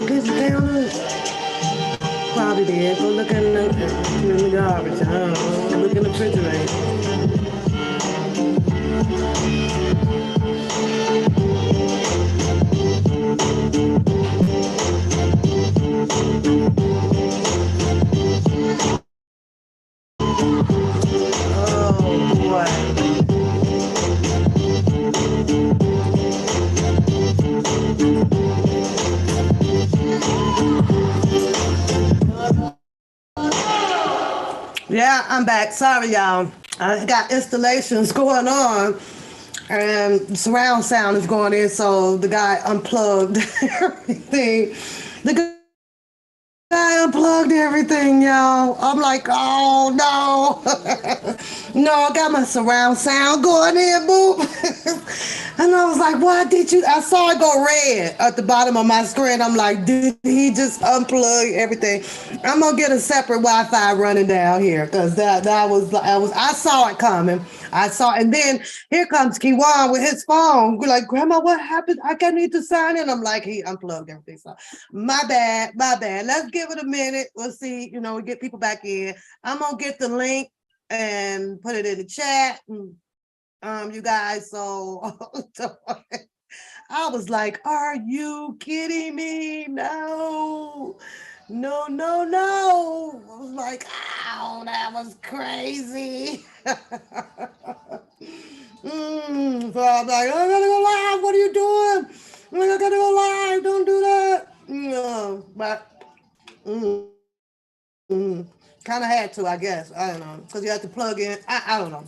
Get down there. Probably did. Go look in the garbage. I don't know. Look in the refrigerator. Oh boy. Yeah, I'm back. Sorry, y'all. I got installations going on, and surround sound is going in, so the guy unplugged everything. The guy unplugged everything, y'all. I'm like, oh no. No, I got my surround sound going in, boop. And I was like, why did you? I saw it go red at the bottom of my screen. I'm like, did he just unplug everything? I'm gonna get a separate Wi-Fi running down here because I saw it coming. I saw, and then here comes Kiwan with his phone. We're like, Grandma, what happened? I can't need to sign in. I'm like, he unplugged everything. So my bad, my bad. Let's give it a minute. We'll see, we get people back in. I'm gonna get the link and put it in the chat. You guys, so I was like, are you kidding me? No, no, no, no. I was like, ow, that was crazy. So I'm like, I gotta go live. What are you doing? I'm like, I gotta go live. Don't do that. But kind of had to, I guess. I don't know. Because you have to plug in. I don't know.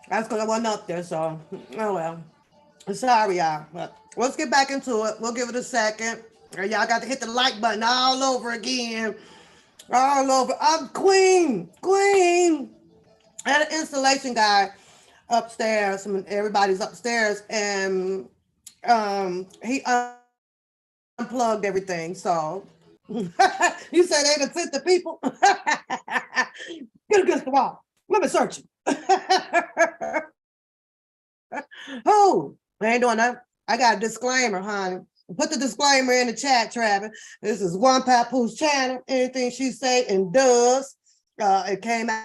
That's because I wasn't up there. So, oh well. Sorry, y'all. But let's get back into it. We'll give it a second. Y'all got to hit the like button all over again. All over. I'm Queen. Queen. I had an installation guy upstairs. Everybody's upstairs. And he unplugged everything. So you said they done sent the people. Get against the wall. Let me search you. Oh, I ain't doing that. I got a disclaimer, honey. Put the disclaimer in the chat, Travis. This is One Papoose channel. Anything she say and does, it came out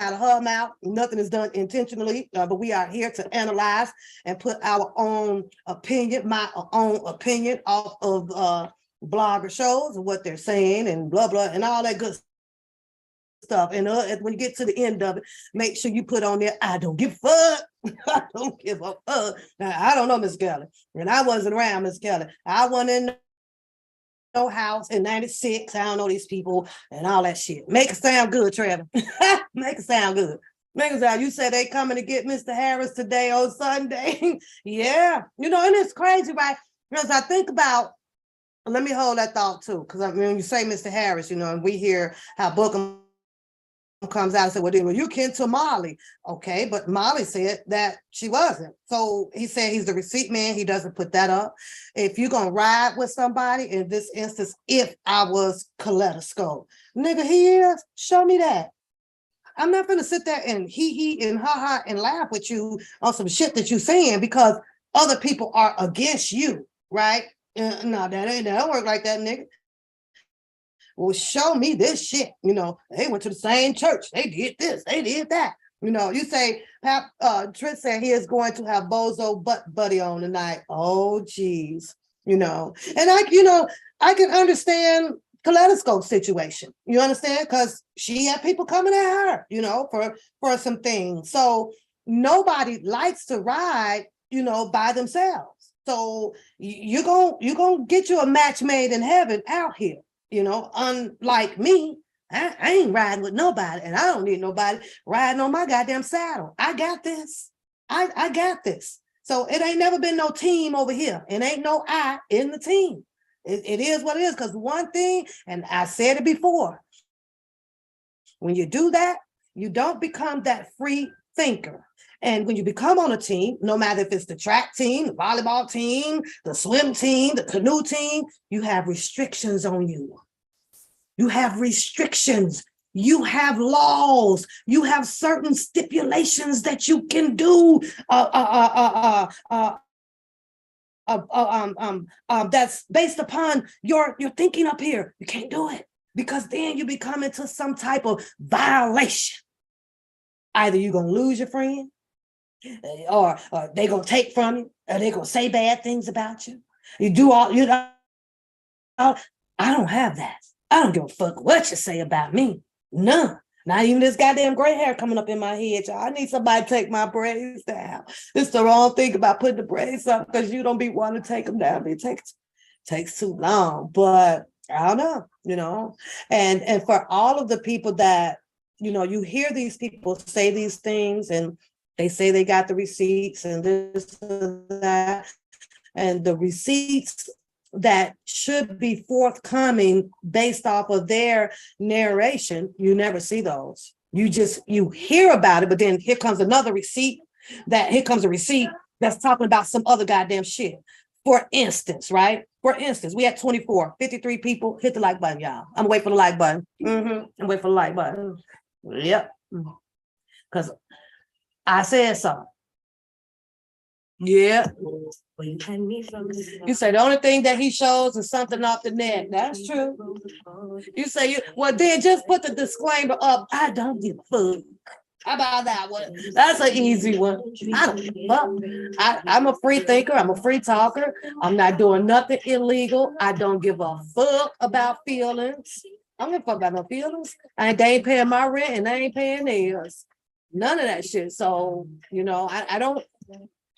of her mouth. Nothing is done intentionally, but we are here to analyze and put our own opinion, my own opinion off of blogger shows and what they're saying and blah, blah, and all that good stuff. And when you get to the end of it, make sure you put on there, I don't give a fuck. I don't give a fuck. Now, I don't know Miss Kelly. And I wasn't around Miss Kelly. I wasn't in no house in 96. I don't know these people and all that shit. Make it sound good, Trevor. Make it sound good. Make it sound. You said they coming to get Mr. Harris today on Sunday. Yeah. And it's crazy, right? Because I think about, let me hold that thought too. Because I mean, when you say Mr. Harris, and we hear how Bookham comes out and said, well, you kin to Molly. Okay, but Molly said that she wasn't. So he said he's the receipt man. He doesn't put that up. If you're going to ride with somebody, in this instance, if I was Coletta Skull, nigga, he is, show me that. I'm not going to sit there and he and ha and laugh with you on some shit that you're saying because other people are against you, right? No, that don't work like that, nigga. Well, show me this shit. They went to the same church. They did this. They did that. You say, Trent said he is going to have Bozo Butt Buddy on tonight. Oh, geez. And I can understand Kaleidoscope situation. You understand? Because she had people coming at her, for some things. So nobody likes to ride, by themselves. So you're gonna get you a match made in heaven out here. Unlike me, I ain't riding with nobody, and I don't need nobody riding on my goddamn saddle. I got this. I got this. So it ain't never been no team over here. It ain't no I in the team. It is what it is. Because one thing, and I said it before, when you do that, you don't become that free thinker. And when you become on a team, no matter if it's the track team, the volleyball team, the swim team, the canoe team, you have restrictions on you. You have restrictions. You have laws. You have certain stipulations that you can do that's based upon your thinking up here. You can't do it because then you become into some type of violation. Either you're gonna lose your friend, or they're gonna take from you, or they're gonna say bad things about you. You do all you know. I don't have that. I don't give a fuck what you say about me. None. Not even this goddamn gray hair coming up in my head, y'all. I need somebody to take my braids down. It's the wrong thing about putting the braids up because you don't be wanting to take them down. It takes too long. But I don't know, And for all of the people that, you hear these people say these things and they say they got the receipts and this and that. And the receipts that should be forthcoming based off of their narration, you never see those. You hear about it, but then here comes another receipt here comes a receipt that's talking about some other goddamn shit. For instance, right? For instance, we had 53 people. Hit the like button, y'all. I'm waiting for the like button. I'm waiting for the like button. Yep. Because I said so. Yeah. You say the only thing that he shows is something off the net. That's true. You say then just put the disclaimer up. I don't give a fuck. How about that one? That's an easy one. I don't give a fuck. I'm a free thinker. I'm a free talker. I'm not doing nothing illegal. I don't give a fuck about feelings. I don't give a fuck about no feelings. They ain't paying my rent and they ain't paying theirs. None of that shit. So, I don't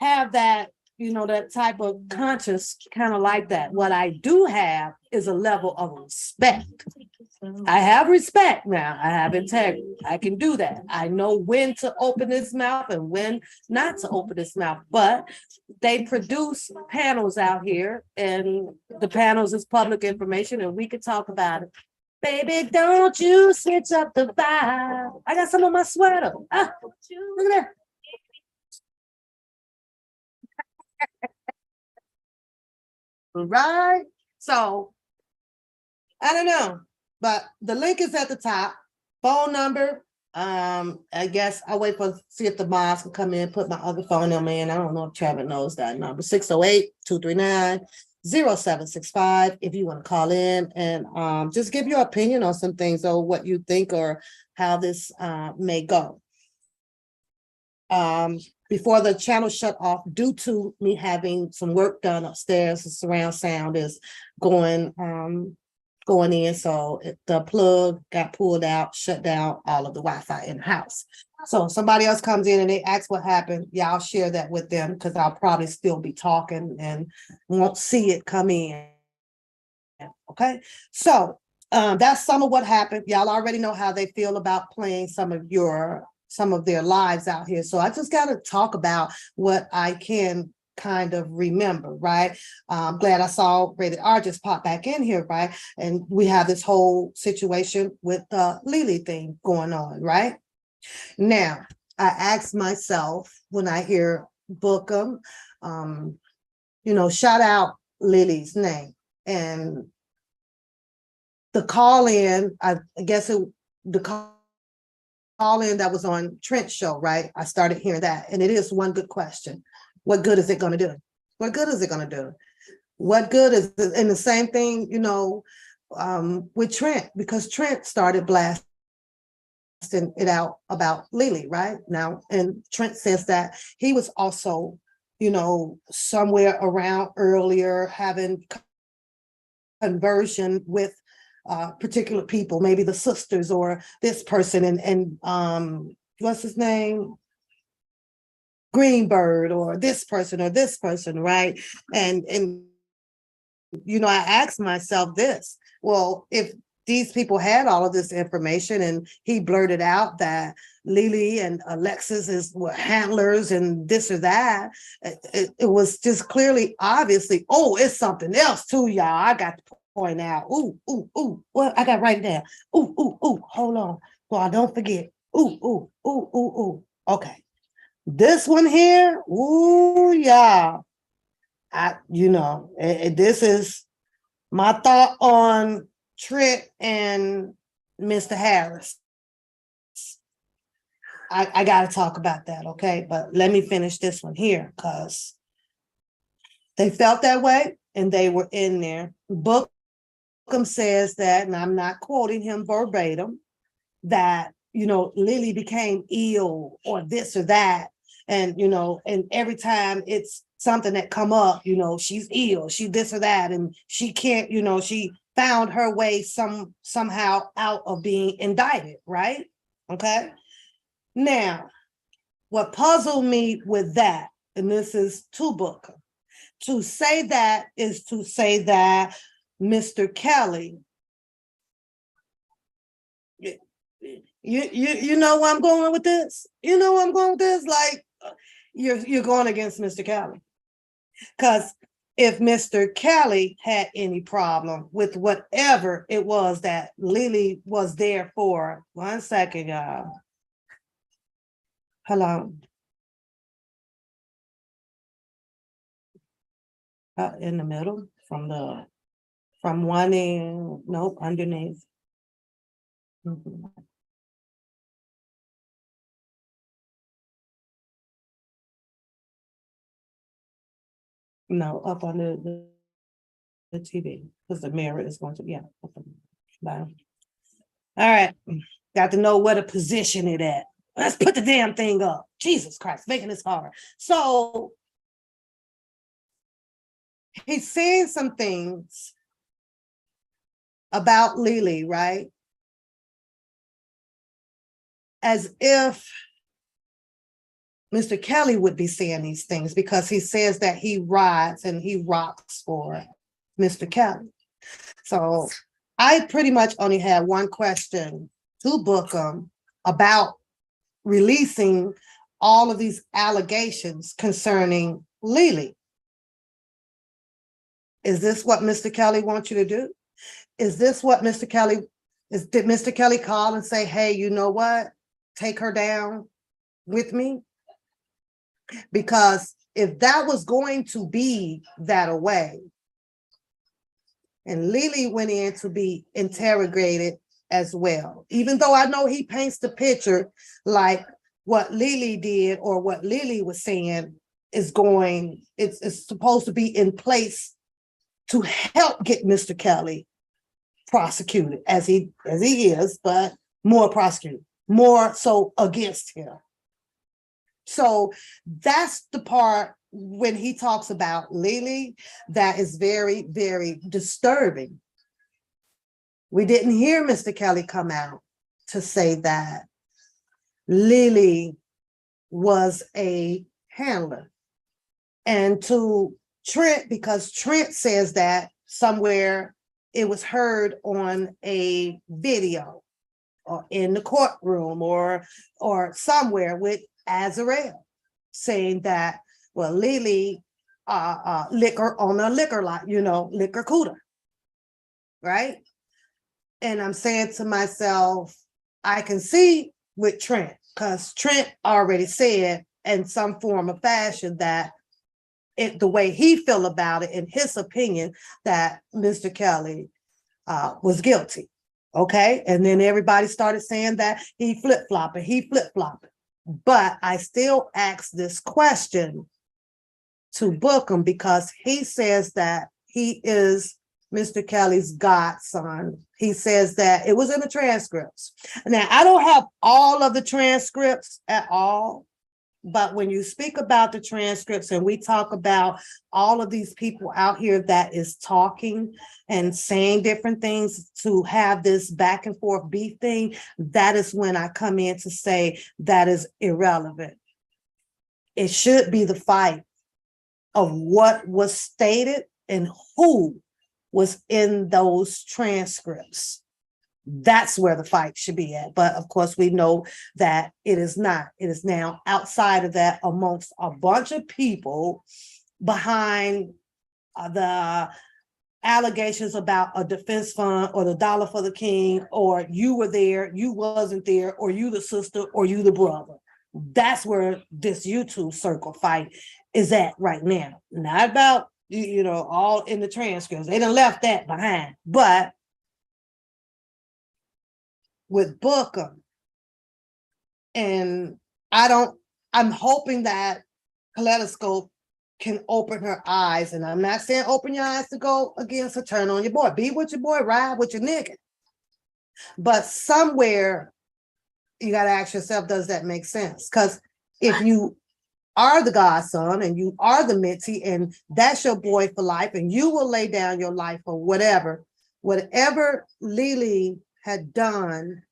have that, that type of conscience kind of like that. What I do have is a level of respect. I have respect now. I have integrity. I can do that. I know when to open his mouth and when not to open his mouth. But they produce panels out here, and the panels is public information, and we can talk about it. Baby, don't you switch up the vibe. I got some on my sweater. Look at that. Right? So, I don't know, but the link is at the top. Phone number. I guess I'll wait see if the boss can come in, put my other phone number in. I don't know if Travis knows that number. 608-239-0765. If you want to call in and just give your opinion on some things or what you think or how this may go. Before the channel shut off due to me having some work done upstairs, the surround sound is going in. So the plug got pulled out, shut down all of the Wi-Fi in the house. So if somebody else comes in and they ask what happened, y'all share that with them because I'll probably still be talking and won't see it come in. Okay, so that's some of what happened. Y'all already know how they feel about playing some of their lives out here. So I just got to talk about what I can kind of remember, right? I'm glad I saw Rated R just pop back in here, right? And we have this whole situation with the Lily thing going on, right? Now, I ask myself when I hear Bookham, shout out Lily's name. And the call in, I guess the call in that was on Trent's show, right? I started hearing that. And it is one good question. What good is it going to do? What good is it going to do? What good is it? And the same thing, with Trent, because Trent started blasting it out about Lily, right? Now, and Trent says that he was also, somewhere around earlier having conversion with particular people, maybe the sisters or this person and what's his name? Greenberg or this person, right? And I asked myself this, well, if these people had all of this information and he blurted out that Lily and Alexis were handlers and this or that, it was just clearly, obviously, it's something else too, y'all. I got to point out. Well, I got to write it down. Hold on. So I don't forget. Okay. This one here, yeah. This is my thought on Trent and Mr. Harris. I got to talk about that, okay? But let me finish this one here because They felt that way and they were in there. Bookham says that, and I'm not quoting him verbatim, that, Lily became ill or this or that. And, and every time it's something that come up, she's ill, she this or that, and she can't, she found her way somehow out of being indicted, right? Okay. Now, what puzzled me with that, and this is to Booker, to say that is to say that Mr. Kelly, you know where I'm going with this? You know where I'm going with this? Like, you're going against Mr. Kelly. Because if Mr. Kelly had any problem with whatever it was that Lily was there for, 1 second, y'all. Hello. In the middle, from one end, nope, underneath. Mhm. No, up on the TV, because the mirror is going to, yeah. Bye. All right, got to know where to position it at. Let's put the damn thing up. Jesus Christ, making this hard. So he's saying some things about Lily, right? As if Mr. Kelly would be saying these things, because he says that he rides and he rocks for Mr. Kelly. So I pretty much only had one question to Bookham about releasing all of these allegations concerning Lily. Is this what Mr. Kelly wants you to do? Is this what Mr. Kelly did Mr. Kelly call and say, hey, you know what? Take her down with me? Because if that was going to be that away, and Lily went in to be interrogated as well, even though I know he paints the picture like what Lily did or what Lily was saying is going, it's supposed to be in place to help get Mr. Kelly prosecuted as he is, but more prosecuted, more so against him. So that's the part when he talks about Lily that is very, very disturbing. We didn't hear Mr. Kelly come out to say that Lily was a handler. And to Trent, because Trent says that somewhere it was heard on a video or in the courtroom or somewhere with Azarel saying that, well, Lily liquor on a liquor lot, liquor cooler, right? And I'm saying to myself, I can see with Trent, because Trent already said in some form of fashion that the way he feel about it, in his opinion, that Mr. Kelly was guilty. Okay. And then everybody started saying that he flip-flopping. But I still ask this question to Bookham because he says that he is Mr. Kelly's godson. He says that it was in the transcripts. Now, I don't have all of the transcripts at all, but when you speak about the transcripts and we talk about all of these people out here that is talking and saying different things to have this back and forth beef thing, that is when I come in to say that is irrelevant. It should be the fight of what was stated and who was in those transcripts. That's where the fight should be at. But of course, we know that it is not. It is now outside of that amongst a bunch of people behind the allegations about a defense fund or the dollar for the king, or you were there, you wasn't there, or you the sister, or you the brother. That's where this YouTube circle fight is at right now. Not about, all in the transcripts. They done left that behind. But with Bookham, and I'm hoping that Kaleidoscope can open her eyes. And I'm not saying open your eyes to go against or turn on your boy. Be with your boy, ride with your nigga. But somewhere you got to ask yourself, does that make sense? Because if you are the godson and you are the mentee and that's your boy for life and you will lay down your life for whatever Lily had done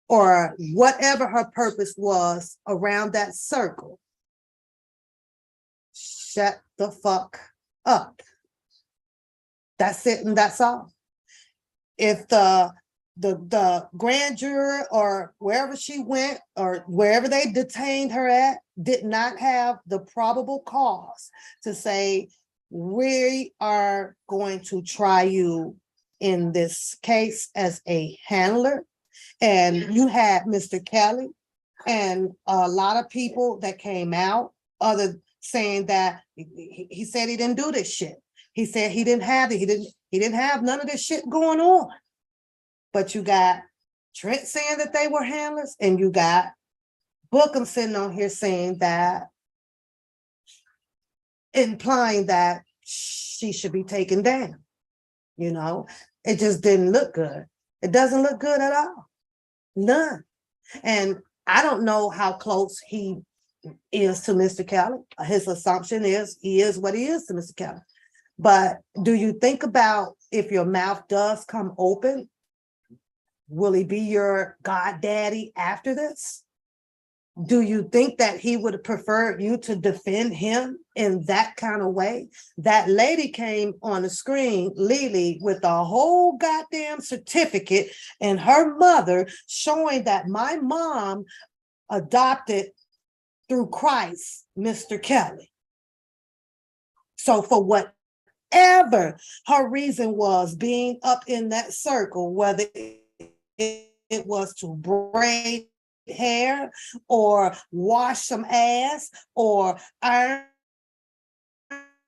or whatever her purpose was around that circle, shut the fuck up. That's it and that's all. If the grand jury or wherever she went or wherever they detained her at did not have the probable cause to say, we are going to try you in this case as a handler. And you had Mr. Kelly and a lot of people that came out other saying that he said he didn't do this shit. He said he didn't have it. He didn't have none of this shit going on. But you got Trent saying that they were handlers, and you got Bookham sitting on here saying that, implying that she should be taken down. You know, it just didn't look good. It doesn't look good at all. None. And I don't know how close he is to Mr. Kelly. His assumption is he is what he is to Mr. Kelly. But do you think about if your mouth does come open, will he be your goddaddy after this? Do you think that he would have preferred you to defend him in that kind of way? That lady came on the screen, Lily, with a whole goddamn certificate and her mother showing that my mom adopted through Christ, Mr. Kelly. So for whatever her reason was being up in that circle, whether it was to braid hair or wash some ass or iron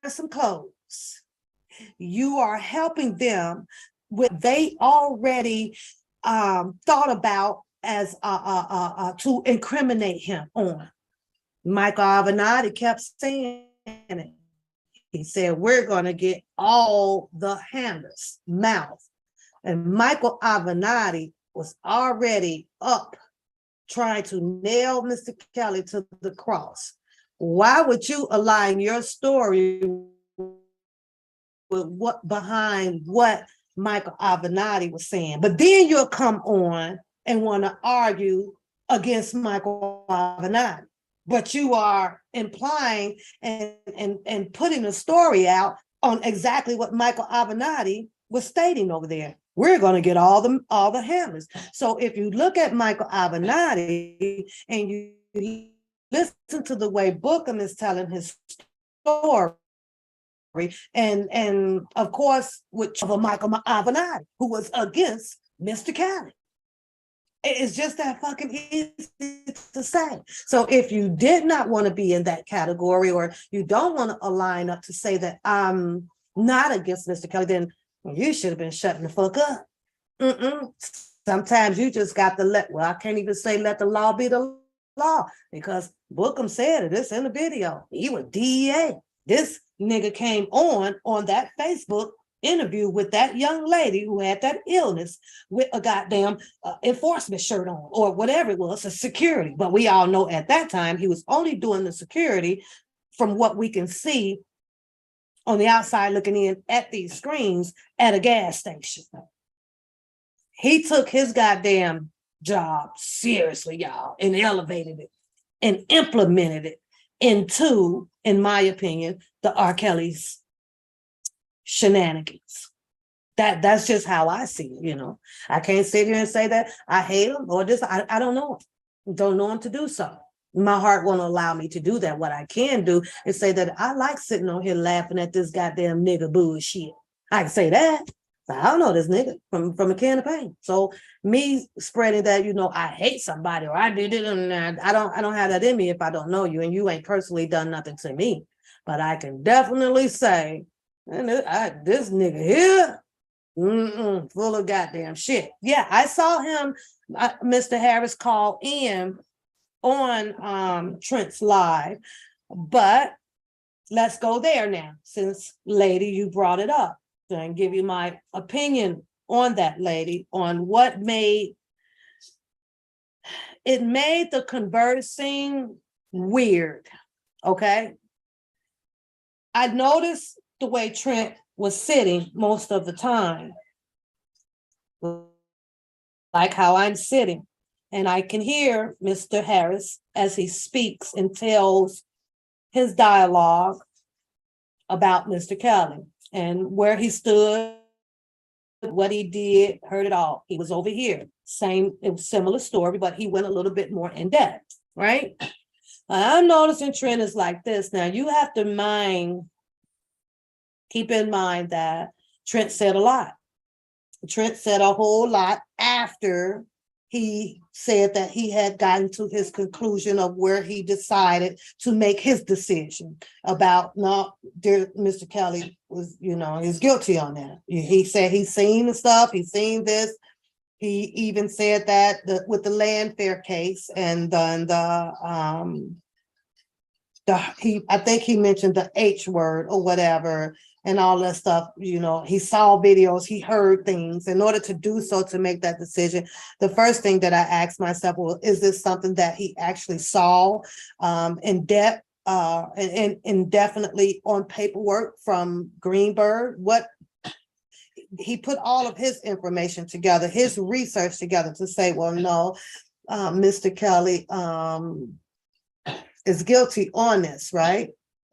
some clothes, you are helping them with they already thought about as to incriminate him on. Michael Avenatti kept saying it. He said, we're going to get all the handlers' mouth. And Michael Avenatti was already up trying to nail Mr. Kelly to the cross. Why would you align your story with what behind what Michael Avenatti was saying? But then you'll come on and want to argue against Michael Avenatti. But you are implying and putting a story out on exactly what Michael Avenatti was stating over there. We're going to get all the handlers. So if you look at Michael Avenatti and you listen to the way Bookham is telling his story, and of course with Michael Avenatti, who was against Mr. Kelly. It's just that fucking easy to say. So if you did not want to be in that category, or you don't want to align up to say that I'm not against Mr. Kelly, then you should have been shutting the fuck up. Sometimes you just got to I can't even say let the law be the law, because Bookham said it, it's in the video. He was DEA. This nigga came on that Facebook interview with that young lady who had that illness with a goddamn enforcement shirt on, or whatever it was, a security. But we all know at that time he was only doing the security from what we can see on the outside looking in at these screens at a gas station. He took his goddamn job seriously, y'all, and elevated it and implemented it into, in my opinion, the R. Kelly's shenanigans. That's just how I see it, you know. I can't sit here and say that I hate him or this. I don't know him. Don't know him to do so. My heart won't allow me to do that. What I can do is say that I like sitting on here laughing at this goddamn nigga bullshit. I can say that. I don't know this nigga from a can of paint. So me spreading that, you know, I hate somebody or I did it, and I don't have that in me if I don't know you and you ain't personally done nothing to me. But I can definitely say, and this nigga here, full of goddamn shit. Yeah, I saw him, Mr. Harris, call in on Trent's live, but let's go there now, since lady, you brought it up. And give you my opinion on that, lady, on what made the conversing weird. Okay. I noticed the way Trent was sitting most of the time, like how I'm sitting. And I can hear Mr. Harris as he speaks and tells his dialogue about Mr. Kelly and where he stood, what he did, heard it all. He was over here. It was similar story, but he went a little bit more in depth, right? I'm noticing Trent is like this. Now you have to keep in mind that Trent said a lot. Trent said a whole lot after he said that he had gotten to his conclusion of where he decided to make his decision about Mr. Kelly was, he's guilty on that. He said he's seen the stuff, he's seen this. He even said that with the Landfair case and then I think he mentioned the H word or whatever and all that stuff. He saw videos, he heard things. In order to do so, to make that decision, the first thing that I asked myself, well, is this something that he actually saw in depth and definitely on paperwork from Greenberg? What he put all of his information together, his research together to say, well, no, Mr. Kelly is guilty on this, right?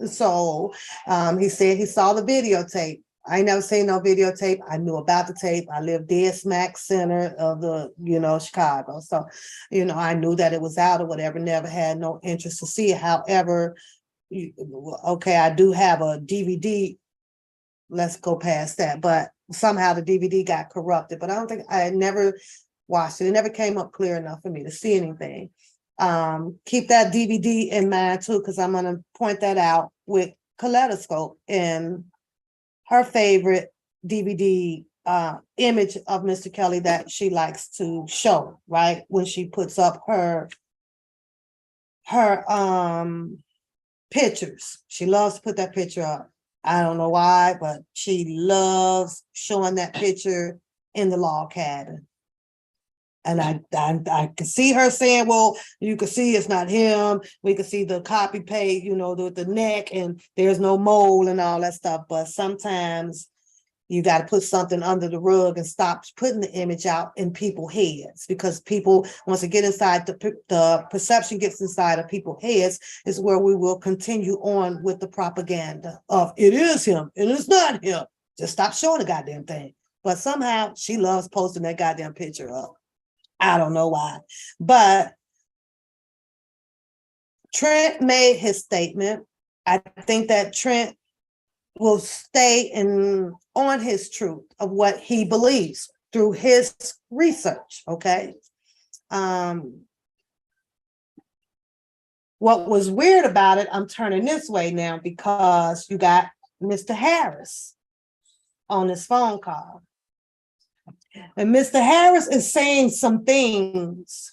So he said he saw the videotape. I never seen no videotape. I knew about the tape. I lived dead smack center of the, Chicago. So, I knew that it was out or whatever, never had no interest to see it. However, okay, I do have a DVD. Let's go past that. But somehow the DVD got corrupted, but I never watched it. It never came up clear enough for me to see anything. Keep that DVD in mind too, because I'm going to point that out with Kaleidoscope and her favorite DVD image of Mr. Kelly that she likes to show, right? When she puts up her pictures. She loves to put that picture up. I don't know why, but she loves showing that picture in the log cabin. And I could see her saying, well, you could see it's not him. We could see the copy paste, the neck, and there's no mole and all that stuff. But sometimes you got to put something under the rug and stop putting the image out in people's heads, because people, once it get inside, the perception gets inside of people's heads, is where we will continue on with the propaganda of it is him and it's not him. Just stop showing the goddamn thing. But somehow she loves posting that goddamn picture up. I don't know why, but Trent made his statement. I think that Trent will stay on his truth of what he believes through his research. Okay. What was weird about it, I'm turning this way now because you got Mr. Harris on this phone call. And Mr. Harris is saying some things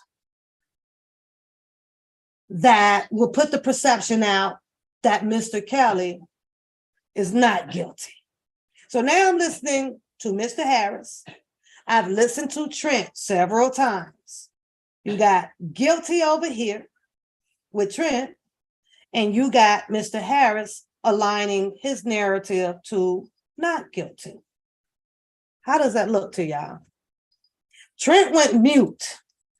that will put the perception out that Mr. Kelly is not guilty. So now I'm listening to Mr. Harris. I've listened to Trent several times. You got guilty over here with Trent, and you got Mr. Harris aligning his narrative to not guilty. How does that look to y'all? Trent went mute.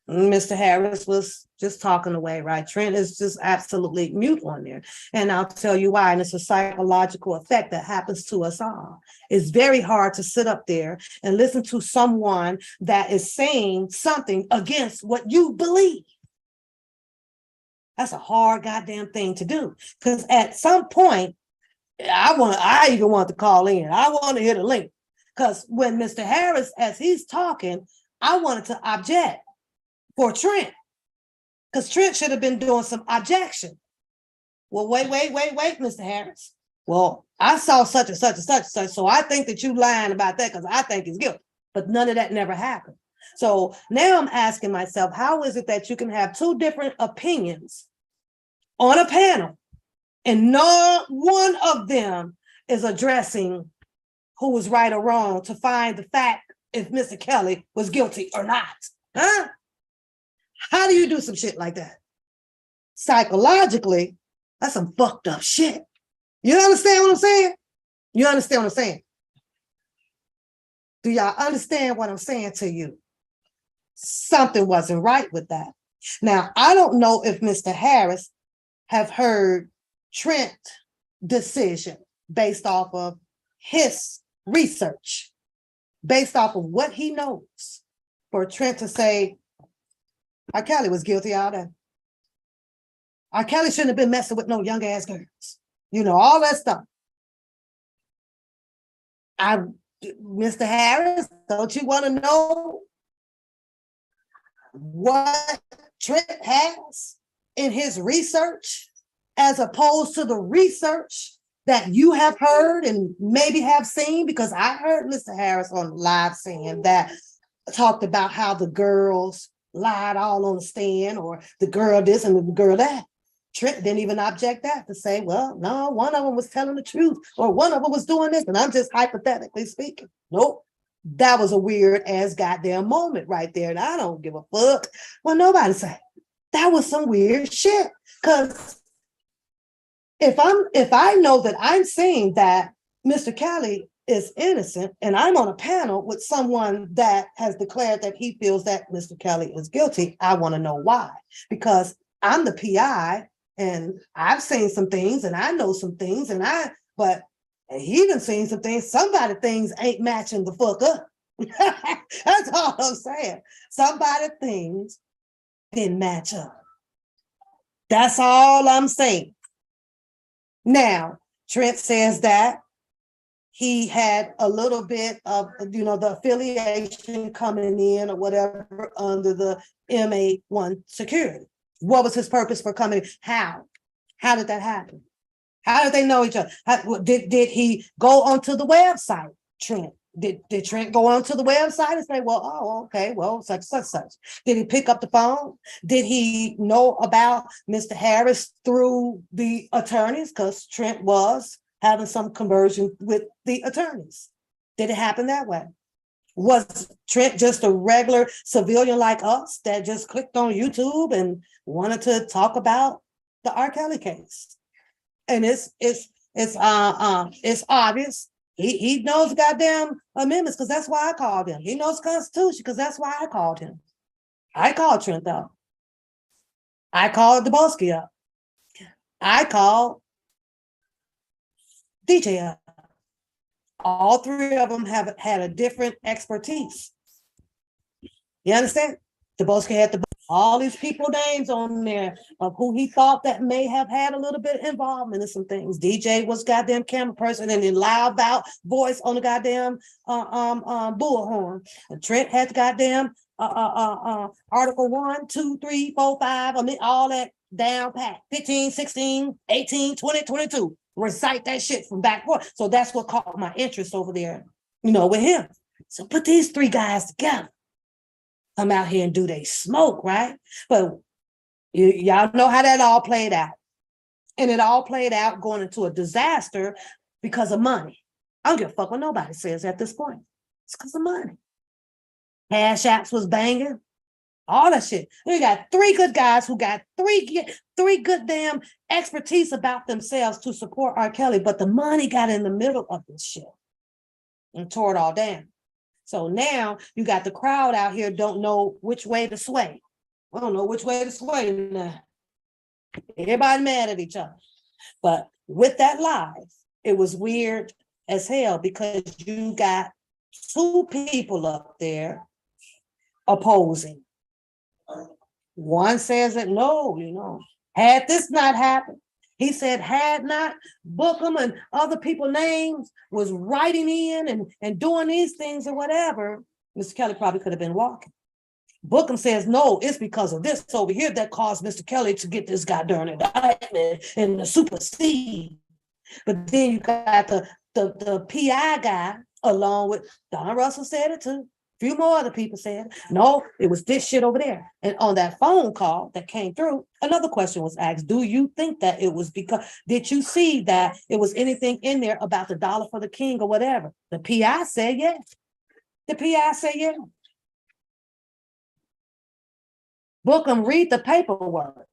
Mr. Harris was just talking away, right? Trent is just absolutely mute on there. And I'll tell you why. And it's a psychological effect that happens to us all. It's very hard to sit up there and listen to someone that is saying something against what you believe. That's a hard goddamn thing to do. Because at some point, I even want to call in. I want to hit a link. Because when Mr. Harris, as he's talking, I wanted to object for Trent, because Trent should have been doing some objection. Well, wait, Mr. Harris. Well, I saw such and such and such and such, so I think that you lying about that because I think it's guilty. But none of that never happened. So now I'm asking myself, how is it that you can have two different opinions on a panel And no one of them is addressing who was right or wrong to find the fact if Mr. Kelly was guilty or not. Huh? How do you do some shit like that? Psychologically, that's some fucked up shit. You understand what I'm saying? You understand what I'm saying? Do y'all understand what I'm saying to you? Something wasn't right with that. Now, I don't know if Mr. Harris have heard Trent's decision based off of his research, based off of what he knows, for Trent to say, R. Kelly was guilty all that. R. Kelly shouldn't have been messing with no young ass girls. You know, all that stuff. Mr. Harris, don't you want to know what Trent has in his research as opposed to the research that you have heard and maybe have seen? Because I heard Mr. Harris on live saying that, talked about how the girls lied all on the stand, or the girl this and the girl that. Trent didn't even object that to say, well, no, one of them was telling the truth, or one of them was doing this, and I'm just hypothetically speaking. Nope. That was a weird ass goddamn moment right there. And I don't give a fuck what nobody say. That was some weird shit. Because if I know that I'm saying that Mr. Kelly is innocent, and I'm on a panel with someone that has declared that he feels that Mr. Kelly is guilty, I want to know why. Because I'm the PI, and I've seen some things, and I know some things, but he done seen some things. Somebody things ain't matching the fuck up. That's all I'm saying. Somebody things didn't match up. That's all I'm saying. Now, Trent says that he had a little bit of, the affiliation coming in or whatever under the MA1 security. What was his purpose for coming? How? How did that happen? How did they know each other? Did he go onto the website, Trent? Did Trent go onto the website and say, well, oh, okay, well, such. Did he pick up the phone? Did he know about Mr. Harris through the attorneys? Because Trent was having some conversion with the attorneys. Did it happen that way? Was Trent just a regular civilian like us that just clicked on YouTube and wanted to talk about the R. Kelly case? And it's obvious. He knows goddamn amendments, because that's why I called him. He knows the Constitution, because that's why I called him. I called Trent up. I called Dubosky up. I called DJ up. All three of them have had a different expertise. You understand? Dubosky had all these people names on there of who he thought that may have had a little bit of involvement in some things. DJ was goddamn camera person and then loud voice on the goddamn bullhorn. And Trent had the goddamn Article 1, 2, 3, 4, 5. I mean, all that down pat. 15, 16, 18, 20, 22. Recite that shit from back forth. So that's what caught my interest over there, with him. So put these three guys together. Come out here and do they smoke, right? But y'all know how that all played out. And it all played out going into a disaster because of money. I don't give a fuck what nobody says at this point. It's because of money. Cash apps was banging. All that shit. We got three good guys who got three good damn expertise about themselves to support R. Kelly, but the money got in the middle of this shit and tore it all down. So now you got the crowd out here don't know which way to sway. I don't know which way to sway now. Everybody mad at each other. But with that live, it was weird as hell because you got two people up there opposing. One says that no, had this not happened, he said, had not Bookham and other people's names was writing in and doing these things or whatever, Mr. Kelly probably could have been walking. Bookham says, no, it's because of this over here that caused Mr. Kelly to get this goddamn indictment and to supersede. But then you got the PI guy, along with Don Russell said it too. Few more other people said, no, it was this shit over there. And on that phone call that came through, another question was asked. Do you think that it was because, did you see that it was anything in there about the dollar for the king or whatever? The PI said yes. The PI said yes. Bookham, read the paperwork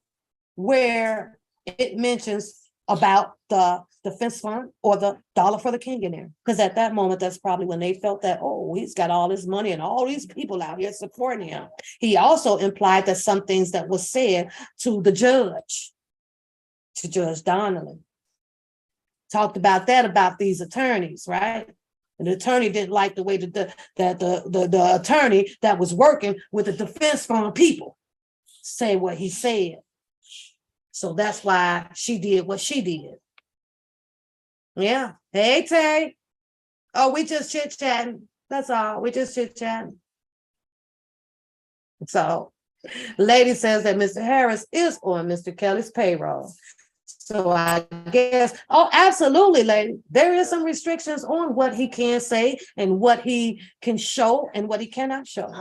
where it mentions about the defense fund or the dollar for the king in there. Because at that moment, that's probably when they felt that, oh, he's got all this money and all these people out here supporting him. He also implied that some things that was said to the judge, to Judge Donnelly, talked about that, about these attorneys, right? And the attorney didn't like the way that the attorney that was working with the defense fund people say what he said. So that's why she did what she did. Yeah. Hey, Tay. Oh, we just chit-chatting. That's all. We just chit-chatting. So, lady says that Mr. Harris is on Mr. Kelly's payroll. So I guess, oh, absolutely, lady. There is some restrictions on what he can say and what he can show and what he cannot show.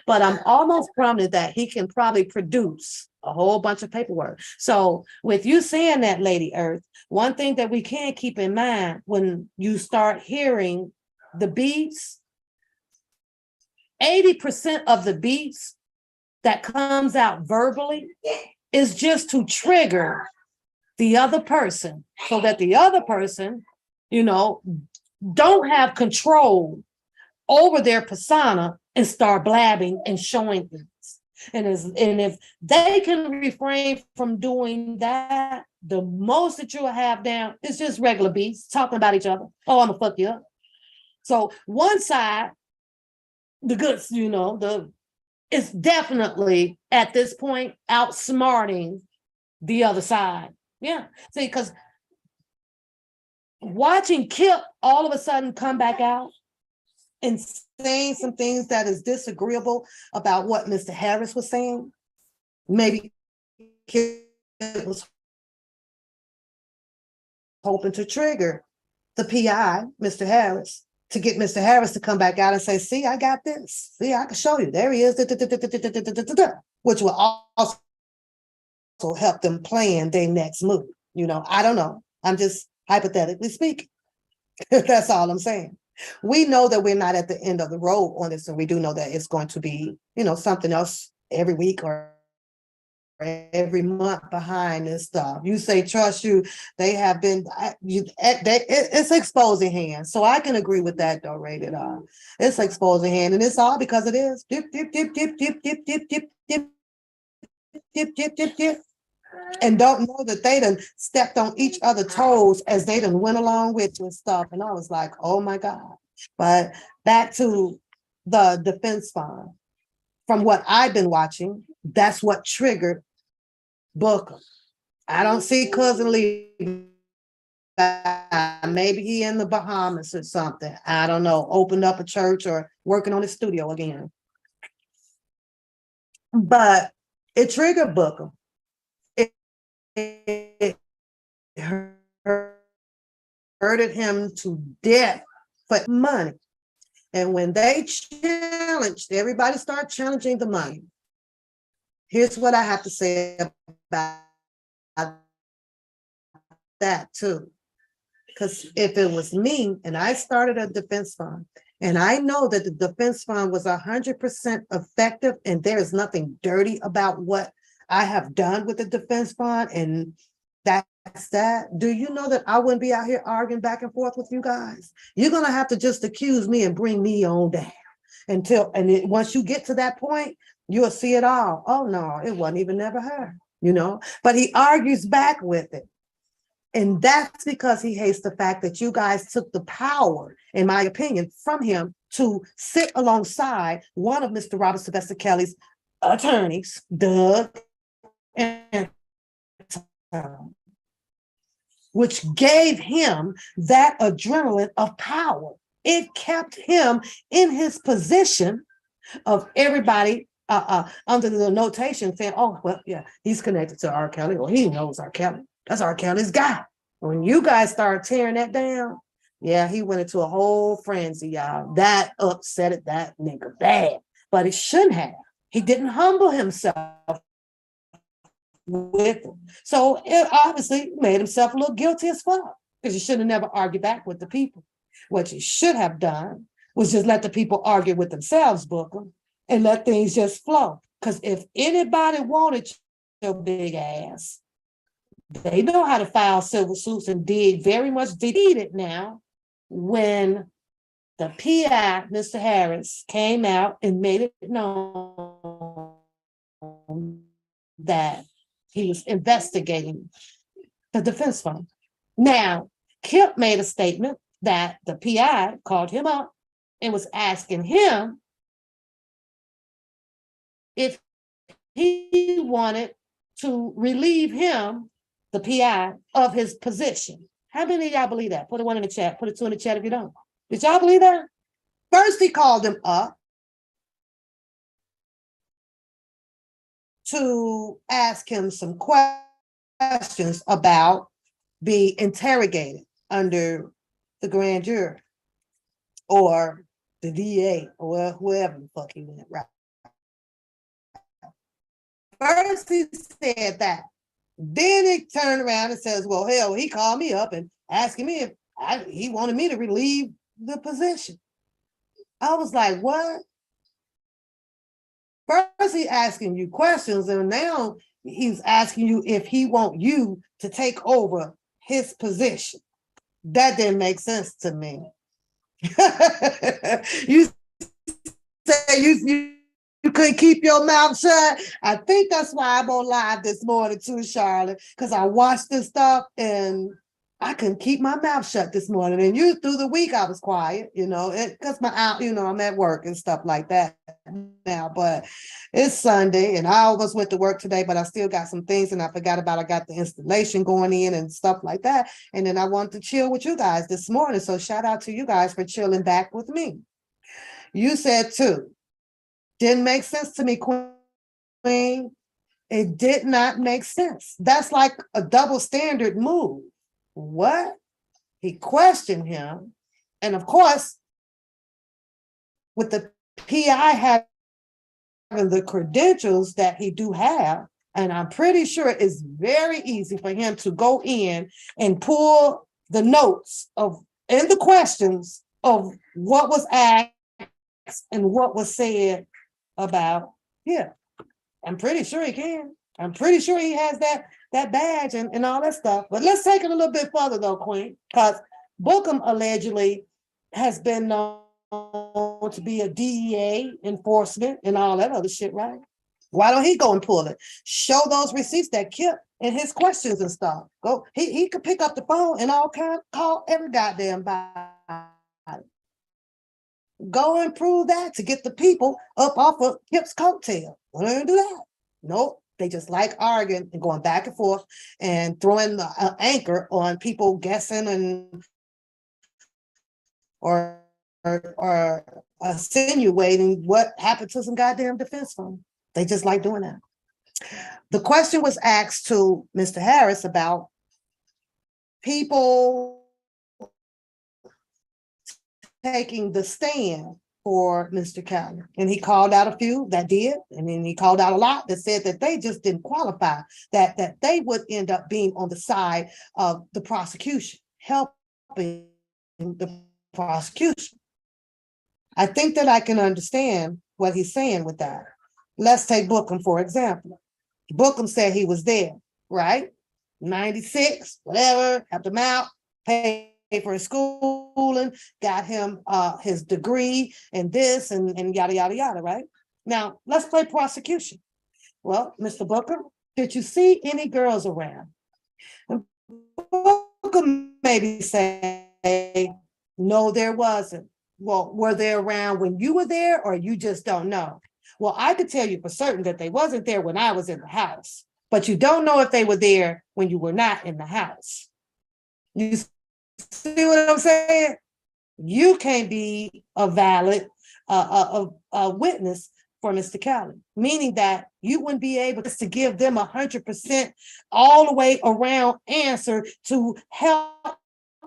But I'm almost prominent that he can probably produce a whole bunch of paperwork. So with you saying that, Lady Earth, one thing that we can keep in mind when you start hearing the beats, 80% of the beats that comes out verbally is just to trigger the other person so that the other person, don't have control over their persona and start blabbing and showing things. And if they can refrain from doing that, the most that you'll have down is just regular beats talking about each other. Oh, I'm gonna fuck you up. So one side, the goods, it's definitely at this point outsmarting the other side. Yeah. See, because watching Kip all of a sudden come back out and saying some things that is disagreeable about what Mr. Harris was saying, maybe Kip was hoping to trigger the PI, Mr. Harris, to get Mr. Harris to come back out and say, see, I got this. See, I can show you. There he is, which will also help them plan their next move. I don't know. I'm just hypothetically speaking. That's all I'm saying. We know that we're not at the end of the road on this, and we do know that it's going to be, something else every week or every month behind this stuff. You say trust you, they have been, it's exposing hands. So I can agree with that though, Rated R. It's exposing hand, and it's all because it is. Dip, dip, dip, dip, dip, dip, dip, dip, dip, dip, dip, dip, dip. And don't know that they done stepped on each other's toes as they done went along with this stuff. And I was like, oh my God. But back to the defense fund. From what I've been watching, that's what triggered Booker. I don't see Cousin Lee. Maybe he in the Bahamas or something. I don't know. Opened up a church or working on his studio again. But it triggered Booker. It hurted him to death for money. And when they challenged, everybody started challenging the money. Here's what I have to say about that too. Because if it was me and I started a defense fund, and I know that the defense fund was 100% effective, and there is nothing dirty about what I have done with the defense fund, and that's that. Do you know that I wouldn't be out here arguing back and forth with you guys? You're gonna have to just accuse me and bring me on down once you get to that point, you'll see it all. Oh no, it wasn't even never her, But he argues back with it. And that's because he hates the fact that you guys took the power, in my opinion, from him to sit alongside one of Mr. Robert Sylvester Kelly's attorneys, Doug, and which gave him that adrenaline of power. It kept him in his position of everybody under the notation saying, oh, well, yeah, he's connected to R. Kelly, or he knows R. Kelly. That's R. Kelly's guy. When you guys start tearing that down, Yeah, he went into a whole frenzy, y'all. That upset that nigga bad, but it shouldn't have. He didn't humble himself with him. So it obviously made himself a little guilty as fuck because you should have never argued back with the people. What you should have done was just let the people argue with themselves, Booker, and let things just flow. Because if anybody wanted your big ass, they know how to file civil suits and did very much did it now when the PI, Mr. Harris, came out and made it known that he was investigating the defense fund. Now, Kemp made a statement that the PI called him up and was asking him if he wanted to relieve him, the PI, of his position. How many of y'all believe that? Put a one in the chat. Put a two in the chat if you don't. Did y'all believe that? First, he called him up to ask him some questions about being interrogated under the grand jury or the DA or whoever the fuck he went, right? First, he said that. Then he turned around and says, well, hell, he called me up and asked me if he wanted me to relieve the position. I was like, what? First, he's asking you questions, and now he's asking you if he want you to take over his position. That didn't make sense to me. You say you couldn't keep your mouth shut. I think that's why I'm on live this morning too, Charlotte, because I watched this stuff and I couldn't keep my mouth shut this morning. And you through the week I was quiet, because I'm at work and stuff like that now. But it's Sunday and I almost went to work today, but I still got some things and I forgot about. I got the installation going in and stuff like that. And then I wanted to chill with you guys this morning. So shout out to you guys for chilling back with me. You said too. Didn't make sense to me, Queen. It did not make sense. That's like a double standard move. What? He questioned him. And of course, with the PI having the credentials that he do have, and I'm pretty sure it's very easy for him to go in and pull the notes and the questions of what was asked and what was said about him. I'm pretty sure he can. I'm pretty sure he has that badge and all that stuff. But let's take it a little bit further though, Queen, because Bookham allegedly has been known to be a DEA enforcement and all that other shit, right? Why don't he go and pull it? Show those receipts that Kip and his questions and stuff. Go, he could pick up the phone and call every goddamn body. Go and prove that to get the people up off of Kip's coattail. Why don't you do that? Nope. They just like arguing and going back and forth and throwing the anchor on people guessing and or insinuating what happened to some goddamn defense fund. They just like doing that. The question was asked to Mr. Harris about people taking the stand for Mr. Cowley. And he called out a few that did, and then he called out a lot that said that they just didn't qualify, that they would end up being on the side of the prosecution, helping the prosecution. I think that I can understand what he's saying with that. Let's take Bookham, for example. Bookham said he was there, right? 96, whatever, helped him out, paid for his schooling, got him his degree and this and yada, yada, yada, right? Now, let's play prosecution. Well, Mr. Booker, did you see any girls around? And Booker maybe say, no, there wasn't. Well, were they around when you were there or you just don't know? Well, I could tell you for certain that they wasn't there when I was in the house, but you don't know if they were there when you were not in the house. You see what I'm saying? You can't be a valid a witness for Mr. Cowley, meaning that you wouldn't be able to give them 100% all the way around answer to help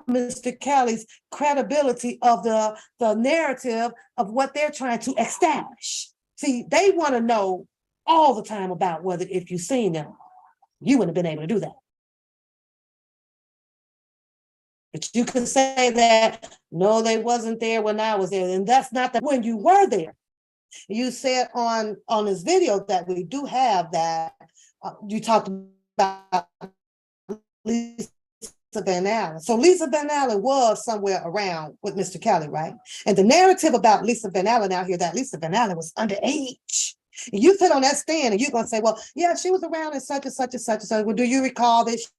Mr. Kelly's credibility of the narrative of what they're trying to establish. See, they want to know all the time about whether if you've seen them, you wouldn't have been able to do that. But you could say that, no, they wasn't there when I was there. And that's not that when you were there. You said on this video that we do have that, you talked about Lisa Van Allen. So Lisa Van Allen was somewhere around with Mr. Kelly, right? And the narrative about Lisa Van Allen out here, that Lisa Van Allen was underage. And you sit on that stand and you're going to say, well, yeah, she was around in such and such and such and such. Well, do you recall this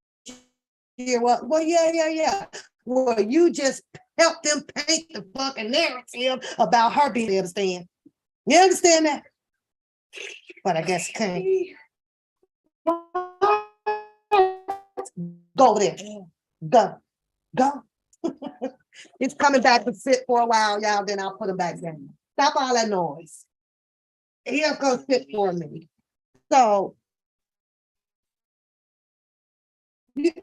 year? Well, yeah. Well, you just helped them paint the fucking narrative about her being able to stand. You understand that? But I guess you can't. Go over there. Go. He's coming back to sit for a while, y'all, then I'll put him back down. Stop all that noise. He'll go sit for me. So, you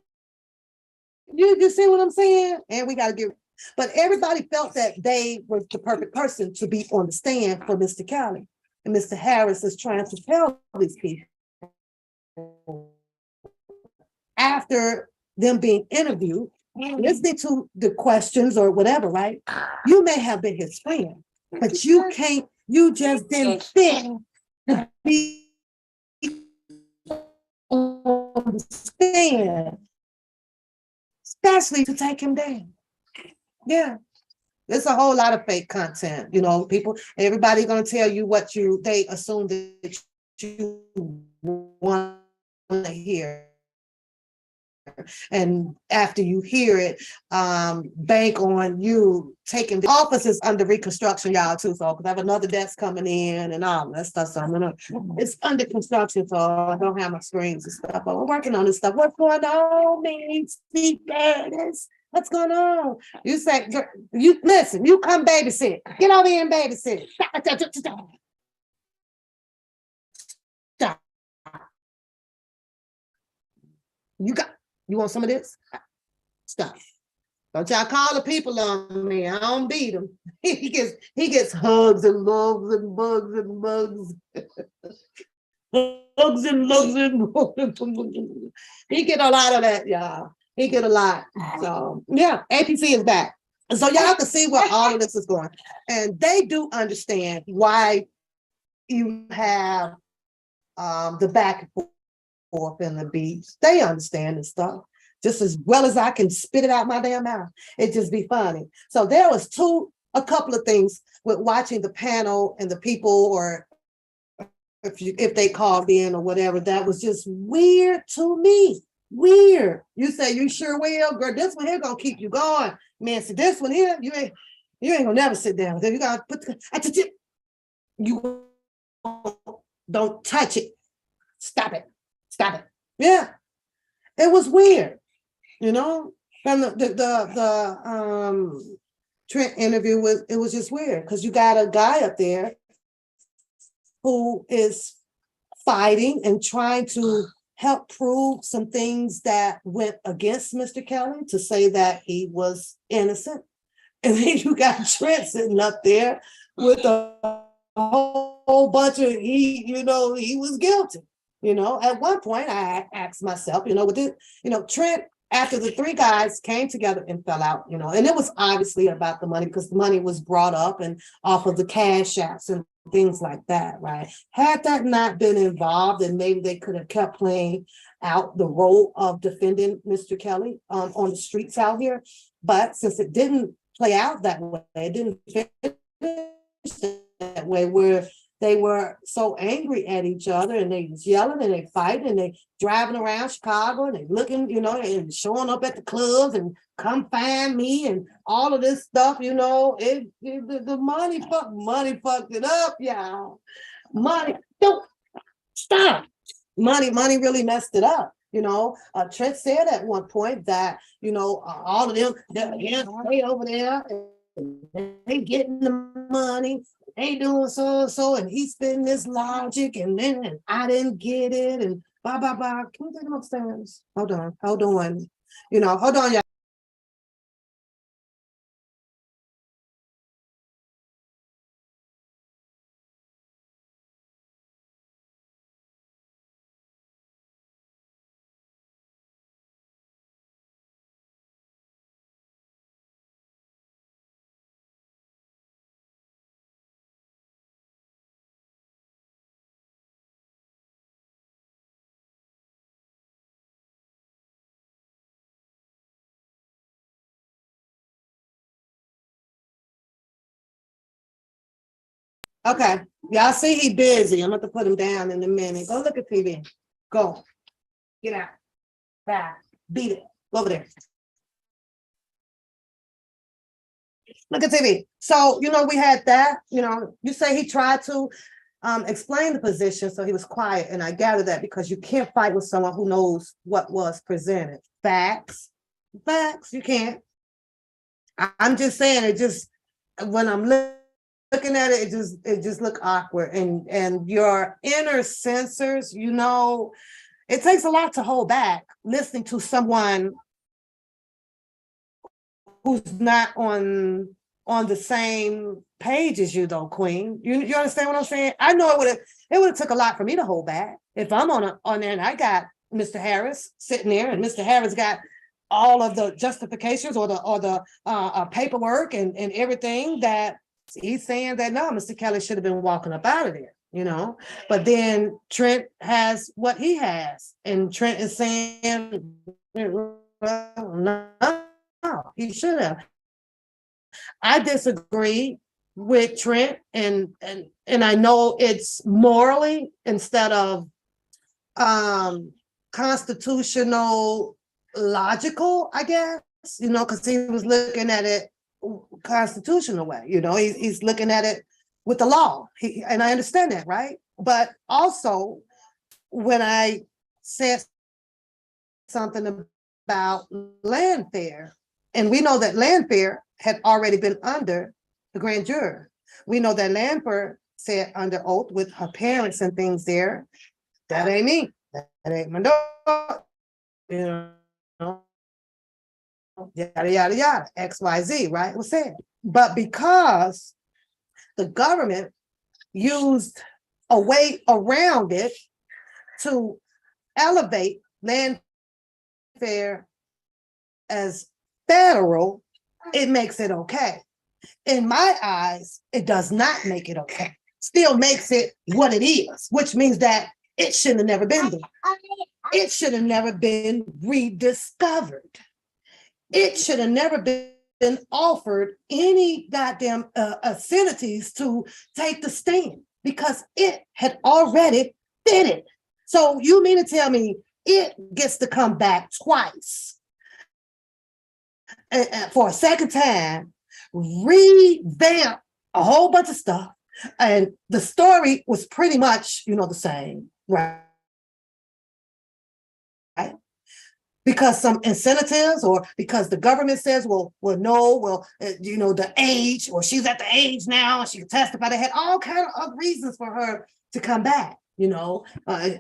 see what I'm saying? And we got to get, but everybody felt that they were the perfect person to be on the stand for Mr. Kelly. And Mr. Harris is trying to tell these people after them being interviewed, listening to the questions or whatever, right? You may have been his friend, but you just didn't fit to be on the stand, especially to take him down. Yeah. There's a whole lot of fake content, everybody's gonna tell you what they assume that you want to hear. And after you hear it, bank on you taking the offices under reconstruction, y'all, too. So, because I have another desk coming in and all that stuff. So it's under construction, so I don't have my screens and stuff. But we're working on this stuff. What's going on, man? What's going on? You say, you listen, you come babysit. Get over here and babysit. Stop. You want some of this? Stop. Don't y'all call the people on me. I don't beat him. He gets hugs and loves and bugs and bugs. Hugs and loves and bugs. He get a lot of that, y'all. He get a lot. So yeah, APC is back. So y'all can see where all of this is going. And they do understand why you have the back and forth and the beats. They understand this stuff just as well as I can spit it out my damn mouth. It just be funny. So there was a couple of things with watching the panel and the people, or if they called in or whatever, that was just weird to me. Weird. You say you sure will, girl. This one here gonna keep you going, man. See, this one here, you ain't gonna never sit down. You gotta put you don't touch it. Stop it. Yeah, it was weird, And the Trent interview was just weird because you got a guy up there who is fighting and trying to help prove some things that went against Mr. Kelly to say that he was innocent. And then you got Trent sitting up there with a whole bunch of he was guilty. At one point I asked myself, Trent, after the three guys came together and fell out, and it was obviously about the money because the money was brought up and off of the cash apps and things like that, right? Had that not been involved, then maybe they could have kept playing out the role of defending Mr. Kelly on the streets out here. But since it didn't play out that way, it didn't finish that way, where they were so angry at each other and they was yelling and they fighting and they driving around Chicago and they looking, and showing up at the clubs and come find me and all of this stuff, the money fucked it up, y'all. Money, don't stop. Money really messed it up. Trent said at one point that, all of them, they over there, they getting the money. They doing so, and he's spitting this logic, and then I didn't get it, and blah, blah, blah. Can we take him upstairs? Hold on. Hold on, y'all. Okay. Y'all see he busy. I'm going to put him down in a minute. Go look at TV. Go. Get out. Bye. Beat it. Go over there. Look at TV. So, we had that, you say he tried to explain the position, so he was quiet. And I gather that because you can't fight with someone who knows what was presented. Facts. Facts. You can't. I'm just saying it just when I'm looking at it, it just look awkward. And your inner sensors, it takes a lot to hold back listening to someone who's not on the same page as you, though, Queen. You understand what I'm saying? I know it would have took a lot for me to hold back. If I'm on there and I got Mr. Harris sitting there, and Mr. Harris got all of the justifications or the paperwork and everything that he's saying that no, Mr. Kelly should have been walking up out of there. But then Trent has what he has, and Trent is saying, well, no, he should have. I disagree with Trent, and I know it's morally instead of constitutional logical, I guess, because he was looking at it constitutional way. He's looking at it with the law. And I understand that, right? But also, when I said something about Landfair, and we know that Landfair had already been under the grand jury. We know that Landfair said under oath with her parents and things there, that ain't me. That ain't my dog. Yada, yada, yada, XYZ, right? Was said. But because the government used a way around it to elevate Landfair as federal, it makes it okay. In my eyes, it does not make it okay. Still makes it what it is, which means that it shouldn't have never been there. It should have never been rediscovered. It should have never been offered any goddamn affinities to take the stand because it had already did it. So you mean to tell me it gets to come back twice for a second time, revamp a whole bunch of stuff, and the story was pretty much, the same, right? Because some incentives, or because the government says, the age, or she's at the age now, and she can testify. They had all kind of reasons for her to come back.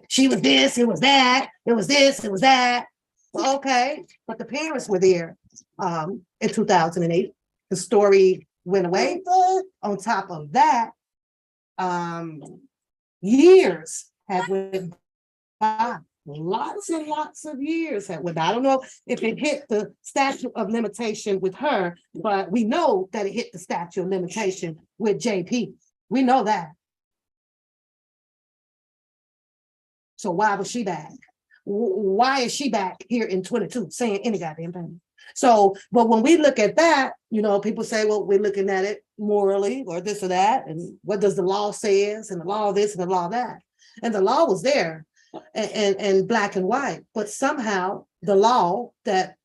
She was this, it was that, it was this, it was that. Well, okay, but the parents were there in 2008. The story went away. On top of that, years have went by. Lots and lots of years have went by. I don't know if it hit the statute of limitation with her, but we know that it hit the statute of limitation with JP. We know that. So why was she back? Why is she back here in 22 saying any goddamn thing? So, but when we look at that, people say, well, we're looking at it morally or this or that. And what does the law says, and the law this and the law that. And the law was there and black and white. But somehow the law that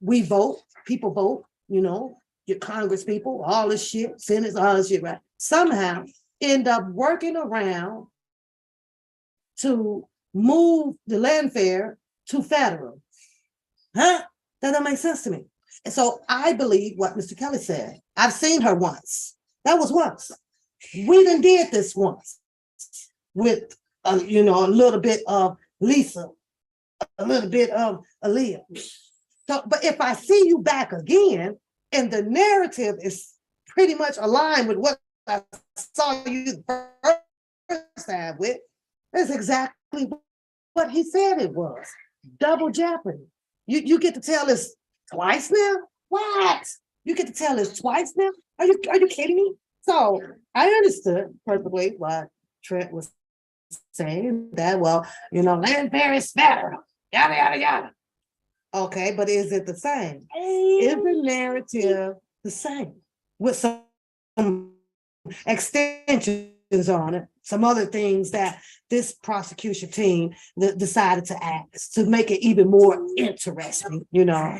we vote, people vote, your Congress people, all this shit, Senate, all this shit, right? Somehow end up working around to move the Landfair to federal. Huh? That doesn't make sense to me. And so I believe what Mr. Kelly said. I've seen her once. That was once. We done did this once with, a little bit of Lisa, a little bit of Aaliyah. So, but if I see you back again, and the narrative is pretty much aligned with what I saw you the first time with, that's exactly what he said it was. Double jeopardy. You get to tell this twice now? What? You get to tell this twice now? Are you kidding me? So I understood perfectly what Trent was saying, that, Landfair is federal, yada, yada, yada. Okay, but is it the same? Is the narrative the same? With some extensions on it, some other things that this prosecution team decided to add to make it even more interesting, you know.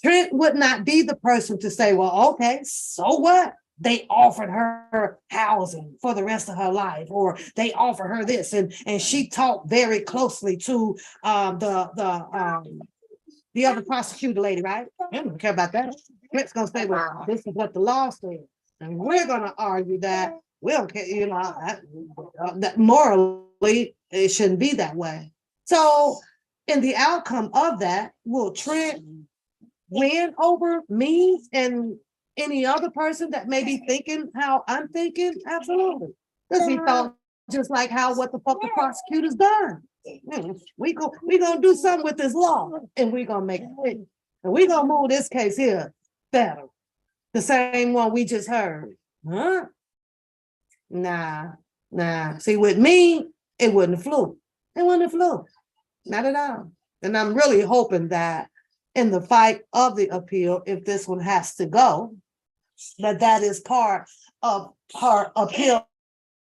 Trent would not be the person to say, well, okay, so what? They offered her housing for the rest of her life, or they offered her this, and she talked very closely to the other prosecutor lady, right? I don't care about that. Trent's gonna say, well, this is what the law says, and we're gonna argue that we don't care, you know, that morally it shouldn't be that way. So, in the outcome of that, will Trent win over me and any other person that may be thinking how I'm thinking? Absolutely. Because he thought just like how what the fuck the prosecutor's done. We gonna do something with this law and we gonna make it. And we gonna move this case here better. The same one we just heard. Huh? Nah. See, with me, it wouldn't have flew. It wouldn't have flew. Not at all. And I'm really hoping that in the fight of the appeal, if this one has to go, that is part of her appeal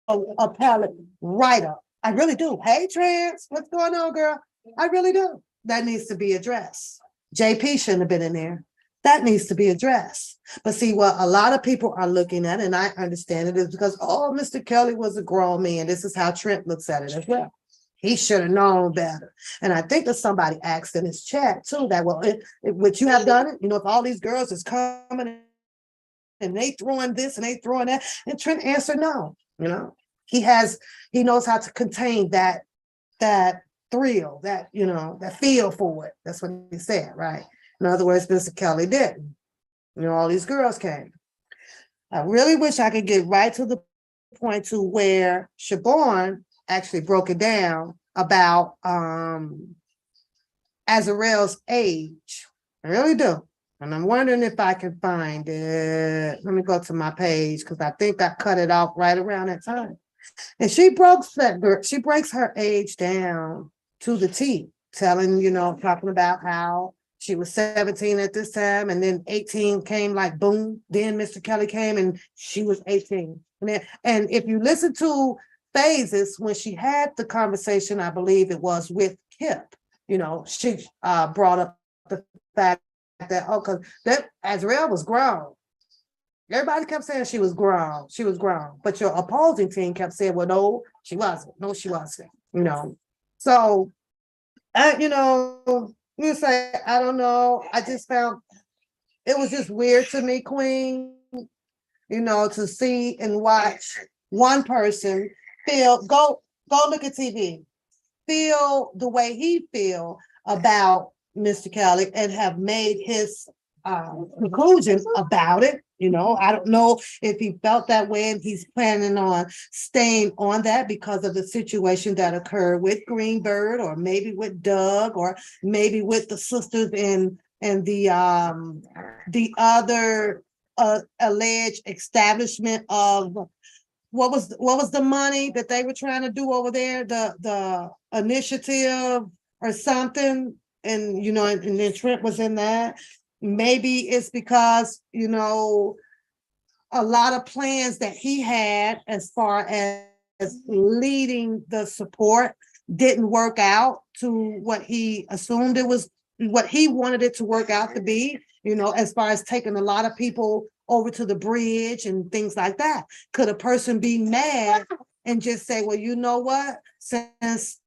appellate write-up. I really do. Hey, Trans, what's going on, girl? I really do. That needs to be addressed. JP shouldn't have been in there. That needs to be addressed. But see, what a lot of people are looking at, and I understand it, is because, oh, Mr. Kelly was a grown man. This is how Trent looks at it as well. He should have known better. And I think that somebody asked in his chat too that, well, would you have done it? You know, if all these girls is coming and they throwing this and they throwing that, and Trent answered no. You know, he knows how to contain that thrill, that, you know, that feel for it. That's what he said, right? In other words, Mr. Kelly didn't. You know, all these girls came. I really wish I could get right to the point to where Siobhan actually broke it down about Azarel's age. I really do. And I'm wondering if I can find it. Let me go to my page because I think I cut it off right around that time. And she breaks her age down to the T, telling, you know, talking about how she was 17 at this time, and then 18 came like boom. Then Mr. Kelly came and she was 18. And if you listen to Phases, when she had the conversation, I believe it was with Kip, you know, she brought up the fact that, oh, because that Azrael was grown. Everybody kept saying she was grown. She was grown. But your opposing team kept saying, well, no, she wasn't. No, she wasn't. You know. So, you know, you say, I don't know. I just found it was just weird to me, Queen, you know, to see and watch one person go look at TV, feel the way he feel about Mr. Kelly and have made his conclusions about it. You know, I don't know if he felt that way and he's planning on staying on that because of the situation that occurred with Greenberg, or maybe with Doug, or maybe with the sisters and the other alleged establishment of what was the money that they were trying to do over there, the initiative or something, and you know, and then Trent was in that. Maybe it's because, you know, a lot of plans that he had as far as leading the support didn't work out to what he assumed it was, what he wanted it to work out to be, you know, as far as taking a lot of people over to the bridge and things like that. Could a person be mad and just say, well, you know what, since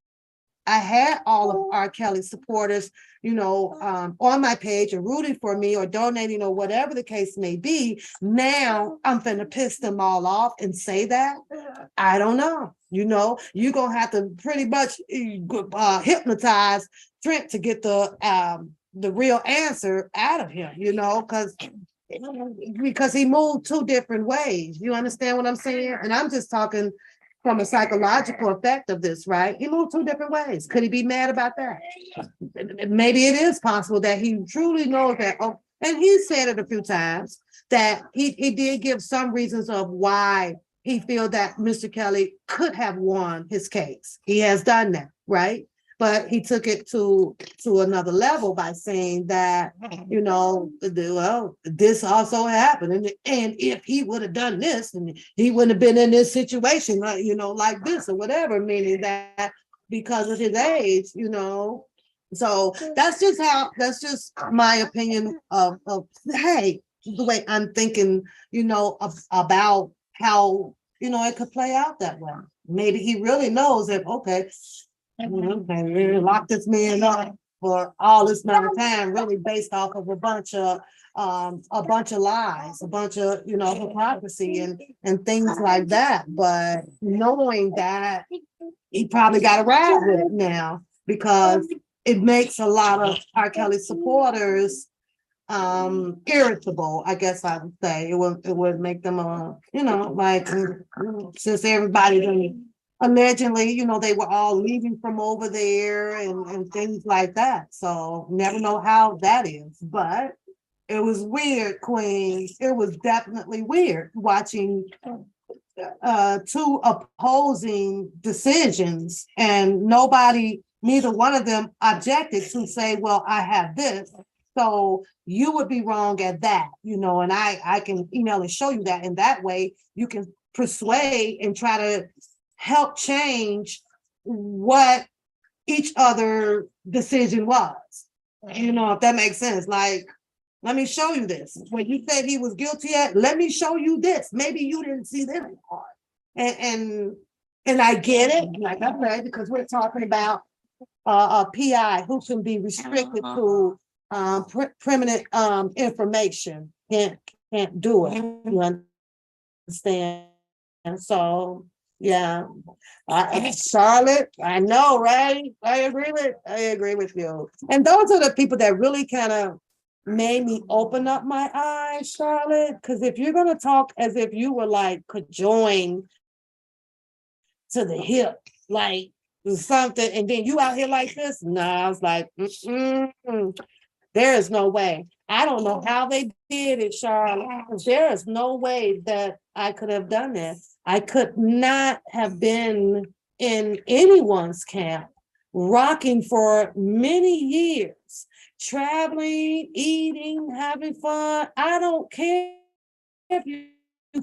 I had all of R. Kelly supporters, you know, on my page and rooting for me or donating or whatever the case may be, now I'm finna piss them all off and say that? I don't know. You know, you're gonna have to pretty much hypnotize Trent to get the real answer out of him, you know, because he moved two different ways. You understand what I'm saying? And I'm just talking from a psychological effect of this, right? He moved two different ways. Could he be mad about that? Maybe it is possible that he truly knows that. Oh, and he said it a few times that he did give some reasons of why he feel that Mr. Kelly could have won his case. He has done that, right? But he took it to another level by saying that, well, this also happened. And if he would have done this, and he wouldn't have been in this situation, like this or whatever, meaning that because of his age, So that's just my opinion of hey, the way I'm thinking, about how, it could play out that way. Maybe he really knows that, okay, they lock this man up for all this amount of time, really based off of a bunch of lies, a bunch of, hypocrisy and things like that. But knowing that he probably got a ride with it now, because it makes a lot of R. Kelly supporters irritable, I guess I would say. It would make them like, since everybody allegedly, they were all leaving from over there and things like that. So never know how that is. But it was weird, Queens. It was definitely weird watching two opposing decisions, and neither one of them objected to say, well, I have this, so you would be wrong at that, and I can email and show you that. And that way you can persuade and try to help change what each other decision was. If that makes sense. Like, let me show you this. When you said he was guilty at, let me show you this. Maybe you didn't see this part. And I get it, like I said, because we're talking about a PI who can be restricted to permanent information. Can't do it. You understand? And so, yeah, Charlotte, I know, right? I agree with you. And those are the people that really kind of made me open up my eyes, Charlotte. Because if you're gonna talk as if you were like conjoined to the hip, like something, and then you out here like this, I was like, there is no way. I don't know how they did it, Charlotte. There is no way that I could have done that. I could not have been in anyone's camp, rocking for many years, traveling, eating, having fun. I don't care if you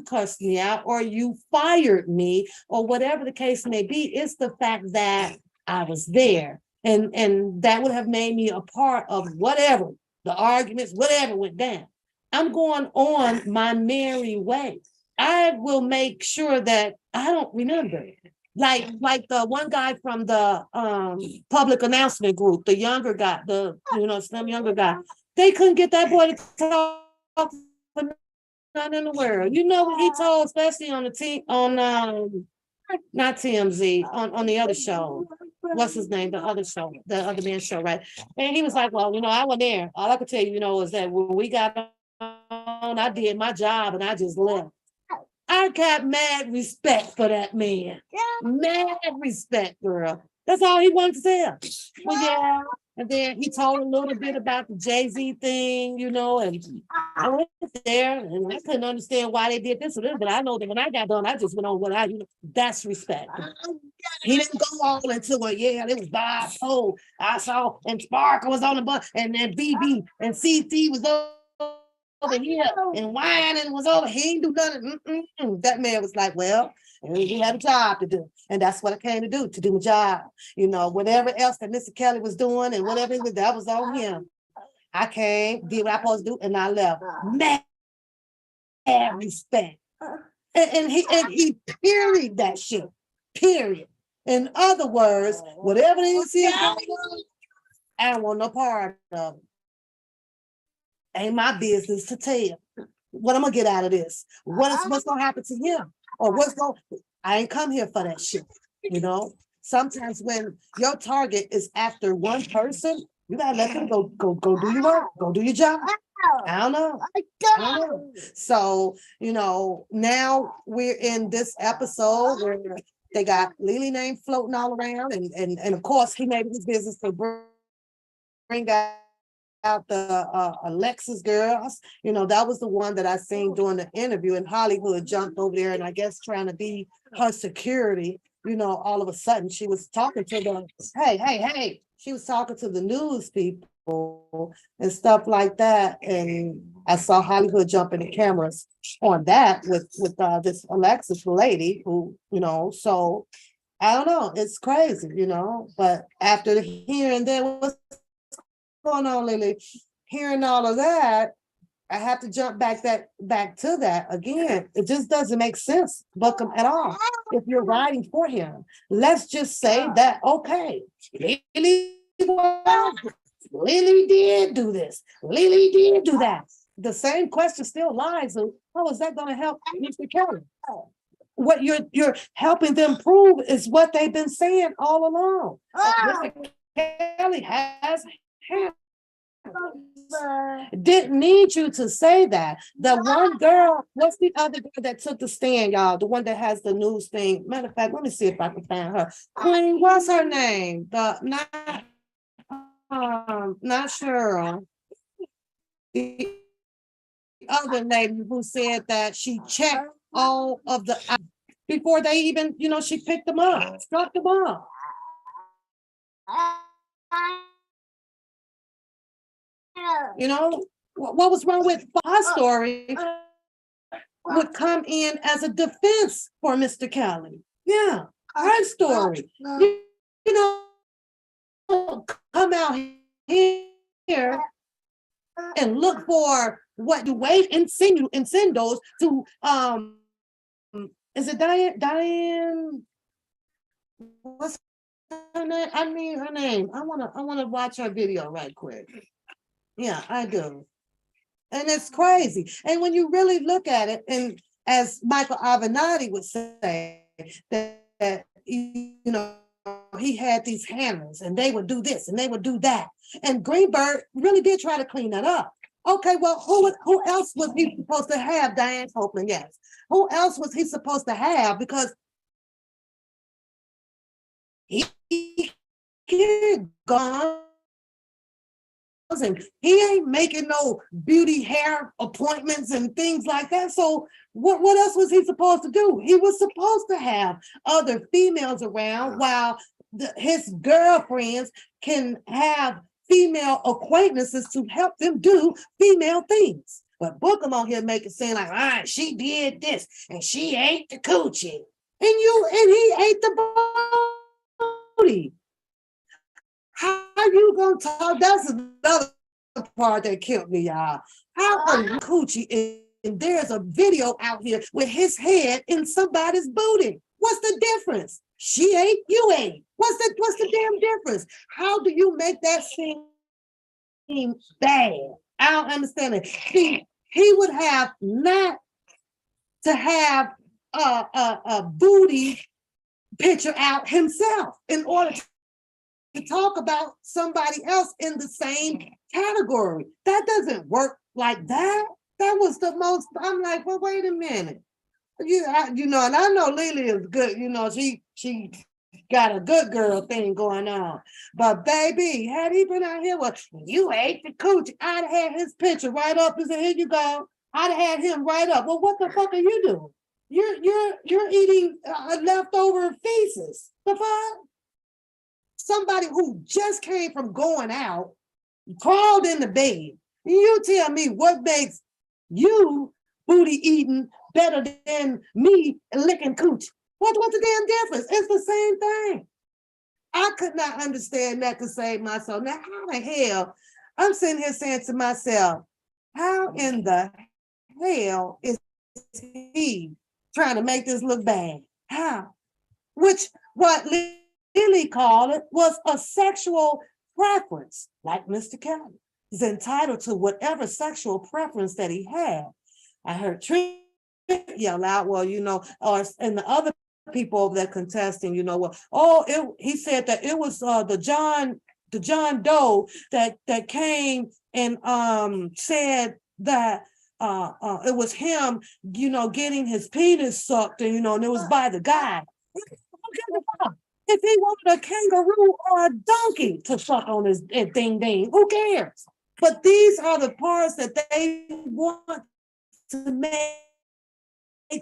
cussed me out or you fired me or whatever the case may be. It's the fact that I was there. And that would have made me a part of whatever, the arguments, whatever went down. I'm going on my merry way. I will make sure that I don't remember it. Like the one guy from the public announcement group, the younger guy, some younger guy, they couldn't get that boy to talk for none in the world. You know what he told, especially on the team, on not TMZ, on the other show. What's his name? The other show, the other man's show, right? And he was like, well, I wasn't there. All I could tell you, is that when we got on, I did my job and I just left. I got mad respect for that man. Mad respect, girl. That's all he wanted to say. Well, yeah. And then he told a little bit about the Jay-Z thing, and I went there and I couldn't understand why they did this or this, but I know that when I got done, I just went on what that's respect. He didn't go all into it. Yeah, it was Bob Cole. I saw, and Sparkle was on the bus, and then BB and CC was over here, and whining was over. He ain't do nothing. That man was like, well, he had a job to do. And that's what I came to do my job. Whatever else that Mr. Kelly was doing and whatever it was, that was on him. I came, did what I supposed to do, and I left. Mad respect. And he period that shit. Period. In other words, whatever it is, I don't want no part of it. Ain't my business to tell. What I'm gonna get out of this? What's gonna happen to him? Or I ain't come here for that shit. Sometimes when your target is after one person, you gotta let them go do your work, go do your job. I don't know. So, now we're in this episode where they got Lily name floating all around, and of course he made his business to bring out the Alexis girls. That was the one that I seen during the interview, and Hollywood jumped over there and I guess trying to be her security. all of a sudden she was talking to the, hey, she was talking to the news people and stuff like that. And I saw Hollywood jump in the cameras on that with this Alexis lady who, so I don't know, it's crazy, but after hearing that, what's going on, Lily? Hearing all of that, I have to jump back to that again. It just doesn't make sense, Buckham, at all. If you're writing for him, let's just say that okay, Lily did do this, Lily did do that. The same question still lies. Of how is that going to help Mr. Kelly? What you're helping them prove is what they've been saying all along. Mr. Kelly has didn't need you to say that. The one girl, what's the other girl that took the stand, y'all? The one that has the news thing. Matter of fact, let me see if I can find her. Queen, what's her name? Not Cheryl. The other lady who said that she checked all of the before they even, she picked them up, struck them up. What was wrong with her story would come in as a defense for Mr. Kelly. Yeah, her story. Come out here and look for what you wait and send those to is it Diane? What's her name? I mean her name. I wanna watch her video right quick. Yeah, I do. And it's crazy. And when you really look at it, and as Michael Avenatti would say, that he had these handlers and they would do this and they would do that. And Greenberg really did try to clean that up. Okay, well, who else was he supposed to have? Diane Copeland, yes. Who else was he supposed to have? Because he gone. And he ain't making no beauty hair appointments and things like that. So what else was he supposed to do? He was supposed to have other females around while his girlfriends can have female acquaintances to help them do female things. But Bookham on here make it seem like, all right, she did this and she ate the coochie. And he ate the booty. How you gonna talk? That's another part that killed me, y'all. How are coochie and there's a video out here with his head in somebody's booty? What's the difference? She ate, you ate. What's the damn difference? How do you make that seem bad? I don't understand it. He would have not to have a booty picture out himself in order to talk about somebody else in the same category. That doesn't work like that. That was the most, I'm like, well, wait a minute. And I know Lily is good, she got a good girl thing going on. But baby, had he been out here, well, you ate the coochie, I'd have had his picture right up and said, here you go. I'd have had him right up. Well, what the fuck are you doing? You're eating leftover feces. The fuck? Somebody who just came from going out, crawled in the bed. You tell me what makes you booty eating better than me licking coochie. What's the damn difference? It's the same thing. I could not understand that to save myself. Now, how the hell? I'm sitting here saying to myself, how in the hell is he trying to make this look bad? How? Which, what Lily called it, was a sexual preference, like Mr. Kelly. He's entitled to whatever sexual preference that he had. I heard Trina yell out, well, and the other people over there contesting, he said that it was the John Doe that came and said that it was him, getting his penis sucked, and and it was by the guy. If he wanted a kangaroo or a donkey to suck on his ding, who cares? But these are the parts that they want to make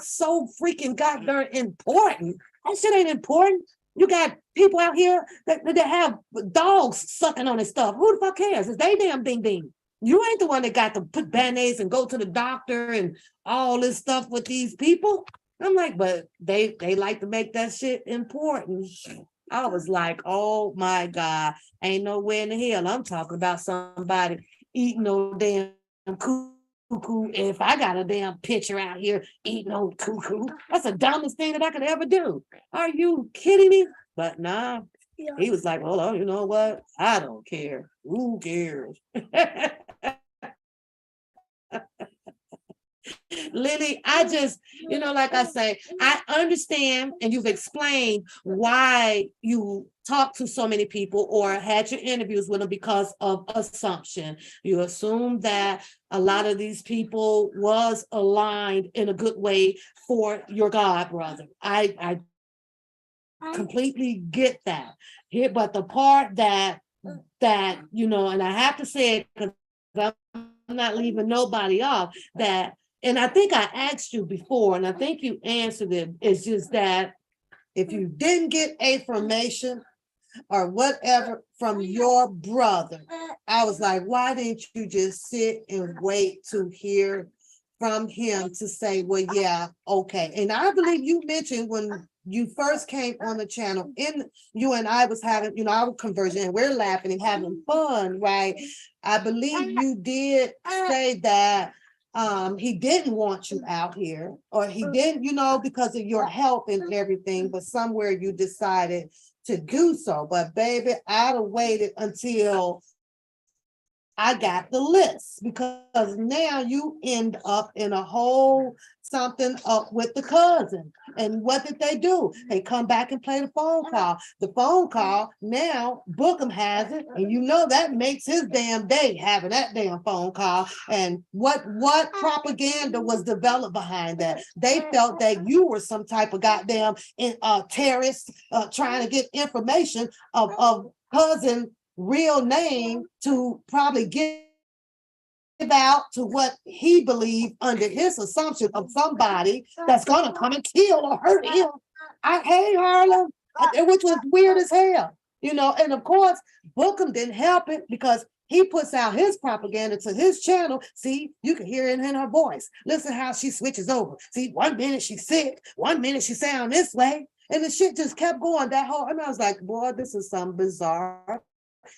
so freaking goddamn important That shit ain't important. You got people out here that have dogs sucking on his stuff. Who the fuck cares? It's they damn ding ding. You ain't the one that got to put band-aids and go to the doctor and all this stuff with these people. I'm like, but they like to make that shit important. I was like, oh my God, ain't nowhere in the hell I'm talking about somebody eating no damn cuckoo. If I got a damn picture out here eating no cuckoo, that's the dumbest thing that I could ever do. Are you kidding me? But nah, he was like, hold on, you know what? I don't care. Who cares? Lily, I just, like I say, I understand and you've explained why you talked to so many people or had your interviews with them because of assumption. You assume that a lot of these people was aligned in a good way for your god brother. I completely get that. Here, but the part that and I have to say it because I'm not leaving nobody off that. And I think I asked you before, and I think you answered it. It's just that if you didn't get affirmation or whatever from your brother, I was like, why didn't you just sit and wait to hear from him to say, well, yeah, okay. And I believe you mentioned when you first came on the channel, you and I was having, our conversion, and we're laughing and having fun, right? I believe you did say that he didn't want you out here, or he didn't, because of your health and everything, but somewhere you decided to do so. But baby, I'd have waited until I got the list, because now you end up in a whole something up with the cousin. And what did they do? They come back and play the phone call. The phone call, now Bookham has it, and that makes his damn day having that damn phone call. And what propaganda was developed behind that? They felt that you were some type of goddamn terrorist trying to get information of cousin real name to probably give out to what he believed under his assumption of somebody that's gonna come and kill or hurt him. Hey Harlem, which was weird as hell, and of course Bookham didn't help it because he puts out his propaganda to his channel. See, you can hear it in her voice. Listen how she switches over. See, 1 minute she's sick, 1 minute she sound this way, and the shit just kept going that whole. And I was like, boy, this is some bizarre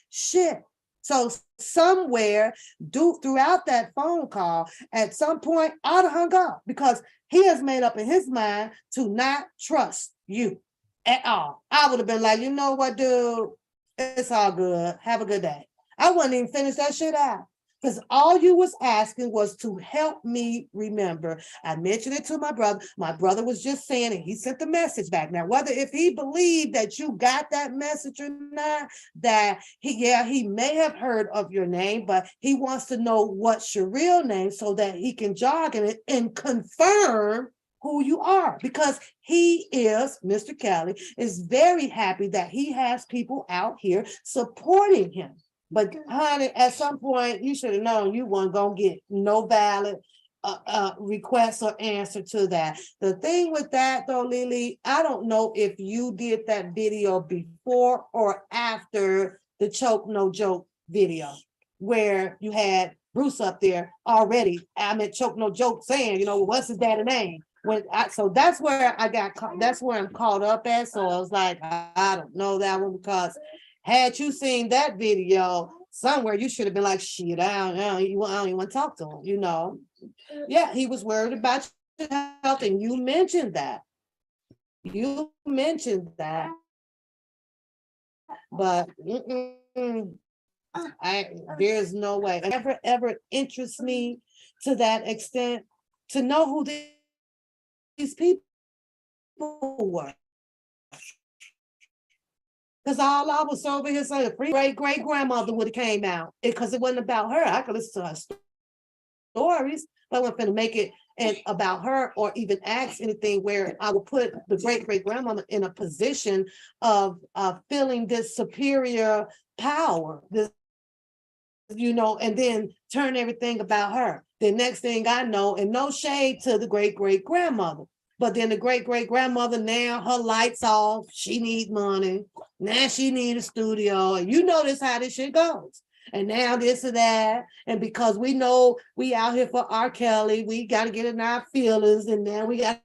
shit. So somewhere throughout that phone call, at some point, I'd have hung up because he has made up in his mind to not trust you at all. I would have been like, you know what, dude? It's all good. Have a good day. I wouldn't even finish that shit out. Because all you was asking was to help me remember. I mentioned it to my brother. My brother was just saying it. He sent the message back. Now, whether if he believed that you got that message or not, that he may have heard of your name, but he wants to know what's your real name so that he can jog in it and confirm who you are, because he is, Mr. Kelly, is very happy that he has people out here supporting him. But honey, at some point, you should have known you weren't going to get no valid request or answer to that. The thing with that, though, Lily, I don't know if you did that video before or after the Choke No Joke video, where you had Bruce up there already. I mean, Choke No Joke saying, what's his daddy name? So that's where that's where I'm caught up at. So I was like, I don't know that one, because had you seen that video somewhere, you should have been like, shit, I don't even want to talk to him, Yeah, he was worried about your health, and you mentioned that. But there's no way. It never, ever interests me to that extent to know who these people were. Because all I was over here saying, a great grandmother would have came out, because it wasn't about her. I could listen to her stories, but I wasn't going to make it about her or even ask anything where I would put the great grandmother in a position of feeling this superior power, this, and then turn everything about her. The next thing I know, and no shade to the great grandmother, But then the great-great-grandmother, now her lights off, she needs money. Now she need a studio. And you notice how this shit goes. And now this or that. And because we know we out here for R. Kelly, we got to get in our feelings. And then we got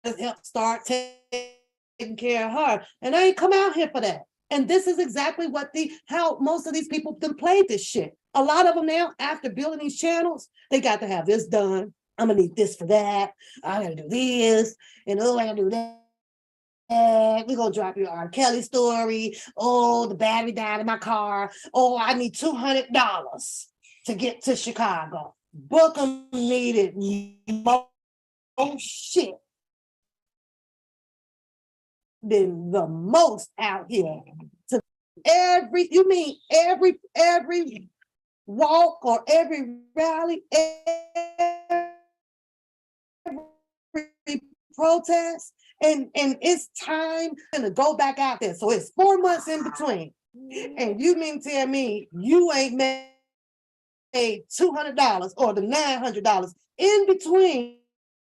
to help start taking care of her. And I ain't come out here for that. And this is exactly what how most of these people done played this shit. A lot of them now, after building these channels, they got to have this done. I'm gonna need this for that. I gotta do this, and oh, I gotta do that. We're gonna drop your R. Kelly story. Oh, the battery died in my car. Oh, I need $200 to get to Chicago. Bookham needed more shit than the most out here. To every walk or every rally, every protest, and it's time to go back out there. So it's 4 months in between. And you mean tell me you ain't made $200 or the $900 in between,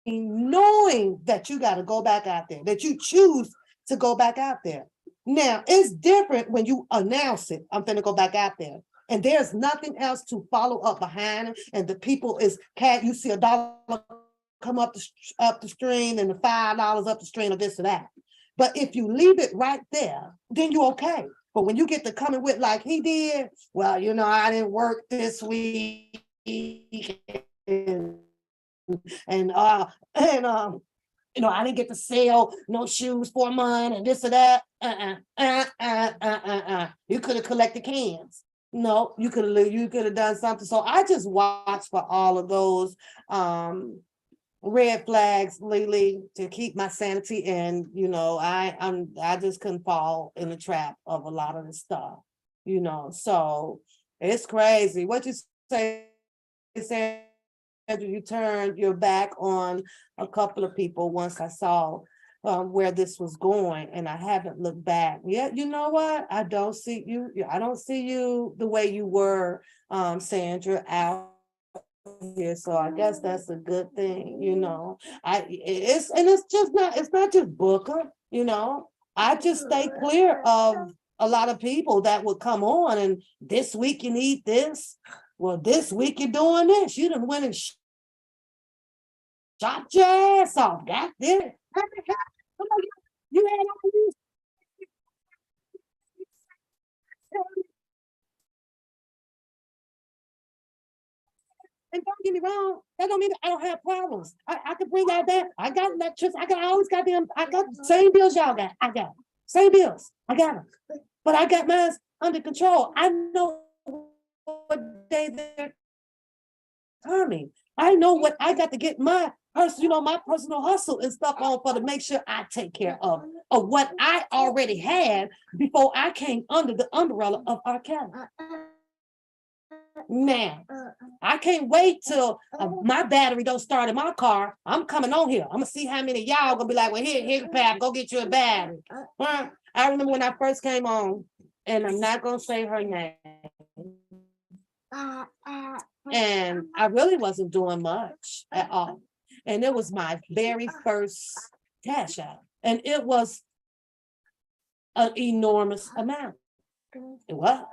knowing that you got to go back out there, that you choose to go back out there. Now, it's different when you announce it, I'm finna go back out there. And there's nothing else to follow up behind it. And the people is, you see $1 come up the stream and the $5 up the stream or this or that. But if you leave it right there, then you're okay. But when you get to coming with like he did, well, you know, I didn't work this week, and you know, I didn't get to sell no shoes for a month and this or that. You could have collected cans. No, you could have done something. So I just watch for all of those red flags, Lily, to keep my sanity. And you know, I just couldn't fall in the trap of a lot of the stuff, you know. So it's crazy. What you say, Sandra, you turned your back on a couple of people once I saw where this was going, and I haven't looked back. Yeah, you know what? I don't see you the way you were, Sandra, out here. So I guess that's a good thing, you know. It's not just Booker, you know. I just stay clear of a lot of people that would come on and this week you need this. Well, this week you're doing this. You done went and shot your ass off. That did it. You had all these. And don't get me wrong, that don't mean that I don't have problems. I can bring that back. I got electricity. I always got them. I got the same bills y'all got. I got same bills. I got them. But I got mine under control. I know what day they're coming. I know what I got to get my my personal hustle and stuff on for to make sure I take care of what I already had before I came under the umbrella of R. Kelly. Man, I can't wait till my battery don't start in my car. I'm coming on here. I'm gonna see how many of y'all gonna be like, well, here, Pap, go get you a battery. I remember when I first came on, and I'm not gonna say her name. And I really wasn't doing much at all. And it was my very first cash out. And it was an enormous amount. It was.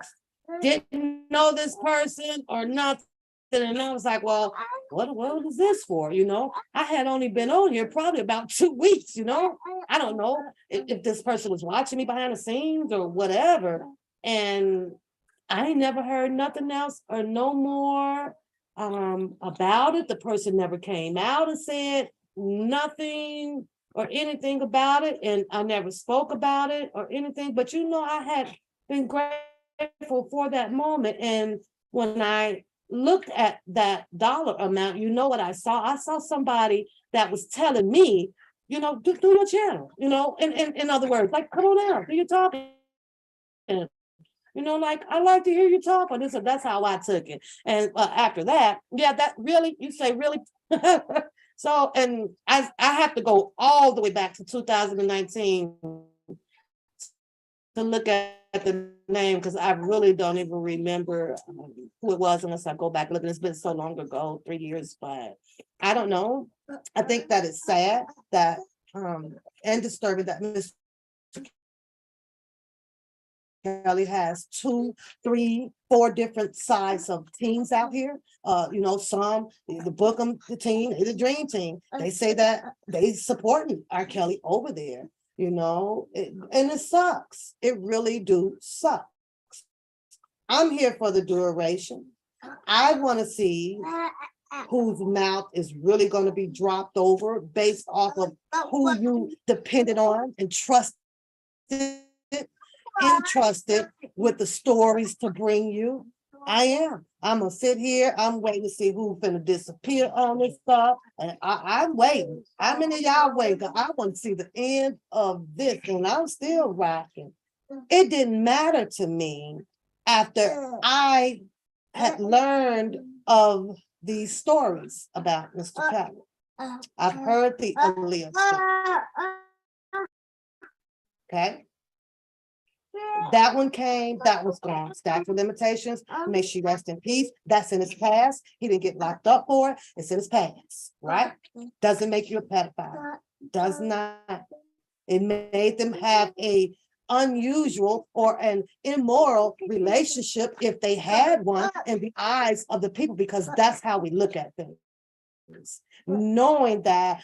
Didn't know this person or nothing. And I was like, well, what is this for? You know, I had only been on here probably about 2 weeks, you know. I don't know if this person was watching me behind the scenes or whatever. And I ain't never heard nothing else or no more about it. The person never came out and said nothing or anything about it. And I never spoke about it or anything. But you know, I had been grateful for that moment. And when I looked at that dollar amount, you know what I saw? I saw somebody that was telling me, you know, do your channel, you know, in other words, like, come on out, do your talking. You know, like, I like to hear you talk on this, and that's how I took it. And after that, yeah, that really, you say really? So, and I have to go all the way back to 2019 to look at the name because I really don't even remember who it was unless I go back and look. It's been so long ago, 3 years, but I don't know. I think that it's sad that and disturbing that Mr. Kelly has 2, 3, 4 different sides of teams out here. Some the Bookham the team, the Dream Team. They say that they supporting R. Kelly over there. And it sucks. It really do suck. I'm here for the duration. I want to see whose mouth is really going to be dropped over based off of who you depended on and trusted, entrusted with the stories to bring you. I am. I'm gonna sit here. I'm waiting to see who's gonna disappear on this stuff. And I'm waiting. How many of y'all waiting? I want to see the end of this, and I'm still rocking. It didn't matter to me after I had learned of these stories about Mr. Kelly. I've heard the Aaliyah story. Okay. That one came, that was gone. Statute of limitations, may she rest in peace. That's in his past. He didn't get locked up for it. It's in his past, right? Doesn't make you a pedophile. Does not. It made them have a unusual or an immoral relationship if they had one in the eyes of the people, because that's how we look at things. Knowing that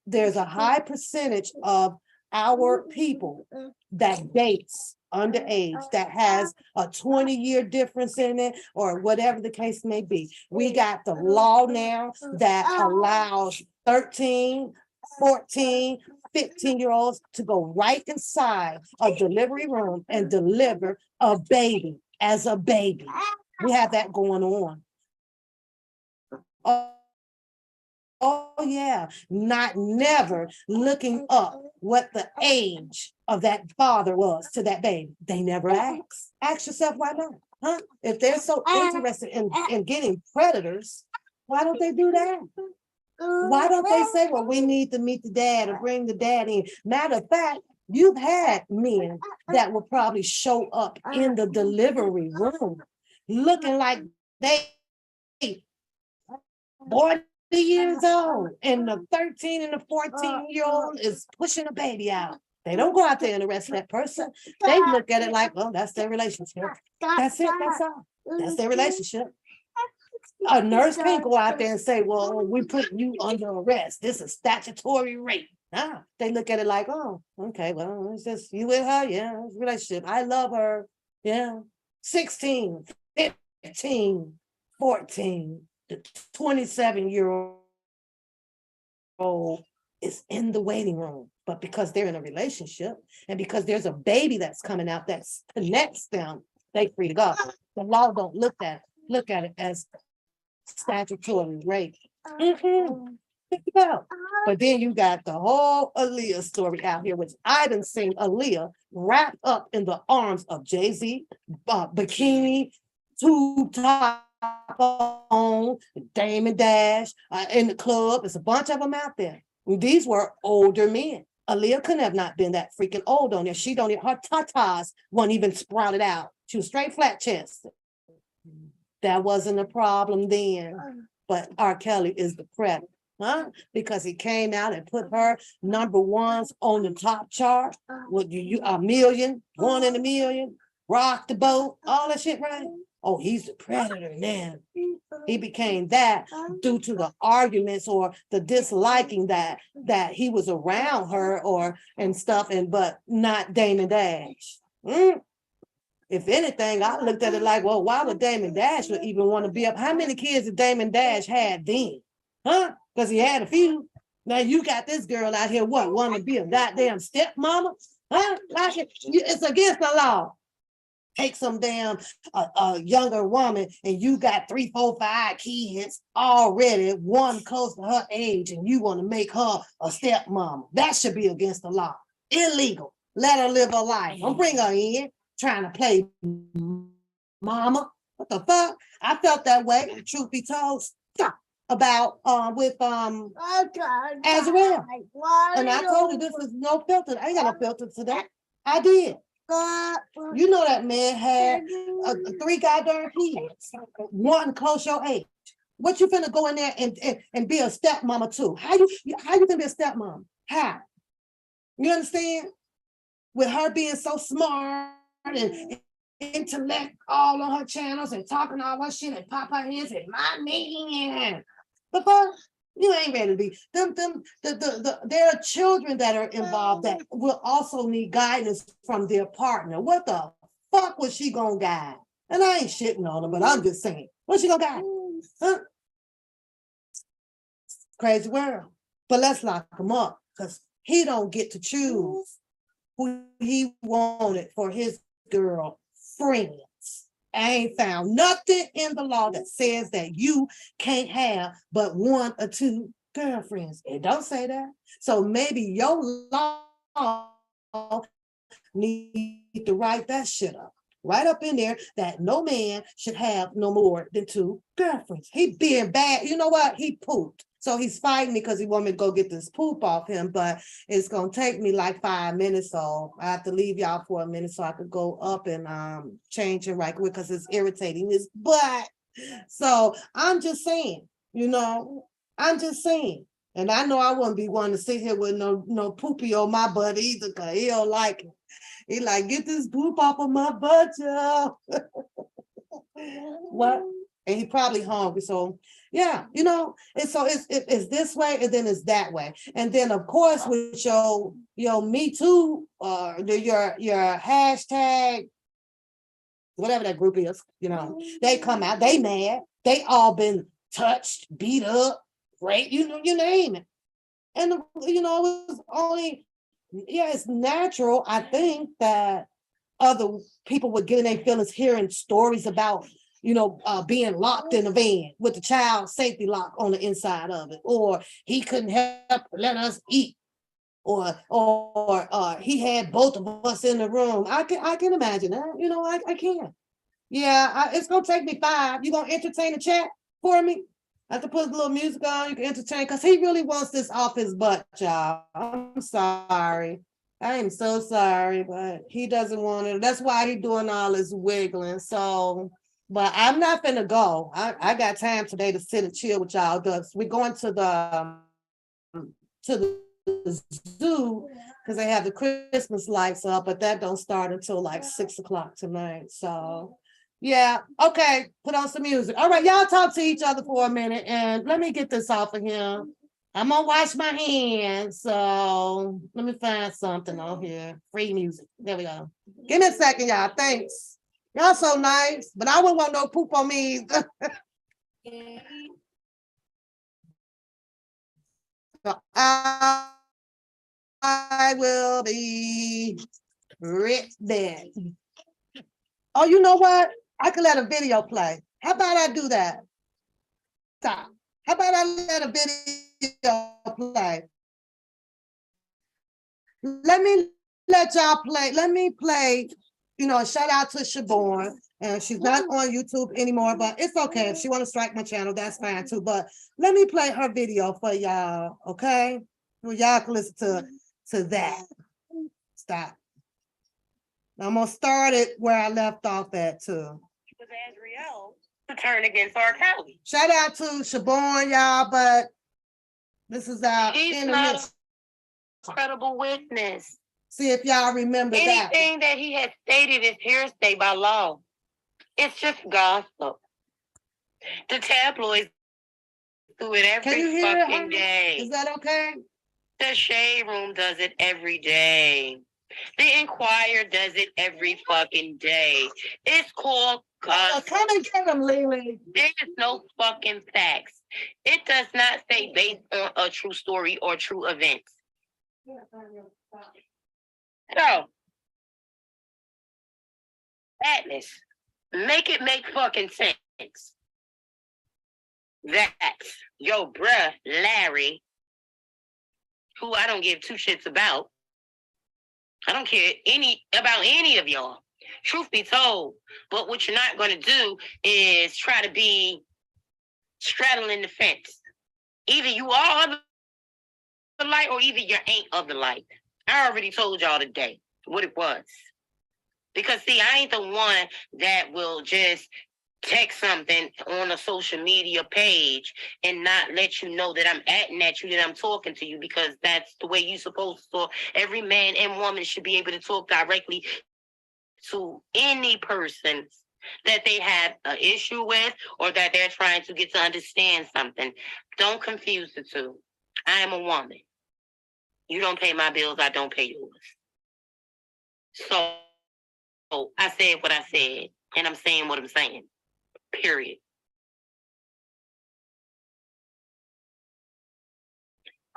there's a high percentage of our people that dates underage, that has a 20-year difference in it, or whatever the case may be. We got the law now that allows 13, 14, 15-year-olds to go right inside a delivery room and deliver a baby as a baby. We have that going on. Oh yeah, never looking up what the age of that father was to that baby. They never ask. Ask yourself why not, huh? If they're so interested in getting predators, why don't they do that? Why don't they say, well, we need to meet the dad or bring the dad in? Matter of fact, you've had men that will probably show up in the delivery room looking like they 40 years old, and the 13 and the 14-year-old is pushing a baby out. They don't go out there and arrest that person. They look at it like, well, that's their relationship. That's it, that's all. That's their relationship. A nurse can't go out there and say, well, we put you under arrest. This is statutory rape. Nah, they look at it like, oh, okay, well, it's just you with her. Yeah, it's a relationship. I love her. Yeah. 16, 15, 14. The 27-year-old is in the waiting room, but because they're in a relationship and because there's a baby that's coming out that connects them, they free to go. The law don't look at it as statutory rape. But then you got the whole Aaliyah story out here, which I done seen Aaliyah wrapped up in the arms of Jay-Z, bikini, tube top on, Damon Dash, in the club. There's a bunch of them out there. These were older men. Aaliyah couldn't have not been that freaking old on there. She don't even, her tatas weren't even sprouted out. She was straight flat chested. That wasn't a problem then. But R. Kelly is the predator, huh? Because he came out and put her number ones on the top chart. With you a million, 1 in a million, rock the boat, all that shit, right? Oh, he's the predator now. He became that due to the arguments or the disliking that he was around her and stuff, but not Damon Dash. If anything, I looked at it like, well, why would Damon Dash would even want to be up? How many kids did Damon Dash had then? Huh? Because he had a few. Now you got this girl out here, want to be a goddamn stepmama? Huh? It's against the law. Take some damn younger woman and you got 3, 4, 5 kids already, one close to her age, and you want to make her a stepmama. That should be against the law. Illegal. Let her live her life. Don't bring her in trying to play mama. What the fuck? I felt that way. Truth be told, stop. about with Azrael. And I told her this is no filter. I ain't got no filter to that. I did. You know that man had 3 goddamn kids, one close your age. What you finna go in there and be a stepmama too? How you gonna be a stepmom? How? You understand? With her being so smart and intellect all on her channels and talking all that shit and pop her hands and my man. But you ain't ready to be. There are children that are involved that will also need guidance from their partner. What the fuck was she gonna guide? And I ain't shitting on her, but I'm just saying, what's she gonna guide? Huh? Crazy world. But let's lock him up because he don't get to choose who he wanted for his girl friends. I ain't found nothing in the law that says that you can't have but 1 or 2 girlfriends. It don't say that. So maybe your law need to write that shit up. Right up in there that no man should have no more than 2 girlfriends. He being bad. You know what? He pooped. So he's fighting me because he want me to go get this poop off him, but it's gonna take me like 5 minutes. So I have to leave y'all for a minute so I could go up and change it right quick because it's irritating his butt. So I'm just saying, I'm just saying. And I know I wouldn't be one to sit here with no poopy on my butt either, because he don't like it. He like, get this poop off of my butt, y'all. What? And he probably hungry. So yeah, it's this way and then it's that way. And then of course with your Me Too, your hashtag, whatever that group is, they come out, they mad, they all been touched, beat up, raped, you name it. And it was only, it's natural, I think, that other people would get in their feelings hearing stories about being locked in a van with the child safety lock on the inside of it, or he couldn't help let us eat, or he had both of us in the room. I can imagine that. I can. Yeah, it's gonna take me 5. You gonna entertain the chat for me? I have to put a little music on. You can entertain because he really wants this off his butt, y'all. I'm sorry. I am so sorry, but he doesn't want it. That's why he's doing all this wiggling. So. But I'm not gonna go. I got time today to sit and chill with y'all. We're going to the zoo because they have the Christmas lights up, but that don't start until like 6 o'clock tonight. So yeah, okay, put on some music. All right, y'all talk to each other for a minute and let me get this off of him. I'm gonna wash my hands. So let me find something on here. Free music. There we go. Give me a second, y'all. Thanks. Y'all so nice, but I wouldn't want no poop on me either. So I will be right there. Oh, you know what? I could let a video play. How about I do that? Stop. How about I let a video play? Let y'all play. Let me play. Shout out to Siobhan. And she's not on YouTube anymore, but it's okay. If she want to strike my channel, that's fine too. But let me play her video for y'all, okay? So y'all can listen to that. Stop. I'm gonna start it where I left off at too. It was Azrael to turn against R. Kelly. Shout out to Siobhan, y'all, but this is our internet. Credible witness. See if y'all remember that. Anything that he has stated is hearsay by law. It's just gossip. The tabloids do it every fucking day. Is that okay? The Shade Room does it every day. The Inquirer does it every fucking day. It's called gossip. Come and get them, Lily. There is no fucking facts. It does not say based on a true story or true events. So, Atlas, make it make fucking sense. That your bruh, Larry, who I don't give 2 shits about, I don't care about any of y'all, truth be told. But what you're not going to do is try straddling the fence. Either you are of the light or either you ain't of the light. I already told y'all today what it was. Because see, I ain't the one that will just text something on a social media page and not let you know that I'm at you, that I'm talking to you, because that's the way you're supposed to talk. Every man and woman should be able to talk directly to any person that they have an issue with or that they're trying to get to understand something. Don't confuse the two. I am a woman. You don't pay my bills, I don't pay yours. So I said what I said, and I'm saying what I'm saying. Period.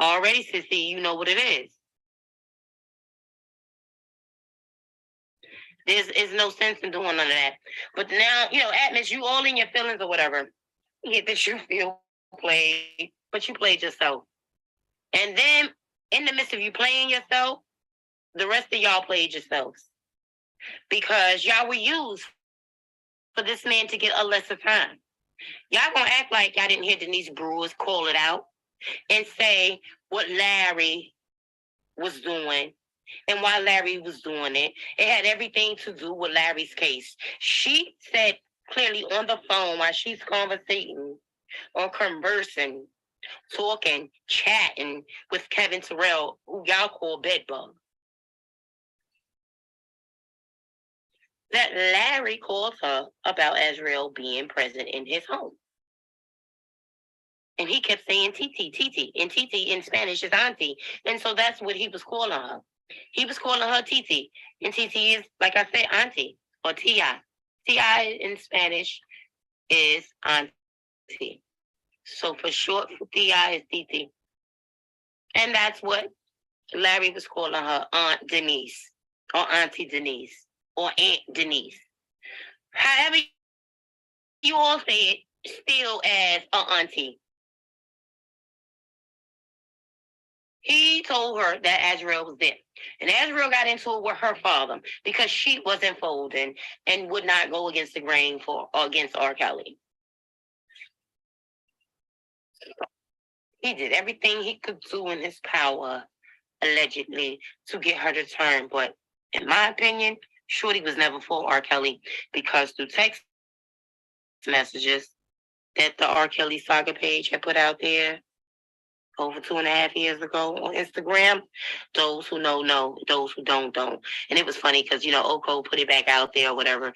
Already, sissy, you know what it is. There's no sense in doing none of that. But now, Atmos, you all in your feelings or whatever. Yeah, that you feel played, but you played yourself. And then in the midst of you playing yourself, the rest of y'all played yourselves. Because y'all were used for this man to get a lesser time. Y'all gonna act like y'all didn't hear Denise Brewers call it out and say what Larry was doing and why Larry was doing it. It had everything to do with Larry's case. She said clearly on the phone while she's conversing or conversing, talking, chatting with Kevin Terrell, who y'all call Bedbug, that Larry called her about Azriel being present in his home. And he kept saying Titi, Titi, and Titi in Spanish is auntie. And so that's what he was calling her. He was calling her Titi. And Titi is, like I said, auntie or T.I. T.I. in Spanish is auntie. So for short, for T.I. is Titi. And that's what Larry was calling her, Aunt Denise or Auntie Denise or Aunt Denise. However you all say it, still as an auntie. He told her that Azriel was there. And Azriel got into it with her father because she wasn't folding and would not go against the grain against R. Kelly. He did everything he could do in his power, allegedly, to get her to turn. But in my opinion, Shorty was never for R. Kelly because through text messages that the R. Kelly saga page had put out there over 2.5 years ago on Instagram. Those who know, those who don't. And it was funny because, Oko put it back out there or whatever.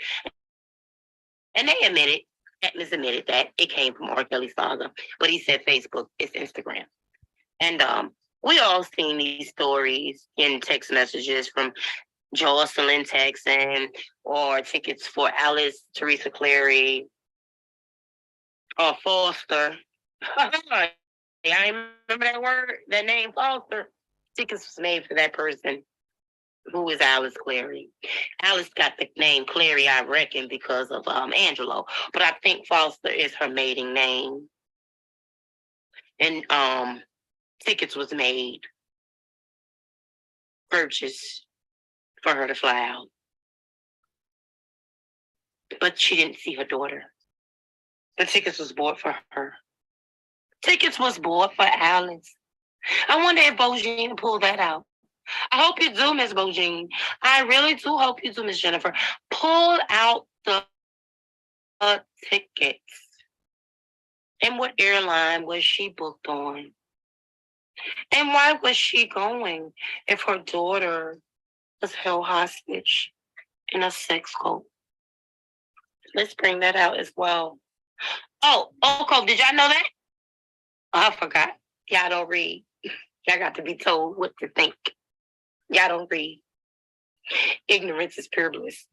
And they Atmos admitted that it came from R. Kelly saga. But he said Facebook, it's Instagram. And we all seen these stories in text messages from Jocelyn texting or tickets for Alice, Teresa Clary, or Foster. I remember that word, that name, Foster. Tickets was made for that person who is Alice Clary. Alice got the name Clary, I reckon, because of Angelo. But I think Foster is her maiden name. And tickets was made, purchased for her to fly out. But she didn't see her daughter. The tickets was bought for her. Tickets was bought for Alice. I wonder if Bojine pulled that out. I hope you do, Miss Bojine. I really do hope you do, Miss Jennifer. Pull out the tickets. And what airline was she booked on? And why was she going if her daughter was held hostage in a sex cult? Let's bring that out as well. Oh, Oko, did y'all know that? Oh, I forgot. Y'all don't read. Y'all got to be told what to think. Y'all don't read. Ignorance is pure bliss.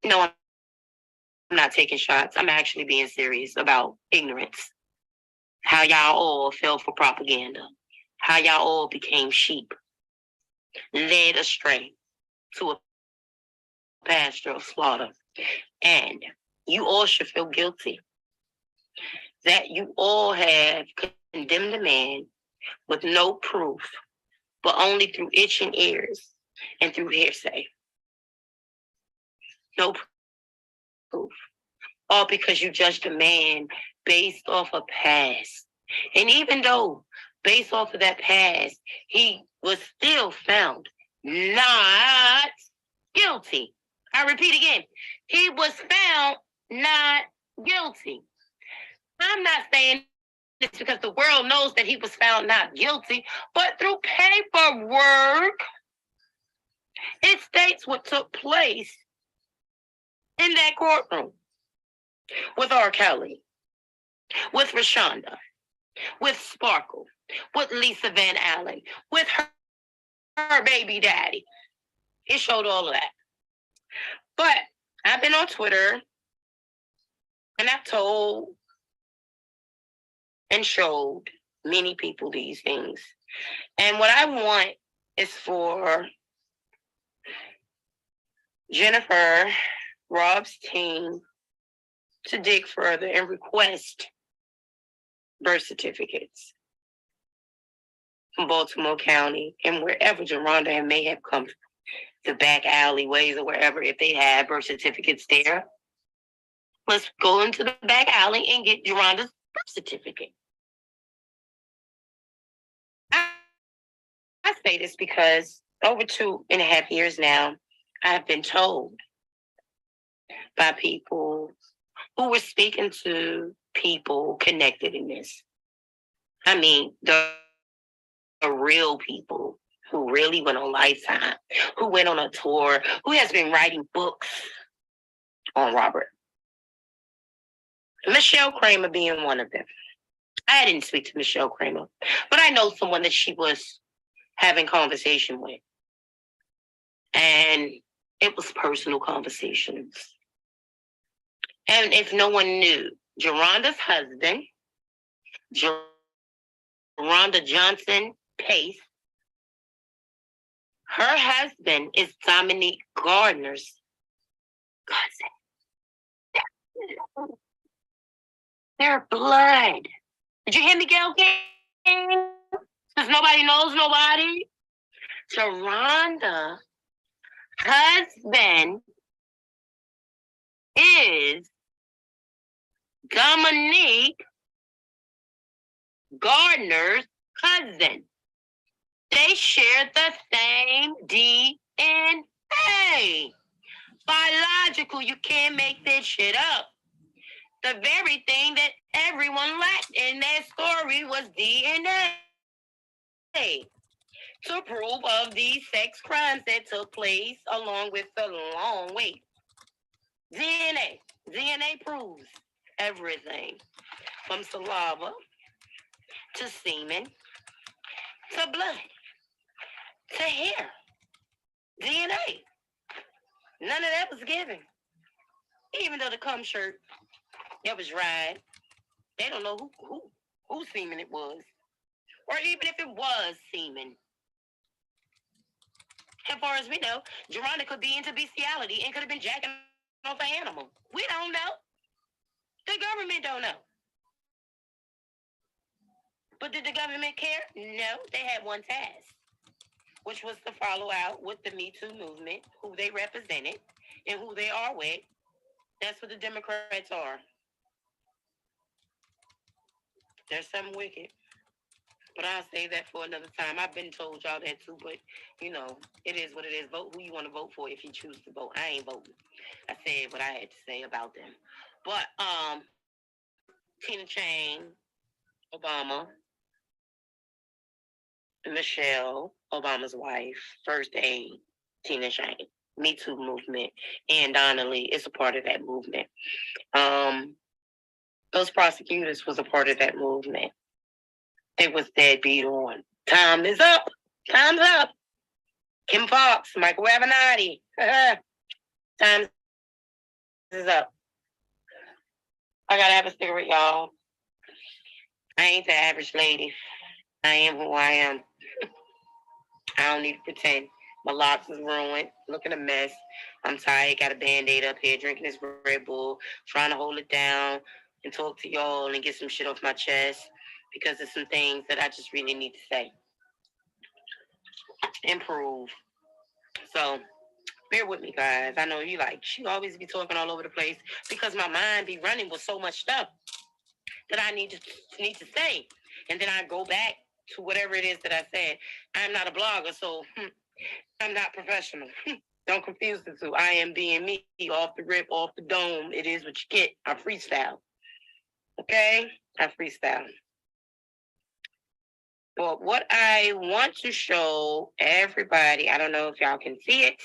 No, I'm not taking shots. I'm actually being serious about ignorance. How y'all all fell for propaganda. How y'all all became sheep. Led astray to a pasture of slaughter. And you all should feel guilty that you all have condemned a man with no proof, but only through itching ears and through hearsay. No proof. All because you judged a man based off of past. And even though based off of that past, he was still found not guilty. I repeat again, he was found not guilty. I'm not saying this because the world knows that he was found not guilty, but through paperwork, it states what took place in that courtroom with R. Kelly, with Rashonda, with Sparkle, with Lisa Van Allen, with her baby daddy. It showed all of that. But I've been on Twitter and I've told and showed many people these things. And what I want is for Jennifer, Rob's team, to dig further and request birth certificates from Baltimore County and wherever Geronda may have come from, the back alleyways or wherever, if they have birth certificates there. Let's go into the back alley and get Geronda's birth certificate. I say this because over 2.5 years now, I've been told by people who were speaking to people connected in this. I mean, the real people who really went on Lifetime, who went on a tour, who has been writing books on Robert. Michelle Kramer being one of them. I didn't speak to Michelle Kramer, but I know someone that she was having conversation with. And it was personal conversations. And if no one knew, Geronda's husband, Geronda Johnson Pace, her husband is Dominique Gardner's cousin. They're blood. Did you hear me, Gail King? Because nobody knows nobody. Geronda's husband is Dominique Gardner's cousin. They share the same DNA. Biological, you can't make this shit up. The very thing that everyone lacked in that story was DNA. To prove of these sex crimes that took place along with the long wait. DNA. DNA proves everything. From saliva to semen to blood to hair. DNA. None of that was given. Even though the cum shirt that was dried, they don't know who semen it was. Or even if it was semen. As far as we know, Geronda could be into bestiality and could have been jacking off an animal. We don't know. The government don't know. But did the government care? No, they had one task, which was to follow out with the Me Too movement, who they represented and who they are with. That's what the Democrats are. They're something wicked. But I'll say that for another time. I've been told y'all that too, but you know, it is what it is. Vote who you want to vote for if you choose to vote. I ain't voting. I said what I had to say about them. But Tina Chang, Obama, Michelle, Obama's wife, First Aid, Tina Chang, Me Too movement, and Donnelly is a part of that movement. Those prosecutors was a part of that movement. It was deadbeat on. Time is up. Time's up. Kim Fox, Michael Avenatti. Time is up. I gotta have a cigarette, y'all. I ain't the average lady. I am who I am. I don't need to pretend. My locks is ruined. Looking a mess. I'm tired. Got a Band-Aid up here. Drinking this Red Bull. Trying to hold it down and talk to y'all and get some shit off my chest. Because there's some things that I just really need to say. Improve. So, bear with me, guys. I know you like, she always be talking all over the place because my mind be running with so much stuff. that I need to say, and then I go back to whatever it is that I said. I'm not a blogger, so I'm not professional. Don't confuse the two. I am being me, off the rip, off the dome. It is what you get. I freestyle. Okay? I freestyle. But what I want to show everybody, I don't know if y'all can see it.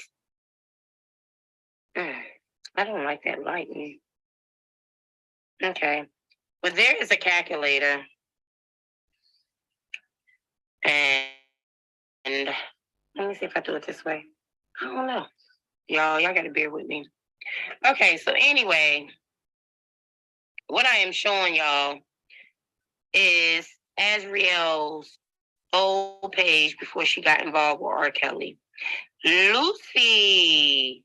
I don't like that lighting. Okay. But there is a calculator. And let me see if I do it this way. I don't know. Y'all got to bear with me. Okay, so anyway, what I am showing y'all is Azriel's old page before she got involved with R. Kelly. Lucy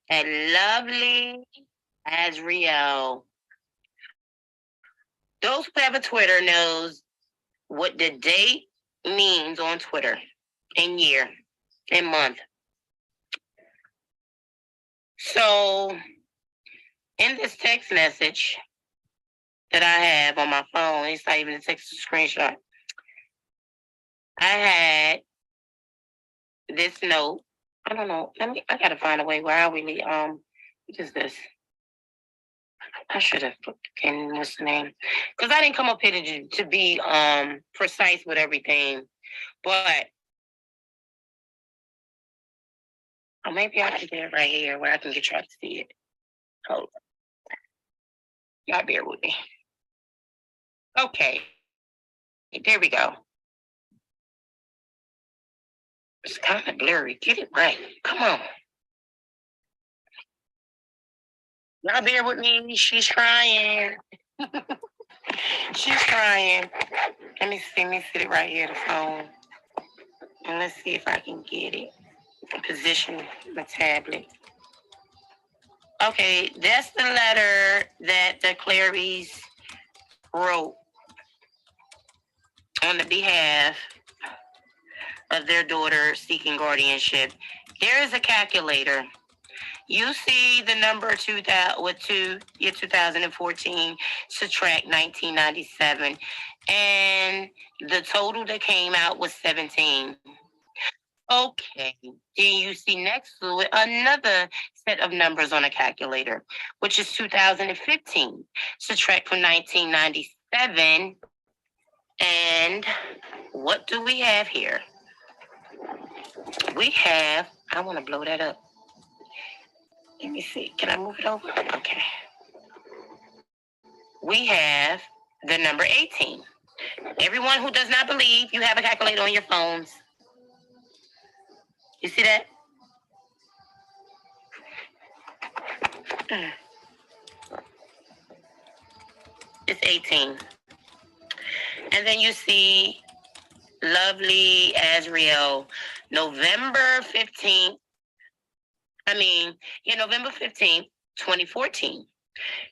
and lovely Azriel. Those who have a Twitter knows what the date means on Twitter and year and month. So in this text message that I have on my phone, it's not even a text screenshot. I had this note. I don't know. I gotta find a way where I really what is this? I should have put in what's the name? Because I didn't come up here to be precise with everything. But maybe I can get it right here where I can get y'all to see it. Hold on. Y'all bear with me. Okay. There we go. It's kind of blurry. Get it right. Come on. Y'all bear with me. She's trying. She's trying. Let me see. Let me sit it right here, the phone. And let's see if I can get it. Position the tablet. Okay, that's the letter that the Clarys wrote on the behalf of their daughter seeking guardianship. There is a calculator. You see the number 2014, subtract 1997, and the total that came out was 17. Okay, then you see next to it another set of numbers on a calculator, which is 2015. Subtract from 1997, and what do we have here? We have, I want to blow that up. Let me see, can I move it over? Okay. We have the number 18. Everyone who does not believe, you have a calculator on your phones. You see that? It's 18. And then you see lovely Azriel, November 15th, November 15th, 2014.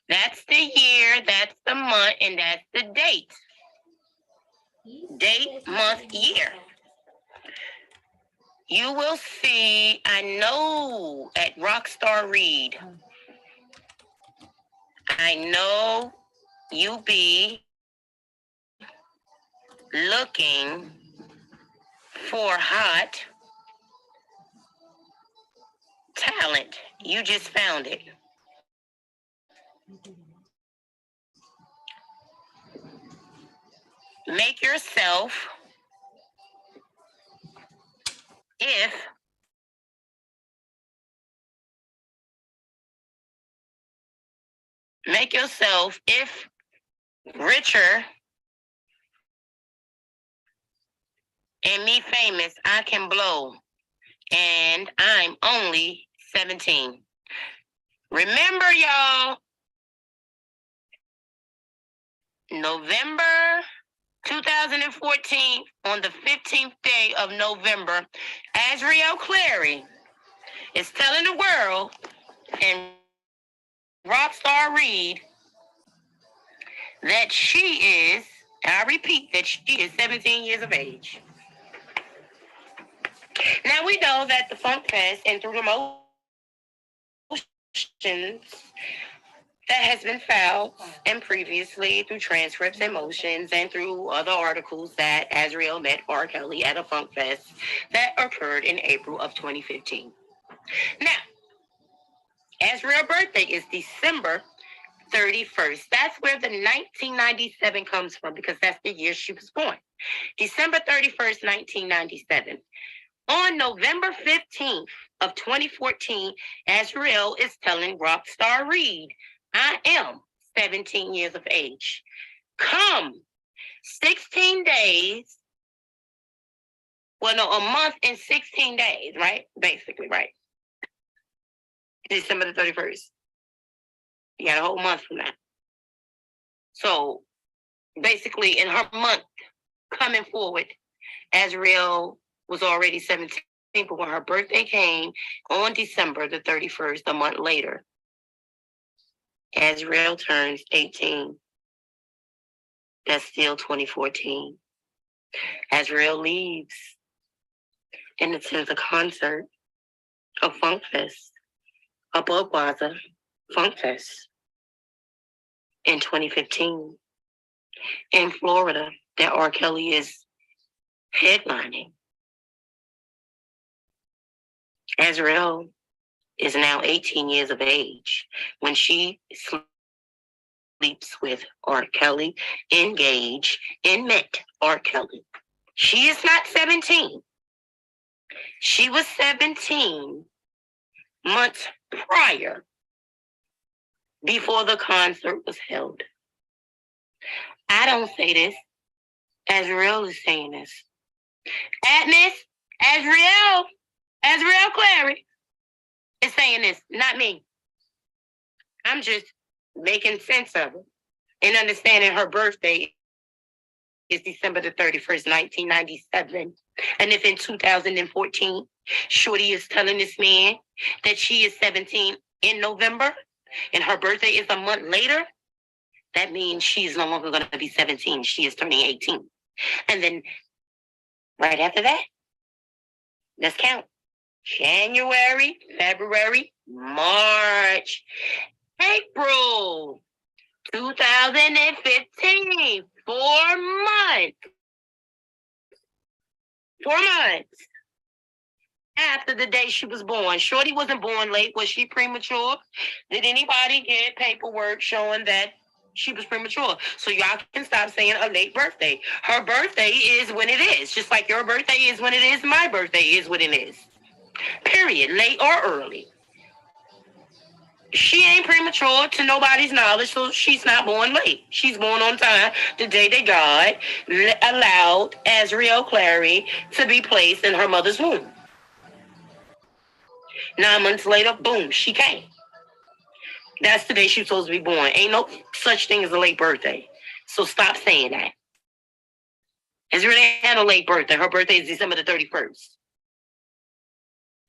That's the year, that's the month, and that's the date. Date, month, year. You will see, I know at Rockstar Read, I know you be looking for hot talent. You just found it. Make yourself, if richer and me famous, I can blow. And I'm only 17. Remember, y'all, November 2014, on the 15th day of November, Azriel Clary is telling the world and Rockstar Read that she is, I repeat, that she is 17 years of age. Now we know that the Funk Fest and through the motions that has been filed and previously through transcripts and motions and through other articles that Azriel met R. Kelly at a funk fest that occurred in April of 2015. Now, Azriel's birthday is December 31st. That's where the 1997 comes from because that's the year she was born. December 31st, 1997. On November 15th of 2014, Azriel is telling Rockstar Reed, I am 17 years of age. Come 16 days, well, no, a month and 16 days, right? Basically, right? December the 31st. You got a whole month from that. So basically, in her month coming forward, Azriel was already 17, but when her birthday came on December the 31st, a month later, Azriel turns 18. That's still 2014. Azriel leaves and attends a concert, a funk fest, a Budweiser funk fest in 2015 in Florida that R. Kelly is headlining. Azriel is now 18 years of age when she sleeps with R. Kelly, engaged, and met R. Kelly. She is not 17. She was 17 months prior before the concert was held. I don't say this. Azriel is saying this. Azriel Clary is saying this, not me. I'm just making sense of it and understanding her birthday is December the 31st, 1997. And if in 2014, Shorty is telling this man that she is 17 in November and her birthday is a month later, that means she is no longer going to be 17. She is turning 18. And then right after that, let's count. January, February, March, April 2015. 4 months. 4 months after the day she was born. Shorty wasn't born late. Was she premature? Did anybody get paperwork showing that she was premature? So y'all can stop saying a late birthday. Her birthday is when it is. Just like your birthday is when it is, my birthday is when it is. Period. Late or early. She ain't premature to nobody's knowledge, so she's not born late. She's born on time, the day that God allowed Azriel Clary to be placed in her mother's womb. 9 months later, boom, she came. That's the day she was supposed to be born. Ain't no such thing as a late birthday. So stop saying that. Azriel had a late birthday. Her birthday is December the 31st.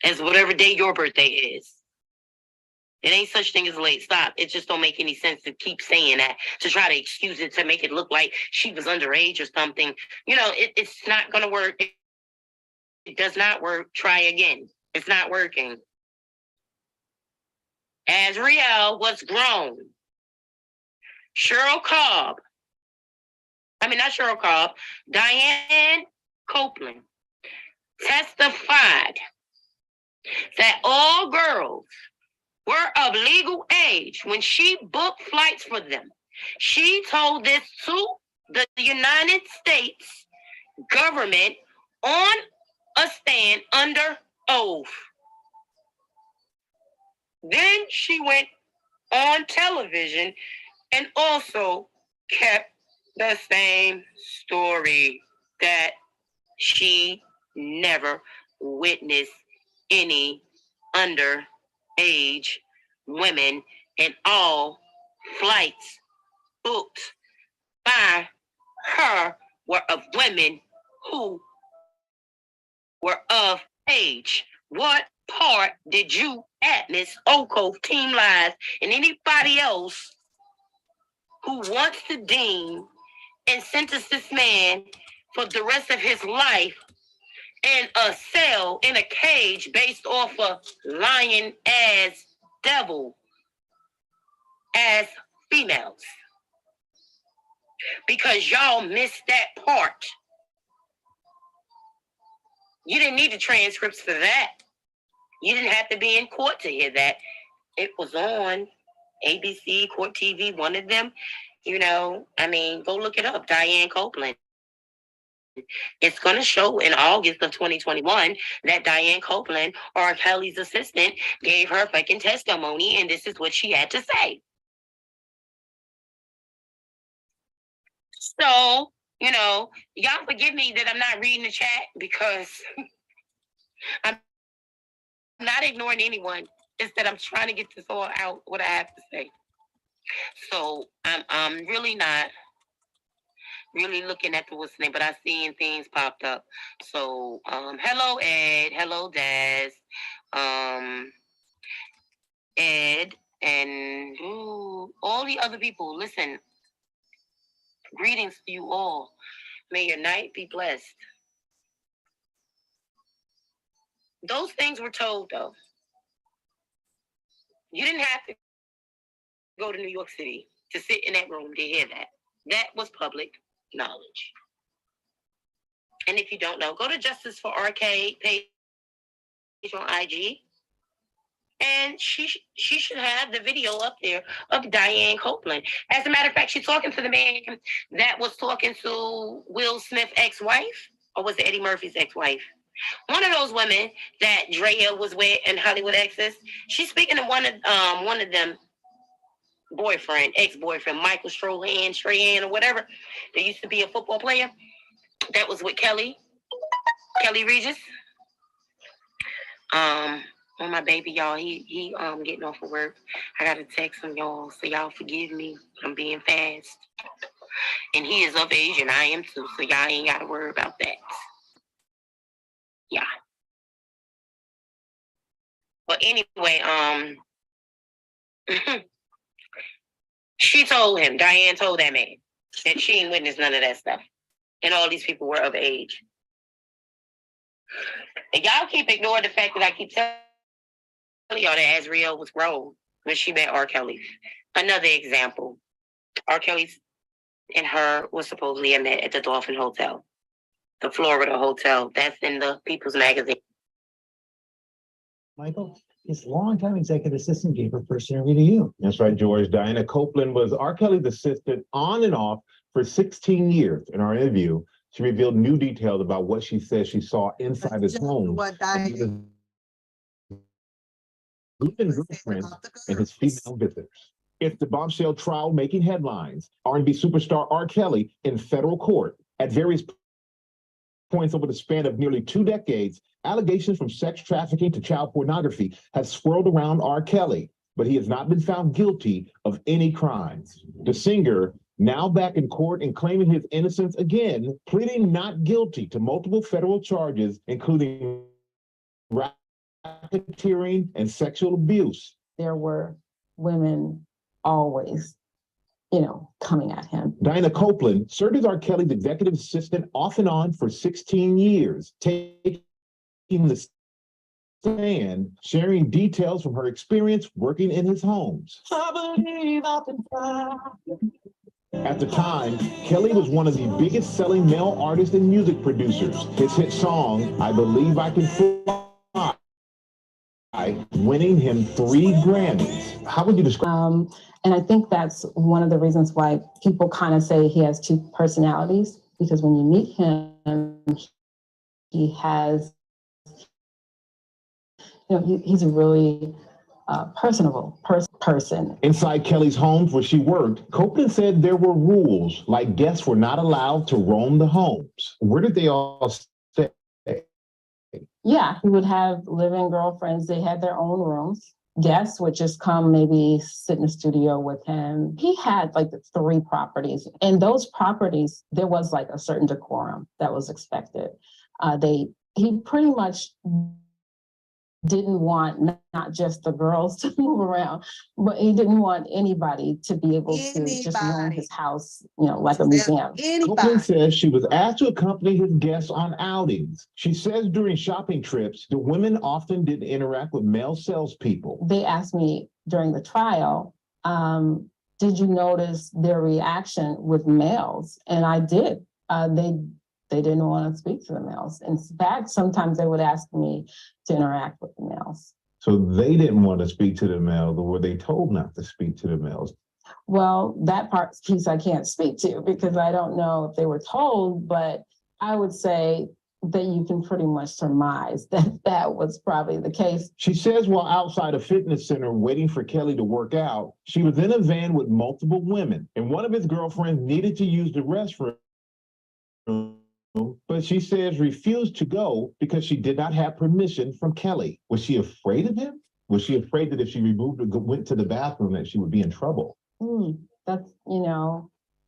As whatever day your birthday is. It ain't such thing as late. Stop. It just don't make any sense to keep saying that, to try to excuse it, to make it look like she was underage or something. You know, it's not going to work. It does not work. Try again. It's not working. Azriel was grown. Diane Copeland testified that all girls were of legal age when she booked flights for them. She told this to the United States government on a stand under oath. Then she went on television and also kept the same story that she never witnessed any underage women, and all flights booked by her were of women who were of age. What part did you, Atlas, Oko, Team Lies, and anybody else who wants to deem and sentence this man for the rest of his life in a cell, in a cage, based off a lying ass devil as females. Because y'all missed that part. You didn't need the transcripts for that. You didn't have to be in court to hear that. It was on ABC, Court TV, one of them. You know, I mean, go look it up. Diane Copeland. It's going to show in August of 2021 that Diane Copeland, R. Kelly's assistant, gave her fucking testimony, and this is what she had to say. So, you know, y'all forgive me that I'm not reading the chat because I'm not ignoring anyone. It's that I'm trying to get this all out, what I have to say. So I'm really not really looking at the what's name, but I seen things popped up. So hello Ed, hello Daz, Ed, and all the other people. Listen, greetings to you all. May your night be blessed. Those things were told though. You didn't have to go to New York City to sit in that room to hear that. That was public knowledge. And if you don't know, go to Justice for RK page on IG. And she should have the video up there of Diane Copeland. As a matter of fact, she's talking to the man that was talking to Will Smith's ex-wife, or was it Eddie Murphy's ex-wife? One of those women that Drea was with in Hollywood Exes. She's speaking to one of them boyfriend, ex-boyfriend, Michael Strahan or whatever. They used to be a football player. That was with Kelly Regis. On my baby, y'all, he getting off of work. I gotta text him, y'all, so y'all forgive me. I'm being fast. And he is of age and I am too, so y'all ain't gotta worry about that. Yeah. But anyway, she told him, Diane told that man that she ain't witnessed none of that stuff. And all these people were of age. And y'all keep ignoring the fact that I keep telling y'all that Azriel was grown when she met R. Kelly. Another example. R. Kelly and her was supposedly met at the Dolphin Hotel. The Florida Hotel. That's in the People's Magazine. Michael, his longtime executive assistant gave her first interview to you. That's right, George. Diana Copeland was R. Kelly's assistant on and off for 16 years. In our interview, she revealed new details about what she says she saw inside his home. What Diane girlfriends and his female visitors. It's the bombshell trial making headlines. R&B superstar R. Kelly in federal court. At various points over the span of nearly 2 decades, allegations from sex trafficking to child pornography have swirled around R. Kelly, but he has not been found guilty of any crimes. The singer, now back in court and claiming his innocence again, pleading not guilty to multiple federal charges, including racketeering and sexual abuse. There were women always, coming at him. Diana Copeland served as R. Kelly's executive assistant off and on for 16 years, taking the stand, sharing details from her experience working in his homes. I believe I can fly. At the time, Kelly was one of the biggest selling male artists and music producers. His hit song, I Believe I Can Fly, winning him 3 Grammys. How would you describe? And I think that's one of the reasons why people kind of say he has 2 personalities, because when you meet him, he has, he's a really personable person. Inside Kelly's homes where she worked, Copeland said there were rules, like guests were not allowed to roam the homes. Where did they all stay? Yeah, he would have live-in girlfriends. They had their own rooms. Guests would just come maybe sit in the studio with him. He had like 3 properties. And those properties, there was like a certain decorum that was expected. He pretty much didn't want not just the girls to move around, but he didn't want anybody to be able to just roam his house, like a museum. Copeland says she was asked to accompany his guests on outings. She says during shopping trips, the women often didn't interact with male salespeople. They asked me during the trial, did you notice their reaction with males? And I did. They didn't want to speak to the males. In fact, sometimes they would ask me to interact with the males. So they didn't want to speak to the males, or were they told not to speak to the males? Well, that piece I can't speak to because I don't know if they were told, but I would say that you can pretty much surmise that that was probably the case. She says while outside a fitness center waiting for Kelly to work out, she was in a van with multiple women, and one of his girlfriends needed to use the restroom, but she says refused to go because she did not have permission from Kelly. Was she afraid of him? Was she afraid that if she went to the bathroom that she would be in trouble? That's,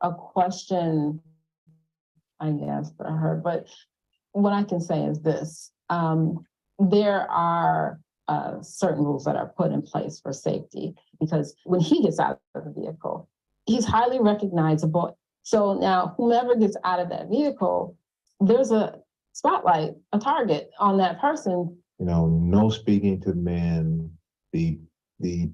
a question, I guess, for her. But what I can say is this. There are certain rules that are put in place for safety because when he gets out of the vehicle, he's highly recognizable. So now whomever gets out of that vehicle, there's a spotlight, a target on that person. No speaking to men, the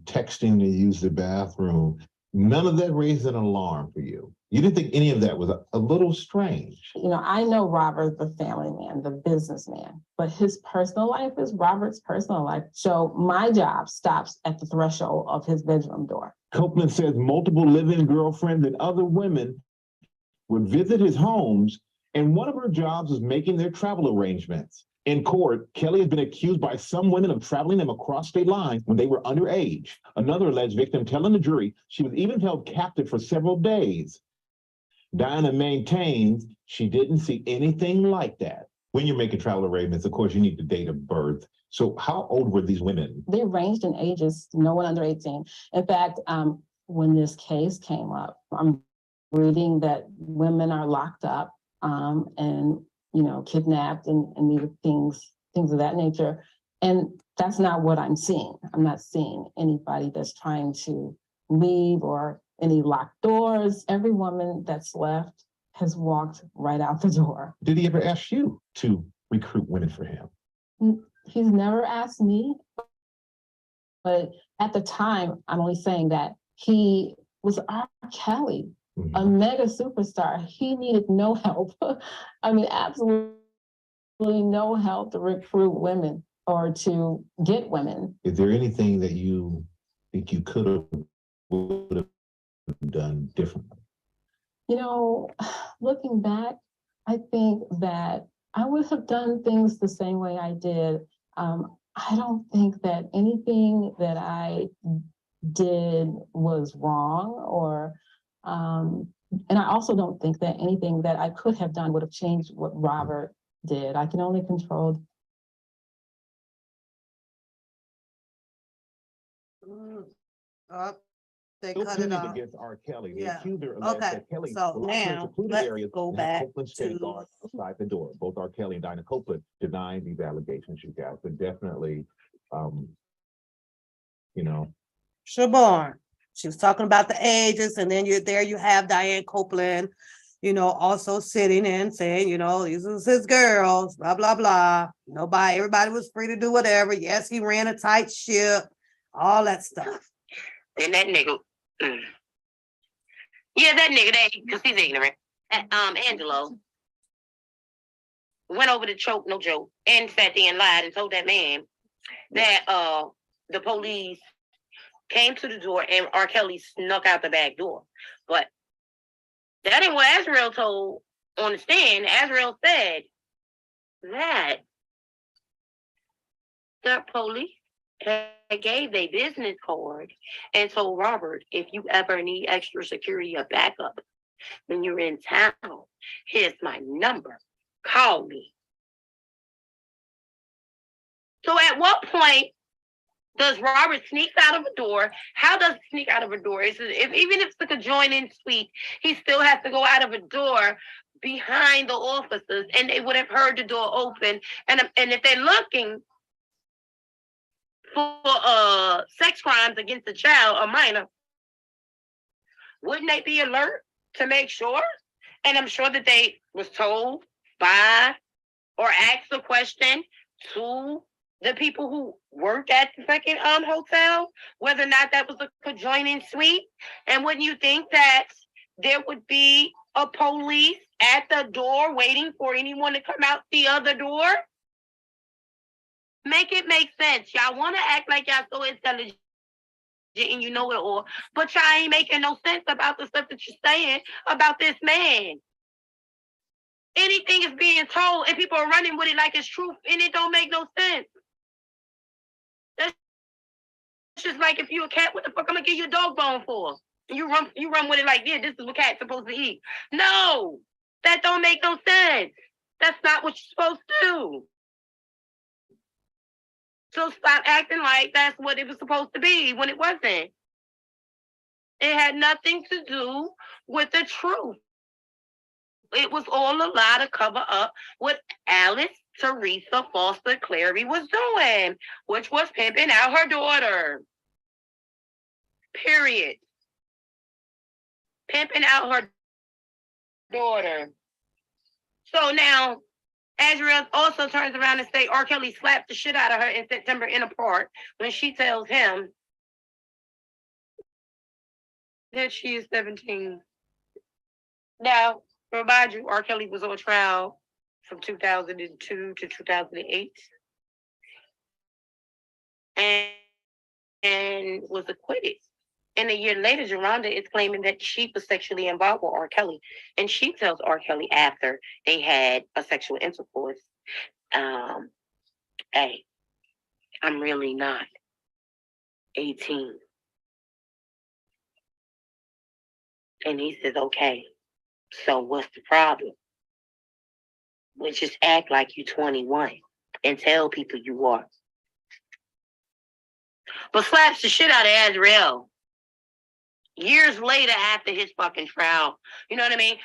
texting to use the bathroom, none of that raised an alarm for you. You didn't think any of that was a little strange? I know Robert, the family man, the businessman, but his personal life is Robert's personal life. So my job stops at the threshold of his bedroom door. Copeland says multiple live-in girlfriends and other women would visit his homes, and one of her jobs was making their travel arrangements. In court, Kelly has been accused by some women of traveling them across state lines when they were underage. Another alleged victim telling the jury she was even held captive for several days. Diana maintains she didn't see anything like that. When you're making travel arrangements, of course, you need the date of birth. So how old were these women? They ranged in ages, no one under 18. In fact, when this case came up, I'm reading that women are locked up and kidnapped and these things of that nature. And that's not what I'm seeing. I'm not seeing anybody that's trying to leave or any locked doors. Every woman that's left has walked right out the door. Did he ever ask you to recruit women for him? He's never asked me, but at the time, I'm only saying that he was R. Kelly. A mega superstar. He needed no help. I mean, absolutely no help to recruit women or to get women. Is there anything that you think you would have done differently? Looking back, I think that I would have done things the same way I did. I don't think that anything that I did was wrong or and I also don't think that anything that I could have done would have changed what Robert did. I can only control. They Still cut it pleading off. against R. Kelly. The Yeah. accuser alleged Okay, that Kelly so locked her in now secluded let's areas go and had back Copeland stand to- guard outside the door. Both R. Kelly and Dinah Copeland denying these allegations, you guys, but definitely, Siobhan, she was talking about the ages, and then you have Diane Copeland, also sitting and saying, these was his girls, blah, blah, blah. Everybody was free to do whatever. Yes, he ran a tight ship, all that stuff. Then that nigga, that nigga, because he's ignorant. Angelo went over to choke, no joke, and sat there and lied and told that man that the police came to the door and R. Kelly snuck out the back door. But that ain't what Azrael told on the stand. Azrael said that the police gave their business card and told Robert, if you ever need extra security or backup when you're in town, here's my number. Call me. So at what point does Robert sneak out of a door? How does he sneak out of a door? Even if it's like a join-in suite, he still has to go out of a door behind the officers, and they would have heard the door open. And if they're looking for sex crimes against a child, a minor, wouldn't they be alert to make sure? And I'm sure that they was told by or asked a question to the people who worked at the fucking hotel, whether or not that was a conjoining suite. And wouldn't you think that there would be a police at the door waiting for anyone to come out the other door? Make it make sense. Y'all want to act like y'all so intelligent and you know it all, but y'all ain't making no sense about the stuff that you're saying about this man. Anything is being told and people are running with it like it's truth and it don't make no sense. That's just like if you a cat, what the fuck I'm gonna give you a dog bone for? And you run with it like, yeah, this is what cat's supposed to eat. No, that don't make no sense. That's not what you're supposed to do. So stop acting like that's what it was supposed to be when it wasn't. It had nothing to do with the truth. It was all a lie to cover up what Alice Teresa Foster Clary was doing, which was pimping out her daughter. Period. Pimping out her daughter. So now, Azriel also turns around and say R. Kelly slapped the shit out of her in September in a park when she tells him that she is 17. Now, to remind you, R. Kelly was on trial from 2002 to 2008 and was acquitted. And a year later, Geronda is claiming that she was sexually involved with R. Kelly. And she tells R. Kelly after they had a sexual intercourse, hey, I'm really not 18. And he says, okay, so what's the problem? Well, just act like you're 21 and tell people you are. But slaps the shit out of Azriel. Years later after his fucking trial. You know what I mean?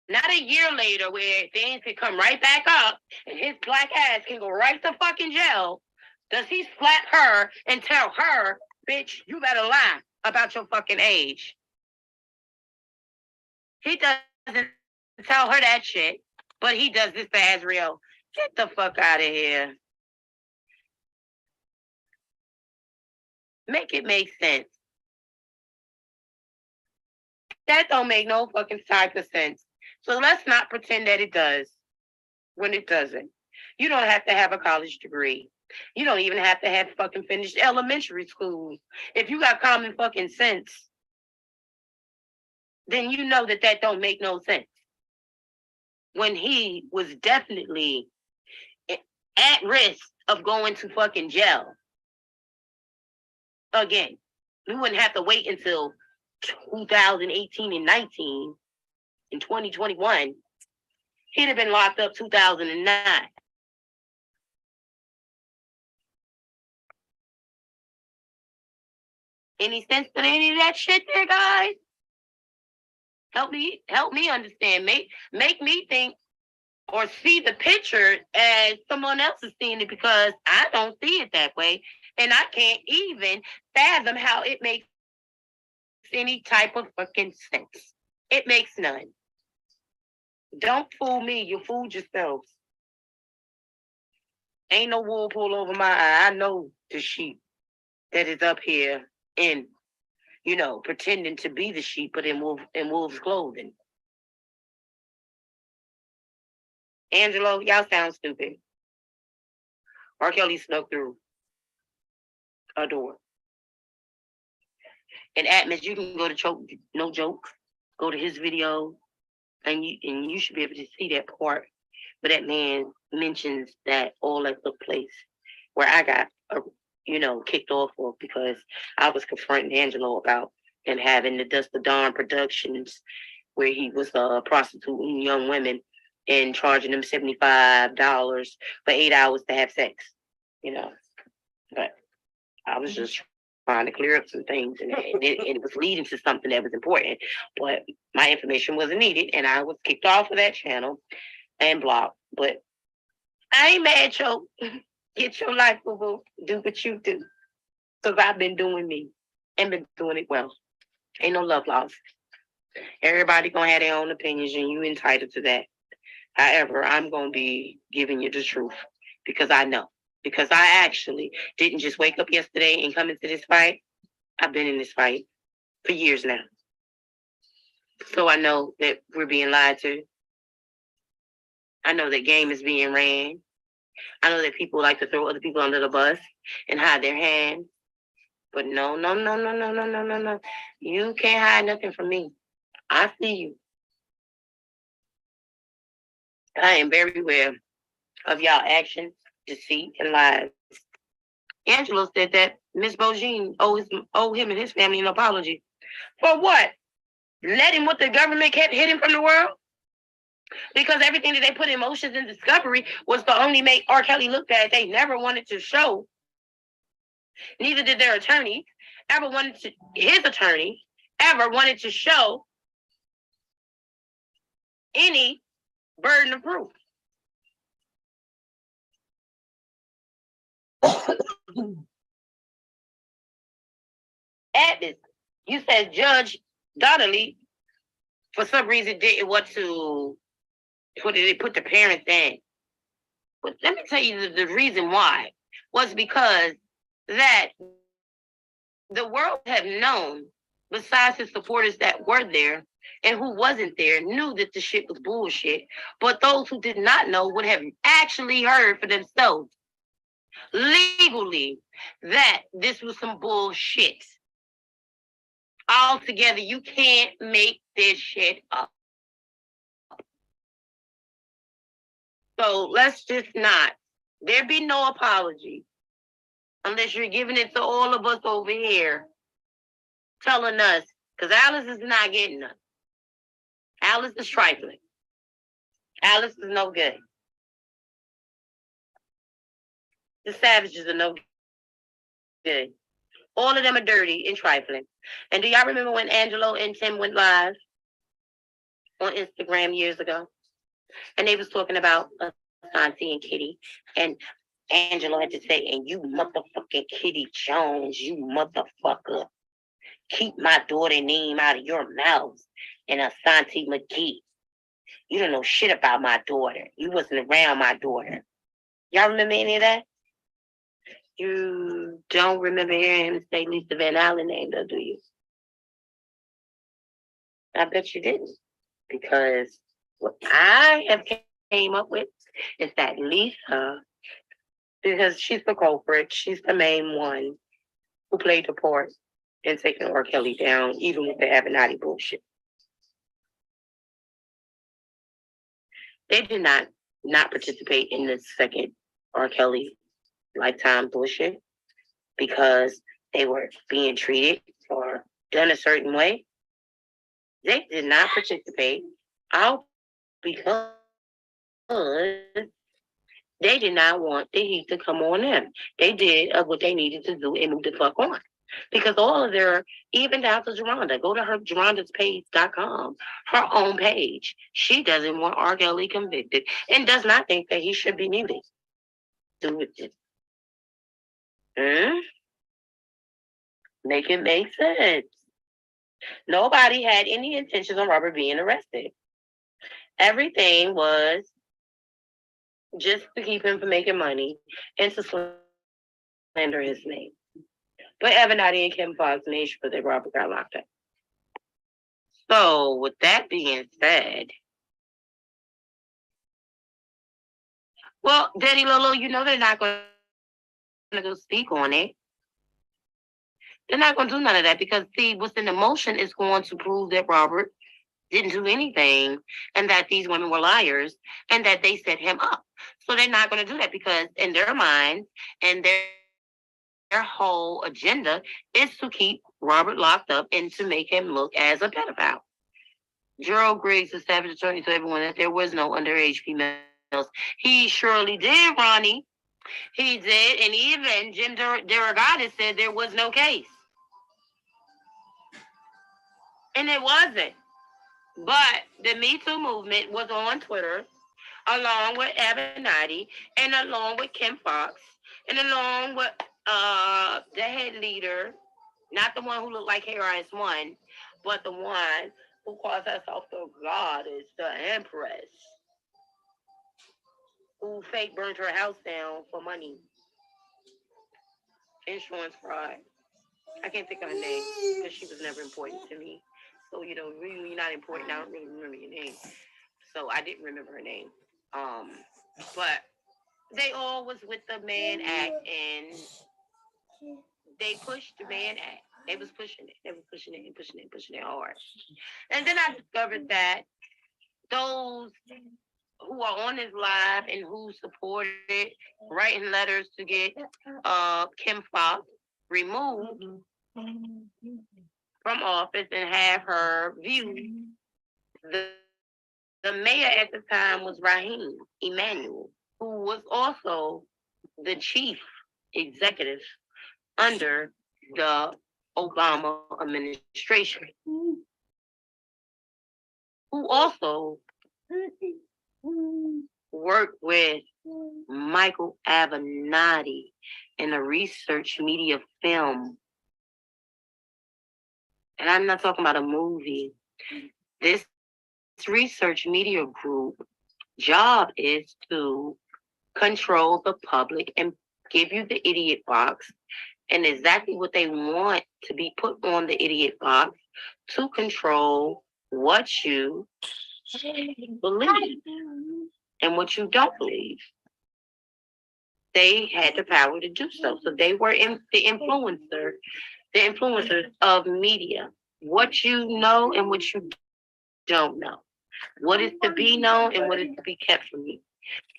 Not a year later where things can come right back up and his black ass can go right to fucking jail. Does he slap her and tell her, bitch, you better lie about your fucking age? He doesn't tell her that shit, but he does this to Azriel. Get the fuck out of here. Make it make sense. That don't make no fucking type of sense. So let's not pretend that it does when it doesn't. You don't have to have a college degree. You don't even have to have fucking finished elementary school. If you got common fucking sense, then you know that that don't make no sense. When he was definitely at risk of going to fucking jail. Again, we wouldn't have to wait until 2018 and 19 in 2021. He'd have been locked up 2009. Any sense to any of that shit there, guys? Help me understand. Make me think or see the picture as someone else is seeing it, because I don't see it that way. And I can't even fathom how it makes any type of fucking sense. It makes none. Don't fool me. You fooled yourselves. Ain't no wool pull over my eye. I know the sheep that is up here in, pretending to be the sheep, but in wolf's clothing. Angelo, y'all sound stupid. R. Kelly snuck through a door. And Atmos, you can go to Choke, no joke, go to his video, and you should be able to see that part where that man mentions that all that took place, where I got, kicked off of because I was confronting Angelo about him having the Dust of Dawn Productions, where he was prostituting young women and charging them $75 for 8 hours to have sex, But I was just trying to clear up some things, and it was leading to something that was important. But my information wasn't needed, and I was kicked off of that channel and blocked. But I ain't mad, Joe. Get your life, boo-boo. Do what you do. Because I've been doing me and been doing it well. Ain't no love lost. Everybody gonna have their own opinions, and you entitled to that. However, I'm gonna be giving you the truth because I know. because I actually didn't just wake up yesterday and come into this fight. I've been in this fight for years now. So I know that we're being lied to. I know that game is being ran. I know that people like to throw other people under the bus and hide their hand. But no. You can't hide nothing from me. I see you. I am very aware of y'all actions, deceit, and lies. Angelo said that Miss Bogine owe him and his family an apology. For what? Letting what the government kept hidden from the world? Because everything that they put in Motions and Discovery was to only make R. Kelly look bad. They never wanted to show. Neither did their attorney his attorney ever wanted to show any burden of proof. Atlas, you said Judge Donnelly, for some reason, didn't want to put the parents in. But let me tell you the reason why was because that the world have known, besides his supporters that were there and who wasn't there, knew that the shit was bullshit. But those who did not know would have actually heard for themselves legally that this was some bullshit. Altogether, you can't make this shit up. So let's just not. There be no apology unless you're giving it to all of us over here, telling us, because Alice is not getting us. Alice is trifling. Alice is no good. The Savages are no good. All of them are dirty and trifling. And do y'all remember when Angelo and Tim went live on Instagram years ago? And they was talking about Asante and Kitty. And Angelo had to say, and you motherfucking Kitty Jones, you motherfucker. Keep my daughter name out of your mouth. And Asante McGee, you don't know shit about my daughter. You wasn't around my daughter. Y'all remember any of that? You don't remember hearing him say Lisa Van Allen name, though, do you? I bet you didn't. Because what I have came up with is that Lisa, because she's the culprit, she's the main one who played the part in taking R. Kelly down, even with the Avenatti bullshit. They did not participate in the second R. Kelly Lifetime bullshit because they were being treated or done a certain way. They did not participate out because they did not want the heat to come on them. They did what they needed to do and move the fuck on. Because all of their, even down to Geronda, go to her Geronda'sPage.com, her own page. She doesn't want R. Kelly convicted and does not think that he should be muted. Do it. Make it make sense. Nobody had any intentions on Robert being arrested. Everything was just to keep him from making money and to slander his name. But Avenatti and Kim Fox made sure that Robert got locked up. So with that being said, well, Daddy Lolo, you know they're not going to go speak on it. They're not going to do none of that because, see, what's in the motion is going to prove that Robert didn't do anything and that these women were liars and that they set him up. So they're not going to do that because in their minds and their whole agenda is to keep Robert locked up and to make him look as a pedophile. Gerald Griggs, the savage attorney, told everyone that there was no underage females. He surely did, Ronnie. He did, and even Jim DeRogatis said there was no case. And it wasn't. But the Me Too movement was on Twitter, along with Avenatti, and along with Kim Fox, and along with the head leader, not the one who looked like KRS-One, but the one who calls herself the goddess, the empress, who fake burned her house down for money. insurance fraud. I can't think of her name because she was never important to me. So, you know, really, when you're not important, I don't really remember your name. So I didn't remember her name. But they all was with the Mann Act, and they pushed the Mann Act. They was pushing it. They were pushing it and pushing it and pushing it hard. And then I discovered that those who are on this live and who supported writing letters to get Kim Foxx removed from office and have her viewed. The mayor at the time was Raheem Emanuel, who was also the chief executive under the Obama administration, who also worked with Michael Avenatti in a research media film. And I'm not talking about a movie. This research media group job is to control the public and give you the idiot box and exactly what they want to be put on the idiot box to control what you believe and what you don't believe. They had the power to do so. So they were the influencers of media. What you know and what you don't know. What is to be known and what is to be kept from you.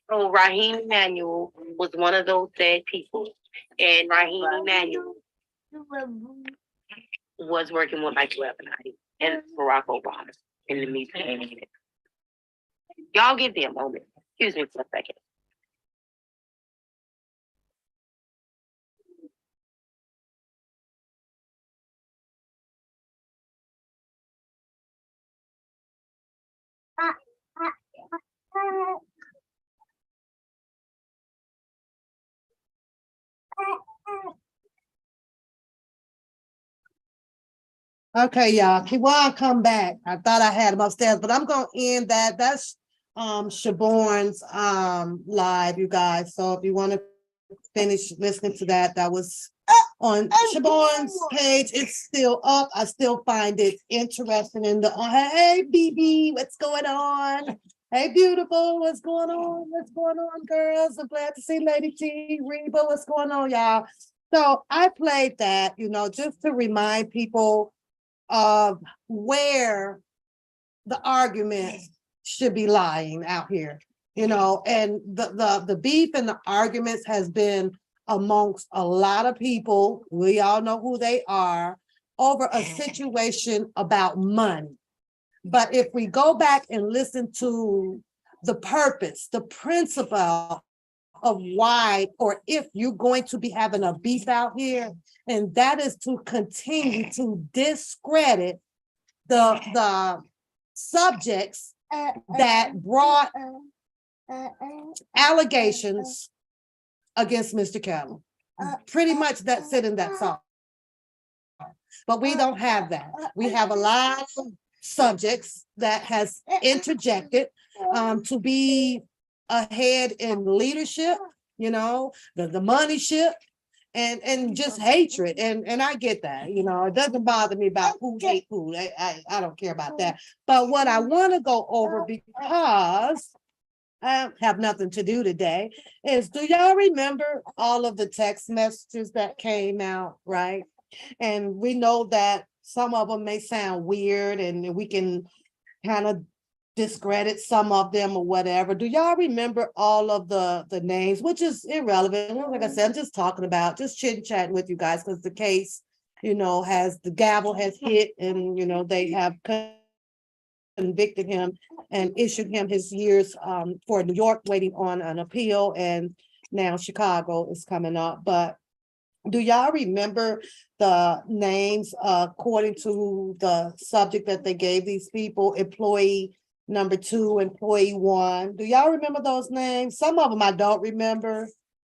So Raheem Emanuel was one of those dead people. And Raheem Emanuel was working with Michael Avenatti and Barack Obama in the media. Y'all give me a moment. Excuse me for a second. Okay, y'all. Kiwan, come back. I thought I had him upstairs, but I'm gonna end that. That's Siobhan's live, you guys. So if you want to finish listening to that, that was on Siobhan's page. It's still up. I still find it interesting in the hey BB, what's going on? Hey beautiful, what's going on? What's going on, girls? I'm glad to see Lady T, Reba, what's going on, y'all? So I played that, you know, just to remind people of where the argument should be lying out here, you know, and the beef and the arguments has been amongst a lot of people. We all know who they are over a situation about money. But if we go back and listen to the purpose, the principle of why, or if you're going to be having a beef out here, and that is to continue to discredit the subjects that brought allegations against Mr. Kelly. Pretty much that's it in that song. But we don't have that. We have a lot of subjects that has interjected to be ahead in leadership, you know, the money ship, and just hatred. And I get that, you know, it doesn't bother me about who hate who. I don't care about that. But what I want to go over, because I have nothing to do today, is do y'all remember all of the text messages that came out, right? And we know that some of them may sound weird and we can kind of discredit some of them or whatever. Do y'all remember all of the names, which is irrelevant? Like I said, I'm just talking about, just chit chatting with you guys, because the case, you know, the gavel has hit, and, you know, they have convicted him and issued him his years for New York, waiting on an appeal, and now Chicago is coming up. But do y'all remember the names according to the subject that they gave these people? Employee number 2, employee 1. Do y'all remember those names? Some of them I don't remember.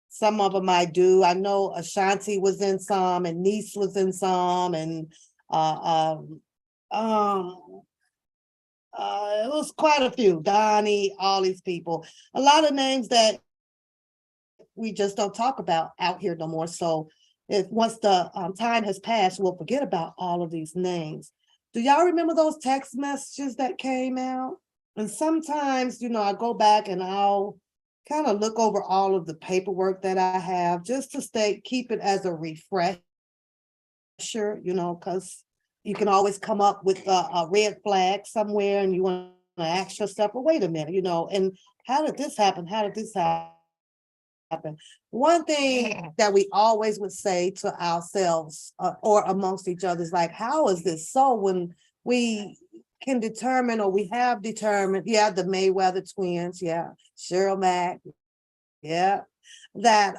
Some of them I do. I know Ashanti was in some, and Niece was in some, and it was quite a few. Donnie, all these people. A lot of names that we just don't talk about out here no more. So if once the time has passed, we'll forget about all of these names. Do y'all remember those text messages that came out? And sometimes, I go back and I'll kind of look over all of the paperwork that I have just to keep it as a refresher, because you can always come up with a red flag somewhere and you want to ask yourself, well, wait a minute, and how did this happen? How did this happen? One thing that we always would say to ourselves or amongst each other is like, how is this so when we can determine or we have determined, the Mayweather twins, Cheryl Mack, that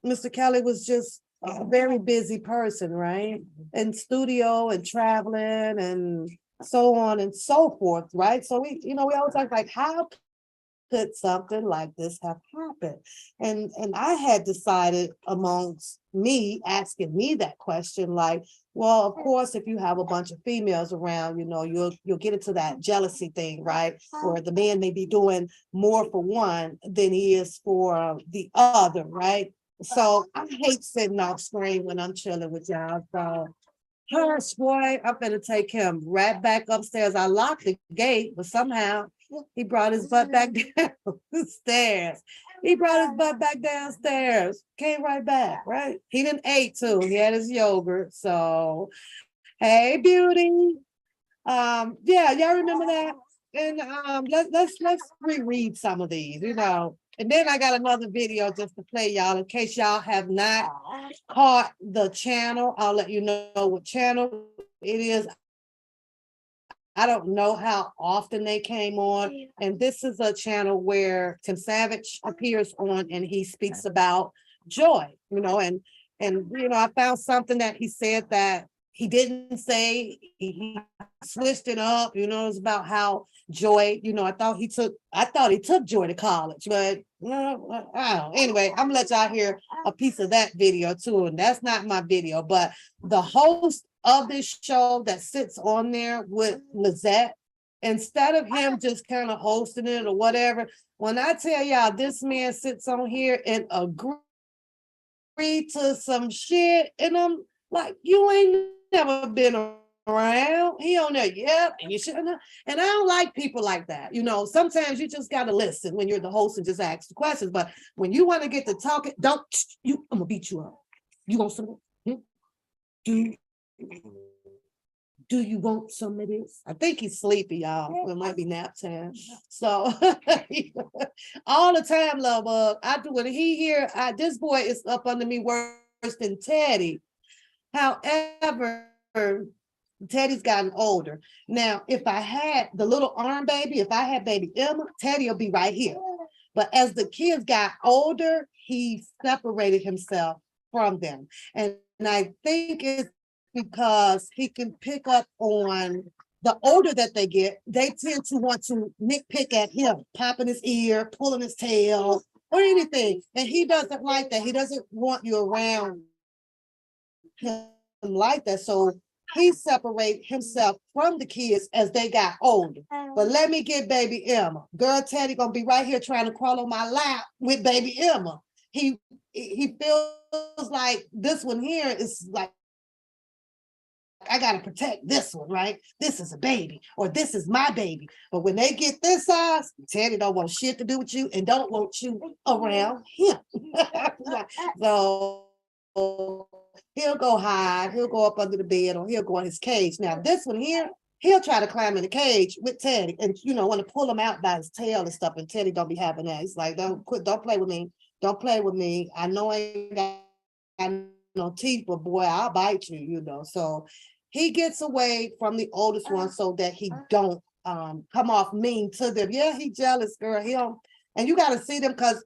Mr. Kelly was just a very busy person, right? In studio and traveling and so on and so forth, right? So we always talk like, how could something like this have happened? And I had decided amongst me asking me that question, like, well, of course, if you have a bunch of females around, you'll get into that jealousy thing, right? Where the man may be doing more for one than he is for the other, right? So I hate sitting off screen when I'm chilling with y'all. So hush, boy, I'm gonna take him right back upstairs. I locked the gate, but somehow he brought his butt back down the stairs. He brought his butt back downstairs, came right back, right? He didn't ate too. He had his yogurt. So, hey, beauty. Y'all remember that? And let's reread some of these, And then I got another video just to play y'all in case y'all have not caught the channel. I'll let you know what channel it is. I don't know how often they came on. And this is a channel where Tim Savage appears on and he speaks about joy, and I found something that he said that he didn't say. He switched it up, it's about how joy, I thought he took joy to college, but I don't know. Anyway, I'm gonna let y'all hear a piece of that video too. And that's not my video, but the host of this show that sits on there with Lizette, instead of him just kind of hosting it or whatever, when I tell y'all this man sits on here and agree to some shit, and I'm like, you ain't never been around. He on there, and you shouldn't have. And I don't like people like that. Sometimes you just gotta listen when you're the host and just ask the questions. But when you want to get to talking, I'm gonna beat you up. You want some? Do you want some of this? I think he's sleepy, y'all. It might be nap time. So all the time, love bug. I do when he hear this boy is up under me worse than Teddy. However, Teddy's gotten older. Now, if I had the little arm baby, if I had baby Emma, Teddy will be right here. But as the kids got older, he separated himself from them. And I think it's because he can pick up on the older that they get, they tend to want to nitpick at him, popping his ear, pulling his tail, or anything. And he doesn't like that. He doesn't want you around him like that. So he separated himself from the kids as they got older. But let me get baby Emma. Girl, Teddy gonna be right here trying to crawl on my lap with baby Emma. He feels like this one here is like, I gotta protect this one, right? This is a baby, or this is my baby. But when they get this size, Teddy don't want shit to do with you and don't want you around him. So he'll go hide, he'll go up under the bed, or he'll go in his cage. Now this one here, he'll try to climb in the cage with Teddy and want to pull him out by his tail and stuff, and Teddy don't be having that. He's like, don't play with me. Don't play with me. I know I ain't got no teeth, but boy, I'll bite you, So he gets away from the oldest one so that he don't come off mean to them. Yeah, he jealous, girl. He don't, and you got to see them because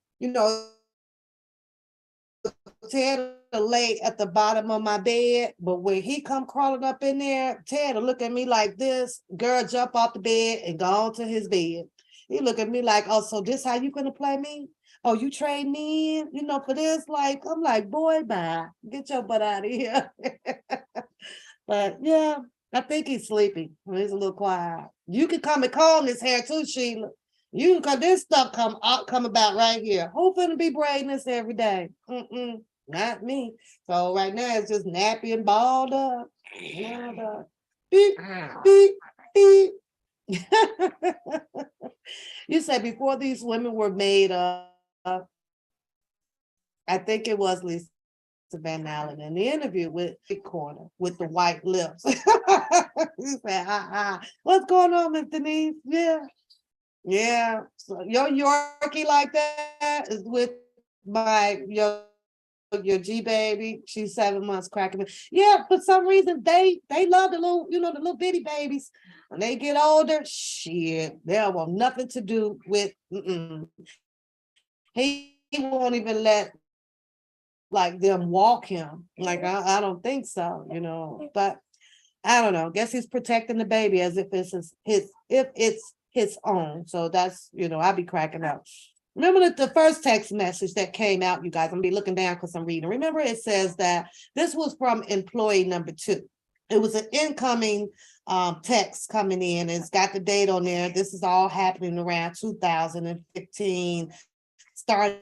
Ted will lay at the bottom of my bed, but when he come crawling up in there, Ted will look at me like this. Girl, jump off the bed and go on to his bed. He look at me like, oh, so this how you gonna play me? Oh, you trade me in, for this? Like, I'm like, boy, bye. Get your butt out of here. But yeah, I think he's sleeping. He's a little quiet. You can come and comb his hair too, Sheila. Cause this stuff come about right here. Who finna be braiding this every day? not me. So right now it's just nappy and balled up. Balled up. Beep, beep, beep. You said before these women were made I think it was Lisa Van Allen in the interview with Big Corner with the white lips. He said, what's going on, Miss Denise? Yeah. Yeah. So your Yorkie like that is with your G baby. She's 7 months cracking. Yeah, for some reason they love the little, the little bitty babies. When they get older, shit, they don't want nothing to do with. He won't even let like them walk him. Like I don't think so, But I don't know. Guess he's protecting the baby as if it's his own. So that's I'll be cracking up. Remember the first text message that came out, you guys. I'm gonna be looking down because I'm reading. Remember, it says that this was from employee number 2. It was an incoming text coming in. It's got the date on there. This is all happening around 2015, starting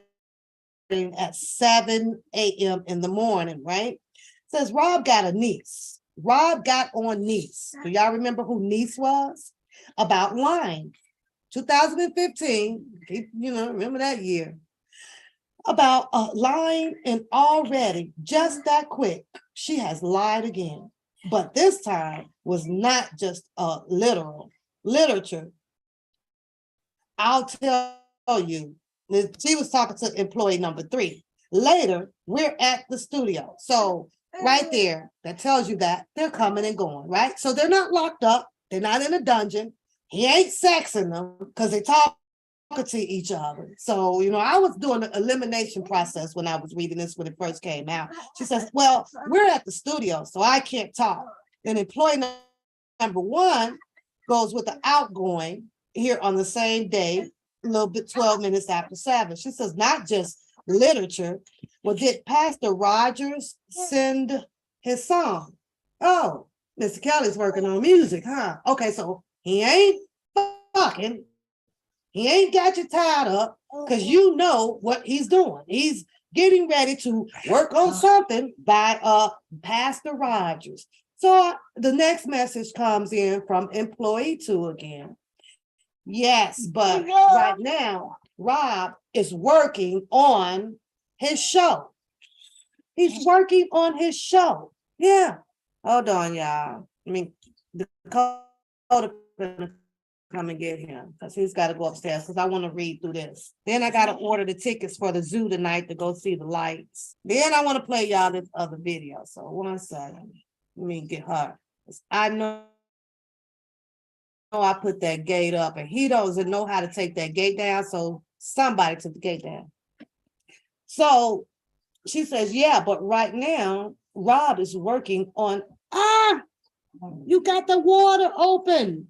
at 7 a.m. in the morning, right? It says Rob got a niece. Rob got on niece. Do y'all remember who niece was? About lying. 2015, remember that year. About lying, and already, just that quick, she has lied again. But this time was not just literature. I'll tell you, she was talking to employee number 3. Later, we're at the studio. So right there, that tells you that they're coming and going, right? So they're not locked up. They're not in a dungeon. He ain't sexing them because they talking to each other. So, I was doing an elimination process when I was reading this when it first came out. She says, well, we're at the studio, so I can't talk. Then employee number 1 goes with the outgoing here on the same day, a little bit 12 minutes after 7. She says, not just literature. Well, did Pastor Rogers send his song? Oh, Mr. Kelly's working on music, huh? Okay, so he ain't fucking. He ain't got you tied up because you know what he's doing. He's getting ready to work on something by Pastor Rogers. So the next message comes in from employee 2 again. Yes, but right now, Rob is working on his show. He's working on his show. Yeah. Hold on, y'all. The code come and get him because he's got to go upstairs because I want to read through this. Then I got to order the tickets for the zoo tonight to go see the lights. Then I want to play y'all this other video. So 1 second. Let me get her. I know I put that gate up and he doesn't know how to take that gate down. So somebody took the gate down. So she says, yeah, but right now, Rob is working on, you got the water open.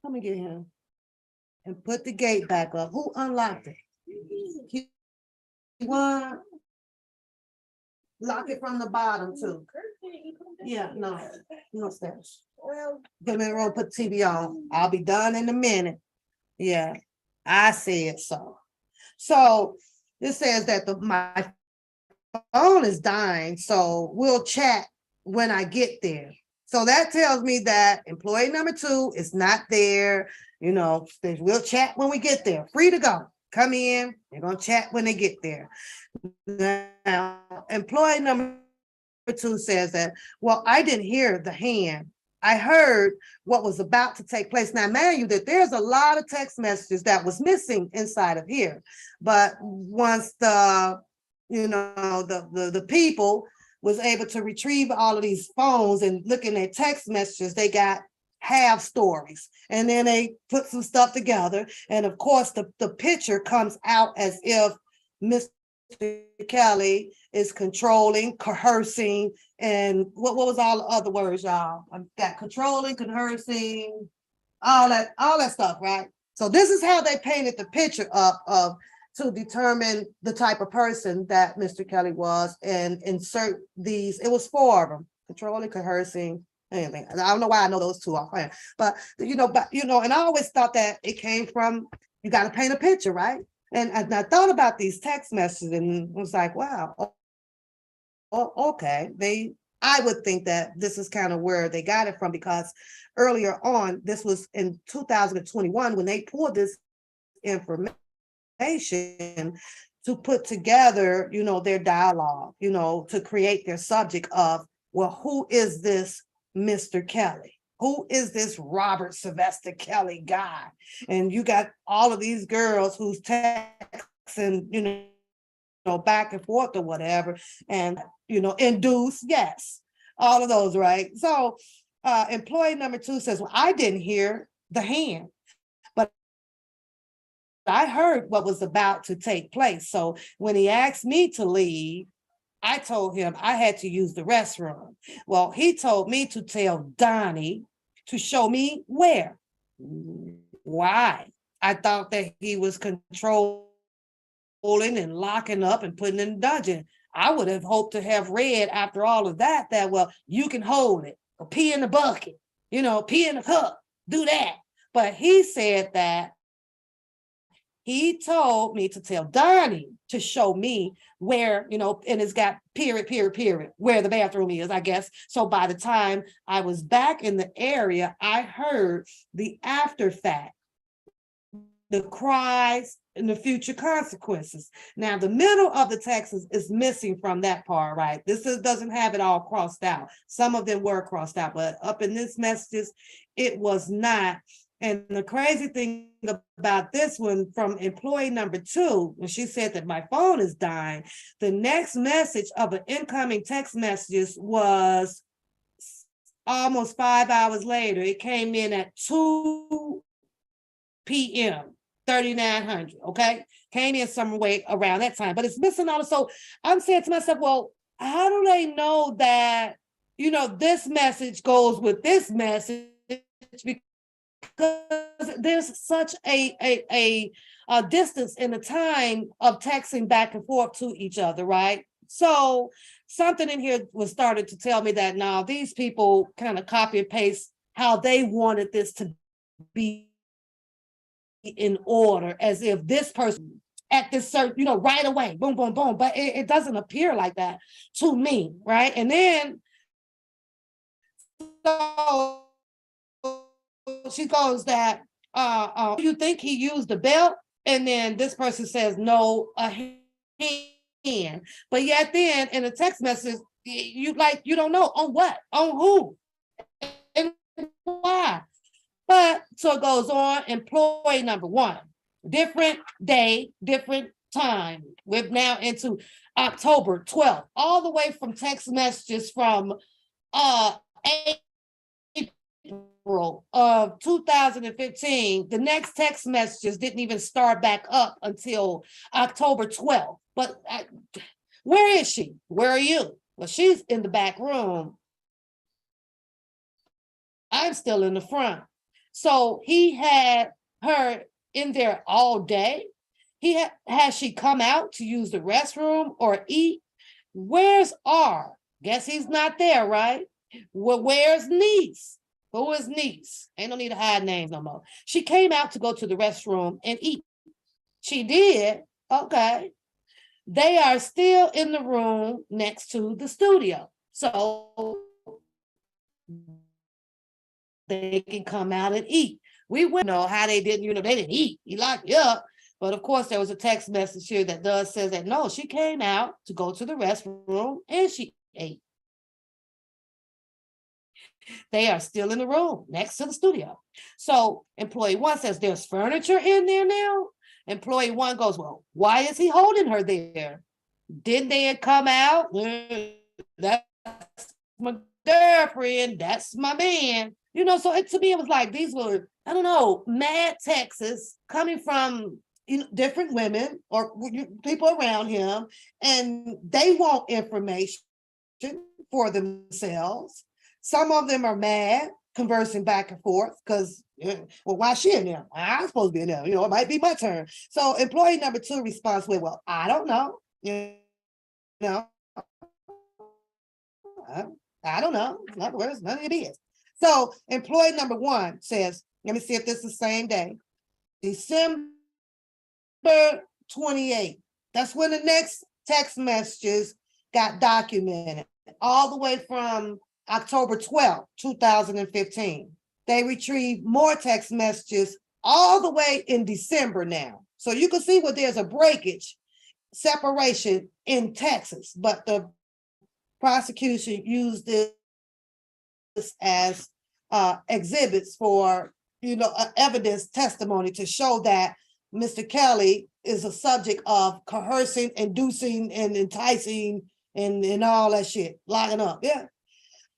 Let me get him and put the gate back up. Who unlocked it? One. Lock it from the bottom too. Yeah, no steps. Come in the room, put TV on. I'll be done in a minute. Yeah, I said so. So this says that my phone is dying, so we'll chat when I get there. So that tells me that employee number 2 is not there. We'll chat when we get there. Free to go. Come in. They're going to chat when they get there. Now, employee number 2 says that, well, I didn't hear the hand. I heard what was about to take place. Now, mind you, that there's a lot of text messages that was missing inside of here. But once the people was able to retrieve all of these phones and looking at text messages, they got half stories. And then they put some stuff together. And of course, the picture comes out as if Mr. Kelly is controlling, coercing, and what was all the other words, y'all? I've got controlling, coercing, all that stuff, right? So this is how they painted the picture up of to determine the type of person that Mr. Kelly was and insert these. It was 4 of them: controlling, coercing, anything. I don't know why I know those 2 offhand, but and I always thought that it came from you got to paint a picture, right? And I thought about these text messages and was like, wow, okay. I would think that this is kind of where they got it from, because earlier on, this was in 2021 when they pulled this information to put together, their dialogue, to create their subject of, well, who is this Mr. Kelly? Who is this Robert Sylvester Kelly guy? And you got all of these girls who's texting, back and forth or whatever, and induce, yes, all of those, right? So employee number 2 says, well, I didn't hear the hand, but I heard what was about to take place. So when he asked me to leave, I told him I had to use the restroom. Well, he told me to tell Donnie to show me where. Why? I thought that he was controlling and locking up and putting in the dungeon. I would have hoped to have read after all of that, well, you can hold it, or pee in the bucket, pee in the cup, do that. But he said that he told me to tell Donnie to show me where, and it's got period, where the bathroom is, I guess. So by the time I was back in the area, I heard the after fact, the cries and the future consequences. Now, the middle of the text is missing from that part, right? Doesn't have it all crossed out. Some of them were crossed out, but up in this messages, it was not. And the crazy thing about this one from employee number 2, when she said that my phone is dying, the next message of an incoming text messages was almost 5 hours later. It came in at 2 p.m. 3900, okay? Came in some way around that time, but it's missing all. So I'm saying to myself, well, how do they know that, this message goes with this message? Because there's such a distance in the time of texting back and forth to each other, right? So something in here was started to tell me that now these people kind of copy and paste how they wanted this to be in order, as if this person at this certain, right away, boom, boom, boom. But it doesn't appear like that to me, right? And then so she goes that, you think he used the belt? And then this person says, no, a hand. But yet then in a text message, you don't know on what, on who, and why. But so it goes on, employee number 1, different day, different time. We're now into October 12th, all the way from text messages from April of 2015. The next text messages didn't even start back up until October 12th. But where is she? Where are you? Well, she's in the back room. I'm still in the front. So he had her in there all day. Has she come out to use the restroom or eat? Where's R? Guess he's not there, right? Well, where's niece? Who is niece? Ain't no need to hide names no more. She came out to go to the restroom and eat. She did. Okay. They are still in the room next to the studio. So they can come out and eat. We wouldn't know how they didn't, they didn't eat. He locked you up. But of course, there was a text message here that says that no, she came out to go to the restroom and she ate. They are still in the room next to the studio. So employee 1 says there's furniture in there now. Employee 1 goes, well, why is he holding her there? Didn't they come out? That's my girlfriend. That's my man. So to me, it was like these were, I don't know, mad texts coming from different women or people around him, and they want information for themselves. Some of them are mad, conversing back and forth because, well, why is she in there? I'm supposed to be in there. It might be my turn. So employee number 2 responds with, well, I don't know. I don't know. Where's none of it is. So employee number 1 says, let me see if this is the same day. December December 28th. That's when the next text messages got documented, all the way from October 12th, 2015. They retrieved more text messages all the way in December now. So you can see where there's a breakage, separation in Texas, but the prosecution used this as exhibits for, evidence testimony to show that Mr. Kelly is a subject of coercing, inducing, and enticing, and all that shit, locking up. Yeah.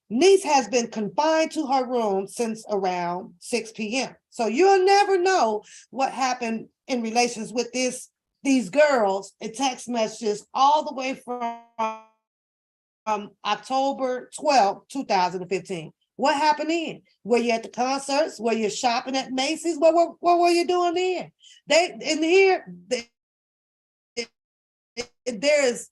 Niece has been confined to her room since around 6 p.m. So you'll never know what happened in relations with these girls in text messages all the way from October 12th, 2015. What happened then? Were you at the concerts? Were you shopping at Macy's? What were you doing then? There is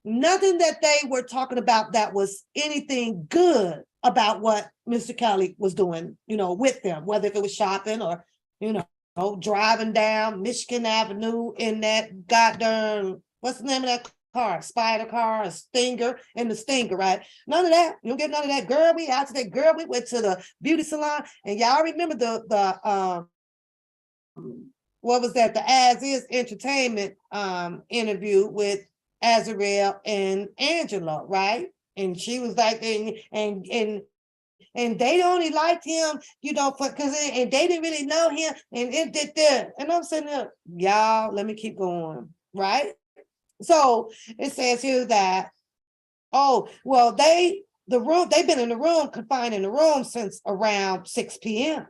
nothing that they were talking about that was anything good about what Mr. Kelly was doing, with them, whether if it was shopping or, driving down Michigan Avenue in that goddamn, what's the name of that car? Spider car, a Stinger, and the Stinger, right? None of that. You don't get none of that. Girl, we out today. Girl, we went to the beauty salon, and y'all remember the what was that? The As Is Entertainment interview with Azarel and Angela, right? And she was like, and they only liked him, because and they didn't really know him, and it did that. And I'm saying, y'all, let me keep going, right? So it says here that, they've been in the room, confined in the room since around 6 p.m.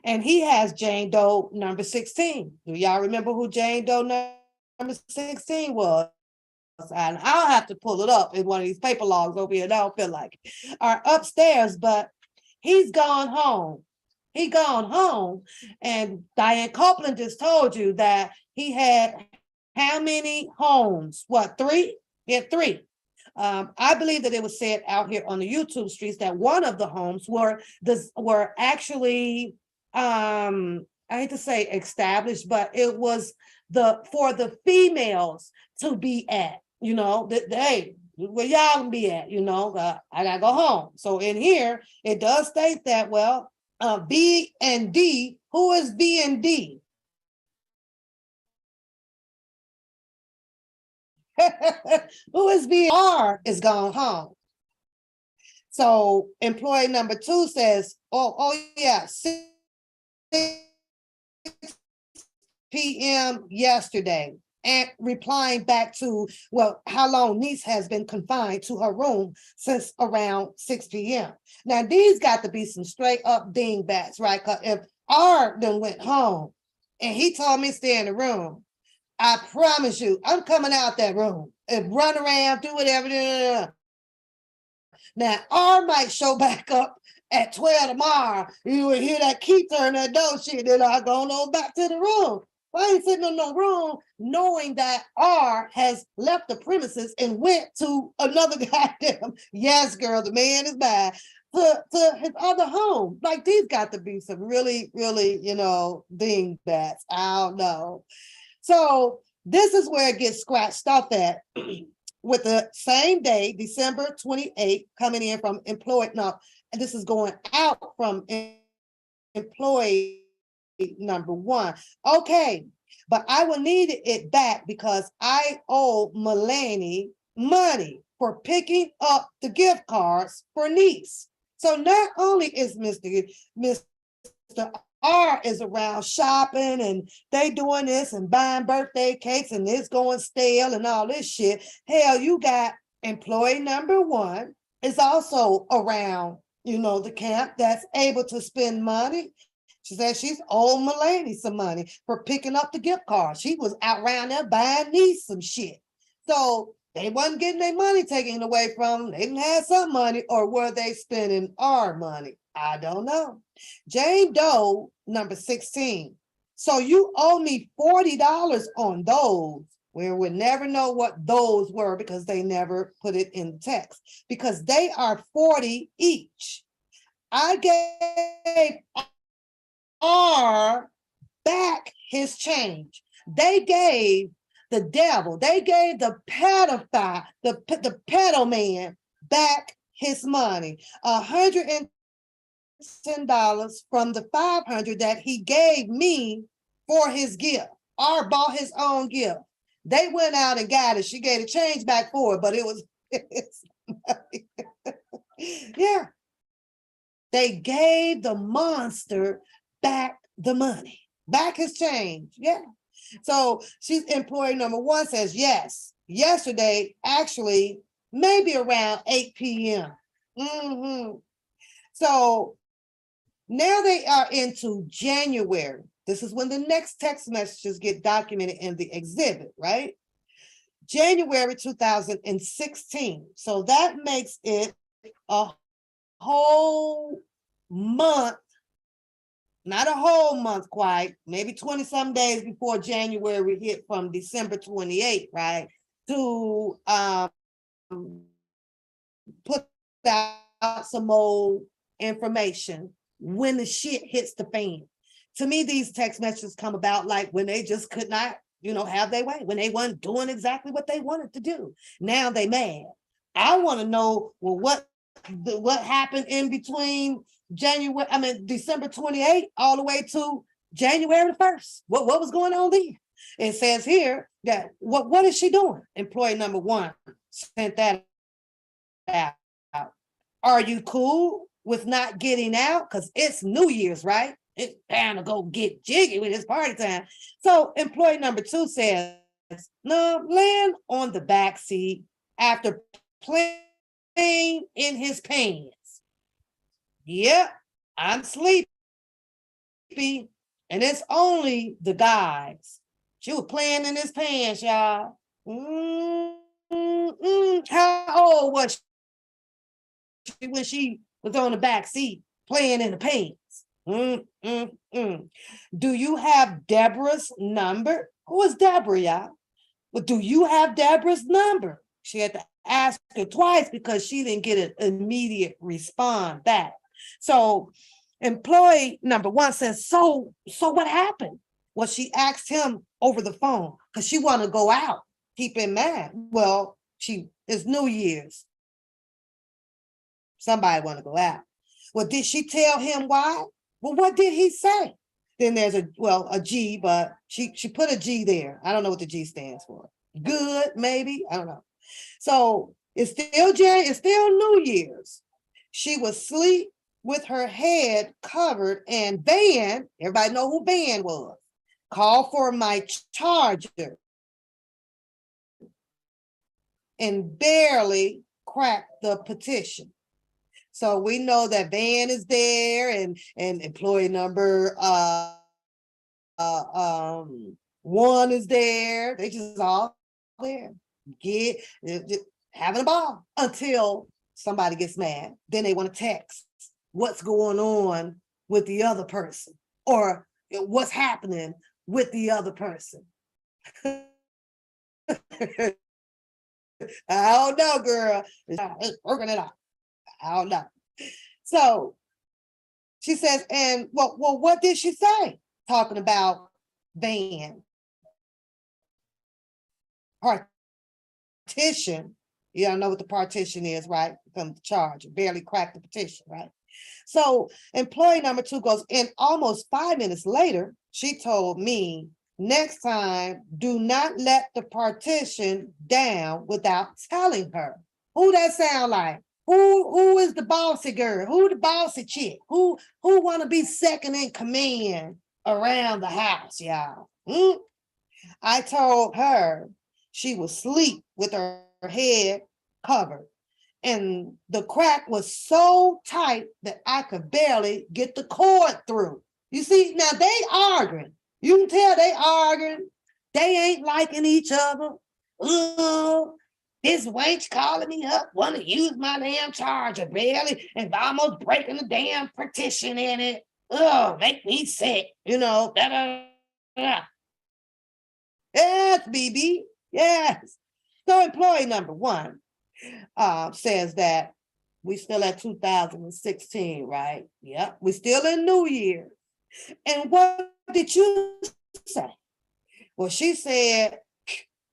And he has Jane Doe number 16. Do y'all remember who Jane Doe number 16 was? And I'll have to pull it up in one of these paper logs over here. I don't feel like it. Are upstairs, but he's gone home. He gone home. And Diane Copeland just told you that he had how many homes? What, 3? He had 3. I believe that it was said out here on the YouTube streets that one of the homes were actually, I hate to say established, but it was for the females to be at, hey, where y'all can be at, I gotta go home. So in here, it does state that, B and D, who is B and D? Who is VR is gone home. So employee number 2 says, oh yeah, 6 p.m. yesterday. And replying back to, how long niece has been confined to her room since around 6 p.m. Now, these got to be some straight up dingbats, right? Because if R then went home and he told me to stay in the room, I promise you, I'm coming out that room and run around, do whatever. Now, R might show back up at 12 tomorrow. You will hear that key turn that door shit, then I go on back to the room. I ain't sitting in no room knowing that R has left the premises and went to another goddamn, yes, girl, the man is bad, to his other home. Like, these got to be some really, really, dingbats. I don't know. So this is where it gets scratched off at with the same day, December 28th, coming in from employed. Now, and this is going out from employee number 1. Okay, but I will need it back because I owe Melanie money for picking up the gift cards for niece. So not only is Mr. R is around shopping and they doing this and buying birthday cakes and it's going stale and all this shit. Hell, you got employee number 1 is also around, the camp that's able to spend money. She said she's owed Melanie some money for picking up the gift card. She was out around there buying niece some shit. So they wasn't getting their money taken away from them. They didn't have some money, or were they spending our money? I don't know. Jane Doe, number 16. So you owe me $40 on those. We would never know what those were because they never put it in the text, because they are $40 each. I gave R back his change. They gave the devil, they gave the pedophile, the pedo man back his money, $110 from the $500 that he gave me for his gift, or bought his own gift. They went out and got it. She gave the change back for it, but it was, yeah. They gave the monster back the money, back his change. Yeah. So she's employee number one says, yes, yesterday, actually, maybe around 8 p.m. So now they are into January. This is when the next text messages get documented in the exhibit, right? January 2016. So that makes it a whole month, not a whole month quite, maybe 20 some days before January hit, from December 28th, right? To put out some more information when the shit hits the fan. To me, these text messages come about like when they just could not, have their way, when they weren't doing exactly what they wanted to do. Now they mad. I want to know, well, what happened in between December 28th all the way to January 1st. What was going on there? It says here that what is she doing? Employee number one sent that out. Are you cool with not getting out? Because it's New Year's, right? It's time to go get jiggy with his party time. So employee number two says, no, land on the back seat after playing in his pants. Yep, I'm sleepy. And it's only the guys. She was playing in his pants, y'all. How old was she when she was on the back seat playing in the pants? Do you have Deborah's number? Who is Deborah, y'all? Well, do you have Deborah's number? She had to ask her twice because she didn't get an immediate response back. So employee number one says, so what happened? Well, she asked him over the phone because she want to go out. Keep in mind, well, it's New Year's. Somebody want to go out. Well, did she tell him why? Well, what did he say? Then there's a G, but she put a G there. I don't know what the G stands for. Good, maybe, I don't know. So it's still New Year's. She was asleep with her head covered, and Van, everybody know who Van was, called for my charger and barely cracked the petition. So we know that Van is there, and employee number one is there. They just all there, just having a ball until somebody gets mad. Then they want to text what's going on with the other person, or what's happening with the other person. I don't know, girl. It's working it out. I don't know. So she says, and well, what did she say? Talking about Van. Partition. You don't know what the partition is, right? From the charge, barely cracked the petition, right? So employee number two goes, and almost 5 minutes later, she told me, next time, do not let the partition down without telling her. Who that sound like? Who is the bossy girl? Who the bossy chick? Who want to be second in command around the house, y'all? I told her she was asleep with her head covered, and the crack was so tight that I could barely get the cord through. You see, now they arguing. You can tell they arguing. They ain't liking each other. This wench calling me up, want to use my damn charger barely, and almost breaking the damn partition in it. Make me sick, da da da. Yes, BB, yes. So employee number one says that we still at 2016, right? Yep, we still in New Year. And what did you say? Well, she said,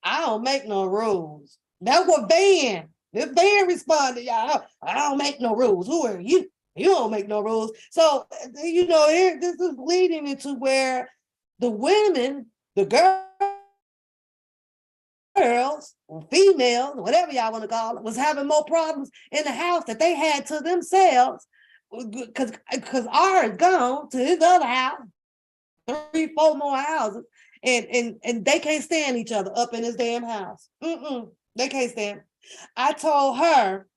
I don't make no rules. That's what Van, this Van responded, y'all. I don't make no rules. Who are you? You don't make no rules. So, here, this is leading into where the women, the girls, or females, whatever y'all want to call it, was having more problems in the house that they had to themselves because ours gone to his other house, 3, 4 more houses, and they can't stand each other up in this damn house. They can't stand. I told her,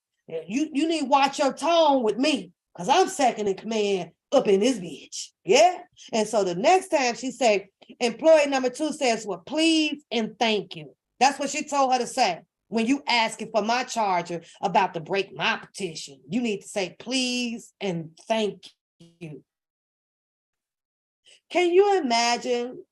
you need to watch your tone with me, because I'm second in command up in this bitch. Yeah. And so the next time she said, employee number 2 says, well, please and thank you. That's what she told her to say. When you asking for my charger about to break my petition, you need to say please and thank you. Can you imagine,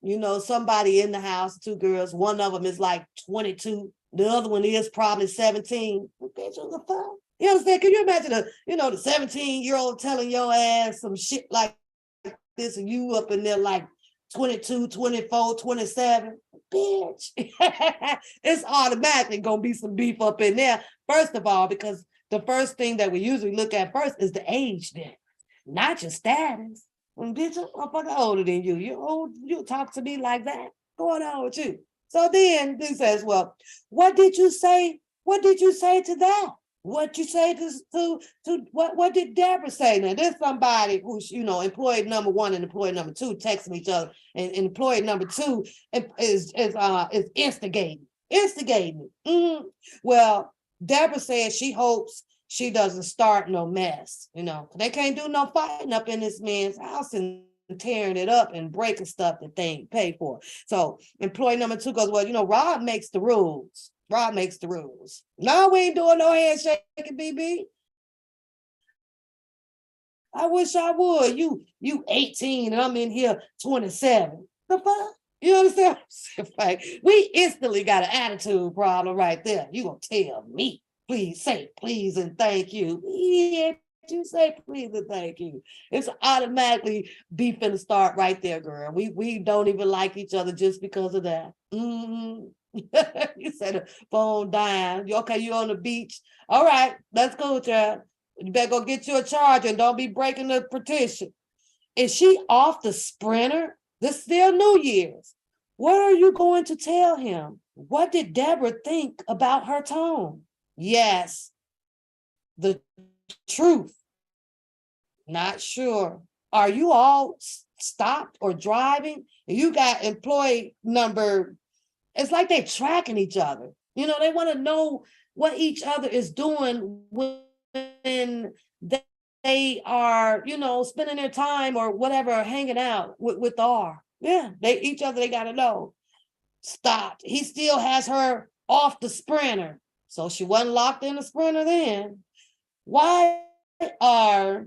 somebody in the house, 2 girls, one of them is like 22, the other one is probably 17. You understand? Can you imagine the 17-year-old telling your ass some shit like this and you up in there like 22, 24, 27? Bitch. It's automatically gonna be some beef up in there. First of all, because the first thing that we usually look at first is the age difference, not your status. Bitch, I'm fucking older than you. You're old, you talk to me like that. Going on with you. So then he says, well, what did you say? What did you say to that? What you say to what did Deborah say? Now, there's somebody who's, employee number 1 and employee number 2 texting each other, and employee number 2 is instigating. Well, Deborah says she hopes she doesn't start no mess, they can't do no fighting up in this man's house and tearing it up and breaking stuff that they ain't paid for. So employee number 2 goes, well, Rob makes the rules. Rob makes the rules. No, we ain't doing no handshaking, BB. I wish I would. You 18 and I'm in here 27. The fuck? You understand? Like, we instantly got an attitude problem right there. You gonna tell me, please say please and thank you. Yeah, you say please and thank you. It's automatically beef in the start right there, girl. We don't even like each other just because of that. You said the phone dying. Okay, you on the beach. All right, let's go, child. You better go get you a charger and don't be breaking the petition. Is she off the sprinter? This is still New Year's. What are you going to tell him? What did Deborah think about her tone? Yes, the truth. Not sure. Are you all stopped or driving? You got employee number. It's like they're tracking each other. They want to know what each other is doing when they are, spending their time or whatever, hanging out with R. Yeah, they got to know. Stopped. He still has her off the sprinter. So she wasn't locked in the sprinter then. Why are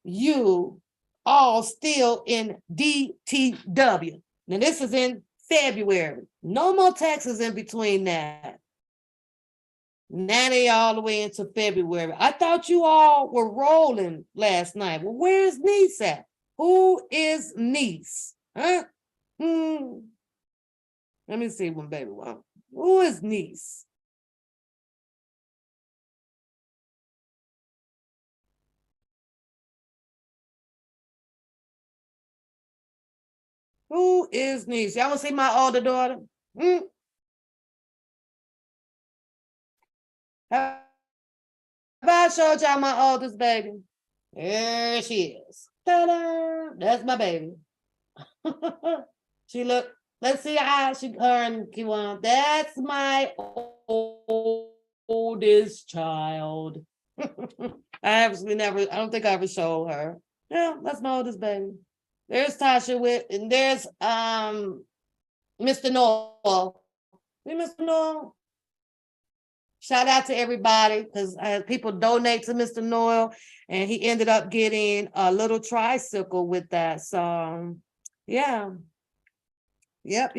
you all still in DTW? Now this is in February. No more taxes in between that. Now they all the way into February. I thought you all were rolling last night. Well, where's Niece at? Who is Niece? Huh? Let me see one, baby. Who is Niece? Who is Niece? Y'all want to see my older daughter? Have I showed y'all my oldest baby? There she is. Ta-da! That's my baby. She look. Let's see how her and Kiwan. That's my oldest child. I don't think I ever showed her. Yeah, that's my oldest baby. There's Tasha and there's Mr. Noel. See Mr. Noel? Shout out to everybody, because people donate to Mr. Noel, and he ended up getting a little tricycle with that. So yeah. Yep.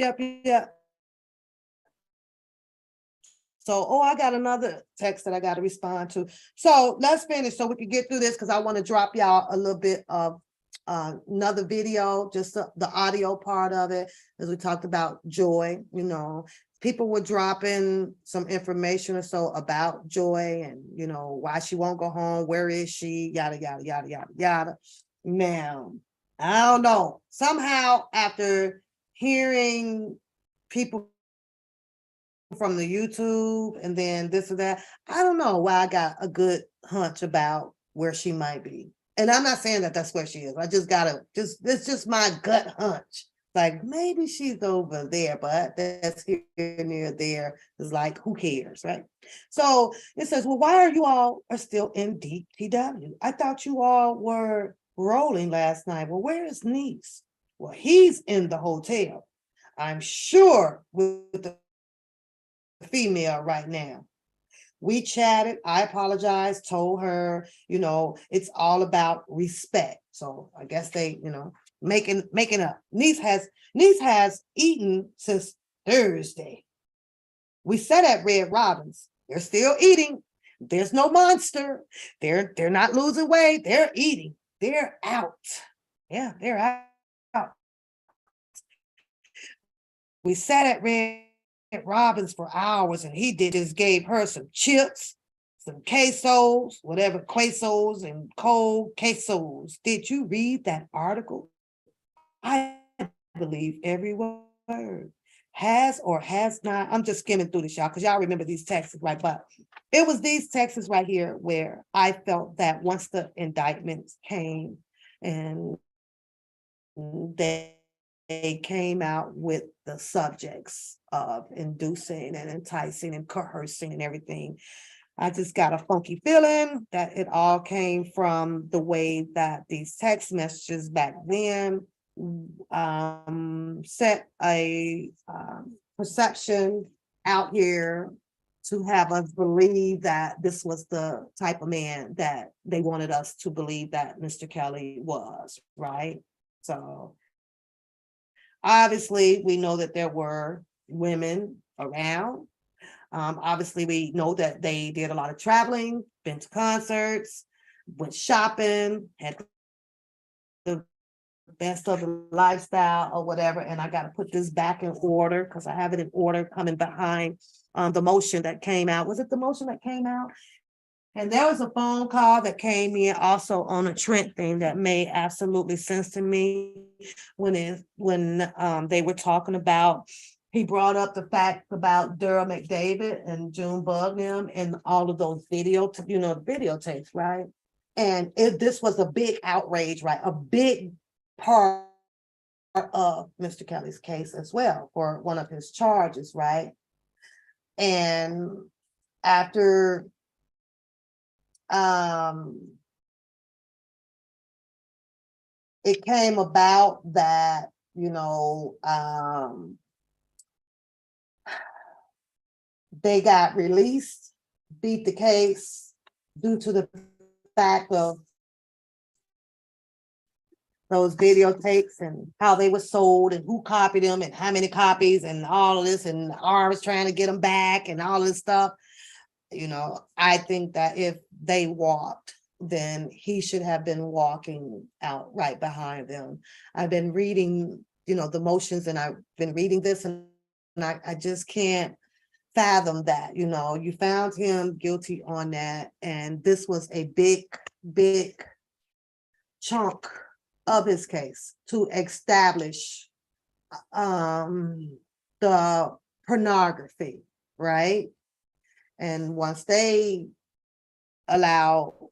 So, I got another text that I got to respond to. So let's finish so we can get through this, because I want to drop y'all a little bit of another video, just the audio part of it, as we talked about Joy, you know, people were dropping some information or so about Joy and, you know, why she won't go home, where is she, yada, yada, yada, yada, yada. Now, I don't know, somehow after hearing people from the YouTube and then this or that, I don't know why I got a good hunch about where she might be. And I'm not saying that that's where she is. I just it's just my gut hunch. Like maybe she's over there, but that's here near there. It's like, who cares, right? So it says, well, why are you all are still in DPW? I thought you all were rolling last night. Well, where is Niece? Well, he's in the hotel. I'm sure with the female right now. We chatted, I apologized, told her, you know, it's all about respect. So I guess they, you know, making up. Niece has eaten since Thursday. We sat at Red Robin's. They're still eating. There's no monster. They're not losing weight. They're eating. They're out. Yeah, they're out. We sat at Red Robin's for hours and he just gave her some chips, some quesos, whatever, quesos and cold quesos. Did you read that article? I believe every word. Has or has not, I'm just skimming through this, y'all, because y'all remember these texts, right? But it was these texts right here where I felt that once the indictments came and they came out with the subjects of inducing and enticing and coercing and everything. I just got a funky feeling that it all came from the way that these text messages back then set a perception out here to have us believe that this was the type of man that they wanted us to believe that Mr. Kelly was, right? So obviously, we know that there were women around. Obviously, we know that they did a lot of traveling, been to concerts, went shopping, had the best of the lifestyle or whatever. And I got to put this back in order because I have it in order coming behind the motion that came out. Was it the motion that came out? And there was a phone call that came in also on a Trent thing that made absolutely sense to me when they were talking about, he brought up the fact about Daryl McDavid and June Bugnam and all of those videotapes, right? And this was a big outrage, right? A big part of Mr. Kelly's case as well for one of his charges, right? And after it came about that, they got released, beat the case due to the fact of those videotapes and how they were sold and who copied them and how many copies and all of this, and R was trying to get them back and all this stuff. I think that if they walked, then he should have been walking out right behind them. I've been reading, the motions, and I've been reading this, and I just can't fathom that. You found him guilty on that, and this was a big chunk of his case to establish the pornography, right? And once they allow,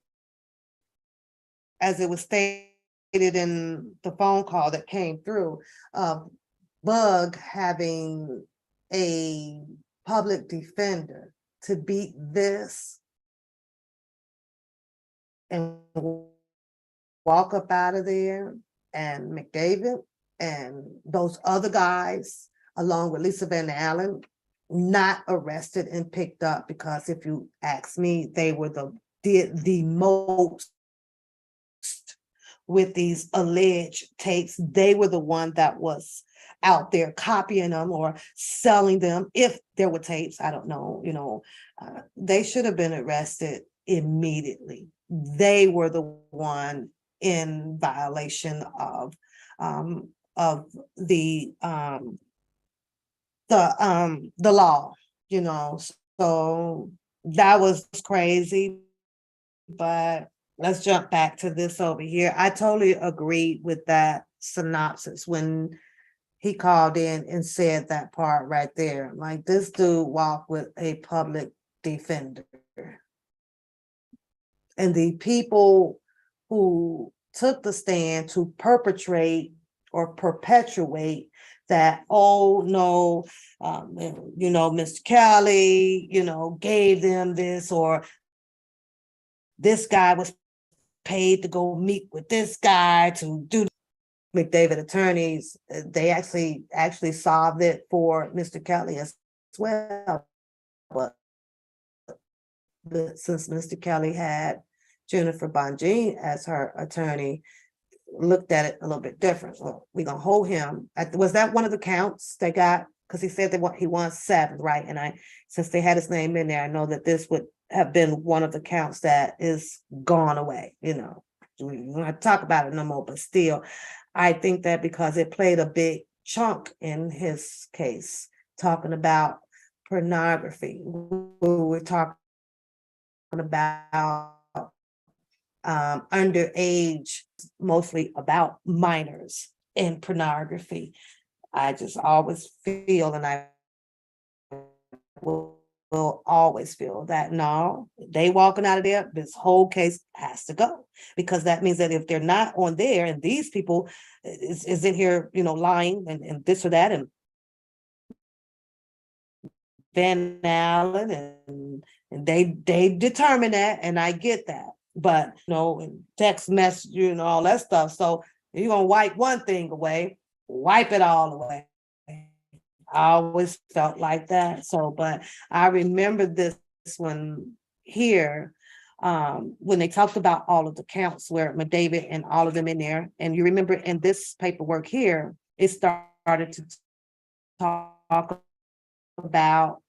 as it was stated in the phone call that came through, Bug having a public defender to beat this and walk up out of there, and McDavid and those other guys, along with Lisa Van Allen, not arrested and picked up, because if you ask me, they were did the most with these alleged tapes. They were the one that was out there copying them or selling them. If there were tapes, I don't know, they should have been arrested immediately. They were the one in violation of the law, you know, so that was crazy. But let's jump back to this over here. I totally agreed with that synopsis when he called in and said that part right there. Like, this dude walked with a public defender. And the people who took the stand to perpetrate or perpetuate that, oh no, Mr. Kelly, gave them this, or this guy was paid to go meet with this guy to do. McDavid attorneys, they actually solved it for Mr. Kelly as well. But since Mr. Kelly had Jennifer Bonjean as her attorney, looked at it a little bit different. Well, we're gonna hold him. Was that one of the counts they got? Because he said that he won 7, right? And since they had his name in there, I know that this would have been one of the counts that is gone away. We don't have to talk about it no more, but still, I think that because it played a big chunk in his case, talking about pornography. We're talking about underage, mostly about minors in pornography. I just always feel, and I will always feel that no, they walking out of there, this whole case has to go, because that means that if they're not on there and these people is in here, lying and this or that, and Van Allen, and they determine that, and I get that, but text message and all that stuff. So you're gonna wipe one thing away, wipe it all away. I always felt like that. So, but I remember this one here, when they talked about all of the counts where McDavid and all of them in there. And you remember in this paperwork here, it started to talk about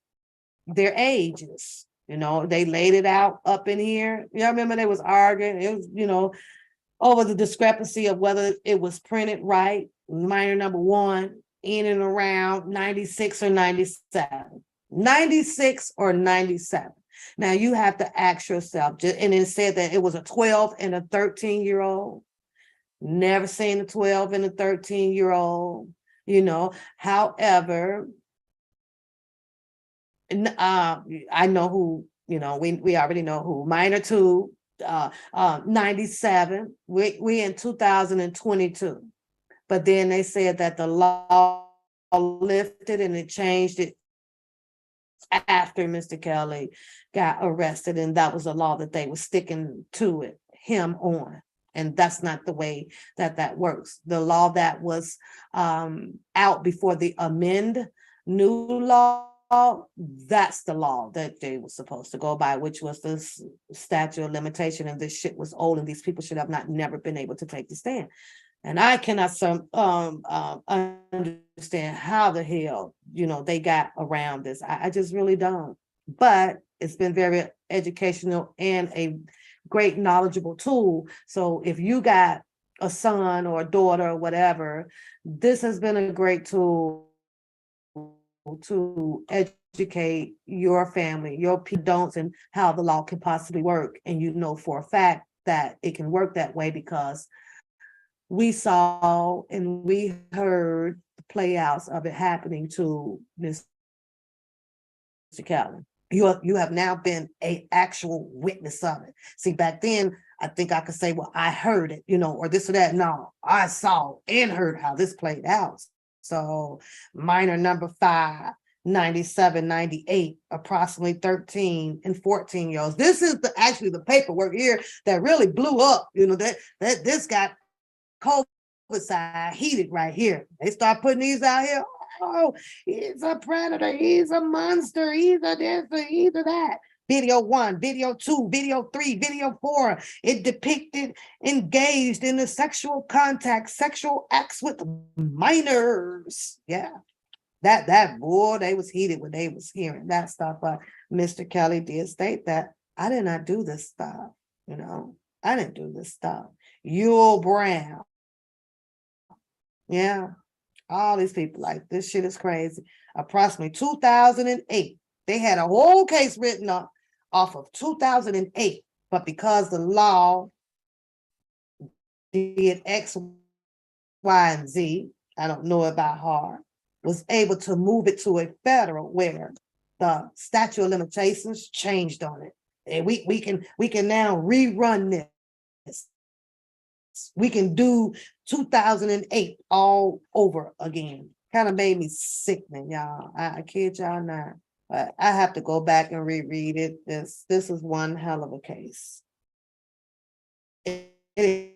their ages. They laid it out up in here. I remember they was arguing. It was, over the discrepancy of whether it was printed right, minor number 1, in and around 96 or 97. 96 or 97. Now you have to ask yourself, and it said that it was a 12 and a 13-year-old. Never seen a 12 and a 13-year-old, However, I know who, we already know who. Minor 2, 97. We in 2022. But then they said that the law lifted and it changed it after Mr. Kelly got arrested. And that was a law that they were sticking to him on. And that's not the way that works. The law that was out before the new law, that's the law that they were supposed to go by, which was the statute of limitation. And this shit was old, and these people should have never been able to take the stand. And I cannot understand how the hell, they got around this. I just really don't. But it's been very educational and a great knowledgeable tool. So if you got a son or a daughter or whatever, this has been a great tool to educate your family, your don'ts, and how the law can possibly work. And for a fact that it can work that way because we saw and we heard the playouts of it happening to Mr. Kelly. You have now been an actual witness of it. See, back then, I think I could say, well, I heard it, or this or that. No, I saw and heard how this played out. So minor number 5, 97, 98, approximately 13 and 14-year-olds. This is actually the paperwork here that really blew up, that this got COVID side heated right here. They start putting these out here. Oh, he's a predator. He's a monster. He's a this, he's a that. Video 1, video 2, video 3, video 4. It depicted engaged in a sexual acts with minors. Yeah. That boy, they was heated when they was hearing that stuff. But Mr. Kelly did state that I did not do this stuff. I didn't do this stuff. Yule Brown. Yeah, all these people, like, this shit is crazy. Approximately 2008, they had a whole case written up off of 2008, but because the law did X, Y, and Z, I don't know about hard, was able to move it to a federal where the statute of limitations changed on it. And we can now rerun this. We can do 2008 all over again. Kind of made me sickening, y'all. I kid y'all not. But I have to go back and reread it. This is one hell of a case. It is.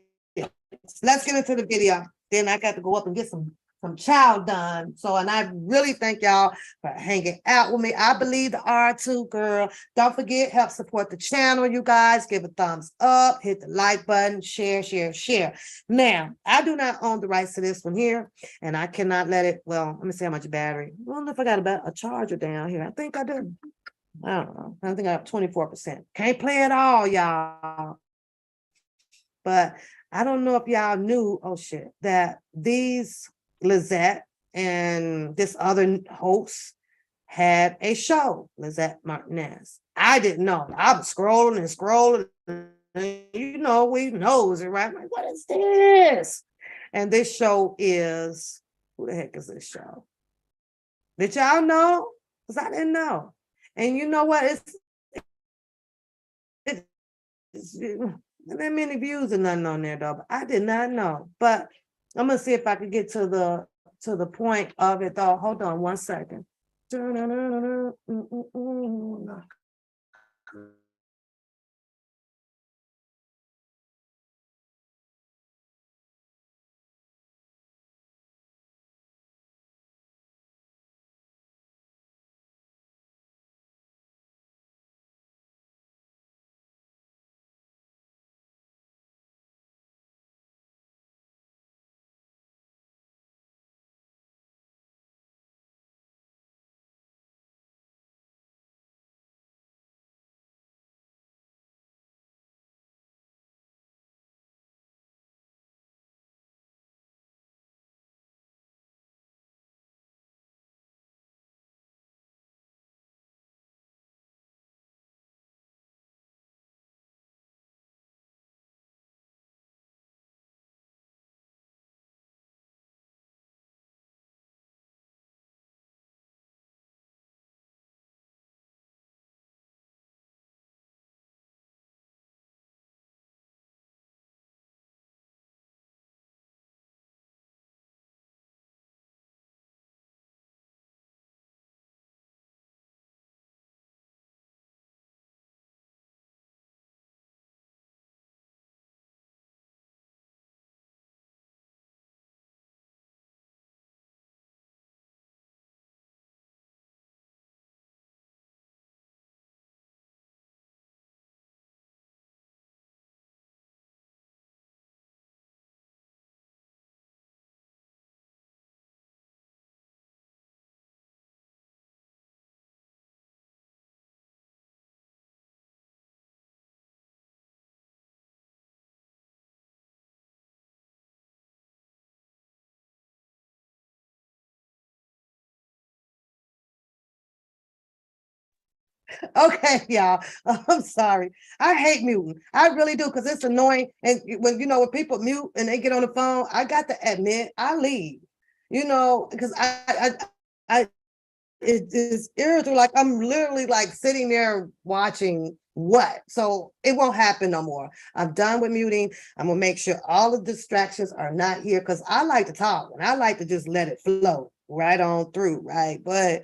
Let's get into the video. Then I got to go up and get some chow done. So, and I really thank y'all for hanging out with me. I believe the R2 girl. Don't forget, help support the channel, you guys. Give a thumbs up, hit the like button, share. Now, I do not own the rights to this one here, and I cannot let it, well, let me see how much battery. I don't know if I got a charger down here. I think I do. I don't know. I think I have 24%. Can't play it all, y'all. But I don't know if y'all knew, oh shit, that these Lizette and this other host had a show, Lizette Martinez. I didn't know. I was scrolling. And you know, we knows it, right? I'm like, what is this? And this show is, who the heck is this show? Did y'all know? Because I didn't know. And you know what? It's not that many views or nothing on there though, but I did not know. But I'm gonna see if I can get to the point of it though. Hold on one second. Okay, y'all. I'm sorry. I hate muting. I really do because it's annoying. And when people mute and they get on the phone, I got to admit I leave. Because I it is irritating. Like I'm literally like sitting there watching what. So it won't happen no more. I'm done with muting. I'm gonna make sure all the distractions are not here because I like to talk and I like to just let it flow right on through, right? But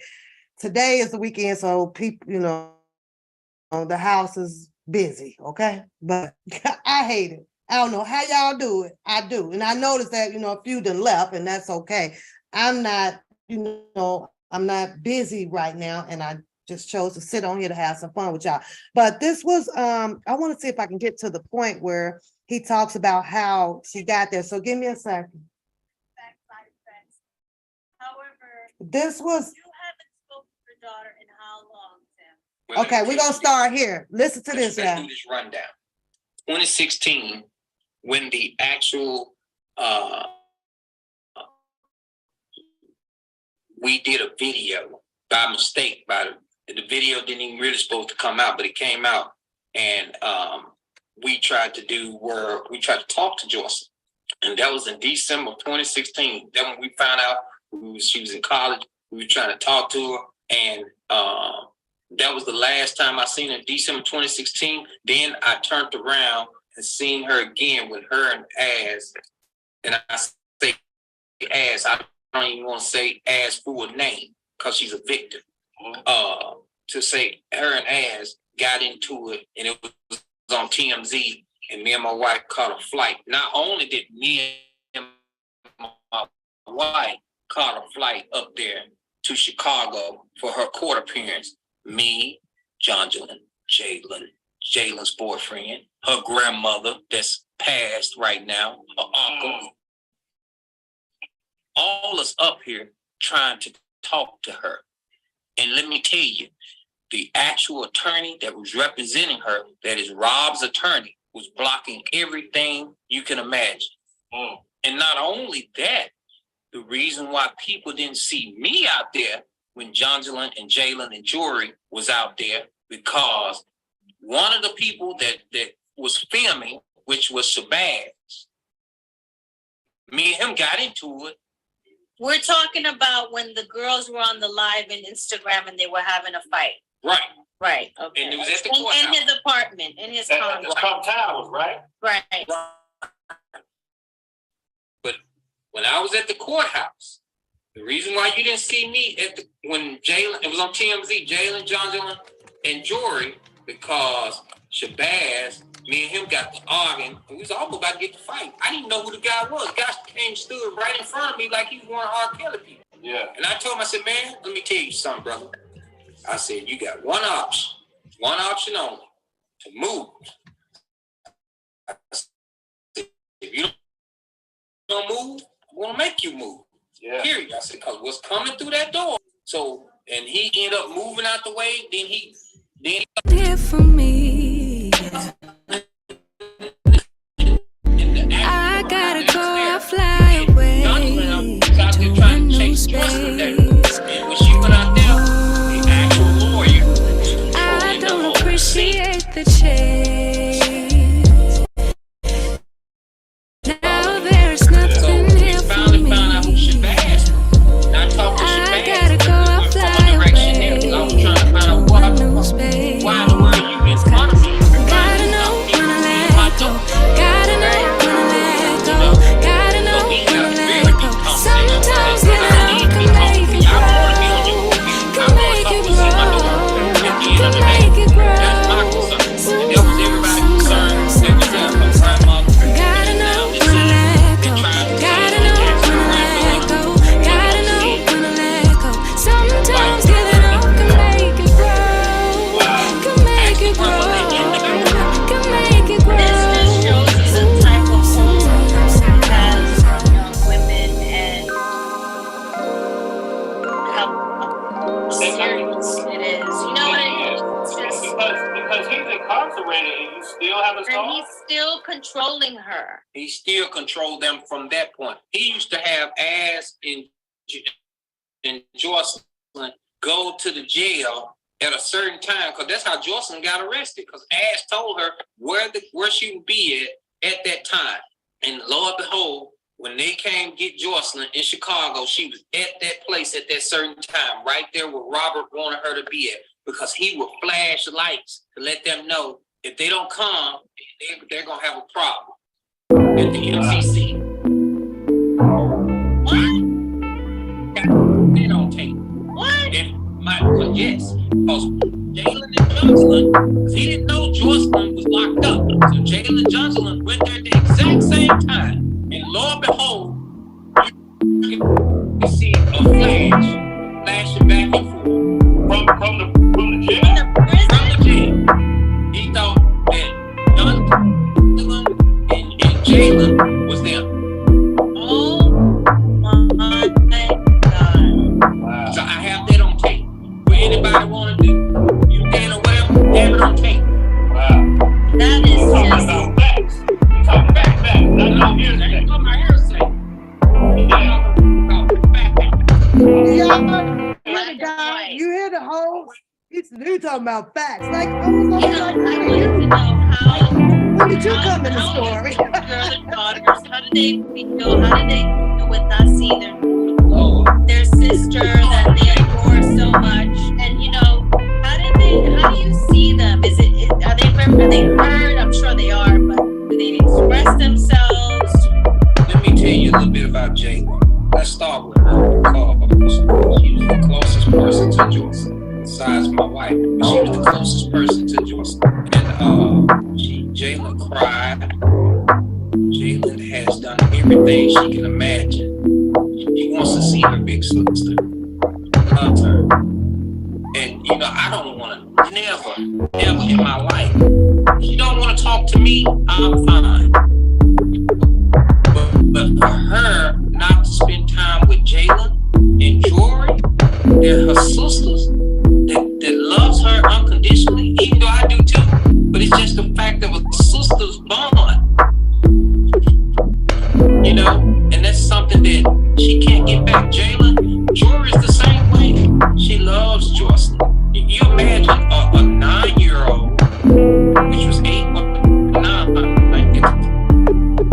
today is the weekend, so people, the house is busy, okay? But I hate it. I don't know how y'all do it. I do. And I noticed that, a few done left, and that's okay. I'm not, I'm not busy right now, and I just chose to sit on here to have some fun with y'all. But this was, I want to see if I can get to the point where he talks about how she got there. So give me a second. However, This was, you haven't spoken to your daughter in how long, Tim? Well, let me okay, we're tell gonna you start here. Listen to Let's this, yeah. do this rundown. 2016, when the actual we did a video by mistake. The video didn't even really supposed to come out, but it came out, and we tried to talk to Joycelyn, and that was in December of 2016. Then when we found out she was in college, we were trying to talk to her, and that was the last time I seen her in December 2016. Then I turned around and seen her again with her and Az, and I say Az, I don't even want to say Az full name because she's a victim. To say her and Az got into it, and it was on TMZ, and me and my wife caught a flight. Not only did me and my wife caught a flight up there to Chicago for her court appearance, me, Jonjolyn, Jalen's boyfriend, her grandmother that's passed right now, her uncle, all us up here trying to talk to her. And let me tell you, the actual attorney that was representing her, that is Rob's attorney, was blocking everything you can imagine. And not only that, the reason why people didn't see me out there when Jonjolyn and Jalen and Jory was out there, because one of the people that was filming, which was Shabazz, me and him got into it. We're talking about when the girls were on the live in Instagram and they were having a fight. Right. Right. Okay. And it was at the in courthouse. his apartment, in his condo. Trump Towers, right? Right. But when I was at the courthouse, the reason why you didn't see me when Jalen, it was on TMZ, Jalen, Jonjolyn, and Jory, because Shabazz, me and him got to arguing, and we was almost about to get to fight. I didn't even know who the guy was. The guy came and stood right in front of me like he was one of R. Kelly people. Yeah. And I told him, I said, man, let me tell you something, brother. I said, you got one option only, to move. I said, if you don't move, I'm gonna make you move. Yeah. Period. I said, because what's coming through that door. So, and he ended up moving out the way, then here for me. I gotta go, I fly away to a new space. And when she went out there, the actual lawyer, I don't appreciate the chase. Now there's nothing here for me. found out who Shabazz was. And I talked to Shabazz. I gotta go, I fly away I was trying to find out to a new space. why the world you in front of me. Gotta know when I let go. Gotta know when I let go. Gotta know when I let go. Sometimes you know can make it grow. Can make it grow. Can make it grow. Gotta know when I let go. Gotta know when I let go. Gotta know when I let go. Sometimes giving up can make it grow. Can make it grow. Can make it grow. This just shows you the type of hold has young women and how serious it is. You know what I mean? It's just, Because he's incarcerated and you still have a and song? he's still controlling her. He still controlled them from that point. He used to have Az and Joycelyn go to the jail at a certain time, because that's how Joycelyn got arrested, because Az told her where she would be at that time. And lo and behold, when they came get Joycelyn in Chicago, she was at that place at that certain time, right there where Robert wanted her to be at, because he would flash lights to let them know if they don't come, they're going to have a problem at the MCC. What? They don't take. What? Well, yes, because Jalen and Jonjolyn, he didn't know Joycelyn was locked up. So Jalen and Jonjolyn went there at the exact same time. And lo and behold, you can see a flashing back and forth. From the jail? In the prison? From the jail. He thought that Jonjolyn and Jalen was them. Oh my God. Wow. So I have that on tape. What anybody want to do, you can or whatever, have it on tape. Wow. That You're is talking just about facts. You're talking about facts. the whole, he's talking about facts. Like, I was You know, I wanted to know how. when did you come in the story? How do they feel with not seeing their sister that they adore so much? And you know, how do you see them? Are they heard? I'm sure they are, but do they express themselves? Let me tell you a little bit about Jayla. Let's start with her because she was the closest person to Joycelyn, besides my wife. But she was the closest person to Joycelyn. And Jayla cried. Jayla has done everything she can imagine. She wants to see her big sister. Loves her. And you know, I don't want to never in my life. If you don't want to talk to me, I'm fine. But for her not to spend time with Jayla and Jory, they're her sisters that loves her unconditionally, even though I do too. But it's just the fact of a sister's bond, you know, and that's something that she can't get back. Jayla, Jory's the same way. She loves Joycelyn. You imagine a 9-year-old, which was 8 or 9 at the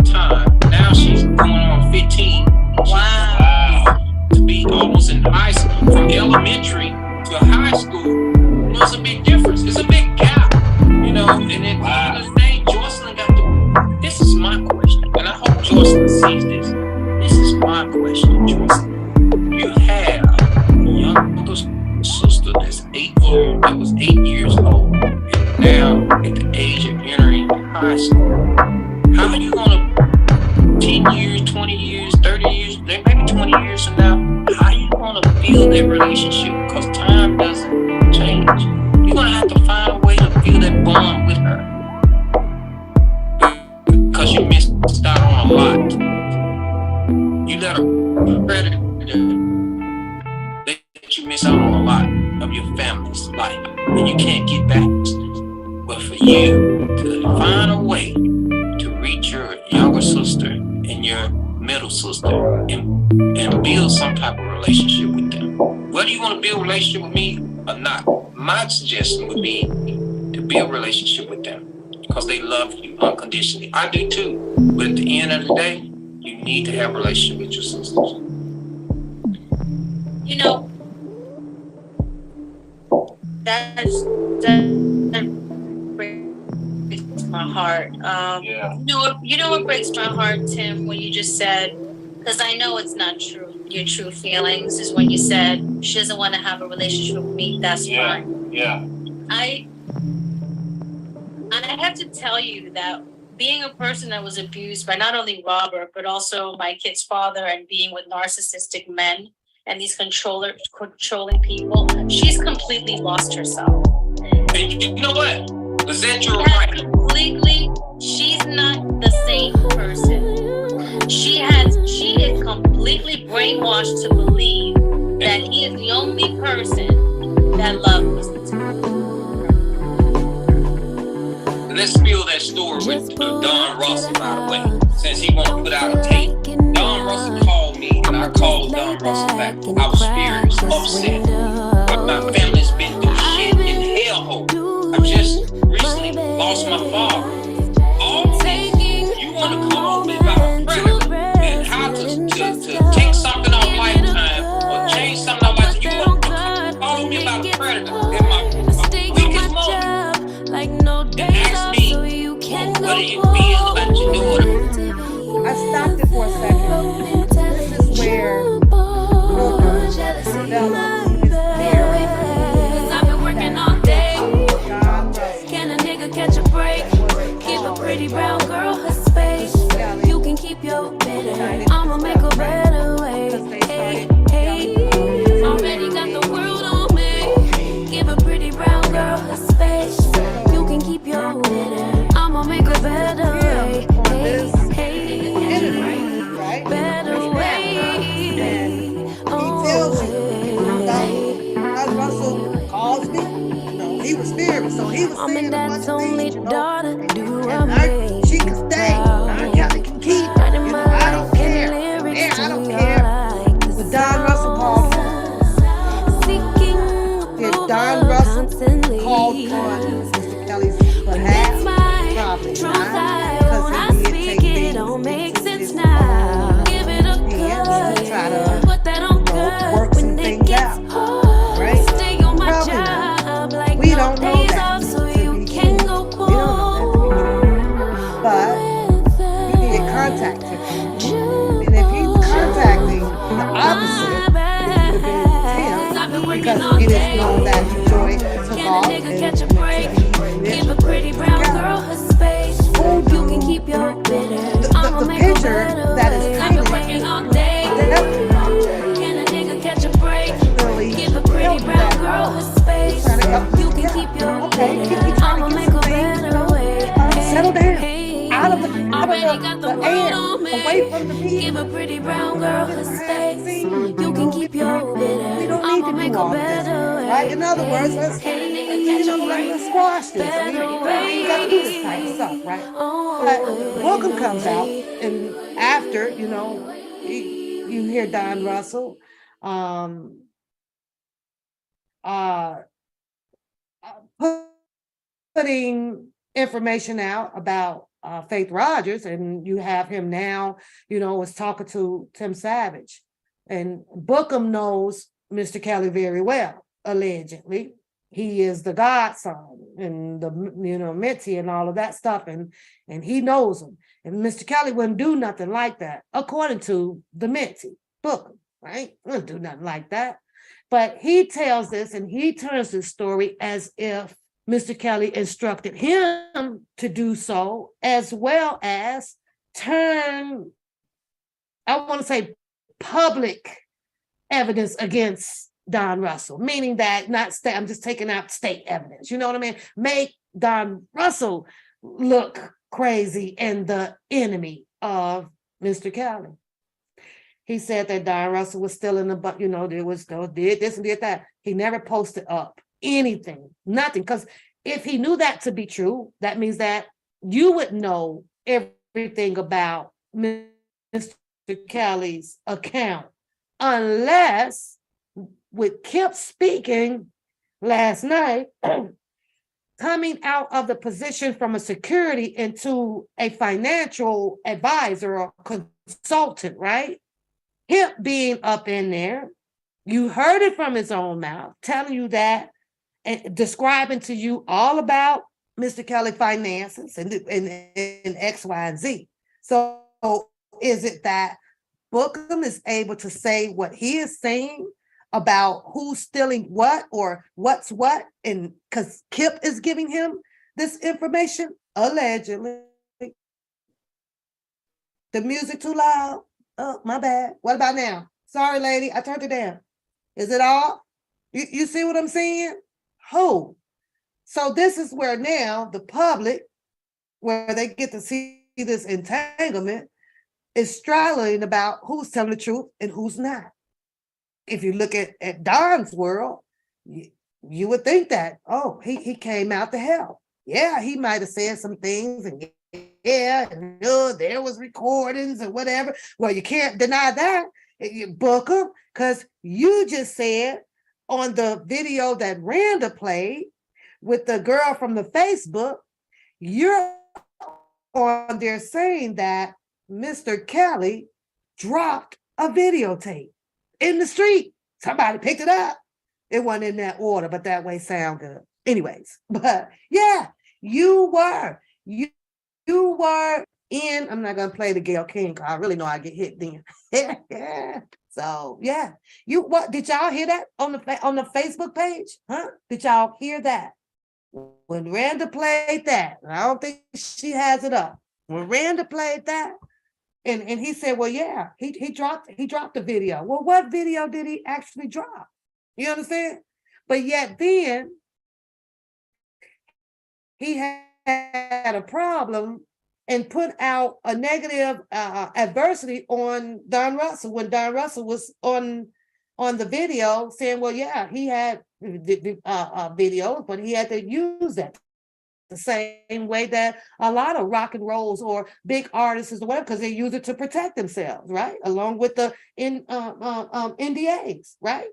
time. Now she's going on 15. Wow. To be almost in high school, from elementary to high school, there's a big difference. It's a big gap, you know. And at the end of the day, Joycelyn got to. This is my question, and I hope Joycelyn sees this. This is my question, Joycelyn. You have a younger sister that was 8 years old, and now at the age of entering high school. How are you gonna 10 years, 20 years, 30 years, maybe 20 years from now, how are you gonna build that relationship? Because time doesn't change. You're gonna have to find a way to build that bond with her. Because you missed out on a lot. You let a predator that you miss out on a lot of your family's life, and you can't get back. But for you to find a way to reach your younger sister and your middle sister and build some type of relationship with them. Whether you want to build a relationship with me or not, my suggestion would be to build a relationship with them because they love you unconditionally. I do too. But at the end of the day, you need to have a relationship with your sisters. You know, that breaks my heart. You know what breaks my heart, Tim, when you just said, because I know it's not true. Your true feelings is when you said she doesn't want to have a relationship with me. That's fine. Yeah. I have to tell you that being a person that was abused by not only Robert but also my kid's father, and being with narcissistic men and these controlling people, she's completely lost herself. And you know what? Lizette, you're right. Completely, she's not the same person. She is completely brainwashed to believe that he is the only person that loves her. Let's spill that story with Don Russell, by the way, since he won't put out a tape. Don Russell called me, and I called Don Russell back. I was furious, upset. But my family's been through shit in hellhole. I just recently lost my father. All this, you want to call me about a predator and how to take something off Lifetime or change something off Lifetime. You want to call me about a predator in my weakest moment. And ask me, what do you feel about your daughter? I stopped it for a second. This is where I've been working all day. Can a nigga catch a break? Give a pretty brown girl her space. You can keep your bitter. I'ma make a better way. Hey, hey. Already got the world on me. Give a pretty brown girl her space. You can keep your bitter. I'ma make a better way. Hey, hey. Better way. Russell calls me. He was furious, so he was I'm saying in a bunch dad's of only things, daughter. Do I and she can stay. Kelly can keep. I don't care. Yeah, I don't care. But Don Russell called me. Seeking Mr. Kelly's But behalf? that's my Probably truth. not. When I Because he did speak take it, things don't make into sense his now. Give it a hands to try to, good, put that on you know, good work some when it things gets out, hard. right? Stay on my Probably not. job like We no don't know days that off, so to you be can true. go We don't know that. But with he did contact him. And if he's contacting the opposite, it would have been Tim, because it is known that Joy took Can a off nigga and catch a went break? to be Give a pretty brown girl her space. You can keep your bitter. I'ma the make a picture better that is way. I've been painted working all day. definitely Can a nigga catch a break? Give a pretty helped brown that girl her cause. space. Trying to help You us. can Yeah. keep your Okay, bitter. keep trying I'ma to make get a some things, better way. settle down. Hey, Out of the already got the world air, on me. away from the Give people. a pretty brown girl her Get behind the space. scenes. You can keep your We bitter. don't need I'ma to make do a all of this, better way. right? In other words, let's let's squash this. We ain't got to do this type of stuff, right? But Bookham comes out, and after, you know, you hear Don Russell, uh, putting information out about Faith Rogers, and you have him now, you know, was talking to Tim Savage, and Bookham knows Mr. Kelly very well, allegedly. He is the godson and the, you know, Mitzi and all of that stuff, and he knows him. And Mr. Kelly wouldn't do nothing like that, according to the Mitzi, Bookham, right? Wouldn't do nothing like that. But he tells this, and he turns this story as if Mr. Kelly instructed him to do so, as well as turn, I want to say, public evidence against Don Russell, meaning that not state, I'm just taking out state evidence, you know what I mean? Make Don Russell look crazy and the enemy of Mr. Kelly. He said that Don Russell was still in the, you know, there was still did this and did that. He never posted up anything, nothing. Because if he knew that to be true, that means that you would know everything about Mr. Kelly's account, unless with Kip speaking last night, coming out of the position from a security into a financial advisor or consultant, right? Kip being up in there, you heard it from his own mouth, telling you that and describing to you all about Mr. Kelly finances and X, Y, and Z. So is it that Bookham is able to say what he is saying about who's stealing what or what's what, and because Kip is giving him this information, allegedly? The music too loud? Oh, my bad. What about now? Sorry, lady, I turned it down. Is it off? You see what I'm saying? Who? So this is where now the public, where they get to see this entanglement, is straddling about who's telling the truth and who's not. If you look at Don's world, you would think that, oh, he came out to help. Yeah, he might have said some things, and yeah, and there was recordings and whatever. Well, you can't deny that, Booker, because you just said on the video that Randa played with the girl from the Facebook, you're on there saying that Mr. Kelly dropped a videotape in the street. Somebody picked it up. It wasn't in that order, but that way sound good. Anyways, but yeah, you were in, I'm not gonna play the Gayle King, because I really know I get hit then. So yeah, what did y'all hear that on the Facebook page? Huh? Did y'all hear that? When Randa played that, I don't think she has it up. When Randa played that, and he said, well, yeah, he dropped the video. Well, what video did he actually drop? You understand? But yet then he had a problem and put out a negative adversity on Don Russell when Don Russell was on the video saying, well, yeah, he had videos, but he had to use that the same way that a lot of rock and rolls or big artists or whatever, because they use it to protect themselves, right? Along with the NDAs, right?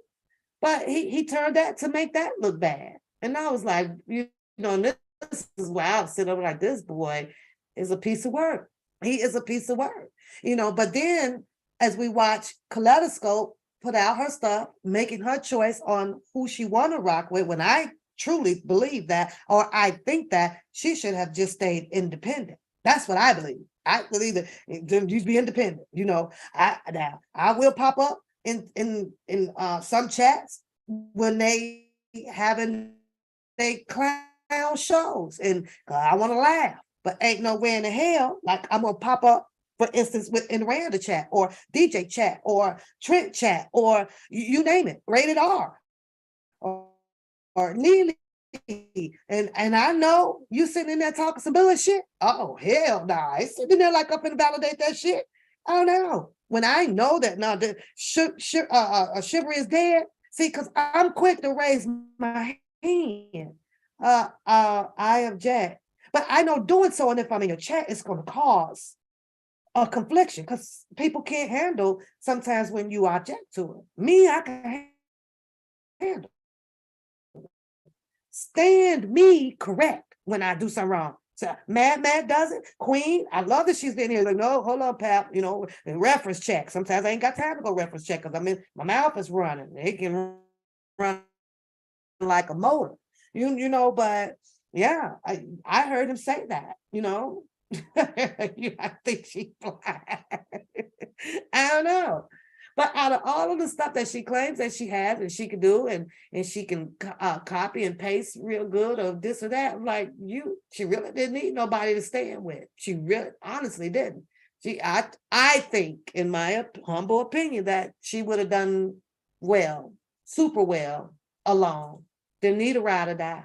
But he turned that to make that look bad. And I was like, you know, and this is why I sit over like, this boy is a piece of work. He is a piece of work, you know. But then as we watch Kaleidoscope put out her stuff, making her choice on who she want to rock with, when I truly believe that, or I think that she should have just stayed independent. That's what I believe. I believe that you be independent. You know, I will pop up in some chats when they having they clown shows, and I want to laugh, but ain't no way in the hell like I'm gonna pop up, for instance, in Randa chat or DJ chat or Trent chat or you name it, rated R or Neely. And I know you sitting in there talking some bullshit. Oh, hell nah. I ain't sitting there like up and validate that shit. I don't know. When I know that now the Chivalry is dead, see, because I'm quick to raise my hand. I object. But I know doing so, and if I'm in your chat, it's going to cause a confliction because people can't handle sometimes when you object to it. Me, I can handle. Stand me correct when I do something wrong. So Mad does it. Queen, I love that she's been here. Like, no, hold on, pal. You know, reference check. Sometimes I ain't got time to go reference check because my mouth is running. It can run like a motor. You know, but yeah, I heard him say that, you know. I think she I don't know. But out of all of the stuff that she claims that she has and she can do and she can copy and paste real good or this or that, I'm like, she really didn't need nobody to stand with. She really honestly didn't. I think, in my humble opinion, that she would have done well, super well, alone. Didn't need a ride or die.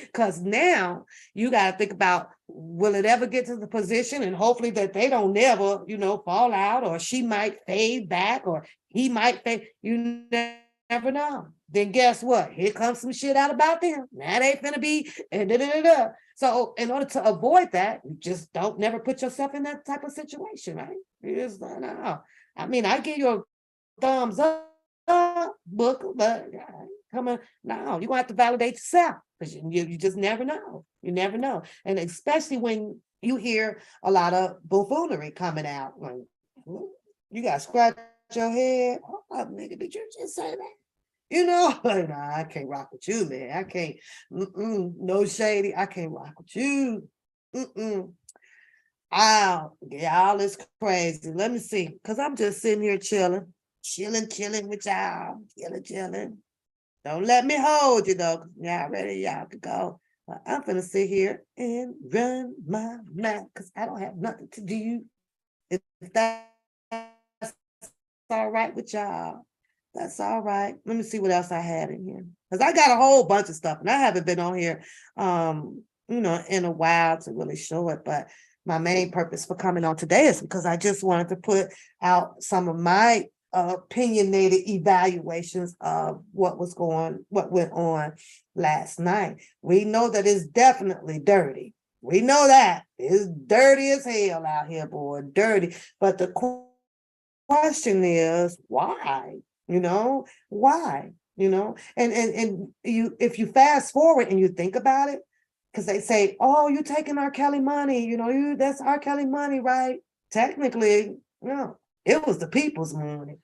Because now you got to think about, will it ever get to the position, and hopefully that they don't never, fall out, or she might fade back, or he might fade. You never know. Then guess what? Here comes some shit out about them. That ain't gonna be. So in order to avoid that, you just don't never put yourself in that type of situation, right? You just no. I mean, I give you a thumbs up, book, but come on, no, you're gonna have to validate yourself. Because you just never know. You never know. And especially when you hear a lot of buffoonery coming out. Like, you got to scratch your head. Oh, nigga, did you just say that? Like, nah, I can't rock with you, man. I can't. No shady. I can't rock with you. Y'all is crazy. Let me see. Because I'm just sitting here chilling with y'all. Chilling. Don't let me hold you though. Y'all ready? Y'all can go. But I'm gonna sit here and run my mouth because I don't have nothing to do. If that's all right with y'all, that's all right. Let me see what else I had in here. Because I got a whole bunch of stuff and I haven't been on here in a while to really show it. But my main purpose for coming on today is because I just wanted to put out some of my opinionated evaluations of what went on last night. We know that it's definitely dirty. We know that it's dirty as hell out here, boy, dirty. But the question is, why? Why? And you, if you fast forward and you think about it, because they say, oh, you're taking R. Kelly money, that's R. Kelly money, right? Technically, no. It was the people's money.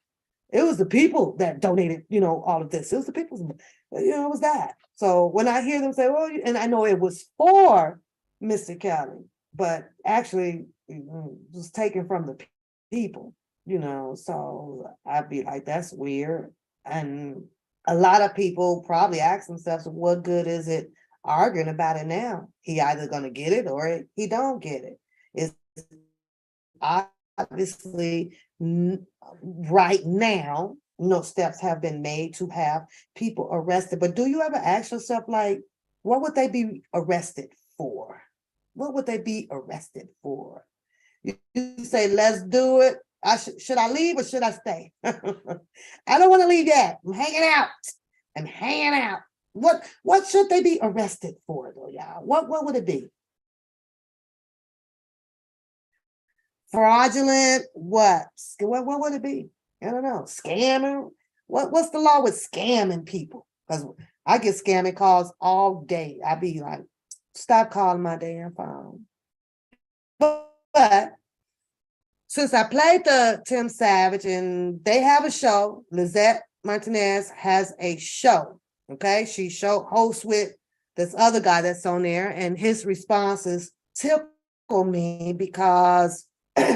It was the people that donated, all of this. It was the people's money. It was that. So when I hear them say, well, and I know it was for Mr. Kelly, but actually it was taken from the people, so I'd be like, that's weird. And a lot of people probably ask themselves, what good is it arguing about it now? He either going to get it or he don't get it. It's obviously right now, steps have been made to have people arrested. But do you ever ask yourself, like, what would they be arrested for? What would they be arrested for? You say, let's do it. Should I leave or should I stay? I don't want to leave yet. I'm hanging out. What should they be arrested for, though, y'all? What would it be? Fraudulent, what would it be? I don't know. Scamming? What's the law with scamming people? Because I get scamming calls all day. I be like, stop calling my damn phone. But since I played the Tim Savage and they have a show, Lizette Martinez has a show. Okay, she hosts with this other guy that's on there, and his responses tickle me because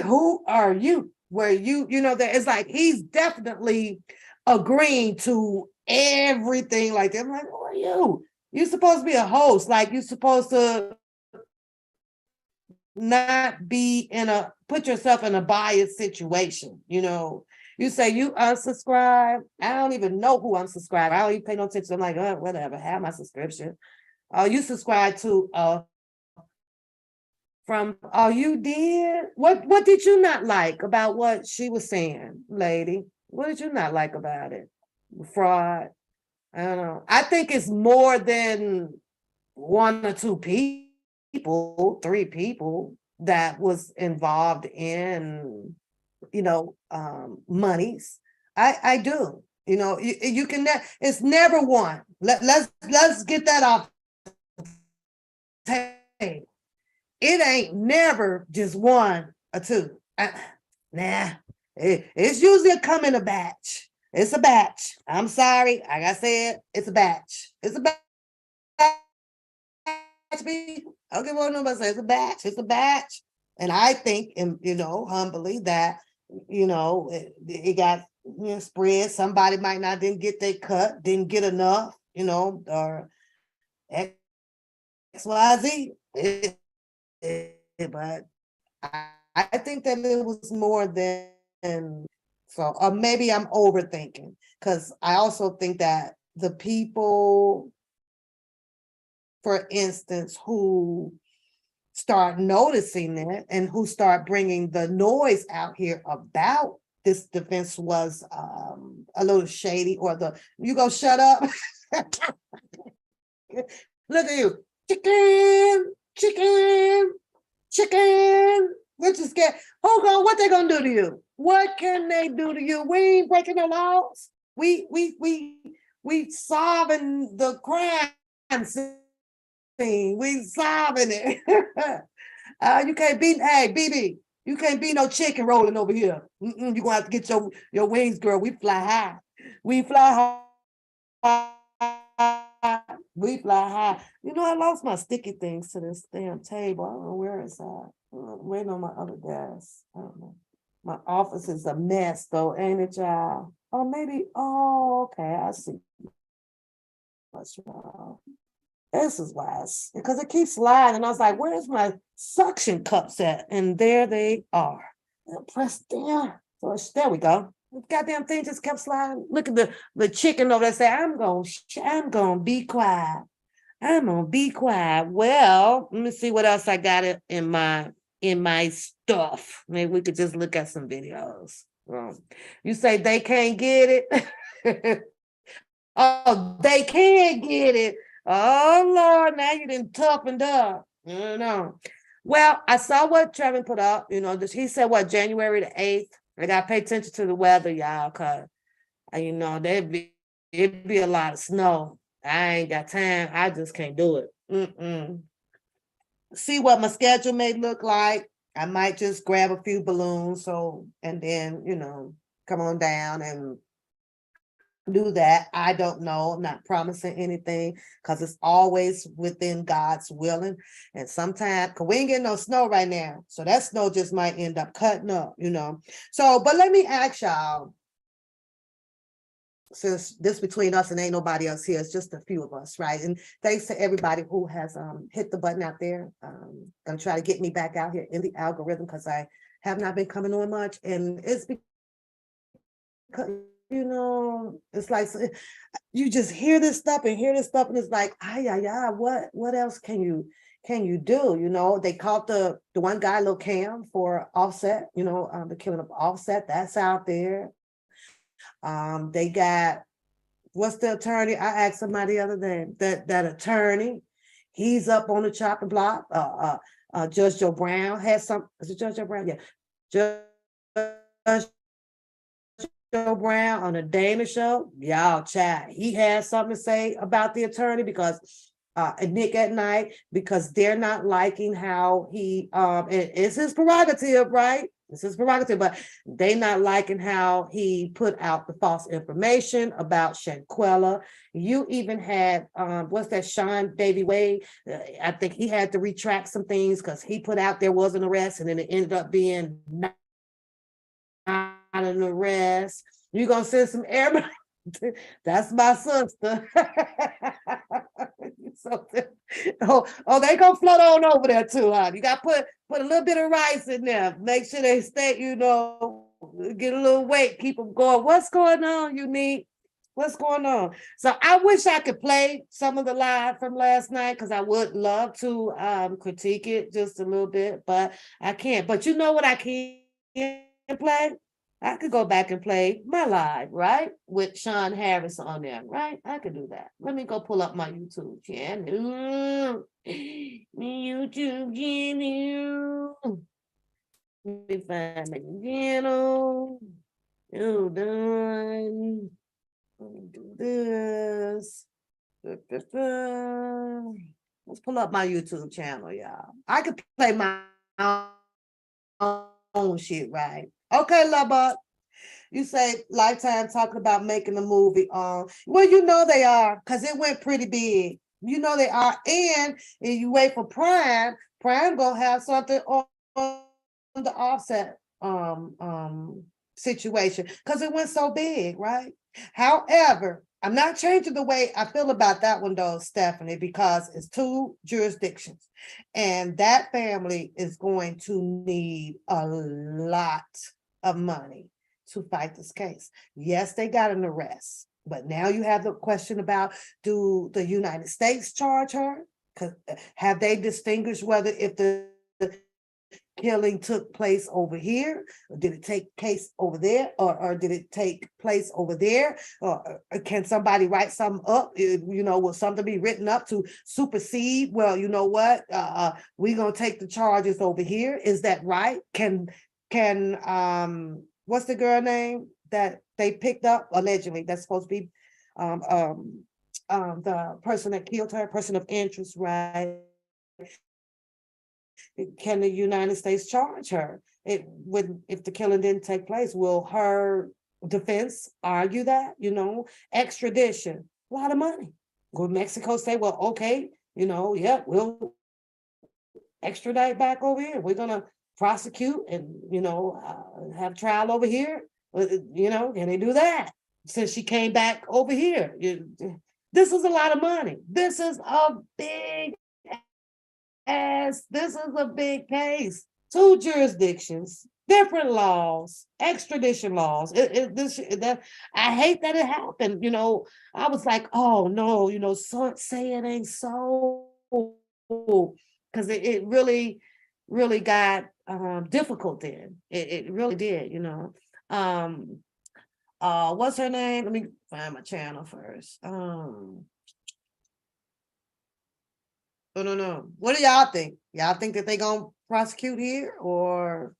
who are you? Where you know, that it's like he's definitely agreeing to everything like that. I'm like, who are you? You're supposed to be a host, like you're supposed to not be put yourself in a biased situation, you know. You say you unsubscribe. I don't even know who unsubscribed. I don't even pay no attention. I'm like, oh, whatever, have my subscription. You subscribe to you did? What did you not like about what she was saying, lady? What did you not like about it? Fraud. I don't know. I think it's more than one or two people, three people that was involved in, you know, monies. I do. You know, you can. It's never one. Let's get that off the table. It ain't never just one or two. Nah, it's usually a come in a batch. It's a batch. I'm sorry. Like I said, it's a batch. It's a batch. I don't give a what nobody says. It's a batch. It's a batch. And I think, and you know, humbly that, you know, it got spread. Somebody might not didn't get their cut, didn't get enough, you know, or XYZ. But I think that it was more than so, or maybe I'm overthinking, because I also think that the people, for instance, who start noticing it and who start bringing the noise out here about this defense was a little shady, or you go shut up. Look at you, chicken. We're just scared. Hold on, what they gonna do to you? What can they do to you? We ain't breaking the laws. We solving the crime scene. We solving it. You can't be, hey, BB, you can't be no chicken rolling over here. You're gonna have to get your wings, girl. We fly high. We fly high. We fly high. You know, I lost my sticky things to this damn table. I don't know where it's at. I'm waiting on my other desk. I don't know. My office is a mess though, ain't it, y'all? Oh, maybe, okay, I see. What's wrong? This is why because it keeps sliding. And I was like, where's my suction cups at? And there they are. And press down. So there we go. The goddamn thing just kept sliding. Look at the chicken over there say, I'm gonna be quiet. I'm gonna be quiet. Well, let me see what else I got in my stuff. Maybe we could just look at some videos. You say they can't get it? Oh, they can get it. Oh, Lord, now you done toughened up. I don't know. Well, I saw what Trevin put up. You know, he said, what, January the 8th? I got to pay attention to the weather, y'all, because, you know, it'd be a lot of snow. I ain't got time. I just can't do it. See what my schedule may look like. I might just grab a few balloons, and then, you know, come on down and do that. I don't know. I'm not promising anything, because it's always within God's willing. And sometimes, because we ain't getting no snow right now, so that snow just might end up cutting up, you know. So, but let me ask y'all, since this between us and ain't nobody else here, it's just a few of us, right? And thanks to everybody who has hit the button out there. Gonna try to get me back out here in the algorithm, because I have not been coming on much, and it's because, you know, it's like you just hear this stuff, and it's like, what else can you do? You know, they caught the one guy, Lil Cam, for Offset, you know, the killing of Offset, that's out there. They got, what's the attorney? I asked somebody the other day, that attorney, he's up on the chopping block. Judge Joe Brown has is it Judge Joe Brown? Yeah. Judge Brown on the Dana show, y'all chat. He had something to say about the attorney because and Nick at Night, because they're not liking how he it's his prerogative, right? It's his prerogative, but they not liking how he put out the false information about Shanquella. You even had what's that, Sean Davy Wade? I think he had to retract some things because he put out there was an arrest and then it ended up being not an arrest. You're gonna send some air. That's my sister. So, they gonna float on over there too, huh? You got to put a little bit of rice in there. Make sure they stay, get a little weight, keep them going. What's going on, Unique? What's going on? So I wish I could play some of the live from last night because I would love to critique it just a little bit, but I can't. But you know what I can play? I could go back and play my live, right? With Sean Harris on there, right? I could do that. Let me go pull up my YouTube channel. YouTube channel. Let me find my channel. Done. Let me do this. Let's pull up my YouTube channel, y'all. I could play my own shit, right? Okay, Lubbock. You say Lifetime talking about making a movie on. Well, you know they are, because it went pretty big. You know they are. And if you wait for Prime gonna have something on the Offset situation because it went so big, right? However, I'm not changing the way I feel about that one though, Stephanie, because it's 2 jurisdictions and that family is going to need a lot of money to fight this case. Yes, they got an arrest, but now you have the question about, do the United States charge her? Have they distinguished whether if the killing took place over here, or did it take place over there, or did it take place over there, or can somebody write something up? Will something be written up to supersede? Well, you know what? We're gonna take the charges over here. Is that right? Can what's the girl name that they picked up allegedly? That's supposed to be the person that killed her, person of interest, right? Can the United States charge her? If the killing didn't take place, will her defense argue that? Extradition, a lot of money. Will Mexico say, well, okay, yeah, we'll extradite back over here. We're gonna prosecute and have trial over here. Can they do that since she came back over here? This is a lot of money. This is a big case. 2 jurisdictions, different laws, extradition laws. I hate that it happened. I was like, oh no, say it ain't so, because it really got difficult then. It really did. What's her name? Let me find my channel first. No. What do y'all think? Y'all think that they gonna prosecute here, or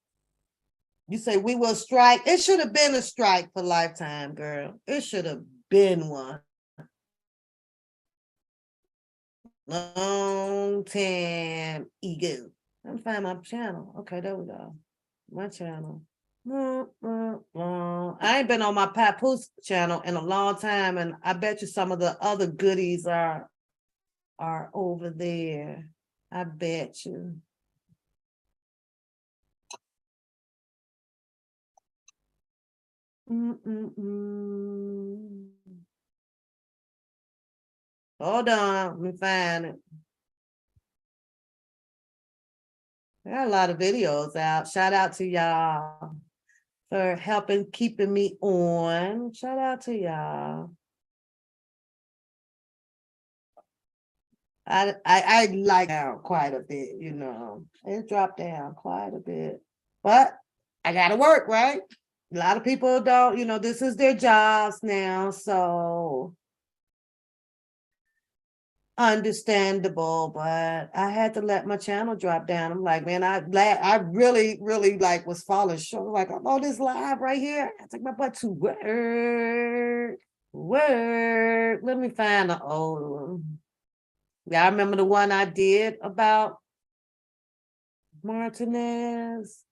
you say we will strike? It should have been a strike for Lifetime, girl. It should have been one. Long time ago. I'm find my channel. Okay, there we go. My channel. I ain't been on my Papoose channel in a long time, and I bet you some of the other goodies are over there. I bet you. Hold on, let me find it. There are a lot of videos out. Shout out to y'all for helping keeping me on. Shout out to y'all. I like down quite a bit, it dropped down quite a bit, but I gotta work, right? A lot of people don't, this is their jobs now, so understandable, but I had to let my channel drop down. I'm like, man, I really, really like was falling short. Like, I'm on this live right here. I take my butt to work. Let me find the old one. Yeah, I remember the one I did about Martinez.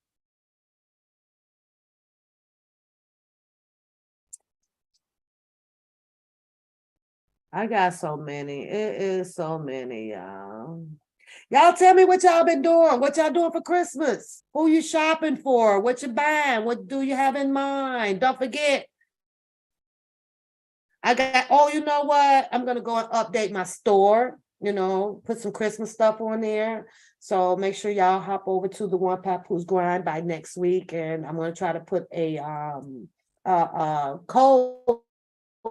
I got so many. It is so many, y'all. Y'all tell me what y'all been doing. What y'all doing for Christmas? Who you shopping for? What you buying? What do you have in mind? Don't forget. Oh, you know what? I'm gonna go and update my store, put some Christmas stuff on there. So make sure y'all hop over to the One Papoose Grind by next week. And I'm gonna try to put a code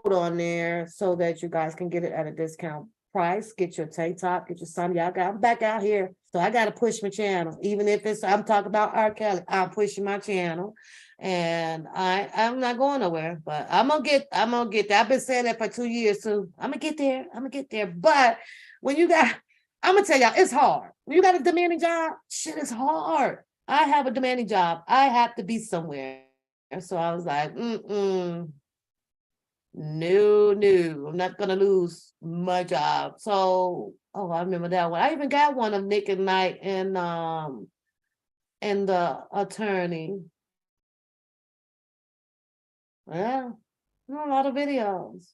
on there so that you guys can get it at a discount price. Get your tank top, get your something. I'm back out here. So I gotta push my channel. Even if I'm talking about R. Kelly, I'm pushing my channel. And I'm not going nowhere, but I'm gonna get there. I've been saying that for 2 years, so I'm gonna get there. But when I'm gonna tell y'all, it's hard. When you got a demanding job, shit is hard. I have a demanding job. I have to be somewhere. And so I was like, no, I'm not gonna lose my job. So, I remember that one. I even got one of Nick and Knight and the attorney. Yeah, a lot of videos.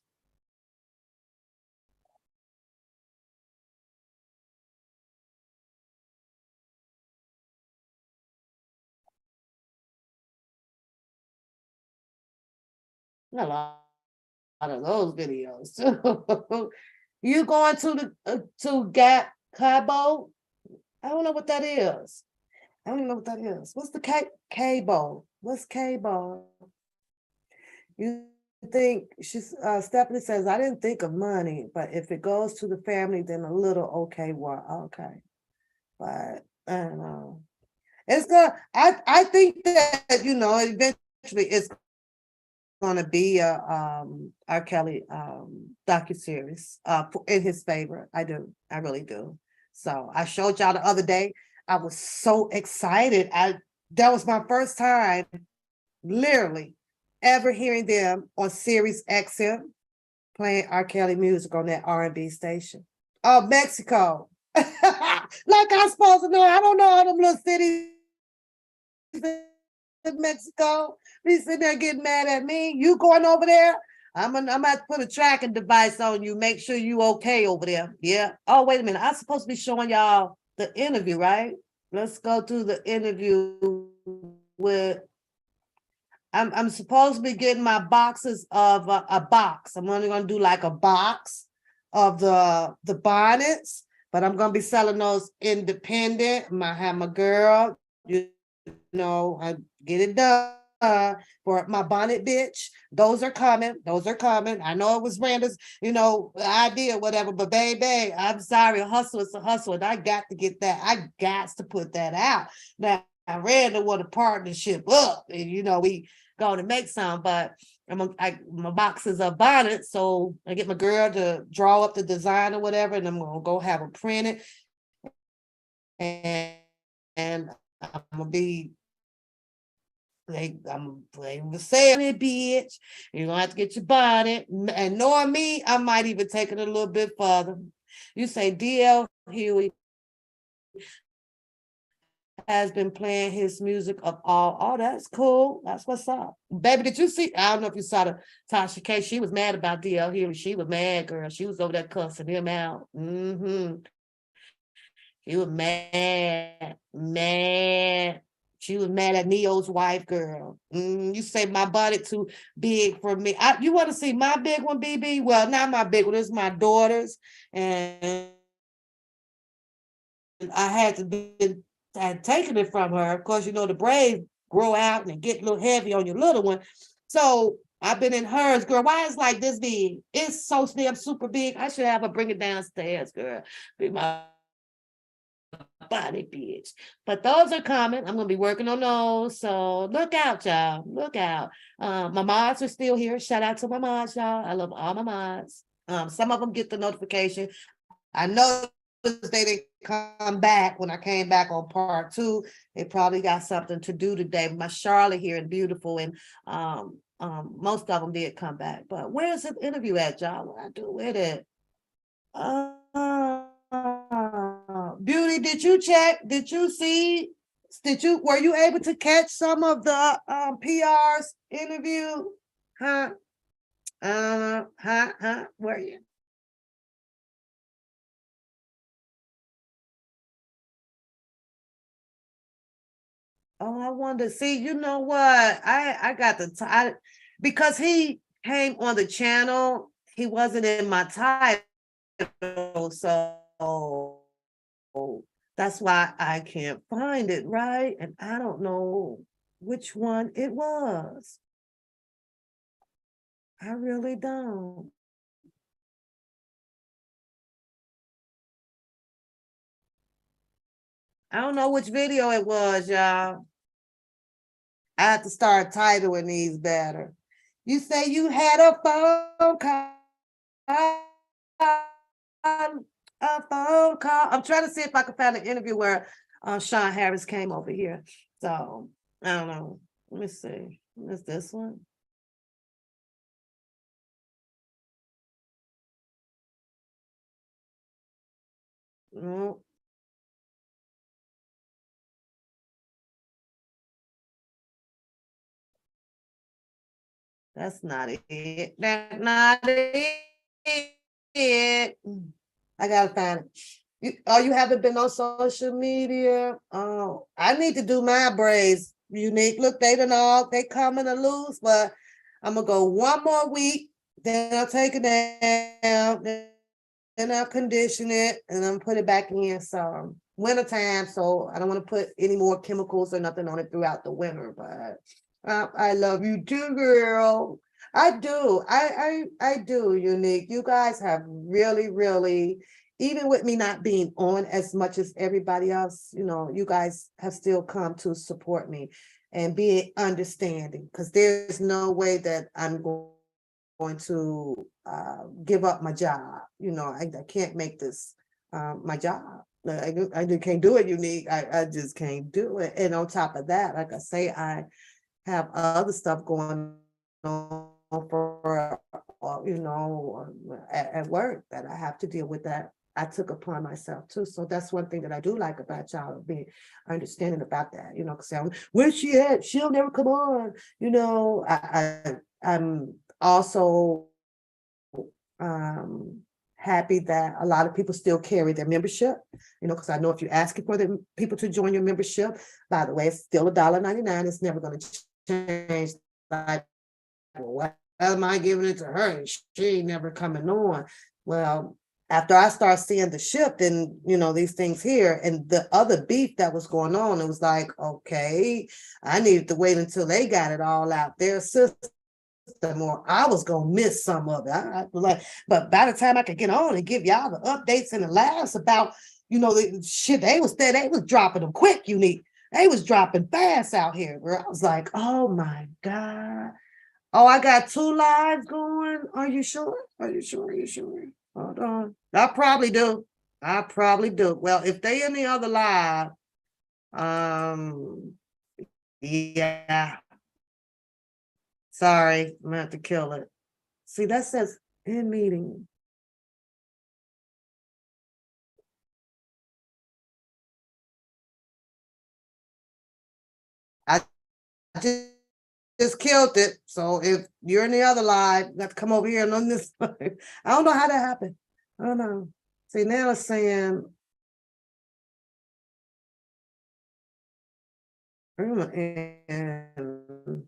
A lot of those videos too. You going to the to Gap Cabo? I don't know what that is. I don't even know what that is. What's the cable? What's cable? You think Stephanie says, I didn't think of money, but if it goes to the family, then a little okay. But I don't know. It's good. I think that eventually it's gonna be a R. Kelly docuseries in his favor. I do. I really do. So I showed y'all the other day. I was so excited. That was my first time literally ever hearing them on Sirius XM playing R. Kelly music on that R&B station. Oh, Mexico. Like I'm supposed to know. I don't know all them little cities in Mexico. Be sitting there getting mad at me. You going over there? I'm gonna have to put a tracking device on you. Make sure you okay over there. Yeah. Oh, wait a minute. I'm supposed to be showing y'all the interview, right? Let's go to the interview with. I'm supposed to be getting my boxes of a box. I'm only gonna do like a box of the bonnets, but I'm gonna be selling those independent. I might have my girl, I get it done for my bonnet bitch. Those are coming. I know it was Randa's, idea, whatever, but baby, I'm sorry, a hustle is a hustle, and I got to get that. I got to put that out. Now, Randa want a partnership up, and we going to make some, but my boxes of bonnets, so I get my girl to draw up the design or whatever, and I'm gonna go have them printed, and I'm gonna be I'm saying it, bitch. You're gonna have to get your bonnet, and knowing me, I might even take it a little bit further. You say DL Huey has been playing his music of all. Oh, that's cool. That's what's up. Baby, did you see? I don't know if you saw the Tasha K. She was mad about DL Huey. She was mad, girl. She was over there cussing him out. She was mad. She was mad at Neo's wife, girl. You say my bonnet too big for me. You want to see my big one, BB? Well, not my big one. It's my daughter's. And I had taken it from her. Of course, the braids grow out and get a little heavy on your little one. So I've been in hers, girl. Why is like this big? It's so damn super big. I should have her bring it downstairs, girl. Be my body, bitch. But those are coming. I'm gonna be working on those. So look out, y'all. Look out. My mods are still here. Shout out to my mods, y'all. I love all my mods. Some of them get the notification. I know they didn't come back when I came back on part 2. They probably got something to do today. My Charlotte here is beautiful, and most of them did come back. But where's the interview at, y'all? What I do with it? Beauty, did you check? Did you see? Were you able to catch some of the PR's interview? Huh? Were you? Oh, I wanted to see, you know what? I got the because he came on the channel, he wasn't in my title, so that's why I can't find it, right? And I don't know which one it was. I really don't. I don't know which video it was, y'all. I have to start titling these better. You say you had a phone call. A phone call. I'm trying to see if I can find an interview where Sean Harris came over here. So I don't know. Let me see. Is this one? No. That's not it. That's not it. I gotta find it. You haven't been on social media? Oh, I need to do my braids. Unique. Look, they coming to loose, but I'm gonna go one more week. Then I'll take it down. Then I'll condition it, and I'm put it back in. So wintertime, so I don't want to put any more chemicals or nothing on it throughout the winter. But I love you too, girl. I do. I do, Unique. You guys have really, really, even with me not being on as much as everybody else, you guys have still come to support me and be understanding, because there's no way that I'm going to give up my job. I can't make this my job. I can't do it, Unique. I just can't do it. And on top of that, like I say, I have other stuff going on for at work that I have to deal with, that I took upon myself too. So that's one thing that I do like about y'all, being understanding about that, because where's she at? She'll never come on. I'm also happy that a lot of people still carry their membership, because I know if you're asking for the people to join your membership, by the way, it's still $1.99. It's never going to change. Like, well, why am I giving it to her? She ain't never coming on. Well, after I start seeing the shift and these things here and the other beef that was going on, it was like, okay, I needed to wait until they got it all out their system, or I was gonna miss some of it. But by the time I could get on and give y'all the updates and the laughs about the shit, they was dropping them quick, Unique. They was dropping fast out here, where I was like, oh my God. Oh, I got 2 lives going. Are you sure? Are you sure? Hold on. I probably do. Well, if they in the other live, yeah. Sorry, I'm gonna have to kill it. See, that says in meeting. I just killed it. So if you're in the other live, you have to come over here and on this side. I don't know how that happened. I don't know. See, now it's saying and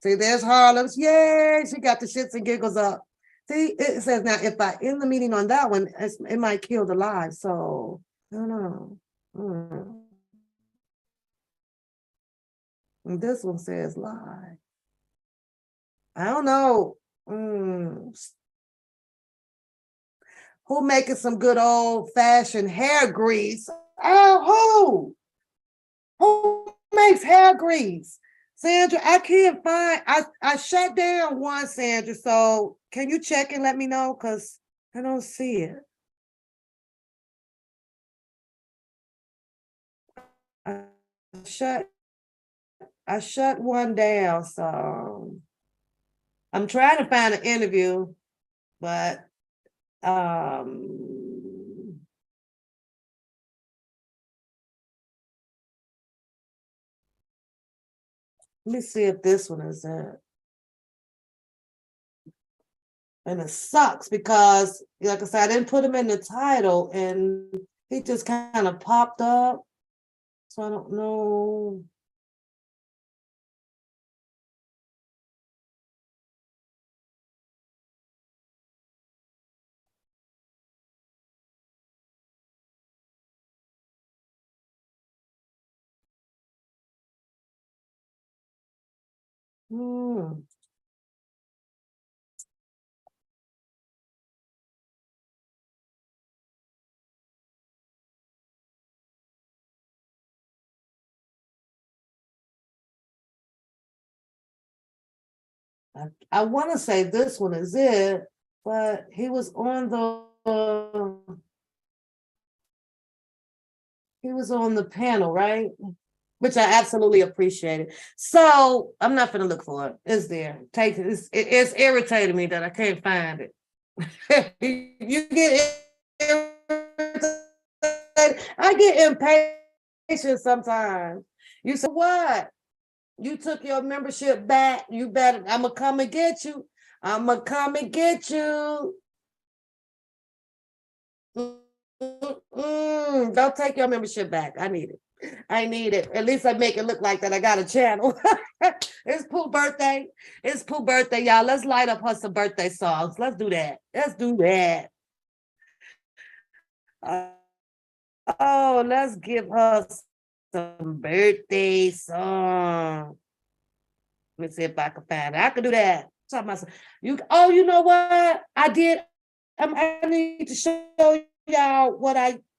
see, there's Harlem's. Yay, she got the shits and giggles up. See, it says now if I end the meeting on that one, it might kill the live. So I don't know. And this one says live. I don't know. Who making some good old fashioned hair grease? Oh, who makes hair grease? Sandra, I can't find, I shut down one, Sandra. So can you check and let me know? Because I don't see it. I shut one down, so I'm trying to find an interview, but let me see if this one is it. And it sucks because, like I said, I didn't put him in the title and he just kind of popped up. So I don't know. I want to say this one is it, but he was on the panel, right? Which I absolutely appreciated. So I'm not gonna look for it. It's there. Take it. It's irritating me that I can't find it. You get irritated. I get impatient sometimes. You say what? You took your membership back. You better. I'ma come and get you. I'ma come and get you. Don't take your membership back. I need it. I need it. At least I make it look like that I got a channel. It's Pooh birthday. It's Pooh birthday, y'all. Let's light up her some birthday songs. Let's do that. Let's do that. Oh, let's give her some birthday song. Let me see if I can find it. I can do that. You know what? I did. I need to show y'all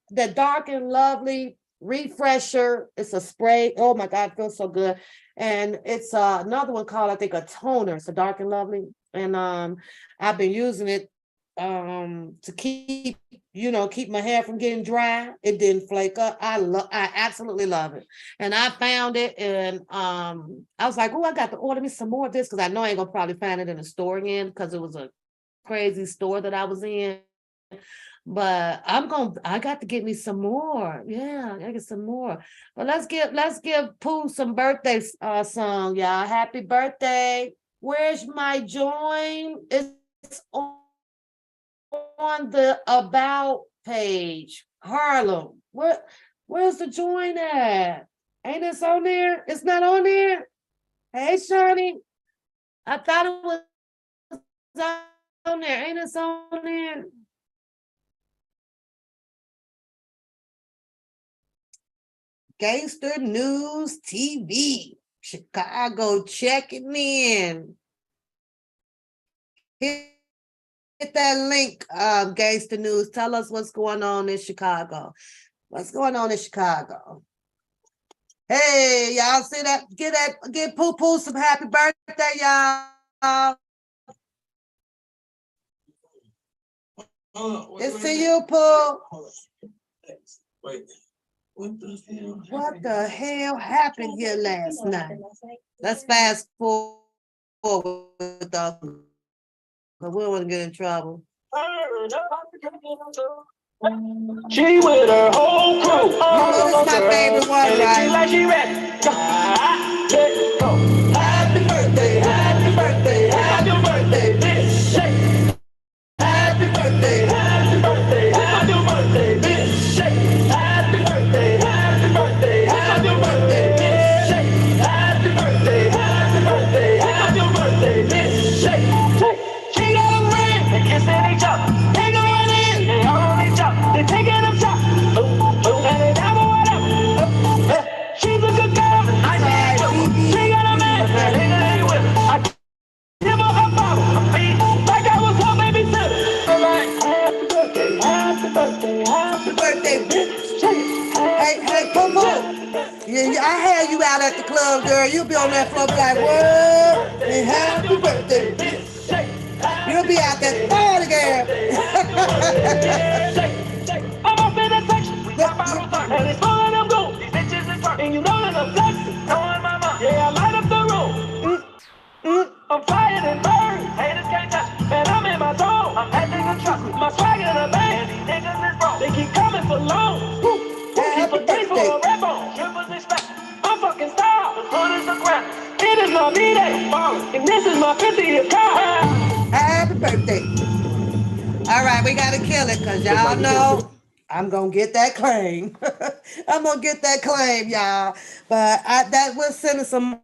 the Dark and Lovely refresher. It's a spray. Oh my God, it feels so good. And it's another one called, I think, a toner. It's a Dark and Lovely. And I've been using it to keep my hair from getting dry. It didn't flake up. I absolutely love it. And I found it and I was like, oh, I got to order me some more of this because I know I ain't gonna probably find it in the store again because it was a crazy store that I was in. But I got to get me some more. Yeah, I get some more. But let's give Pooh some birthday song, y'all. Happy birthday. Where's my join? It's on the About page. Harlem. Where's the join at? Ain't this on there? It's not on there. Hey, Shawnee. I thought it was on there. Ain't this on there? Gangster News TV, Chicago checking in. Hit that link, Gangster News. Tell us what's going on in Chicago. What's going on in Chicago? Hey, y'all see that? Get Pooh Pooh some happy birthday, y'all. It's to you, Pooh. Wait. What the hell happened here last night? Let's fast forward, though, but we don't want to get in trouble. She with her whole crew. You know this is my favorite one, right? Like she ready. Happy birthday, happy birthday, happy birthday, bitch. Shake. Happy birthday, happy birthday, happy birthday, bitch. Shake. Happy birthday, happy birthday, happy birthday, bitch. Shake. Happy birthday, happy birthday, happy birthday, bitch. Shake. She got a ring, they kissing each other. They going in, they all on each other. They taking them shots, and they never went up. She's a good girl, I need you. She got a man, and he with her. I give her a bottle, a beat, like I was her babysitter. I'm like, happy birthday, happy birthday, happy birthday, bitch. Hey, Pooh Pooh. Yeah, I had you out at the club, girl. You'll be on that floor like, what? Happy birthday, bitch. You'll be out there throwing again. I'm up in that section. We pop out on top, and it's all of them go. These bitches is working, you know that I'm flexing. Knowing my mind, yeah, I light up the room. I'm flying and bird, haters can't touch me. Man, I'm in my zone. I'm acting a trust me. My swag in a band, these niggas is wrong. They keep coming for long. Keep a face for a rap on. Strippers expect. I'm fucking style. The hood is the ground. It is not me that falling. And this is my 50th car. Happy birthday. All right, we gotta kill it because y'all know I'm gonna get that claim. I'm gonna get that claim, y'all. But that was sending some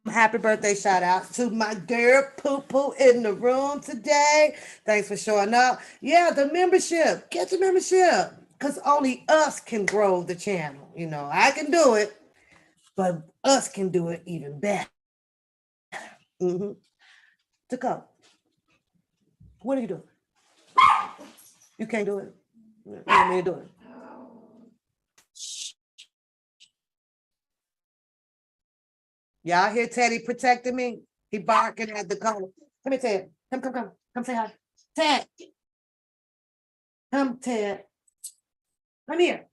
happy birthday shout out to my girl Poo Poo in the room today. Thanks for showing up. Yeah, the membership. Get the membership. Because only us can grow the channel. You know, I can do it, but us can do it even better. To go. What are you doing? You can't do it. You want me to do it? Y'all hear Teddy protecting me? He barking at the corner. Come here, Ted. Come say hi. Ted. Come, Ted. Come here.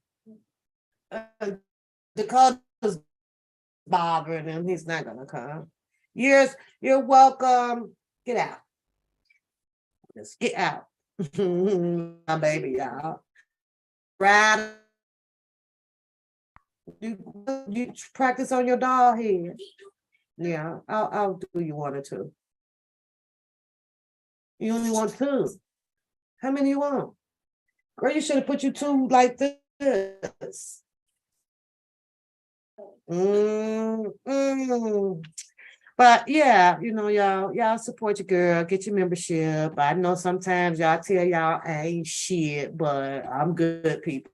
Dakota's bothering him. He's not gonna come. You're welcome. Get out. Just get out. My baby, y'all. Right. You practice on your doll head. Yeah, I'll do you 1 or 2. You only want 2. How many you want? Girl, you should have put you 2 like this. But yeah, you know, y'all support your girl, get your membership. I know sometimes y'all tell y'all I ain't shit, but I'm good people.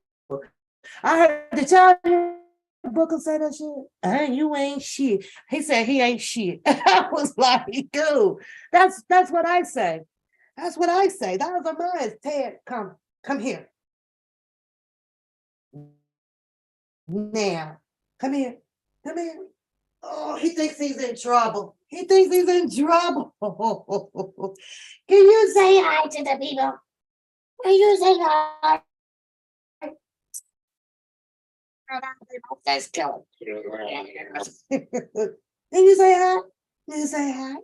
I heard, did y'all hear Booker say that shit? Hey, you ain't shit. He said he ain't shit. I was like, dude, that's what I say. That's what I say. That was a mine. Ted, come here. Now, come here. Oh, he thinks he's in trouble. Can you say hi to the people? Can you say hi? Let's go. Can you say hi?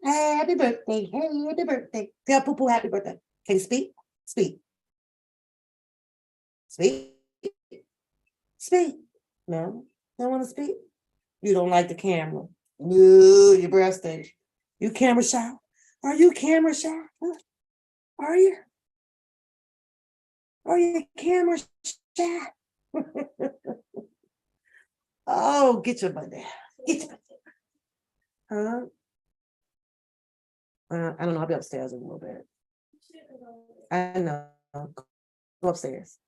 Happy birthday. Tell Poo Poo happy birthday. Can you speak? Speak. No, don't want to speak? You don't like the camera. No, your breath stage. You camera shy? Are you camera shy? Huh? Are you camera shy? Oh, get your butt there. Huh? I don't know. I'll be upstairs in a little bit. I know. Go upstairs.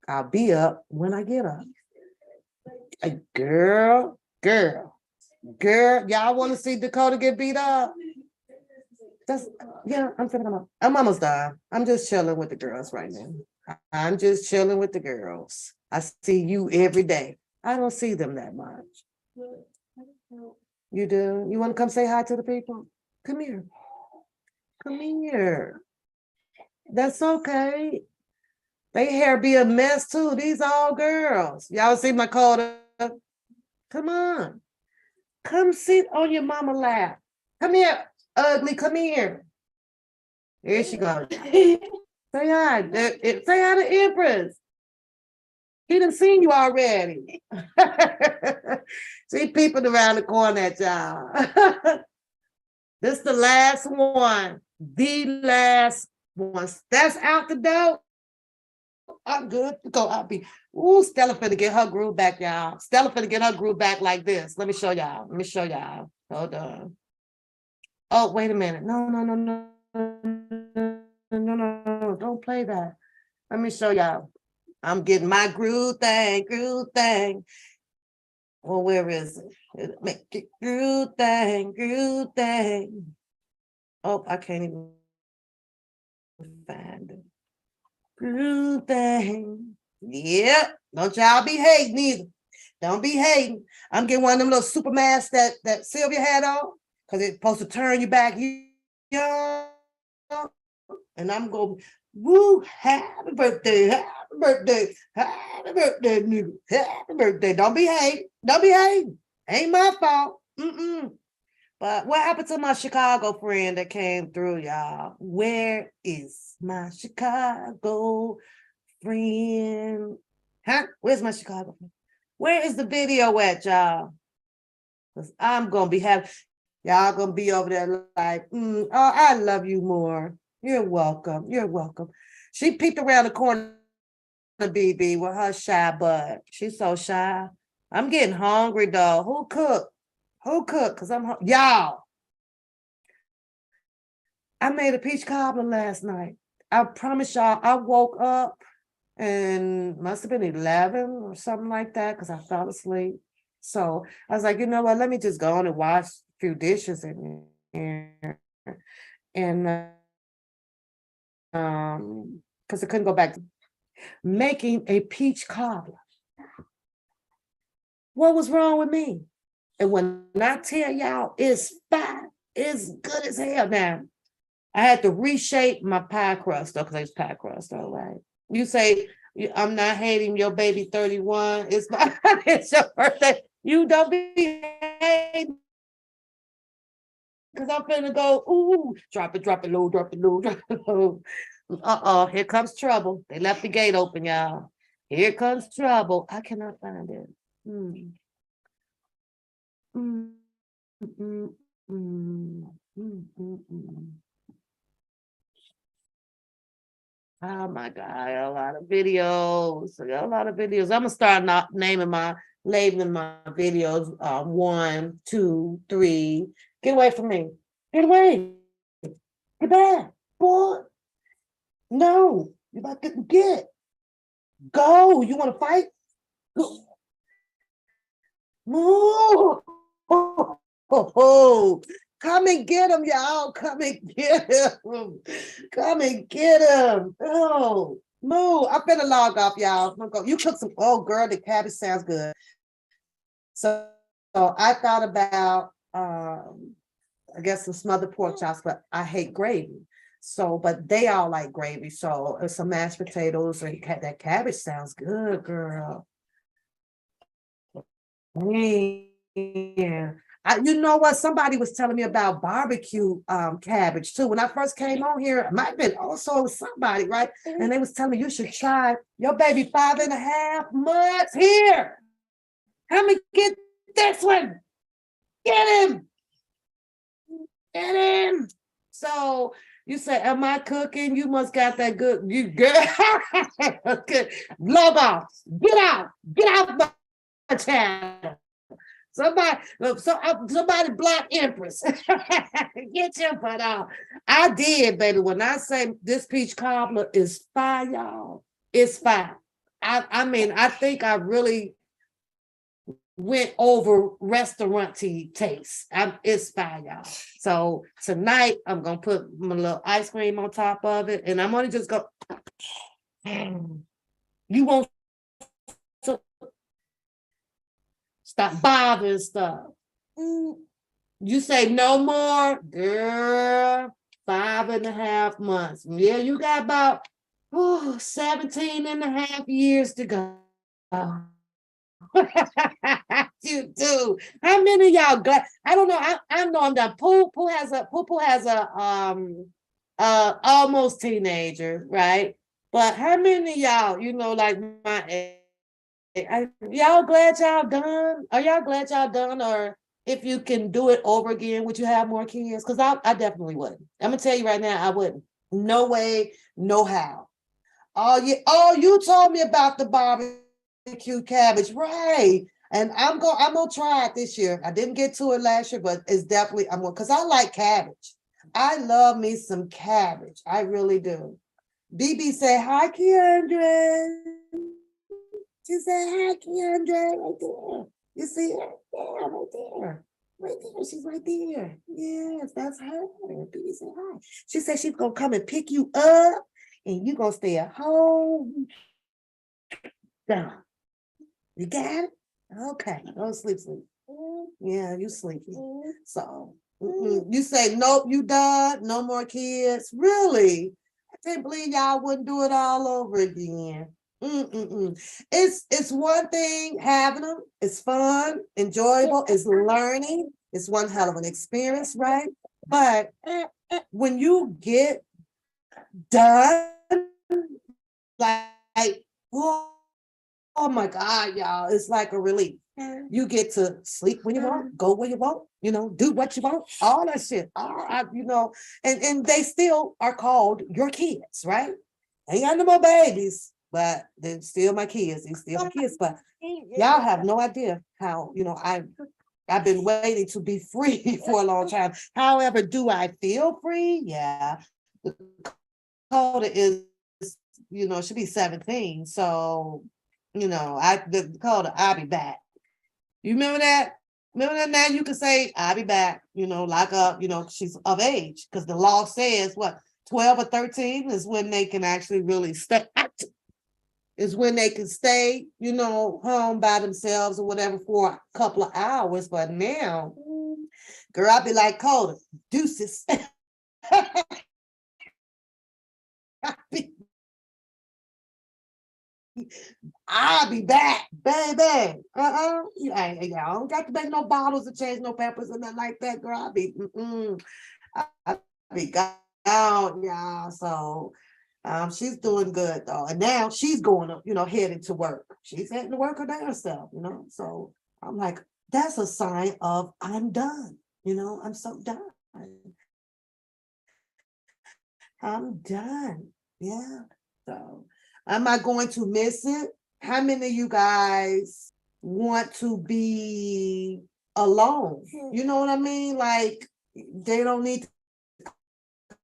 I'll be up when I get up. Girl, y'all want to see Dakota get beat up? I'm finna come up. I'm almost done. I'm just chilling with the girls right now. I'm just chilling with the girls. I see you every day. I don't see them that much. You do? You want to come say hi to the people? Come here. That's okay. They hair be a mess too. These all girls. Y'all see my Dakota? Come on. Come sit on your mama lap. Come here, ugly. Come here. Here she goes. Say hi. Say hi to Empress. He done seen you already. See people around the corner at y'all. This the last one. The last one. That's out the door. I'm good to go. Stella finna get her groove back, y'all. Stella finna get her groove back like this. Let me show y'all. Hold on. Oh, wait a minute. No. Don't play that. Let me show y'all. I'm getting my groove thing. Well, where is it? Make it groove thing. Oh, I can't even find it. Groove thing. Yep. Don't y'all be hating either. Don't be hating. I'm getting one of them little super masks that Sylvia had on, because it's supposed to turn you back. You young, and I'm going, woo, happy birthday, nigga, happy birthday. Don't behave, don't behave. Ain't my fault. Mm-mm. But what happened to my Chicago friend that came through, y'all? Where is my Chicago friend? Huh? Where's my Chicago friend? Where is the video at, y'all? Because I'm going to be having, y'all going to be over there like, oh, I love you more. You're welcome. You're welcome. She peeked around the corner, BB, with her shy butt. She's so shy. I'm getting hungry, though. Who cooked? Who cooked? Because y'all. I made a peach cobbler last night. I promise y'all, I woke up and must have been 11 or something like that because I fell asleep. So I was like, you know what? Let me just go on and wash a few dishes in here. And because I couldn't go back to making a peach cobbler. What was wrong with me? And when I tell y'all it's fine, it's good as hell now. I had to reshape my pie crust, though, because it's pie crust, all right. You say, I'm not hating your baby 31. It's not, it's your birthday. You don't be hating. Because I'm finna go, ooh, drop it low, drop it low, drop it low. Here comes trouble. They left the gate open, y'all. Here comes trouble. I cannot find it. Oh my God, a lot of videos. I'm gonna start not labeling my videos 1, 2, 3. Get away from me. Get away. Get back, boy. No, you about to get. Go. You want to fight? Go. Move. Oh, come and get him, y'all. Come and get him. Come and get him. Oh, move. I'm finna log off, y'all. You cook some. Oh, girl, the cabbage sounds good. So I thought about, I guess some smothered pork chops, but I hate gravy. So, but they all like gravy. So some mashed potatoes and that cabbage sounds good, girl. Yeah. You know what? Somebody was telling me about barbecue cabbage too. When I first came on here, it might have been also somebody, right? And they was telling me you should try your baby 5.5 months here. Come and get this one. Get him. Get him. So you say, am I cooking? You must got that good. You good. Good. Log off. Get out. Get out my channel. Somebody block Empress. Get your butt out. I did, baby. When I say this peach cobbler is fire, y'all, it's fire. I mean, I think I really went over restaurant-y taste. It's fire, y'all. So tonight I'm gonna put my little ice cream on top of it, and I'm gonna just go. You won't stop bothering stuff. You say no more, girl. 5.5 months. Yeah, you got about 17.5 years to go. You do. How many of y'all got? I don't know. I know I'm done. Pooh has a almost teenager, right? But how many of y'all, like my age? Y'all glad y'all done? Are y'all glad y'all done? Or if you can do it over again, would you have more kids? Because I definitely wouldn't. I'm gonna tell you right now, I wouldn't. No way, no how. You told me about the barbecue cabbage, right? And I'm gonna try it this year. I didn't get to it last year, but it's definitely because I like cabbage. I love me some cabbage. I really do. BB say hi, Keandre. She said, hi, Keandre, right there. You see her? Yeah, right there. Right there. She's right there. Yes, that's her. BB said hi. She said she's going to come and pick you up, and you're going to stay at home. Down. You got it? Okay. Go sleep. Yeah, you sleepy. So You say, nope, you done, no more kids. Really? I can't believe y'all wouldn't do it all over again. It's one thing having them, it's fun, enjoyable, it's learning, it's one hell of an experience, right? But when you get done, like, oh my God, y'all, it's like a relief. You get to sleep when you want, go where you want, do what you want, all that shit. And they still are called your kids, right? Ain't got no more babies, but they're still my kids. They're still my kids. But y'all have no idea how, I've been waiting to be free for a long time. However, do I feel free? Yeah. The Dakota is, should be 17. So, the Dakota, I'll be back. You remember that? Remember that now you can say, I'll be back, lock up, she's of age. Because the law says what, 12 or 13 is when they can actually really stay, is when they can stay, home by themselves or whatever for a couple of hours. But now, girl, I'll be like, Coda, deuces. I'll be back, baby. I don't got to make no bottles or change no peppers or nothing like that, girl. I'll be gone, y'all. So she's doing good though. And now she's going up, heading to work. She's heading to work her damn self, So I'm like, that's a sign of I'm done. I'm so done. I'm done. Yeah. So am I going to miss it? How many of you guys want to be alone? You know what I mean? Like, they don't need to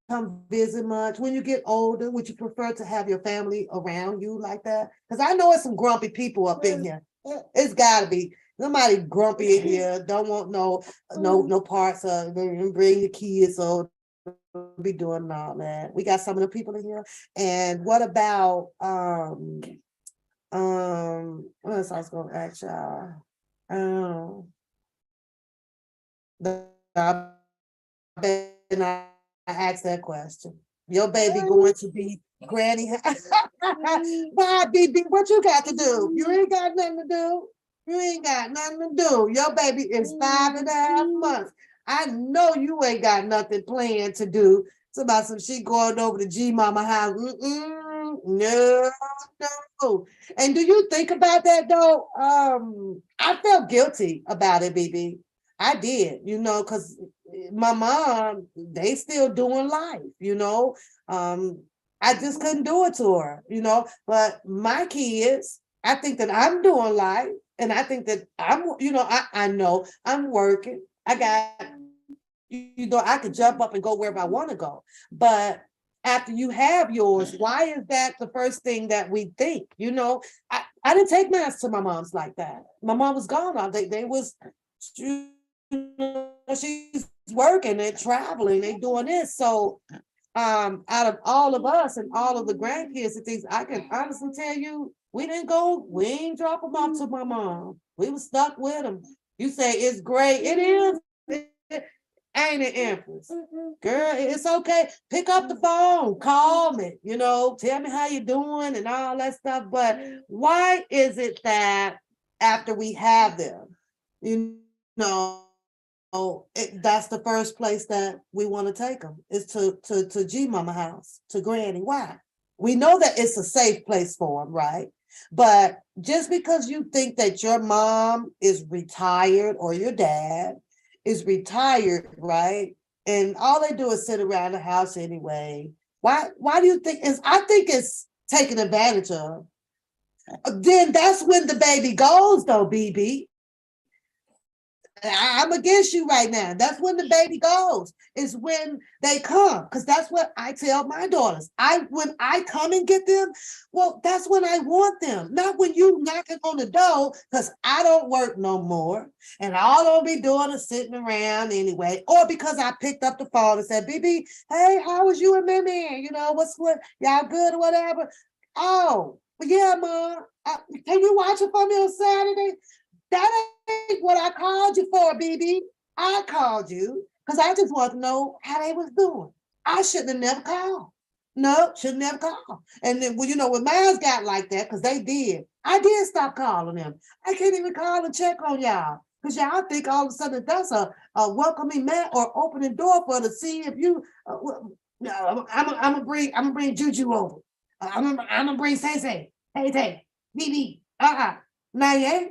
come visit much. When you get older, would you prefer to have your family around you like that? Because I know it's some grumpy people up in here. It's gotta be somebody grumpy in here, don't want no parts of it, bring the kids, so be doing all that. We got some of the people in here. And what about what else I was gonna ask y'all? I asked that question. Your baby going to be granny. Why, BB? What you got to do? You ain't got nothing to do. You ain't got nothing to do. Your baby is 5.5 months. I know you ain't got nothing planned to do. Somebody said she going over to G Mama house. No. And do you think about that though? I felt guilty about it, BB. I did, because my mom, they still doing life, I just couldn't do it to her, but my kids, I think that I'm doing life, and I think that I know I'm working. I got, I could jump up and go wherever I want to go. But after you have yours, why is that the first thing that we think? I didn't take mine to my mom's like that. My mom was gone. They was, she's working and traveling, they doing this. So out of all of us and all of the grandkids and things, I can honestly tell you, we ain't drop them off to my mom. We was stuck with them. You say it's great. It is. Ain't it, Empress? Girl, it's okay. Pick up the phone, call me, tell me how you doing and all that stuff. But why is it that after we have them, that's the first place that we want to take them is to G Mama house, to Granny? Why? We know that it's a safe place for them, right? But just because you think that your mom is retired or your dad is retired, right? And all they do is sit around the house anyway. Why do you think I think it's taken advantage of? Then that's when the baby goes though, BB. I'm against you right now. That's when the baby goes, is when they come. Because that's what I tell my daughters. When I come and get them, well, that's when I want them. Not when you knocking on the door, because I don't work no more. And all I'll be doing is sitting around anyway. Or because I picked up the phone and said, BB, hey, how was you and Mimi? What's what? Y'all good or whatever? Oh, yeah, Mom. Can you watch it for me on Saturday? That ain't what I called you for, BB. I called you Because I just want to know how they was doing. I shouldn't have never called. No, should never call. And then, well, you know, when mine got like that, because they did, I did stop calling them. I can't even call and check on y'all. Because y'all think all of a sudden that's a welcoming mat or opening door for to see if you, no, I'm gonna bring Juju over. I'm gonna bring Say, Hey, BB, Now, yeah,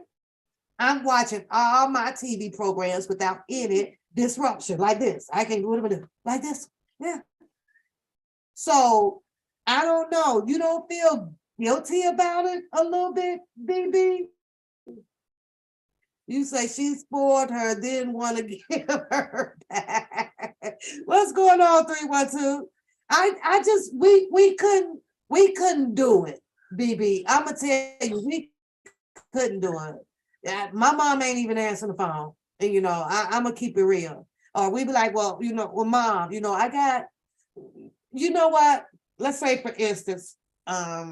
I'm watching all my TV programs without any disruption like this. I can't do it like this. Yeah. So I don't know. You don't feel guilty about it a little bit, BB? You say she spoiled her, didn't want to give her back. What's going on, 312? I just we couldn't do it, BB. I'ma tell you, we couldn't do it. Yeah, my mom ain't even answering the phone. And you know, I'm gonna keep it real. Or we be like, well, you know, well, mom, you know, I got, you know what? Let's say, for instance, I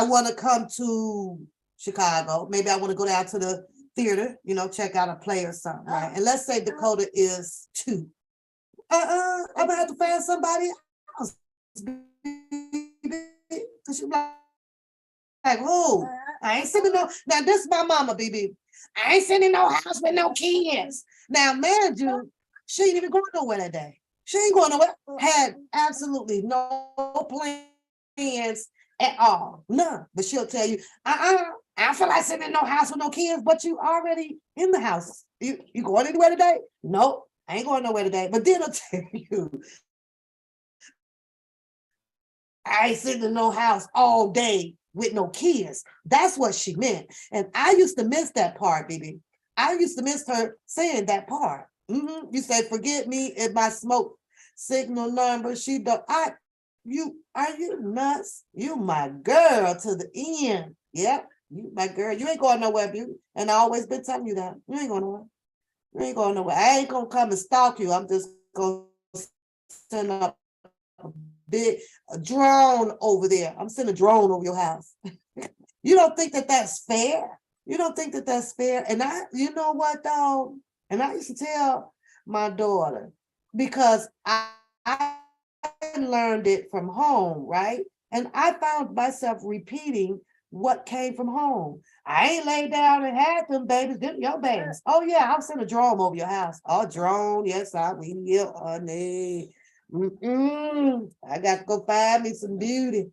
want to come to Chicago. Maybe I want to go down to the theater, you know, check out a play or something, right? And let's say Dakota is 2. I'm gonna have to find somebody else. Cause you like, who? I ain't sitting no. Now this is my mama, BB. I ain't sitting in no house with no kids. Now, man, you, she ain't even going nowhere that day. She ain't going nowhere. Had absolutely no plans at all. None. But she'll tell you, I don't feel like sitting in no house with no kids, but you already in the house. You going anywhere today? Nope. I ain't going nowhere today. But then I'll tell you, I ain't sitting in no house all day with no kids. That's what she meant. And I used to miss that part, baby. I used to miss her saying that part. You say, forget me if my smoke signal number. She don't, are you nuts? You my girl to the end. Yep, you my girl. You ain't going nowhere, beauty. And I always been telling you that. You ain't going nowhere. You ain't going nowhere. I ain't gonna come and stalk you. I'm just gonna send up a drone over there. I'm sending a drone over your house. You don't think that that's fair? You don't think that that's fair? And you know what though? And I used to tell my daughter, because I learned it from home, right? And I found myself repeating what came from home. I ain't laid down and had them babies, them your babies. Oh yeah, I'll send a drone over your house. Oh, drone, yes, I will, honey. I got to go find me some beauty.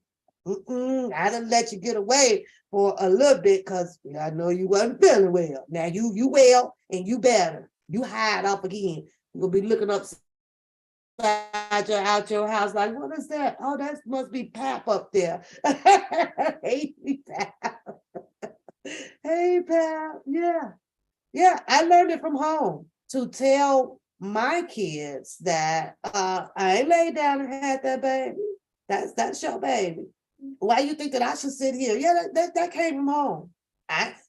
I didn't let you get away for a little bit because I know you wasn't feeling well. Now you well and you better. You hide up again. You're gonna be looking upside out your house like, what is that? Oh, that must be Pap up there. Hey, Pap. Hey, Pap. Yeah, I learned it from home to tell my kids that I ain't laid down and had that baby. That's your baby. Why you think that I should sit here? Yeah, that came from home.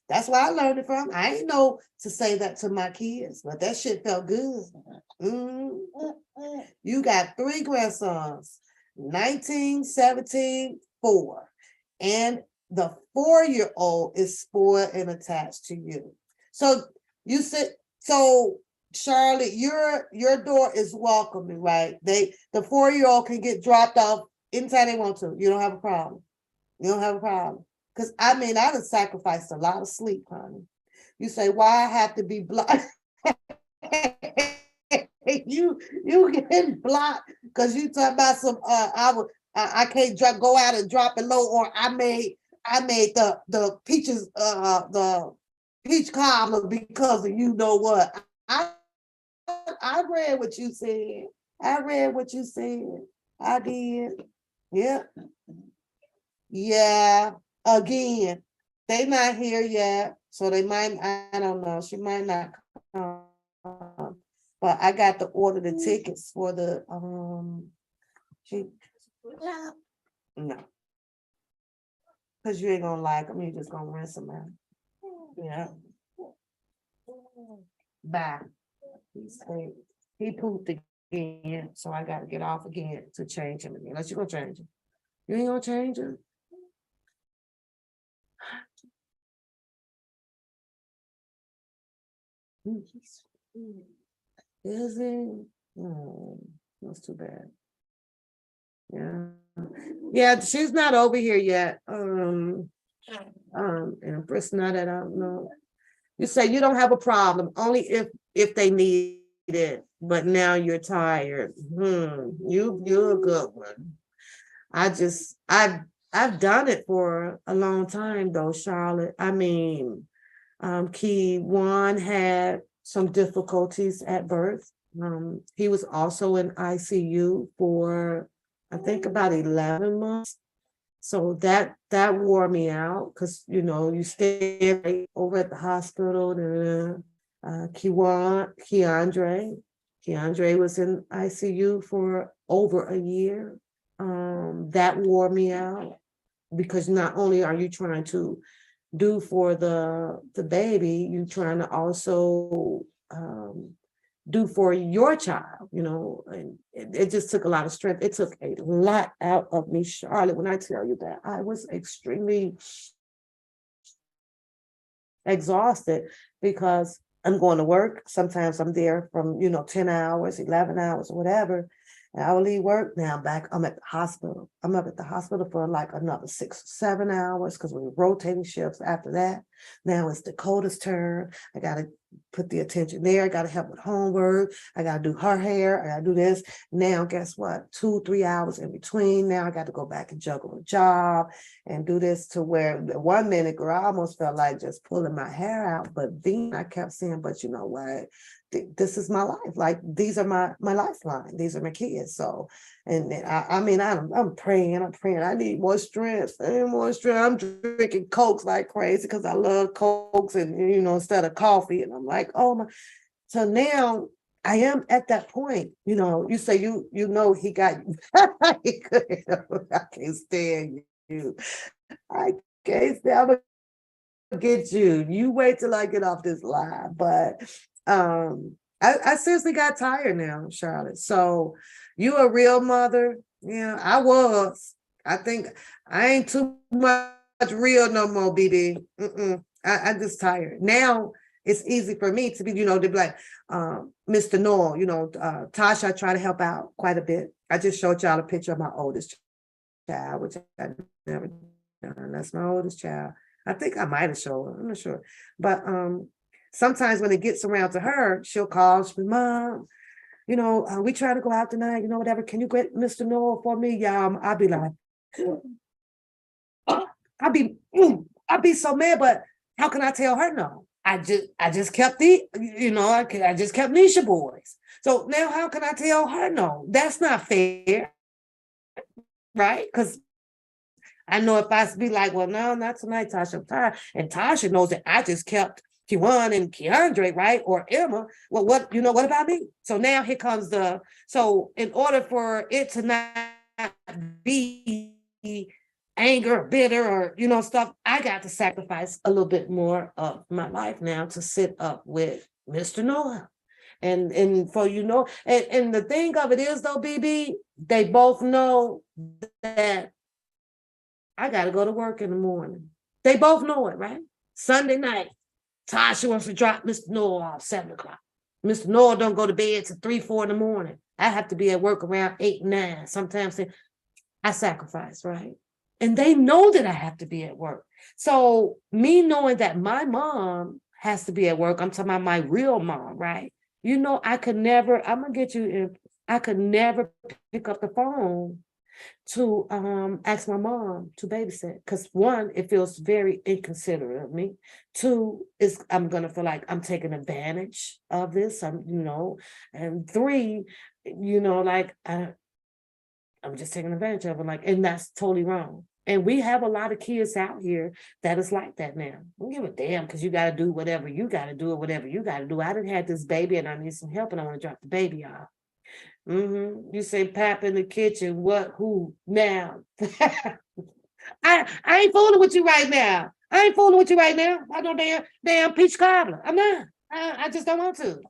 That's where I learned it from. I ain't know to say that to my kids, but that shit felt good. You got 3 grandsons, 19, 17, 4. And the 4-year-old is spoiled and attached to you. So you said, so Charlotte, your door is welcoming, right? The 4-year-old can get dropped off anytime they want to. You don't have a problem. You don't have a problem. Because I mean, I done sacrificed a lot of sleep, honey. You say, why I have to be blocked? you getting blocked because you talk about some I can't go out and drop it low, or I made the peaches the peach cobbler because of you know what. I read what you said. I read what you said. I did. Yeah. Yeah. Again, they not here yet, so they might, I don't know, she might not come. But I got to order the tickets for the no. Because you ain't gonna like them, you just gonna rinse them out. Yeah. Bye. He pooped again, so I gotta get off again to change him again. Unless you gonna change him. You ain't gonna change him? Is he? Oh, that's too bad. Yeah. Yeah, she's not over here yet. Empress, not that I don't know. You say you don't have a problem, only if they need it, but now you're tired. You're a good one. I've done it for a long time though, Charlotte. I mean, Key One had some difficulties at birth. He was also in ICU for I think about 11 months. So that wore me out because you stay over at the hospital. Keandre was in ICU for over a year. That wore me out because not only are you trying to do for the baby, you're trying to also do for your child, and it just took a lot of strength. It took a lot out of me, Charlotte, when I tell you that I was extremely exhausted because I'm going to work. Sometimes I'm there from, 10 hours, 11 hours, or whatever. And I will leave work. Now I'm at the hospital. I'm up at the hospital for like another 6 or 7 hours because we're rotating shifts after that. Now it's Dakota's turn. I got to put the attention there. I got to help with homework. I got to do her hair. I got to do this. Now, guess what? 2-3 hours in between. Now I got to go back and juggle a job and do this to where 1 minute, girl, I almost felt like just pulling my hair out. But then I kept saying, but you know what? This is my life. Like, these are my lifeline. These are my kids. So, and I'm praying. I need more strength. I'm drinking Cokes like crazy because I love Cokes and, instead of coffee. And I'm like, oh my. So now I am at that point, you say, he got you. I can't stand you. I can't stand, I'm gonna get you. You wait till I get off this line. But I seriously got tired now, Charlotte. So you a real mother? Yeah, I was. I think I ain't too much real no more, BB. I'm just tired. Now it's easy for me to be, to be like, Mr. Noel, Tasha, I try to help out quite a bit. I just showed y'all a picture of my oldest child, which I never done. That's my oldest child. I think I might have showed her. I'm not sure. But sometimes when it gets around to her, she'll call, she'll be, Mom, we try to go out tonight, whatever. Can you get Mr. Noel for me? Yeah, I'll be like, I'll be so mad, but how can I tell her no? I just kept I just kept Nisha boys. So now how can I tell her no? That's not fair, right? Because I know if I be like, well, no, not tonight, Tasha, I'm tired. And Tasha knows that I just kept Kiwan and Keandre, right? Or Emma. Well, what about me? So now here comes so in order for it to not be anger, bitter, or, stuff, I got to sacrifice a little bit more of my life now to sit up with Mr. Noah. And for, and the thing of it is though, BB, they both know that I got to go to work in the morning. They both know it, right? Sunday night, Tasha wants to drop Mr. Noel off 7 o'clock. Mr. Noel don't go to bed till 3-4 in the morning. I have to be at work around 8-9. Sometimes I sacrifice, right? And they know that I have to be at work. So me knowing that my mom has to be at work, I'm talking about my real mom, right? I could never, I'm going to get you, I could never pick up the phone to ask my mom to babysit, because 1, it feels very inconsiderate of me. 2, I'm gonna feel like I'm taking advantage of this. And 3, like I'm just taking advantage of it, like, and that's totally wrong. And we have a lot of kids out here that is like that now. Don't give a damn because you got to do whatever you got to do or whatever you got to do. I done had this baby and I need some help and I want to drop the baby off. You say Pap in the kitchen, what, who, now? I ain't fooling with you right now. I don't damn peach cobbler. I'm not. I just don't want to.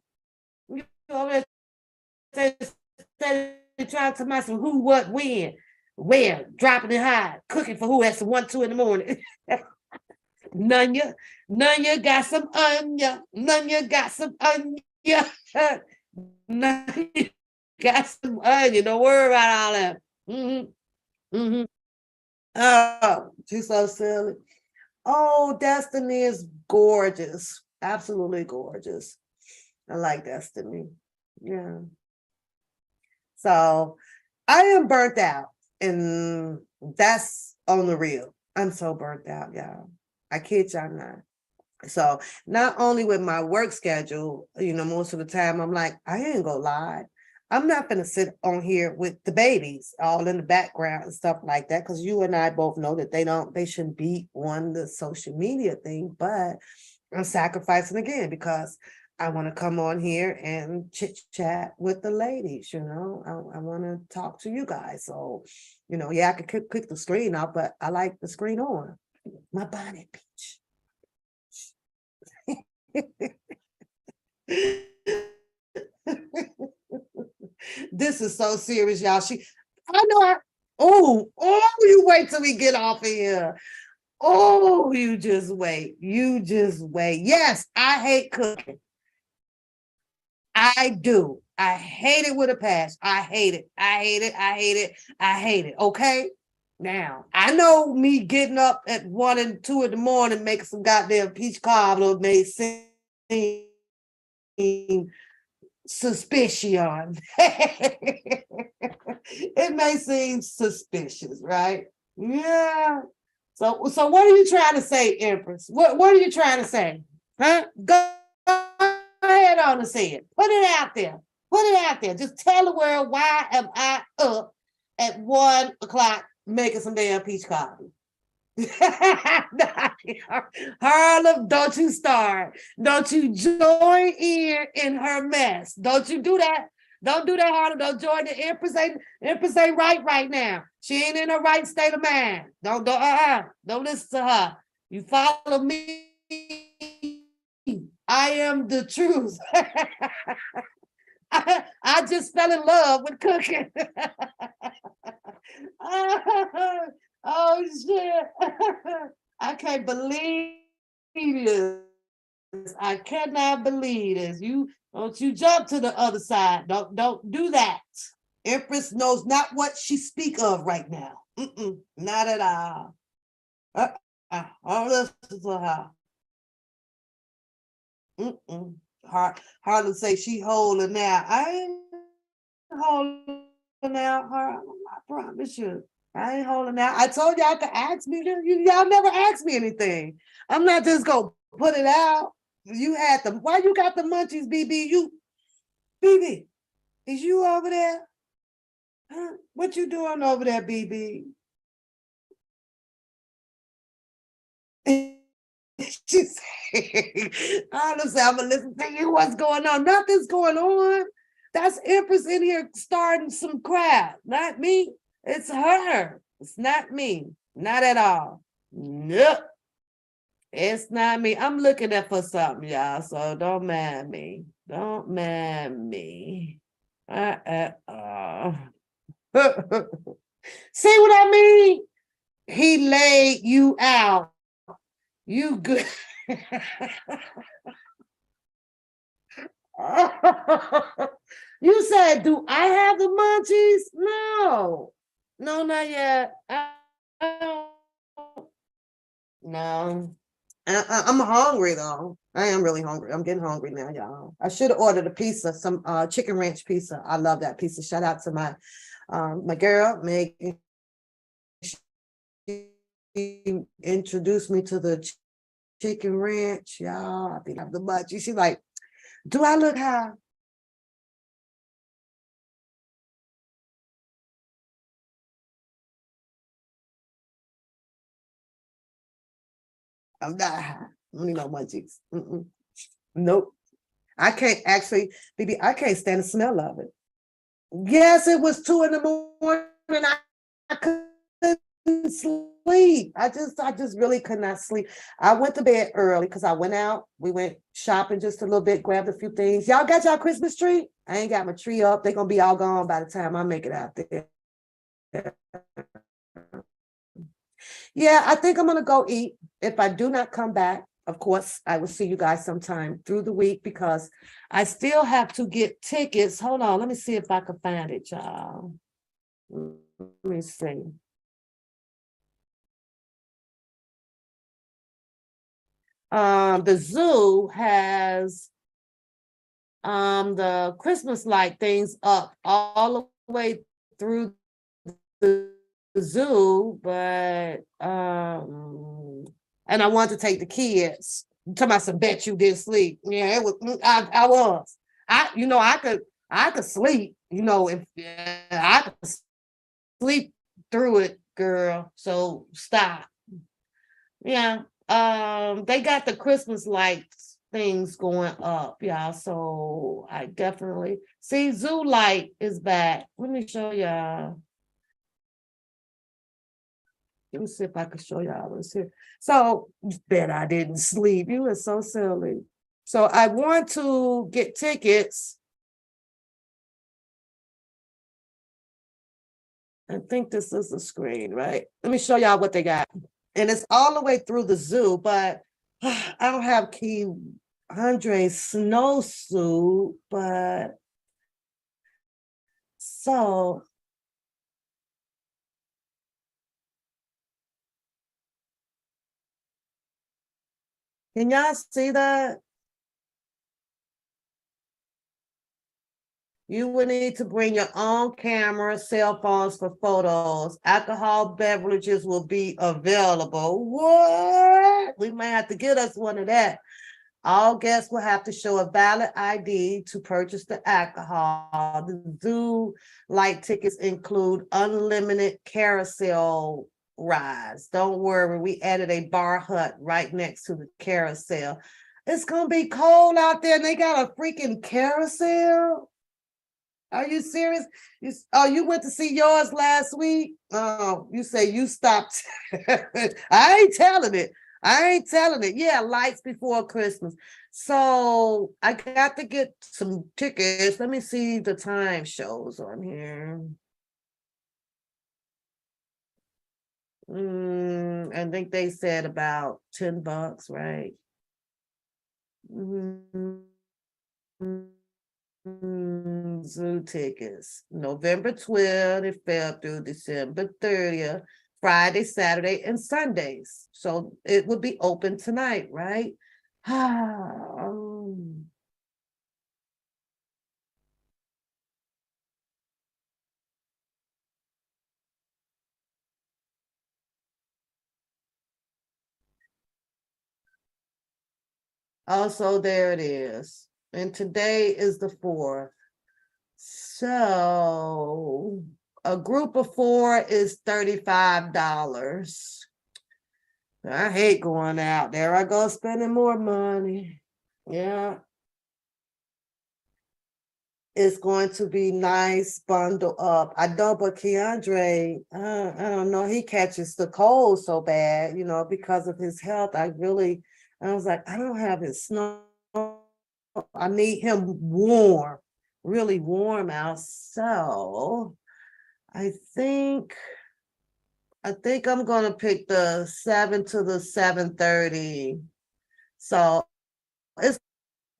You always trying to myself who, what, when, where, dropping it high, cooking for who at some 1-2 in the morning. Nunya, Nunya got some onion. Nunya got some onion. Nunya got some onion. Don't worry about all that. Oh, she's so silly. Oh, Destiny is gorgeous. Absolutely gorgeous. I like Destiny. Yeah. So I am burnt out, and that's on the real. I'm so burnt out, y'all. I kid y'all not. So not only with my work schedule, most of the time I'm like, I ain't gonna lie. I'm not gonna sit on here with the babies all in the background and stuff like that, because you and I both know that they shouldn't be on the social media thing, but I'm sacrificing again because I want to come on here and chit chat with the ladies, I want to talk to you guys. So, yeah, I could click the screen off, but I like the screen on. My bonnet peach. This is so serious, y'all. You wait till we get off of here. Oh, you just wait. Yes, I hate cooking. I do. I hate it with a passion. I hate it. Okay. Now, I know me getting up at 1 and 2 in the morning, making some goddamn peach cobbler may seem suspicion. It may seem suspicious, right? Yeah. So what are you trying to say, Empress? What are you trying to say? Huh? Go ahead on and say it. Put it out there. Just tell the world, why am I up at 1 o'clock making some damn peach cobbler? Harlem, don't you start. Don't you join in her mess. Don't you do that. Don't do that, Harlem. Don't join the Empress. Empress ain't right now. She ain't in her right state of mind. Don't listen to her. You follow me. I am the truth. I just fell in love with cooking. Oh shit. I can't believe this. I cannot believe this. Don't you jump to the other side. Don't do that. Empress knows not what she speak of right now. Not at all. I'll listen to her. Harlem say she holding out. I ain't holding out, Harlem. I promise you. I ain't holding out. I told y'all to ask me. Y'all never asked me anything. I'm not just gonna put it out. You had them. Why you got the munchies, BB? BB, is you over there? Huh? What you doing over there, BB? She said, honestly, I'm gonna listen to you. What's going on? Nothing's going on. That's Empress in here starting some crap. Not me. It's her. It's not me. Not at all. Nope. It's not me. I'm looking at for something, y'all. So don't mind me. Don't mind me. See what I mean? He laid you out. You good. You said, do I have the munchies? No, not yet. No. I'm hungry though. I am really hungry. I'm getting hungry now, y'all. I should have ordered a pizza, some chicken ranch pizza. I love that pizza. Shout out to my girl, Megan. She introduced me to the chicken ranch, y'all. I think I have the munchies. She's like, do I look high? I'm not high. I don't need no munchies. Nope. I can't actually, baby, I can't stand the smell of it. Yes, it was 2 a.m. I couldn't sleep. I just really could not sleep. I went to bed early because I went out. We went shopping just a little bit, grabbed a few things. Y'all got y'all Christmas tree? I ain't got my tree up. They're gonna be all gone by the time I make it out there. Yeah, I think I'm gonna go eat. If I do not come back, of course, I will see you guys sometime through the week because I still have to get tickets. Hold on, let me see if I can find it, y'all. Let me see. The zoo has the Christmas light things up all the way through the zoo, but and I want to take the kids. Talking about some bet you didn't sleep. Yeah, it was I was. I could sleep, if I could sleep through it, girl. So stop. Yeah. They got the Christmas lights things going up, y'all. So I definitely see Zoo Light is back. Let me show y'all. Let me see if I can show y'all what's here. So bet I didn't sleep. You were so silly. So I want to get tickets. I think this is the screen, right? Let me show y'all what they got. And it's all the way through the zoo, but I don't have Key Andre's snowsuit, but so can y'all see that? You will need to bring your own camera, cell phones for photos. Alcohol beverages will be available. What? We might have to get us one of that. All guests will have to show a valid ID to purchase the alcohol. The zoo light tickets include unlimited carousel rides. Don't worry, we added a bar hut right next to the carousel. It's gonna be cold out there and they got a freaking carousel. Are you serious? You went to see yours last week? Oh, you say you stopped. I ain't telling it. Yeah, lights before Christmas. So I got to get some tickets. Let me see the time shows on here. I think they said about $10, right? Zoo tickets, November 12th, it fell through December 30th, Friday, Saturday, and Sundays. So it would be open tonight, right? Also, there it is. And today is the 4th. So a group of 4 is $35. I hate going out there. I go spending more money. Yeah. It's going to be nice, bundle up. I know, but Keandre, I don't know, he catches the cold so bad, because of his health. I was like, I don't have his snow. I need him warm, really warm out. So I think I'm gonna pick the 7 to the 7:30. So it's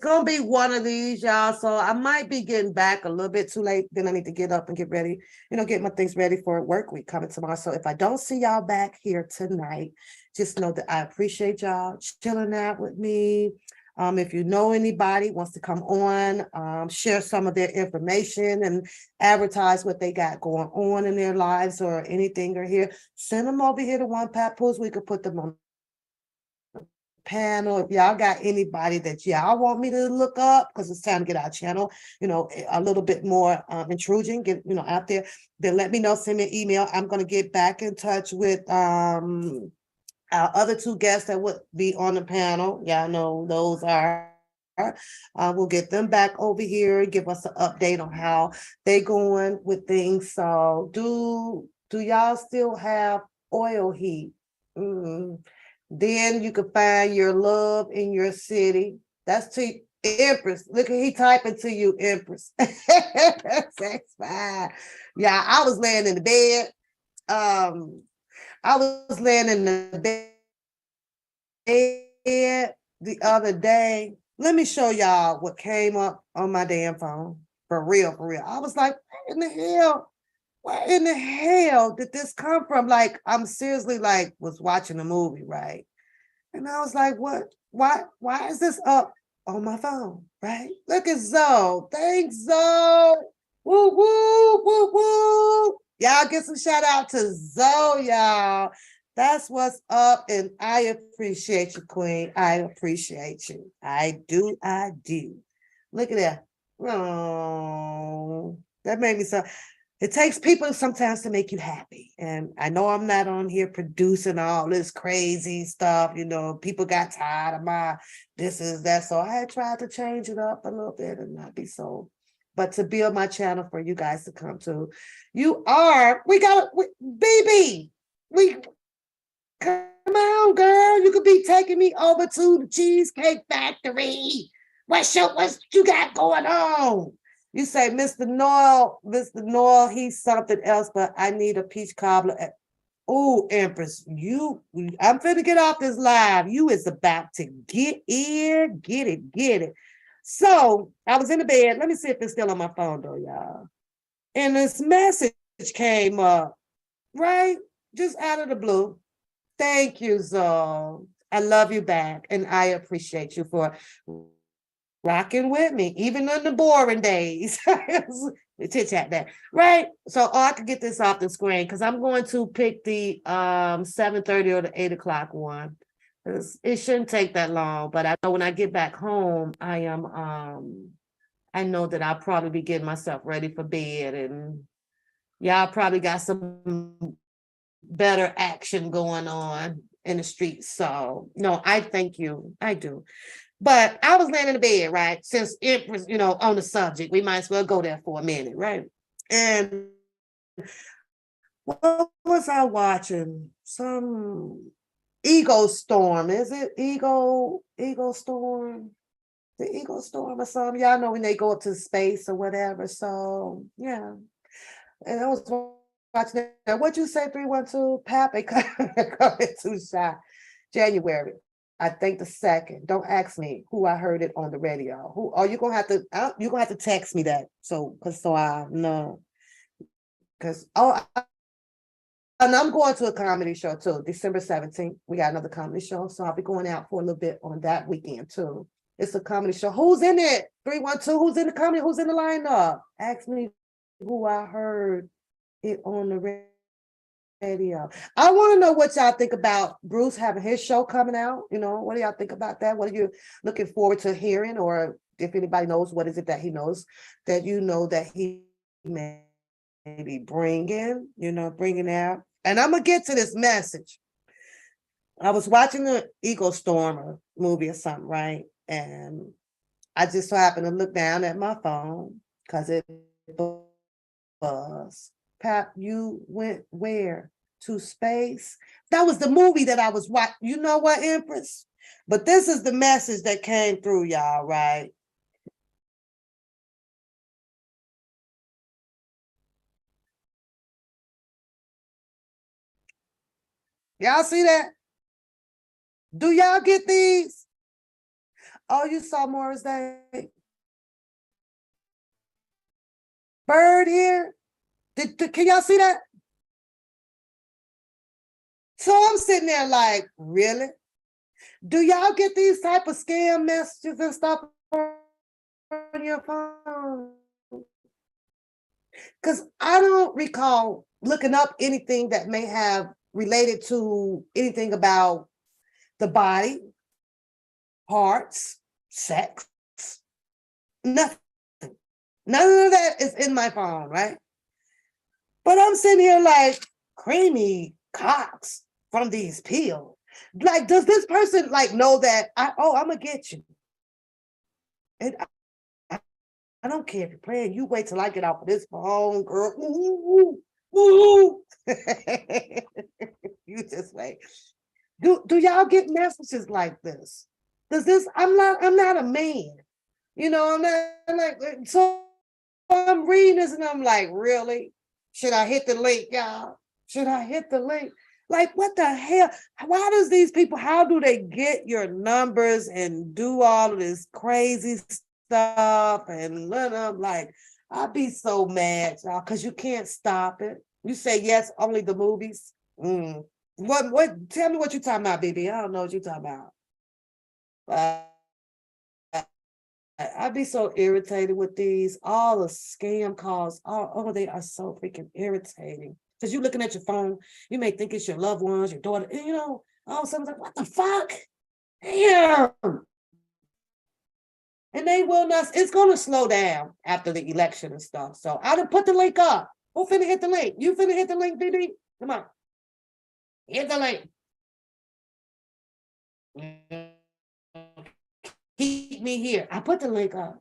gonna be one of these, y'all. So I might be getting back a little bit too late. Then I need to get up and get ready, get my things ready for work week coming tomorrow. So if I don't see y'all back here tonight, just know that I appreciate y'all chilling out with me. If you know anybody wants to come on, share some of their information and advertise what they got going on in their lives or anything or here, send them over here to One Papoose. We could put them on the panel. If y'all got anybody that y'all want me to look up, because it's time to get our channel, a little bit more intrusion, get out there, then let me know, send me an email. I'm going to get back in touch with our other 2 guests that would be on the panel. Y'all know those are. We'll get them back over here and give us an update on how they going with things. So do y'all still have oil heat? Then you can find your love in your city. That's to Empress. Look at he typing to you, Empress. That's fine. Yeah, I was laying in the bed. I was laying in the bed the other day. Let me show y'all what came up on my damn phone. For real, for real. I was like, what in the hell? Where in the hell did this come from? Like, I'm seriously like was watching a movie, right? And I was like, what? Why is this up on my phone? Right? Look at Zoe. Thanks, Zoe. Woo, woo, woo, woo. Y'all get some shout out to Zoe, y'all. That's what's up. And I appreciate you, Queen. I appreciate you. I do. Look at that. Oh, that made me so. It takes people sometimes to make you happy. And I know I'm not on here producing all this crazy stuff. You know, people got tired of my this is that. So I had tried to change it up a little bit and not be so, but to build my channel for you guys to come to. BB, come on, girl. You could be taking me over to the Cheesecake Factory. What you got going on? You say, Mr. Noel, he's something else, but I need a peach cobbler. Oh, Empress, I'm finna get off this live. You is about to get it. So I was in the bed. Let me see if it's still on my phone though, y'all. And this message came up, right? Just out of the blue. Thank you, Zoe. I love you back, and I appreciate you for rocking with me, even on the boring days. Chit-chat that, right? So I could get this off the screen because I'm going to pick the 7:30 or the 8 o'clock one. It shouldn't take that long, but I know when I get back home, I know that I'll probably be getting myself ready for bed, and y'all probably got some better action going on in the streets. So no, I thank you. I do. But I was laying in the bed, right? Since it was, on the subject, we might as well go there for a minute, right? And what was I watching? Some Ego Storm. Is it Ego Storm? The Ego Storm or something? Y'all know when they go up to space or whatever. So yeah. And I was watching that. What'd you say, 312? Pap, they coming too shy. January. I think the 2nd. Don't ask me who I heard it on the radio. Who are you gonna have to? You're gonna have to text me that so I know. And I'm going to a comedy show too. December 17th. We got another comedy show, so I'll be going out for a little bit on that weekend too. It's a comedy show. Who's in it? 312. Who's in the comedy? Who's in the lineup? Ask me who I heard it on the radio. I want to know what y'all think about Bruce having his show coming out. What do y'all think about that? What are you looking forward to hearing? Or if anybody knows, what is it that he knows that that he may be bringing out? And I'm going to get to this message. I was watching the Ego Stormer movie or something, right? And I just so happened to look down at my phone because it was, Pap, you went where? To space? That was the movie that I was watching. You know what, Empress? But this is the message that came through, y'all, right? Y'all see that? Do y'all get these? Oh, you saw Morris Day? Bird here? Can y'all see that? So I'm sitting there like, really? Do y'all get these type of scam messages and stuff on your phone? Because I don't recall looking up anything that may have related to anything about the body, parts, sex, nothing. None of that is in my phone, right? But I'm sitting here like, creamy cocks from these pills. Like, does this person know that I'm gonna get you? And I don't care if you're playing. You wait till I get off of this phone, girl. Ooh, ooh, ooh. You just wait. Do y'all get messages like this? Does this? I'm not a man. I'm not so I'm reading this and I'm like, really? Should I hit the link, y'all? Should I hit the link? Like, what the hell? Why does these people, how do they get your numbers and do all of this crazy stuff? And I'm like, I'd be so mad, y'all, because you can't stop it. You say yes, only the movies. What, tell me what you're talking about, baby. I don't know what you're talking about. I'd be so irritated with these, all the scam calls. Oh, they are so freaking irritating. Because you're looking at your phone, you may think it's your loved ones, your daughter, you know, all of a sudden, like, what the fuck? Damn. And they will not, it's going to slow down after the election and stuff. So I done put the link up. Who finna hit the link? You finna hit the link, BB? Come on. Hit the link. Keep me here. I put the link up.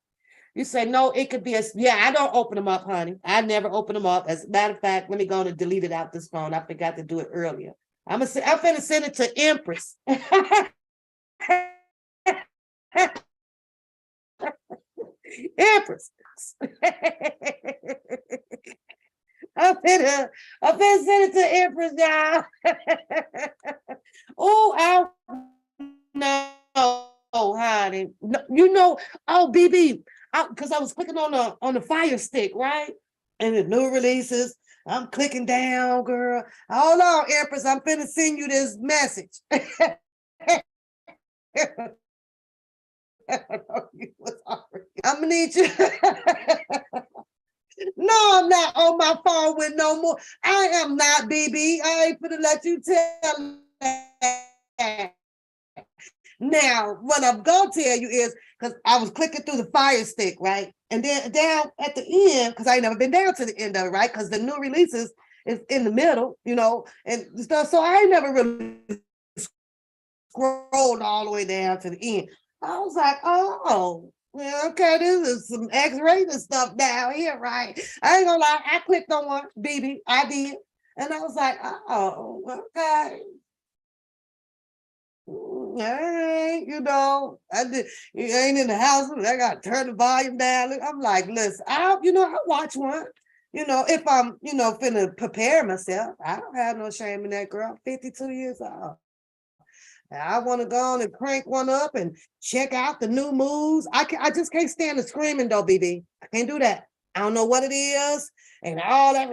You say, no, it could be yeah, I don't open them up, honey. I never open them up. As a matter of fact, let me go and delete it out this phone. I forgot to do it earlier. I'm finna send it to Empress. Empress. I'm finna send it to Empress, y'all. Oh, I know, honey. No, you know, oh, BB, because I was clicking on the Fire Stick, right? And the new releases, I'm clicking down, girl. Hold on, Empress, I'm finna send you this message. I'm gonna need you. No, I'm not on my phone with no more. I am not, BB. I ain't gonna let you tell that. Now, what I'm gonna tell you is, because I was clicking through the Fire Stick, right? And then down at the end, because I ain't never been down to the end of it, right? Because the new releases is in the middle, you know, and stuff. So I ain't never really scrolled all the way down to the end. I was like, oh, well, okay, this is some X-rated stuff down here, right? I ain't gonna lie, I clicked on one, BB, I did. And I was like, oh, okay. All right, you know, you ain't in the house, I gotta turn the volume down. I'm like, listen, I'll watch one. You know, if I'm, finna prepare myself, I don't have no shame in that, girl. I'm 52 years old. I want to go on and crank one up and check out the new moves. I just can't stand the screaming though, BB. I can't do that. I don't know what it is. And all that.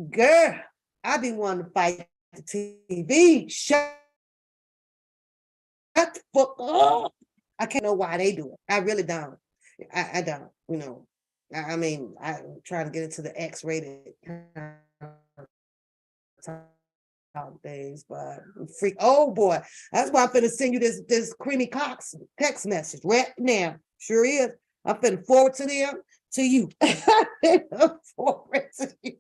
Girl, I be wanting to fight the TV. Shut the fuck up. I can't know why they do it. I really don't. I don't, I mean, I'm trying to get into the X-rated things, but freak. Oh boy, that's why I'm finna send you this Creamy Cox text message right now. Sure is. I'm finna forward to them to you. Forward to you.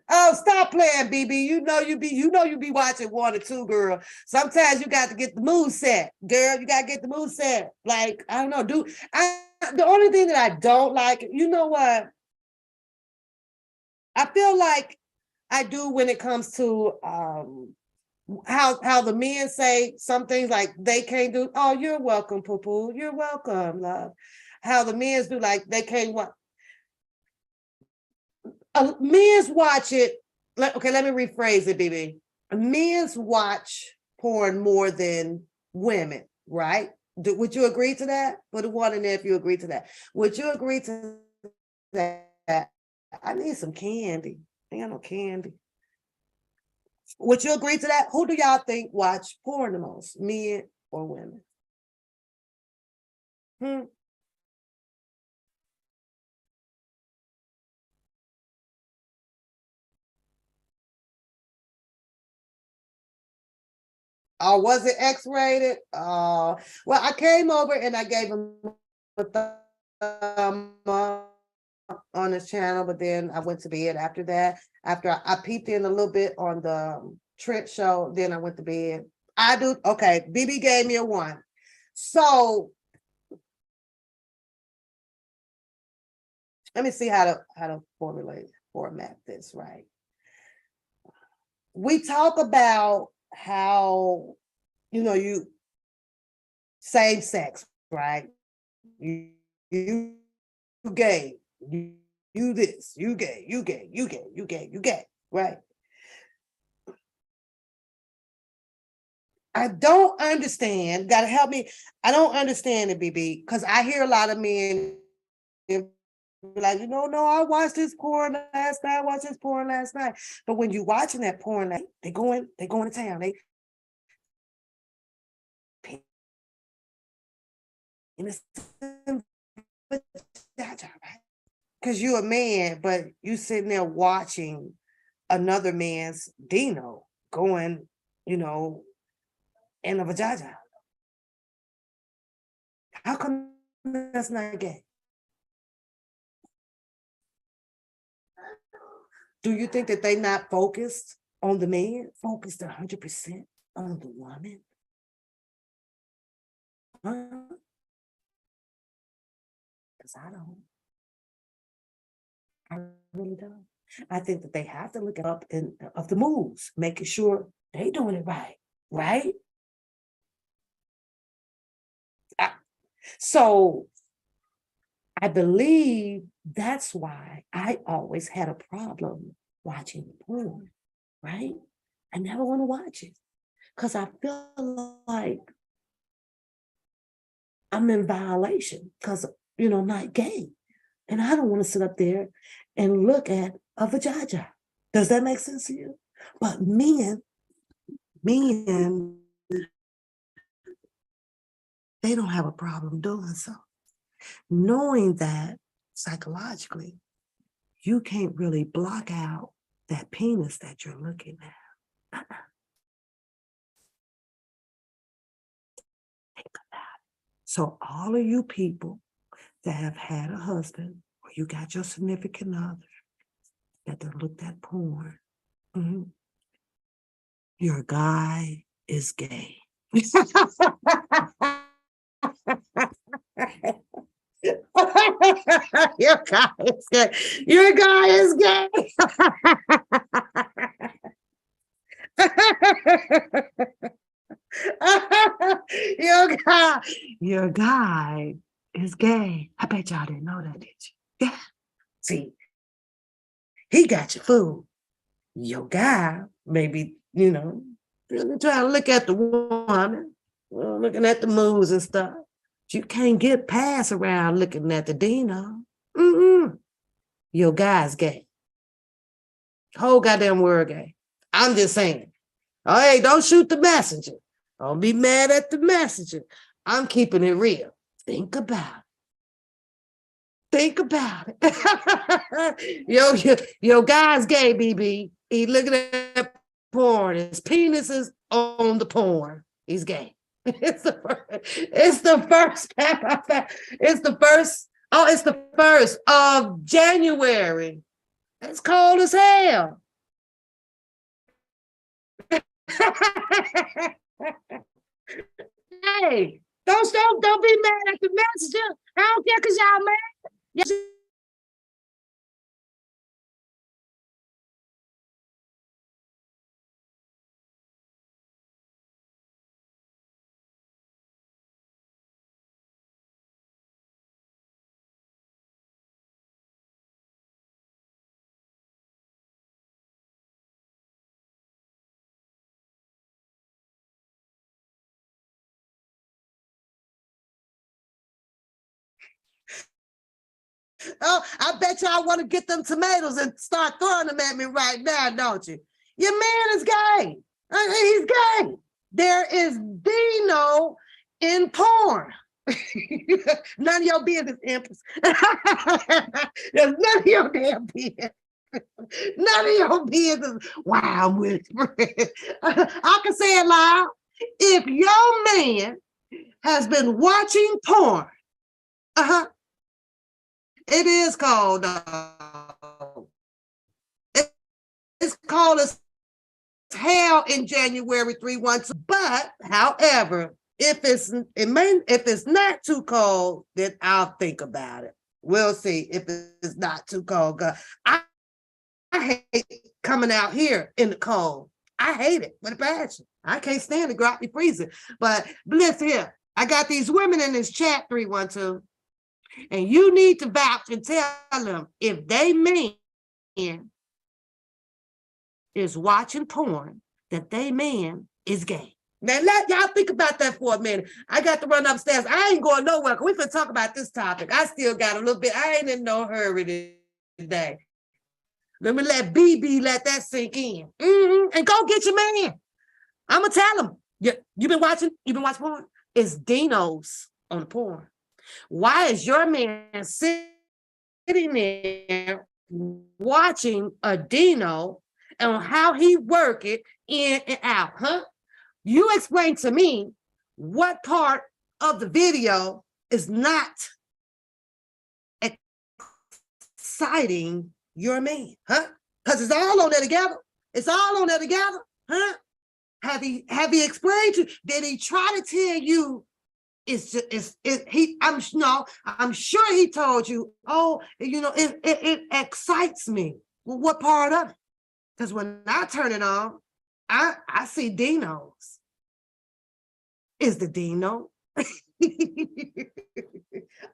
Oh, stop playing, BB. You know you be watching one or two, girl. Sometimes you got to get the mood set, girl. You gotta get the mood set. Like, I don't know, the only thing that I don't like, you know what? I feel like I do when it comes to how the men say some things like they can't do. Oh, you're welcome, poo-poo. You're welcome, love. How the men do, like they can't watch. Men's watch it. Okay, let me rephrase it, BB. Men's watch porn more than women, right? Would you agree to that? Put a one in there if you agree to that. Would you agree to that? I need some candy. I ain't got no candy. Would you agree to that? Who do y'all think watch porn the most, men or women? Oh, was it X-rated? Well, I came over and I gave him a thumb up on his channel, but then I went to bed after that. After I peeped in a little bit on the Trent show, then I went to bed. Okay, BB gave me a 1. So let me see how to format this right. We talk about how, you same sex, right? You gay, You this, you gay, you gay, you gay, you gay, you gay, right? I don't understand. Gotta help me. I don't understand it, BB, because I hear a lot of men be like, no, I watched this porn last night. I watched this porn last night. But when you're watching that porn, like, they going to town. They because you're a man, but you sitting there watching another man's Dino going, in a vagina. How come that's not gay? Do you think that they not focused on the man, focused 100% on the woman? Because I don't. I really don't. I think that they have to look up of the moves, making sure they doing it right, right? So I believe that's why I always had a problem watching porn, right? I never want to watch it because I feel like I'm in violation because, I'm not gay. And I don't want to sit up there and look at a vagina. Does that make sense to you? But men, they don't have a problem doing so. Knowing that psychologically, you can't really block out that penis that you're looking at. Think about it. So all of you people that have had a husband or you got your significant other that done looked at porn, your guy is gay. Your guy is gay. Your guy is gay. Your guy is gay. I bet y'all didn't know that, did you? Yeah. See, he got your food. Your guy, maybe, really trying to look at the woman, looking at the moves and stuff. You can't get past around looking at the Dino. Your guy's gay. Whole goddamn word gay. I'm just saying. Oh, hey, don't shoot the messenger. Don't be mad at the messenger. I'm keeping it real. Think about it. Think about it. Your guy's gay, BB. He looking at porn. His penis is on the porn. He's gay. It's the first of January. It's cold as hell. Hey, don't be mad at the messenger. I don't care because y'all mad. Oh, I bet y'all want to get them tomatoes and start throwing them at me right now, don't you? Your man is gay. He's gay. There is Dino in porn. None of your business, Empress. There's none of your damn business. None of your business. Wow, I'm whispering. I can say it loud. If your man has been watching porn, it is called, it's called as hell in January 312. But, however, if it's not too cold, then I'll think about it. We'll see if it's not too cold. I hate coming out here in the cold. I hate it with a passion. I can't stand it, drop me freezing. But listen here, I got these women in this chat 312. And you need to vouch and tell them if they man is watching porn, that they man is gay. Now let y'all think about that for a minute. I got to run upstairs. I ain't going nowhere. We can talk about this topic. I still got a little bit. I ain't in no hurry today. Let me let BB let that sink in. And go get your man. I'ma tell him. You been watching porn? It's Dino's on the porn. Why is your man sitting there watching a Dino and how he work it in and out, huh? You explain to me what part of the video is not exciting your man, huh? Because it's all on there together. It's all on there together, huh? Have he explained to you? Did he try to tell you I'm sure he told you, oh, it excites me. Well, what part of it? Because when I turn it on, I see Dino's. Is the Dino?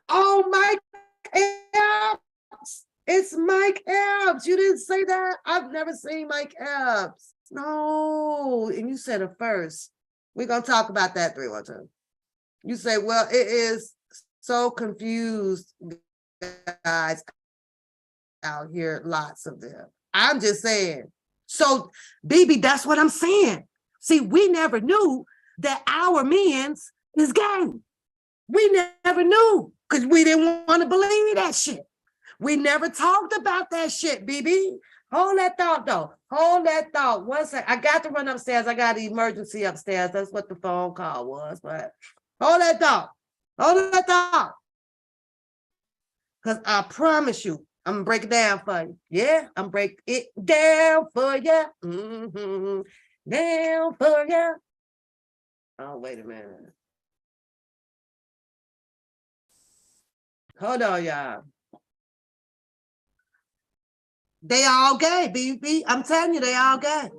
Oh, Mike Epps. It's Mike Epps. You didn't say that? I've never seen Mike Epps. No, and you said it first. We're going to talk about that 312. You say, well, it is so confused, guys, out here, lots of them. I'm just saying. So, BB, that's what I'm saying. See, we never knew that our men's is gay. We never knew because we didn't want to believe that shit. We never talked about that shit, BB. Hold that thought, though. Hold that thought. One second. I got to run upstairs. I got an emergency upstairs. That's what the phone call was, but hold that thought. Hold that thought. Because I promise you, I'm going to break it down for you. Yeah, I'm going to break it down for you. Down for you. Oh, wait a minute. Hold on, y'all. They all gay, BB. I'm telling you, they all gay.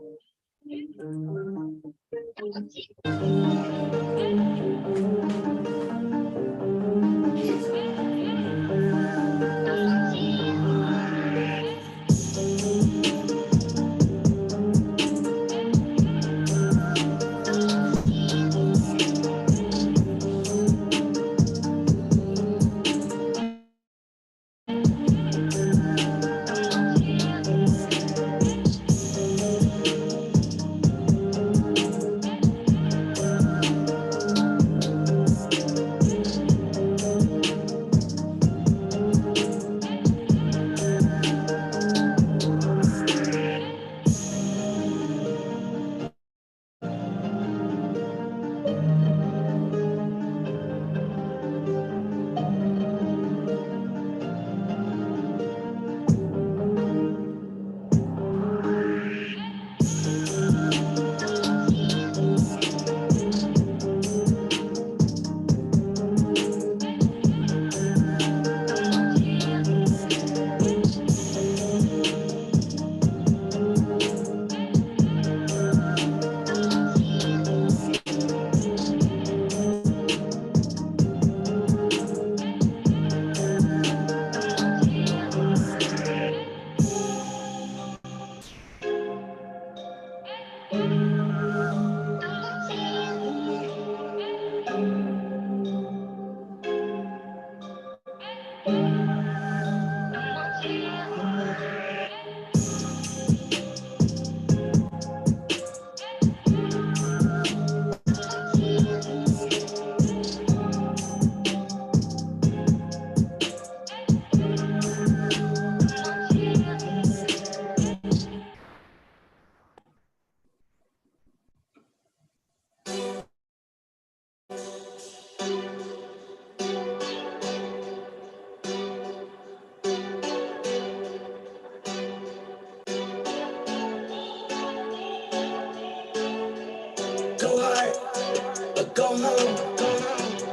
Go home,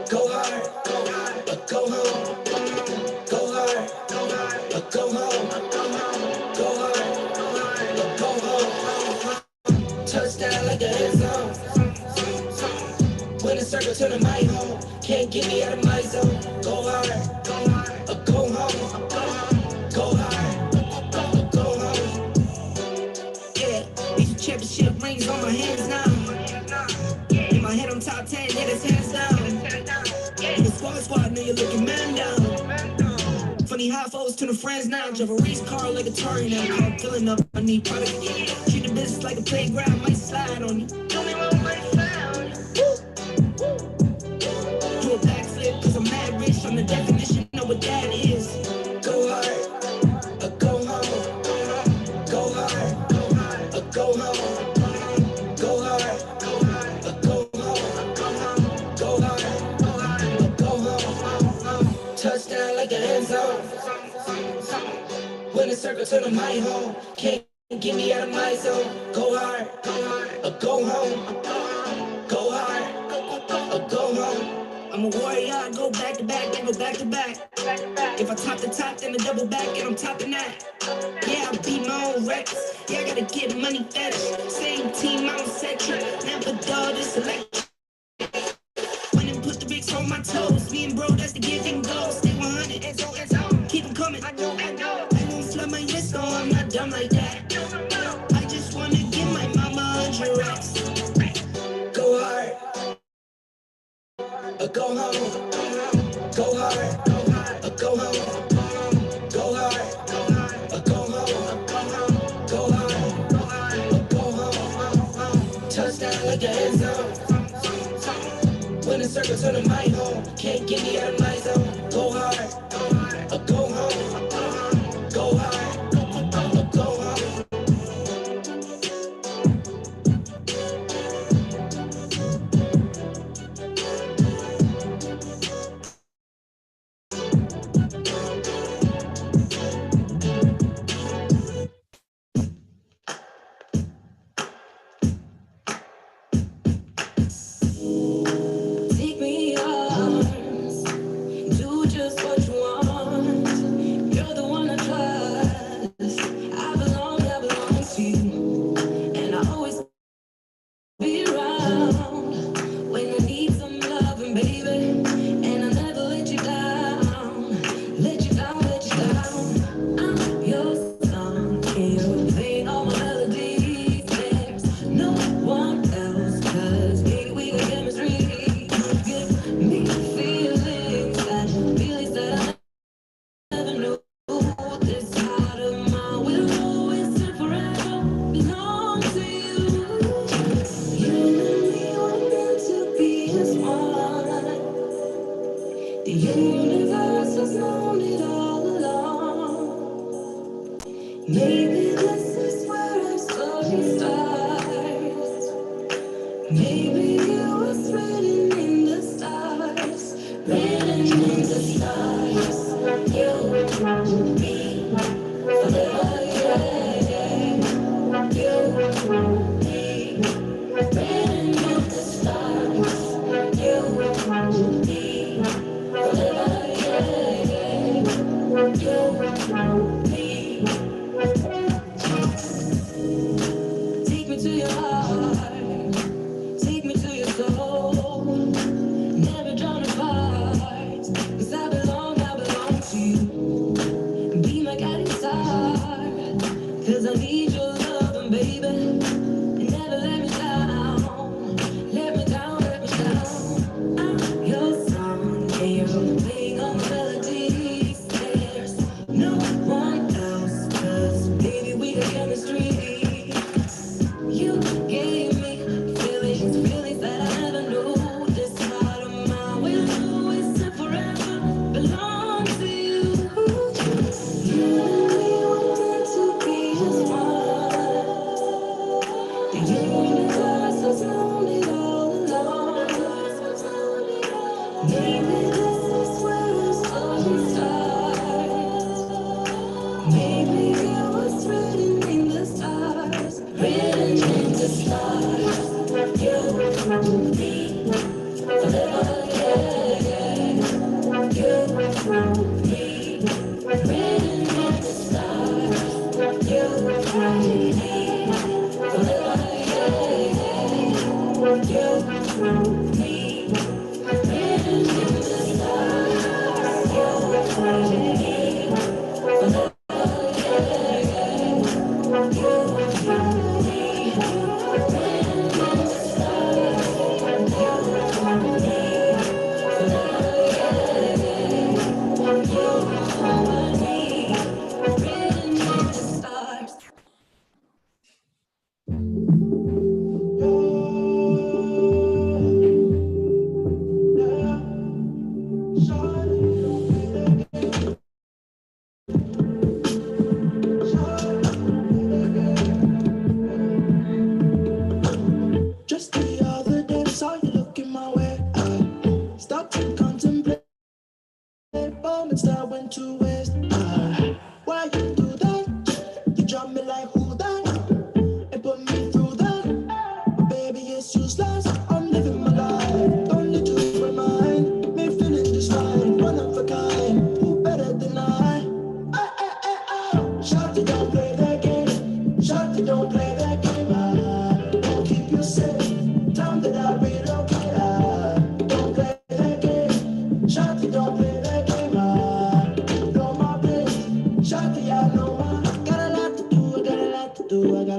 go hard, go home, go hard, go home, go hard, go home. Touchdown like a end zone. Win a circle to the my home. Can't get me out of my zone. Go hard, Championship rings on my hands now. In my head, I'm top 10, yeah, that's hands down. In the squad, know you're looking man down. Funny how foes to the friends now. Drive a race car like a Atari now. I'm filling up, I need product. Treat the business like a playground, might slide on you. Tell me what might sound. Do a backflip, cause I'm mad rich. I'm the definition of what that is. Go hard, go home. Go hard, go home. Go hard, go home. Go hard, go home. Touchdown like an end zone. Win the circle to the my home. Can't get me out of my zone. Go hard, go home. Go hard, go home. I'm a warrior, I go back to back, then go back to back. If I top the top, then I double back, and I'm topping that. Yeah, I beat my own records. Yeah, I gotta get money fetish. Same team, I'm centric. Never dull, this electric. When and put the bricks on my toes. Me and bro, that's the give and go. Stay 100, and so, keep them coming. I know. I won't flood my wrist, no, I'm not dumb like that. I just wanna give my mama 100 racks. Go hard. Go home, go hard, go home, go hard, go home, go hard, go home. Touchdown like an end zone. Win the circle to the my home. Can't get me out of my zone. Go hard, go home, go hard, go home. Take me in your arms, do just what you want. You're the one I trust. I belong to you, and I always be around when I need some loving, baby. And I never let you down, let you down, let you down. I'm your song, you sing all my melodies. There's no one else, 'cause baby, we got chemistry. Give me feelings that I never knew. This heart of mine will always and forever belong to you. You and me were meant to be as one. The universe has known it all along. Maybe this is where our story starts. Maybe it was written in the stars, written in the stars. You and me forever, yeah. You and me written in the stars. You and me forever, yeah. You and me. Take me to your heart, take me to your soul. Never drawn apart, 'cause I belong to you. Be my guiding star, 'cause I need your loving, baby. And never let me down, let me down, let me down. I'm your song, and you're playing all my melodies. There's no one else, 'cause baby, we got chemistry. You gave me feelings that I never knew. This heart of mine will always and forever belong to you. You and me were meant to be as one. The universe has known it all along. Maybe this is where our story starts. Maybe it was written in the stars, written in the stars. You and me forever, yeah. You and me written in the stars. You and me forever, yeah. You and me written in the stars. You and me forever, yeah. You and me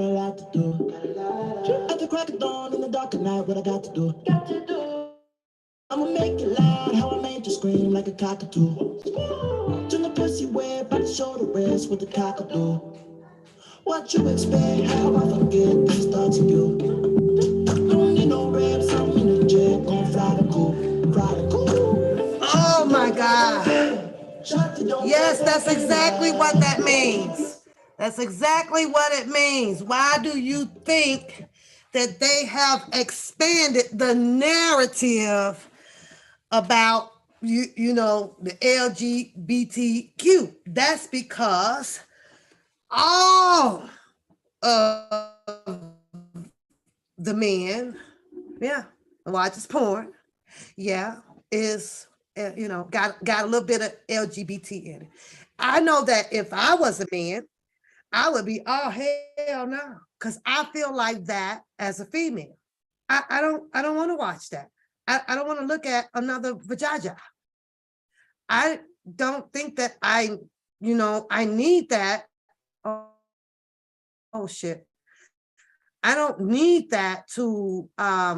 lot to do. At the crack of dawn in the dark of night, what I got to do? I'ma make it loud, how I made you scream like a cockatoo. Turn the pussy wet, about to show the rest with the cockatoo. What you expect, how I forget, things start to do. Don't need no reps, I'm in the jet, gon' fly the coop, fly the coop. Oh my God. Yes, that's exactly what that means. That's exactly what it means. Why do you think that they have expanded the narrative about you know, the LGBTQ? That's because all of the men, yeah, watches porn, yeah, is you know, got a little bit of LGBT in it. I know that if I was a man, I would be, oh hell no, because I feel like that as a female. I don't want to watch that. I don't want to look at another vajayjay. I don't think that I need that. Oh shit. I don't need that to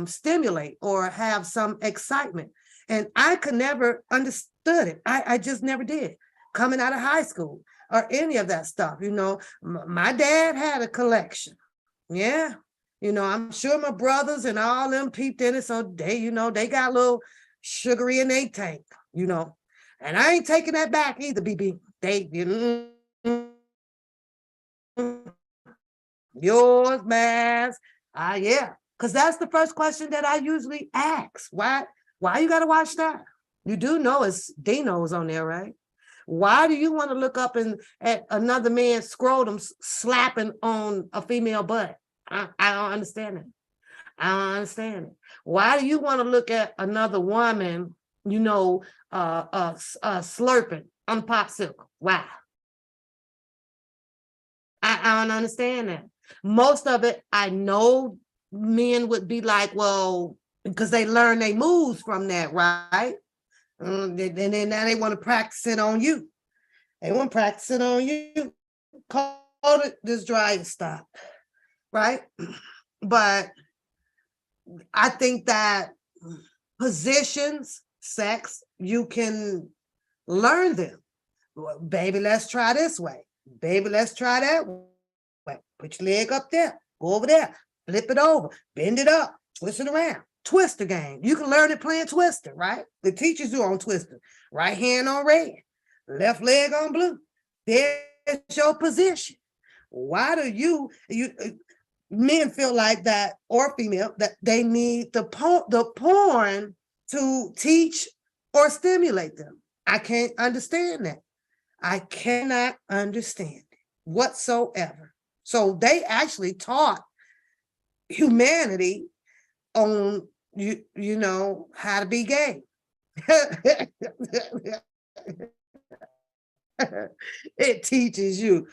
stimulate or have some excitement. And I could never understood it. I just never did. Coming out of high school or any of that stuff, you know, my dad had a collection. Yeah. You know, I'm sure my brothers and all them peeped in it. So they, you know, they got a little sugary in their tank, you know, and I ain't taking that back either, BB. They, yours, Maz. Yeah. Because that's the first question that I usually ask. Why you got to watch that? You do know it's Dino's on there, right? Why do you want to look up at another man's scrotum slapping on a female butt? I don't understand it. I don't understand it. Why do you want to look at another woman, you know, slurping on a popsicle? Why? I don't understand that. Most of it, I know men would be like, well, because they learn their moves from that, right? And then now they want to practice it on you. They want to practice it on you. Call it this dry and stop, right? But I think that positions, sex, you can learn them. Well, baby, let's try this way. Baby, let's try that way. Put your leg up there, go over there, flip it over, bend it up, twist it around. Twister game. You can learn it playing Twister, right? The teachers do on Twister. Right hand on red, left leg on blue. There's your position. Why do you men feel like that, or female, that they need the porn to teach or stimulate them? I can't understand that. I cannot understand it whatsoever. So they actually taught humanity on you know how to be gay. It teaches you.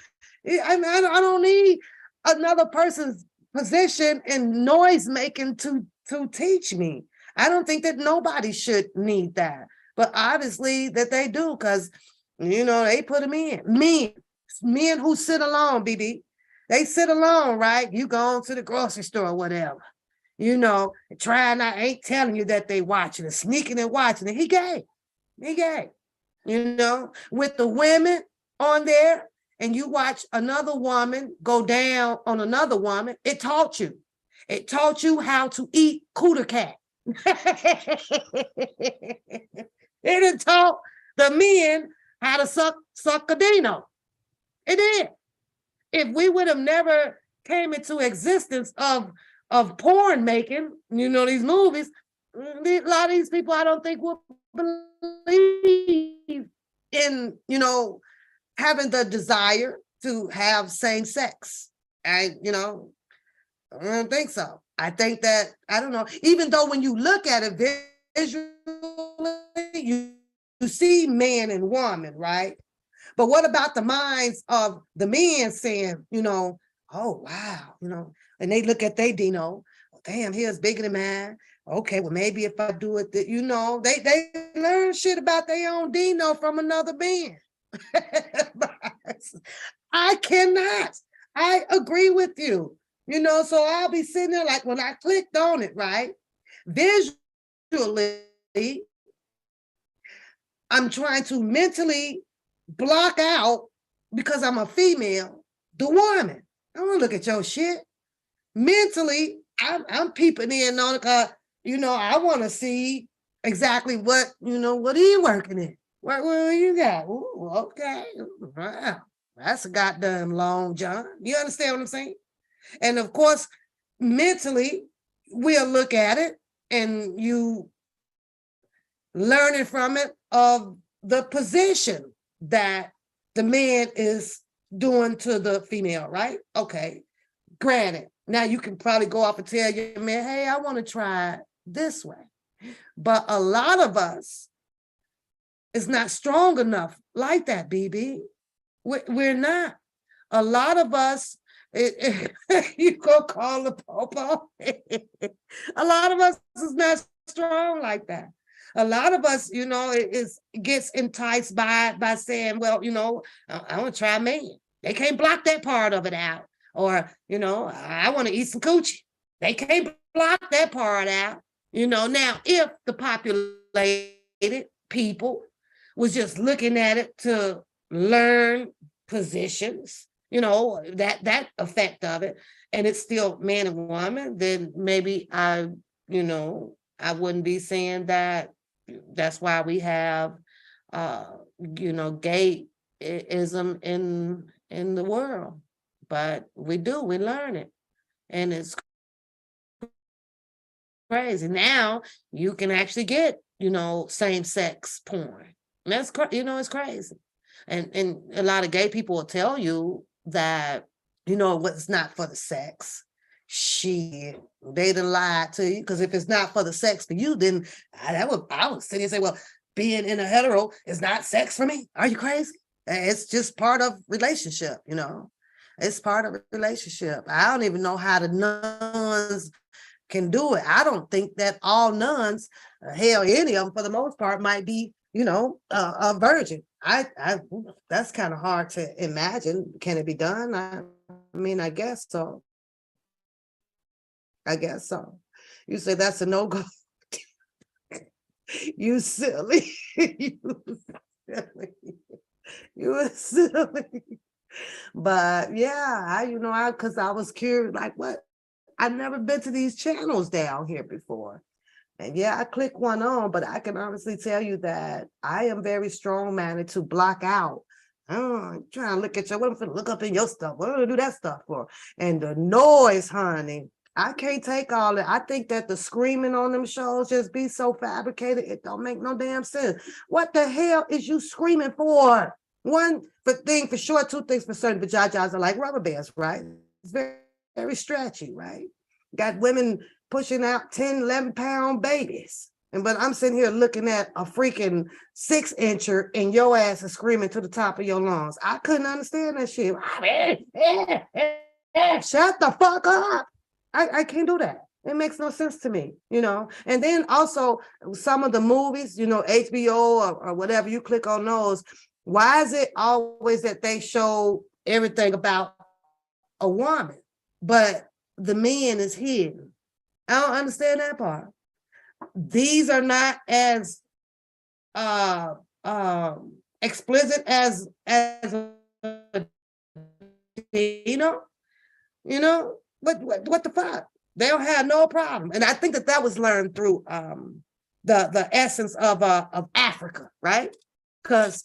I mean, I don't need another person's position and noise making to teach me. I don't think that nobody should need that, but obviously that they do, because you know they put them in. Men who sit alone, BB, they sit alone, right? You go on to the grocery store or whatever. You know, ain't telling you that they watching it, sneaking and watching it. He gay. You know, with the women on there, and you watch another woman go down on another woman, it taught you. It taught you how to eat cooter cat. It taught the men how to suck a dino. It did. If we would have never came into existence of porn making, you know, these movies, a lot of these people I don't think will believe in, you know, having the desire to have same sex. I don't think so. I think that, I don't know, even though when you look at it visually, you see man and woman, right? But what about the minds of the men saying, you know, oh, wow, you know, and they look at their Dino, oh, damn, here's bigger than mine. Okay, well, maybe if I do it, you know, they learn shit about their own Dino from another man. I cannot. I agree with you. You know, so I'll be sitting there like when I clicked on it, right? Visually, I'm trying to mentally block out, because I'm a female, the woman. I don't look at your shit. Mentally, I'm peeping in on it because, you know, I want to see exactly what, you know, what are you working in? What you got? Ooh, okay. Wow. That's a goddamn long John. You understand what I'm saying? And of course, mentally, we'll look at it and you learning from it of the position that the man is doing to the female, right? Okay, granted, now you can probably go off and tell your man, hey, I want to try it this way. But a lot of us is not strong enough like that, BB. We're not. A lot of us, you go call the popo. A lot of us is not strong like that. A lot of us, you know, gets enticed by saying, well, you know, I want to try man. They can't block that part of it out. Or, you know, I want to eat some coochie. They can't block that part out. You know, now if the populated people was just looking at it to learn positions, you know, that effect of it, and it's still man and woman, then maybe I wouldn't be saying that. That's why we have, you know, gayism in the world. But we learn it, and it's crazy. Now you can actually get, you know, same-sex porn. And that's, you know, it's crazy. And a lot of gay people will tell you that, you know, what's not for the sex. Shit, they done lied to you, because if it's not for the sex for you, then I would sit here and say, well, being in a hetero is not sex for me. Are you crazy? It's just part of relationship, you know. It's part of a relationship. I don't even know how the nuns can do it. I don't think that all nuns, hell, any of them for the most part might be, you know, a virgin. That's kind of hard to imagine. Can it be done? I mean, I guess so. I guess so. You say that's a no-go. You silly. You silly. But yeah, because I was curious, like, what? I've never been to these channels down here before. And yeah, I click one on, but I can honestly tell you that I am very strong-minded to block out. I'm trying to look at what I'm going to look up in your stuff. What am I going to do that stuff for? And the noise, honey. I can't take all that. I think that the screaming on them shows just be so fabricated. It don't make no damn sense. What the hell is you screaming for? One thing for sure, two things for certain. Vajajas are like rubber bands, right? It's very, very stretchy, right? Got women pushing out 10, 11-pound babies. But I'm sitting here looking at a freaking 6-incher and your ass is screaming to the top of your lungs. I couldn't understand that shit. Shut the fuck up. I can't do that. It makes no sense to me, you know. And then also some of the movies, you know, HBO or whatever, you click on those. Why is it always that they show everything about a woman, but the man is hidden? I don't understand that part. These are not as explicit as you know, what the fuck? They don't have no problem. And I think that was learned through the essence of Africa, right? Because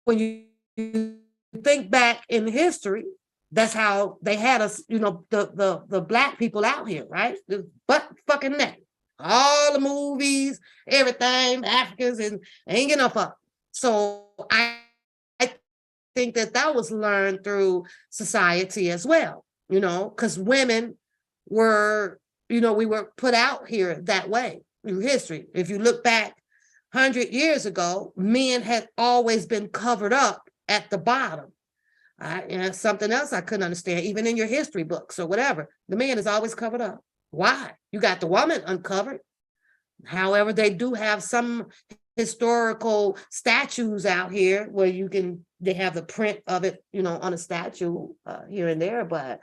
when you think back in history, that's how they had us, you know, the black people out here, right? But fucking naked. All the movies, everything, Africans, and ain't get no fuck. So I think that was learned through society as well, you know, because women were, you know, we were put out here that way through history. If you look back 100 years ago, men had always been covered up at the bottom. And something else I couldn't understand, even in your history books or whatever, the man is always covered up. Why? You got the woman uncovered. However, they do have some historical statues out here where you can they have the print of it, you know, on a statue here and there, but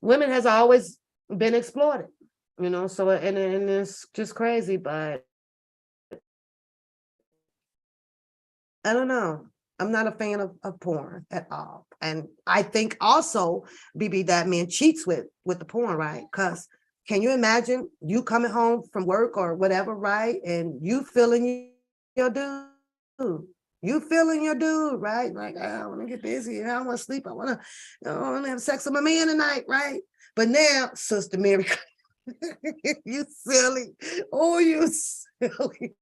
women has always been exploited, you know, so, and it's just crazy, but I don't know. I'm not a fan of porn at all. And I think also, BB, that man cheats with the porn, right? Because can you imagine you coming home from work or whatever, right? And you feeling your dude. You feeling your dude, right? Like, I want to get busy. I want to sleep. I want to have sex with my man tonight, right? But now, Sister Mary, you silly. Oh, you silly.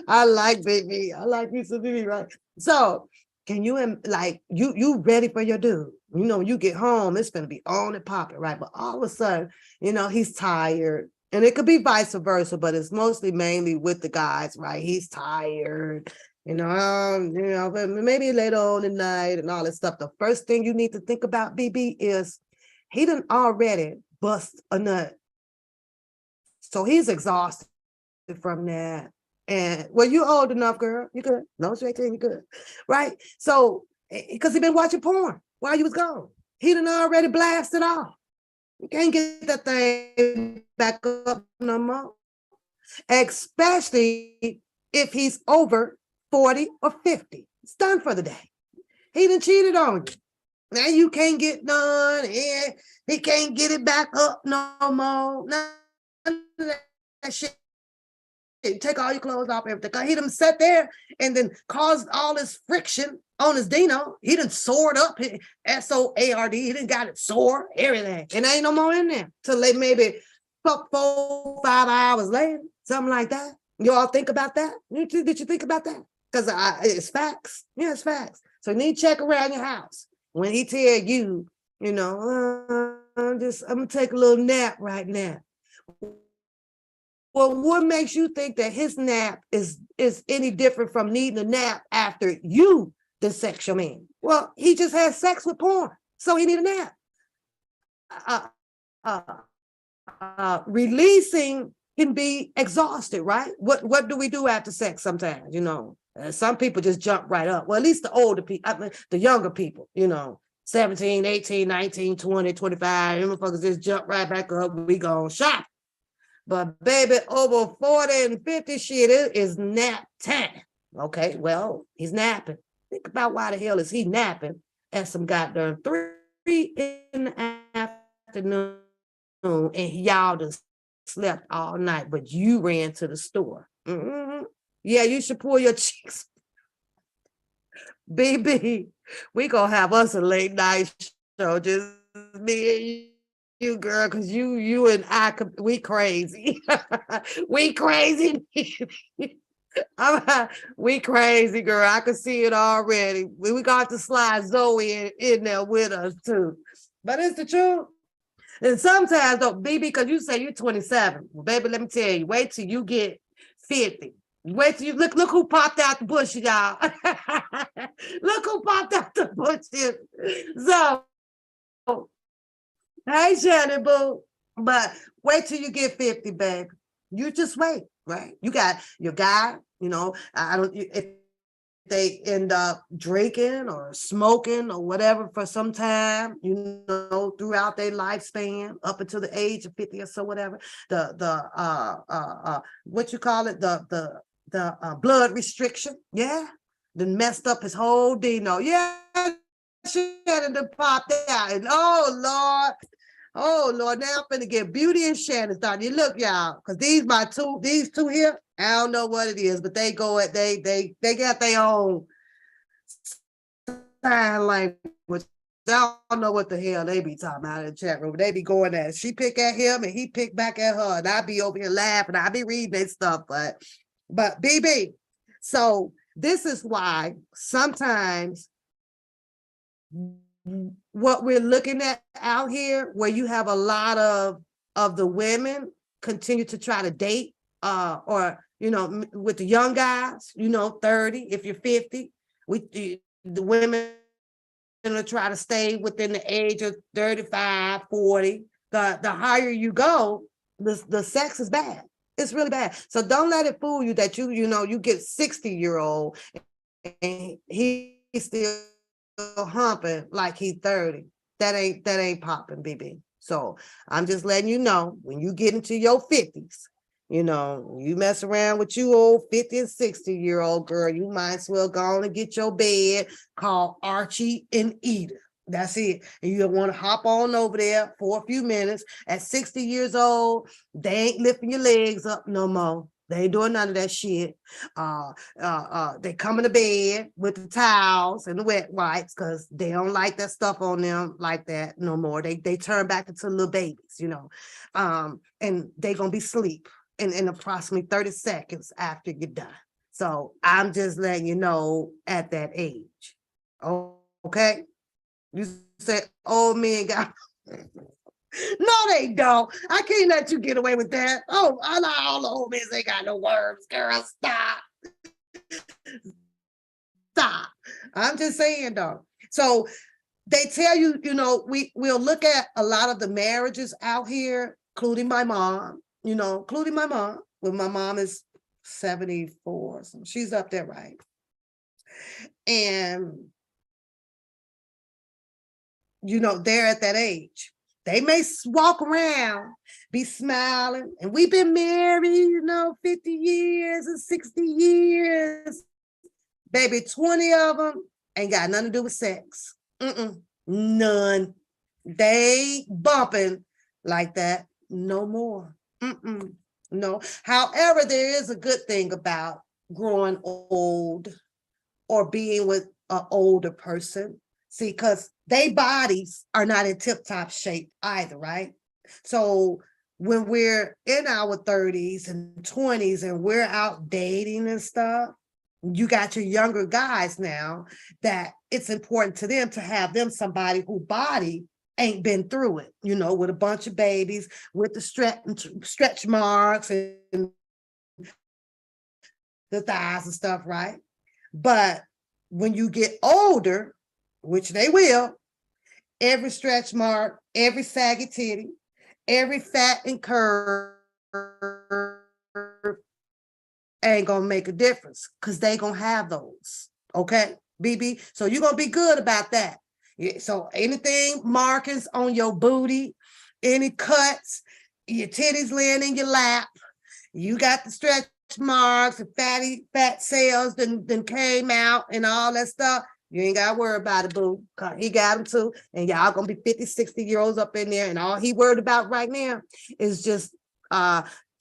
I like baby. I like you, Sister Mary, right? So can you like you ready for your dude? You know, you get home, it's gonna be on and popping, right? But all of a sudden, you know, he's tired. And it could be vice versa, but it's mostly mainly with the guys, right? He's tired, but maybe later on at night and all that stuff. The first thing you need to think about, BB, is he done already bust a nut. So he's exhausted from that. And well, you old enough, girl. You good. No, it's 18, you good. Right? So, because he been watching porn while you was gone. He done already blasted off. You can't get that thing back up no more. Especially if he's over 40 or 50. It's done for the day. He done cheated on you. Now you can't get done. And he can't get it back up no more. None of that shit. Take all your clothes off, everything. He done sat there and then caused all this friction on his Dino. He done soared up, S-O-A-R-D. He done got it sore, everything. And ain't no more in there till they maybe 4-5 hours later, something like that. You all think about that? Did you think about that? Because it's facts. Yeah, it's facts. So you need to check around your house. When he tell you, I'm gonna take a little nap right now. Well, what makes you think that his nap is any different from needing a nap after you the sex your man? Well, he just had sex with porn, so he need a nap. Releasing can be exhausted, right? What do we do after sex sometimes? Some people just jump right up. Well, at least the older people, the younger people, 17, 18, 19, 20, 25, motherfuckers just jump right back up. We gone shop. But baby, over 40 and 50 shit, it is nap time. Okay, well, he's napping. Think about why the hell is he napping at some goddamn 3 in the afternoon and y'all just slept all night, but you ran to the store. Mm-hmm. Yeah, you should pull your cheeks. BB, we gonna have us a late night show, just me and you, girl, because you and I, we crazy. We crazy. We crazy, girl. I can see it already. We got to slide Zoe in there with us too. But it's the truth. And sometimes though, BB, because you say you're 27. Well, baby, let me tell you, wait till you get 50. Wait till you look who popped out the bush, y'all. Look who popped out the bushes. So hey, Shannon Boo. But wait till you get 50, baby. You just wait, right? You got your guy, if they end up drinking or smoking or whatever for some time, throughout their lifespan, up until the age of 50 or so, whatever, what you call it, the blood restriction, yeah, then messed up his whole Dino. Yeah, Shannon done popped out, and oh Lord, now I'm finna get Beauty and Shannon started. You look, y'all, because these two here, I don't know what it is, but they got their own sign language. I don't know what the hell they be talking about in the chat room. They be going at, she pick at him and he pick back at her, and I be over here laughing. I be reading their stuff, but BB, so this is why sometimes what we're looking at out here, where you have a lot of the women continue to try to date, or with the young guys, 30, if you're 50, the women to try to stay within the age of 35, 40. The higher you go, the sex is bad. It's really bad. So don't let it fool you that you get 60-year-old and he's still humping like he 30. That ain't popping, BB. So I'm just letting you know, when you get into your 50s, you know, you mess around with you old 50 and 60-year-old girl, you might as well go on and get your bed called Archie and Eda. That's it. And you want to hop on over there for a few minutes. At 60 years old, they ain't lifting your legs up no more. They ain't doing none of that shit. They coming to bed with the towels and the wet wipes because they don't like that stuff on them like that no more. They turn back into little babies, you know. And they gonna be asleep in approximately 30 seconds after you're done. So I'm just letting you know at that age. Oh, okay. You say old men got no, they don't. I can't let you get away with that. Oh, I know all the old men ain't got no worms, girl. Stop. Stop. I'm just saying though. So they tell you, you know, we'll look at a lot of the marriages out here, including my mom, you know, including my mom, when my mom is 74. So she's up there, right? And you know, they're at that age. They may walk around, be smiling, and we've been married, you know, 50 years and 60 years. Baby, 20 of them ain't got nothing to do with sex. None. They bumping like that no more. No. However, there is a good thing about growing old or being with an older person. See, because their bodies are not in tip-top shape either, right? So when we're in our 30s and 20s and we're out dating and stuff, you got your younger guys now that it's important to them to have them somebody whose body ain't been through it, you know, with a bunch of babies, with the stretch marks and the thighs and stuff, right? But when you get older, which they will, every stretch mark, every saggy titty, every fat and curve ain't gonna make a difference because they gonna have those, okay, BB? So you're gonna be good about that. So anything markings on your booty, any cuts, your titties laying in your lap, you got the stretch marks and fat cells then came out and all that stuff. You ain't got to worry about it, boo. He got them too. And y'all gonna be 50, 60-year-olds up in there. And all he worried about right now is just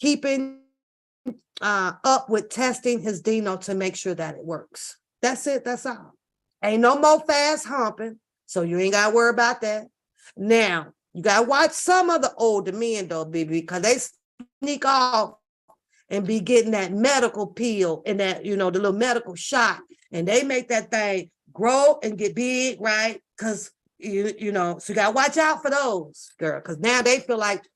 keeping up with testing his Dino to make sure that it works. That's it. That's all. Ain't no more fast humping. So you ain't got to worry about that. Now, you got to watch some of the older men though, baby, because they sneak off and be getting that medical pill and that, you know, the little medical shot. And they make that thing grow and get big, right? Because, you know, so you got to watch out for those, girl, because now they feel like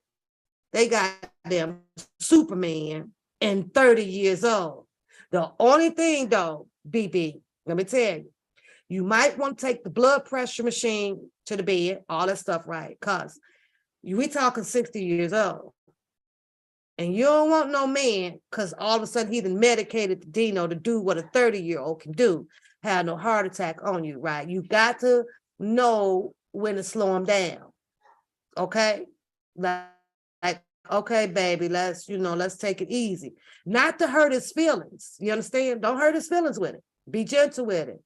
they got them Superman and 30 years old. The only thing, though, BB, let me tell you, you might want to take the blood pressure machine to the bed, all that stuff, right? Because we talking 60 years old. And you don't want no man, because all of a sudden he done medicated the Dino to do what a 30-year-old can do, have no heart attack on you, right? You got to know when to slow him down, okay? Like, okay, baby, let's take it easy. Not to hurt his feelings, you understand? Don't hurt his feelings with it. Be gentle with it.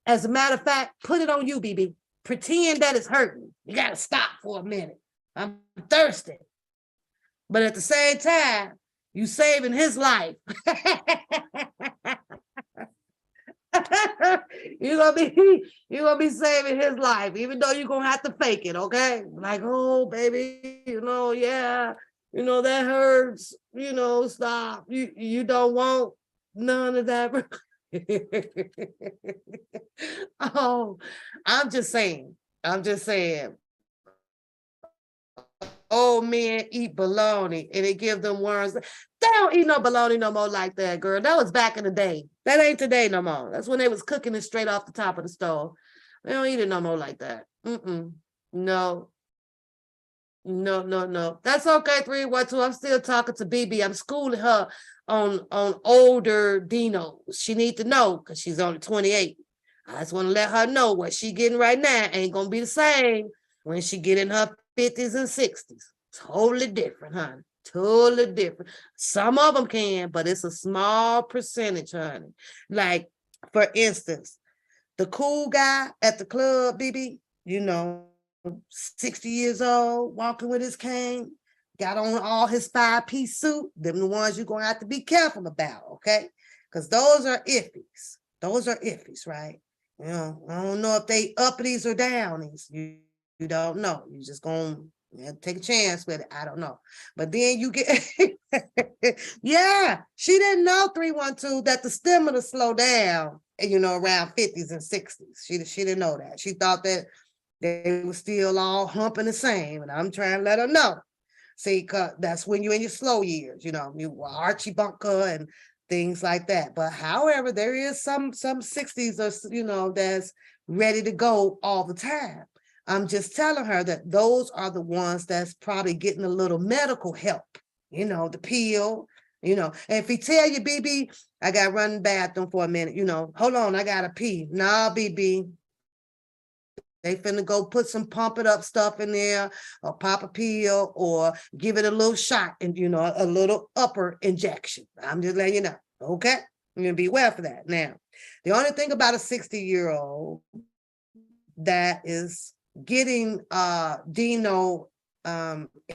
As a matter of fact, put it on you, BB. Pretend that it's hurting. You got to stop for a minute. I'm thirsty. But at the same time, you saving his life. You're gonna be saving his life, even though you're gonna have to fake it, okay? Like, oh, baby, yeah, that hurts, stop. You don't want none of that. Oh, I'm just saying. Old men eat bologna and it give them worms. They don't eat no bologna no more like that, girl. That was back in the day. That ain't today no more. That's when they was cooking it straight off the top of the stove. They don't eat it no more like that. No. No. That's okay, 312. I'm still talking to BB. I'm schooling her on older Dinos. She need to know because she's only 28. I just want to let her know what she getting right now ain't gonna be the same when she get in her 50s and 60s. Totally different, honey. Totally different. Some of them can, but it's a small percentage, honey. Like, for instance, the cool guy at the club, BB, 60 years old, walking with his cane, got on all his 5-piece suit. Them the ones you're gonna have to be careful about, okay? Because those are iffies. Those are iffies, right? I don't know if they uppies or downies. You don't know. You just gonna take a chance with it. I don't know. But then you get, yeah, she didn't know 312 that the stimulus would slow down, around 50s and 60s. She didn't know that. She thought that they were still all humping the same. And I'm trying to let her know. See, cause that's when you're in your slow years, you Archie Bunker and things like that. But however, there is some 60s or that's ready to go all the time. I'm just telling her that those are the ones that's probably getting a little medical help, the pill, and if he tell you, BB, I got to run the bathroom for a minute, hold on, I got to pee. Nah, BB, they finna go put some pump it up stuff in there or pop a pill or give it a little shot and, a little upper injection. I'm just letting you know. Okay. You're gonna be aware for that. Now, the only thing about a 60-year-old that is getting Dino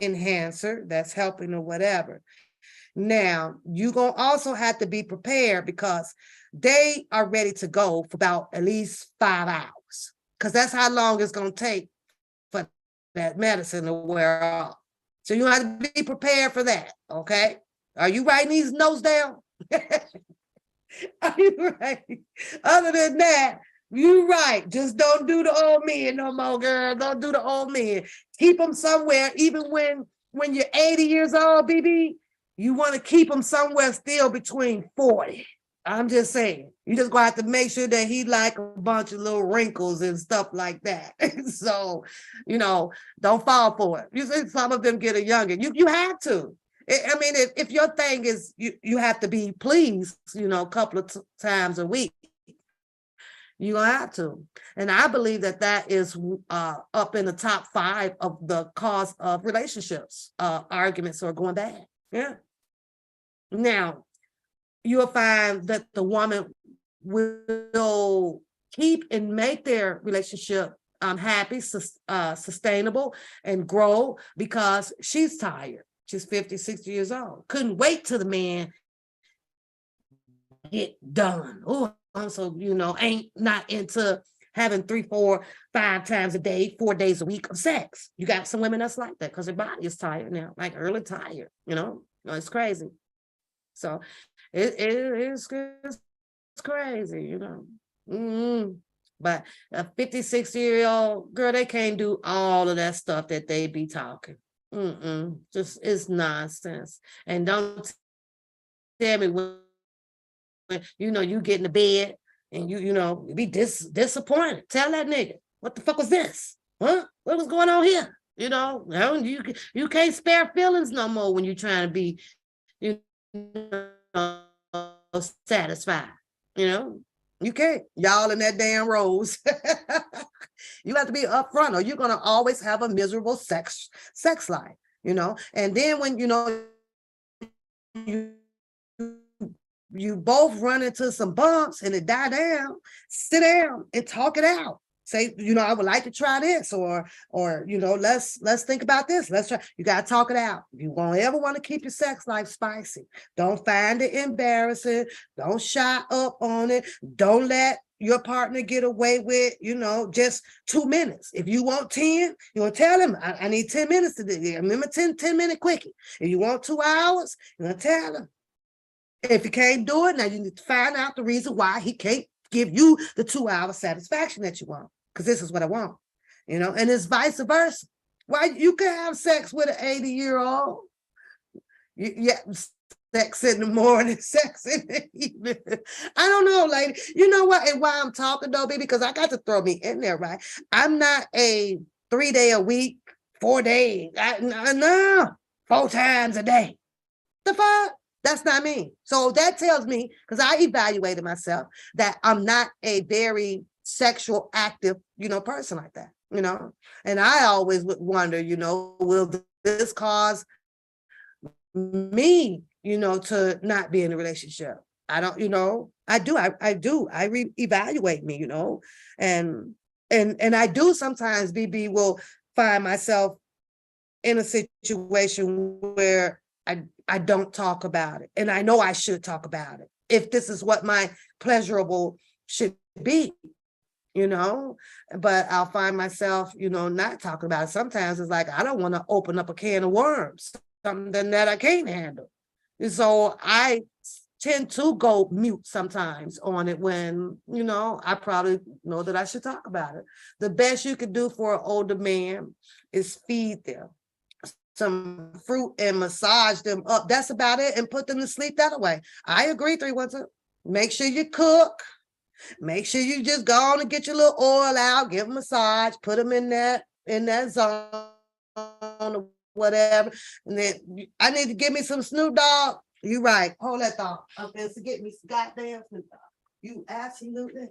enhancer that's helping or whatever. Now, you're gonna also have to be prepared because they are ready to go for about at least 5 hours. Because that's how long it's going to take for that medicine to wear off. So you have to be prepared for that, okay? Are you writing these notes down? Are you right? Other than that, you right. Just don't do the old men no more, girl. Don't do the old men. Keep them somewhere, even when you're 80 years old, BB, you want to keep them somewhere still between 40. I'm just saying, you just gonna have to make sure that he like a bunch of little wrinkles and stuff like that. So, don't fall for it. You see some of them get a younger. You have to. I mean, if your thing is you have to be pleased, a couple of times a week, you're gonna have to. And I believe that is up in the top 5 of the cause of relationships, arguments or going bad. Yeah. Now, you'll find that the woman will keep and make their relationship happy, sustainable, and grow because she's tired. She's 50, 60 years old. Couldn't wait till the man get done. Oh, also, ain't not into having 3, 4, 5 times a day, 4 days a week of sex. You got some women that's like that because their body is tired now, like early tired, it's crazy. So it's crazy, But a 50, 60-year-old girl, they can't do all of that stuff that they be talking. Just it's nonsense. And don't tell me when you get in the bed and you be disappointed. Tell that nigga, what the fuck was this? Huh? What was going on here? You can't spare feelings no more when you're trying to be, satisfied. You can't. Y'all in that damn rose. You have to be upfront or you're going to always have a miserable sex life, and then when you both run into some bumps and it die down, sit down and talk it out. Say, I would like to try this or let's think about this. Let's try. You got to talk it out. You won't ever want to keep your sex life spicy. Don't find it embarrassing. Don't shy up on it. Don't let your partner get away with, just 2 minutes. If you want 10, you want to tell him, I need 10 minutes to do it. Remember 10-minute quickie. If you want 2 hours, you're going to tell him. If you can't do it, now you need to find out the reason why he can't give you the 2-hour satisfaction that you want. Because this is what I want, and it's vice versa. Why you can have sex with an 80-year-old? Yeah, sex in the morning, sex in the evening. I don't know, lady. You know what? And why I'm talking though, baby, because I got to throw me in there, right? I'm not a 3-day-a-week, 4 days. No, 4 times a day. The fuck? That's not me. So that tells me, because I evaluated myself, that I'm not a very sexual active, person like that, And I always would wonder, will this cause me, to not be in a relationship? I don't, I do, I evaluate me, and I do sometimes, BB, will find myself in a situation where I don't talk about it. And I know I should talk about it if this is what my pleasurable should be, but I'll find myself, not talking about it. Sometimes it's like, I don't want to open up a can of worms, something that I can't handle. And so I tend to go mute sometimes on it when, I probably know that I should talk about it. The best you could do for an older man is feed them some fruit and massage them up. That's about it. And put them to sleep that way. I agree, 312. Make sure you cook. Make sure you just go on and get your little oil out, give them a massage, put them in that zone or whatever. And then I need to give me some Snoop Dogg. You right. Hold that thought. I'm going to get me some goddamn Snoop Dogg. You absolutely.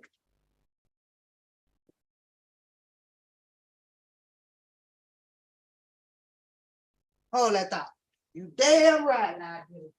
Hold that thought. You damn right I do.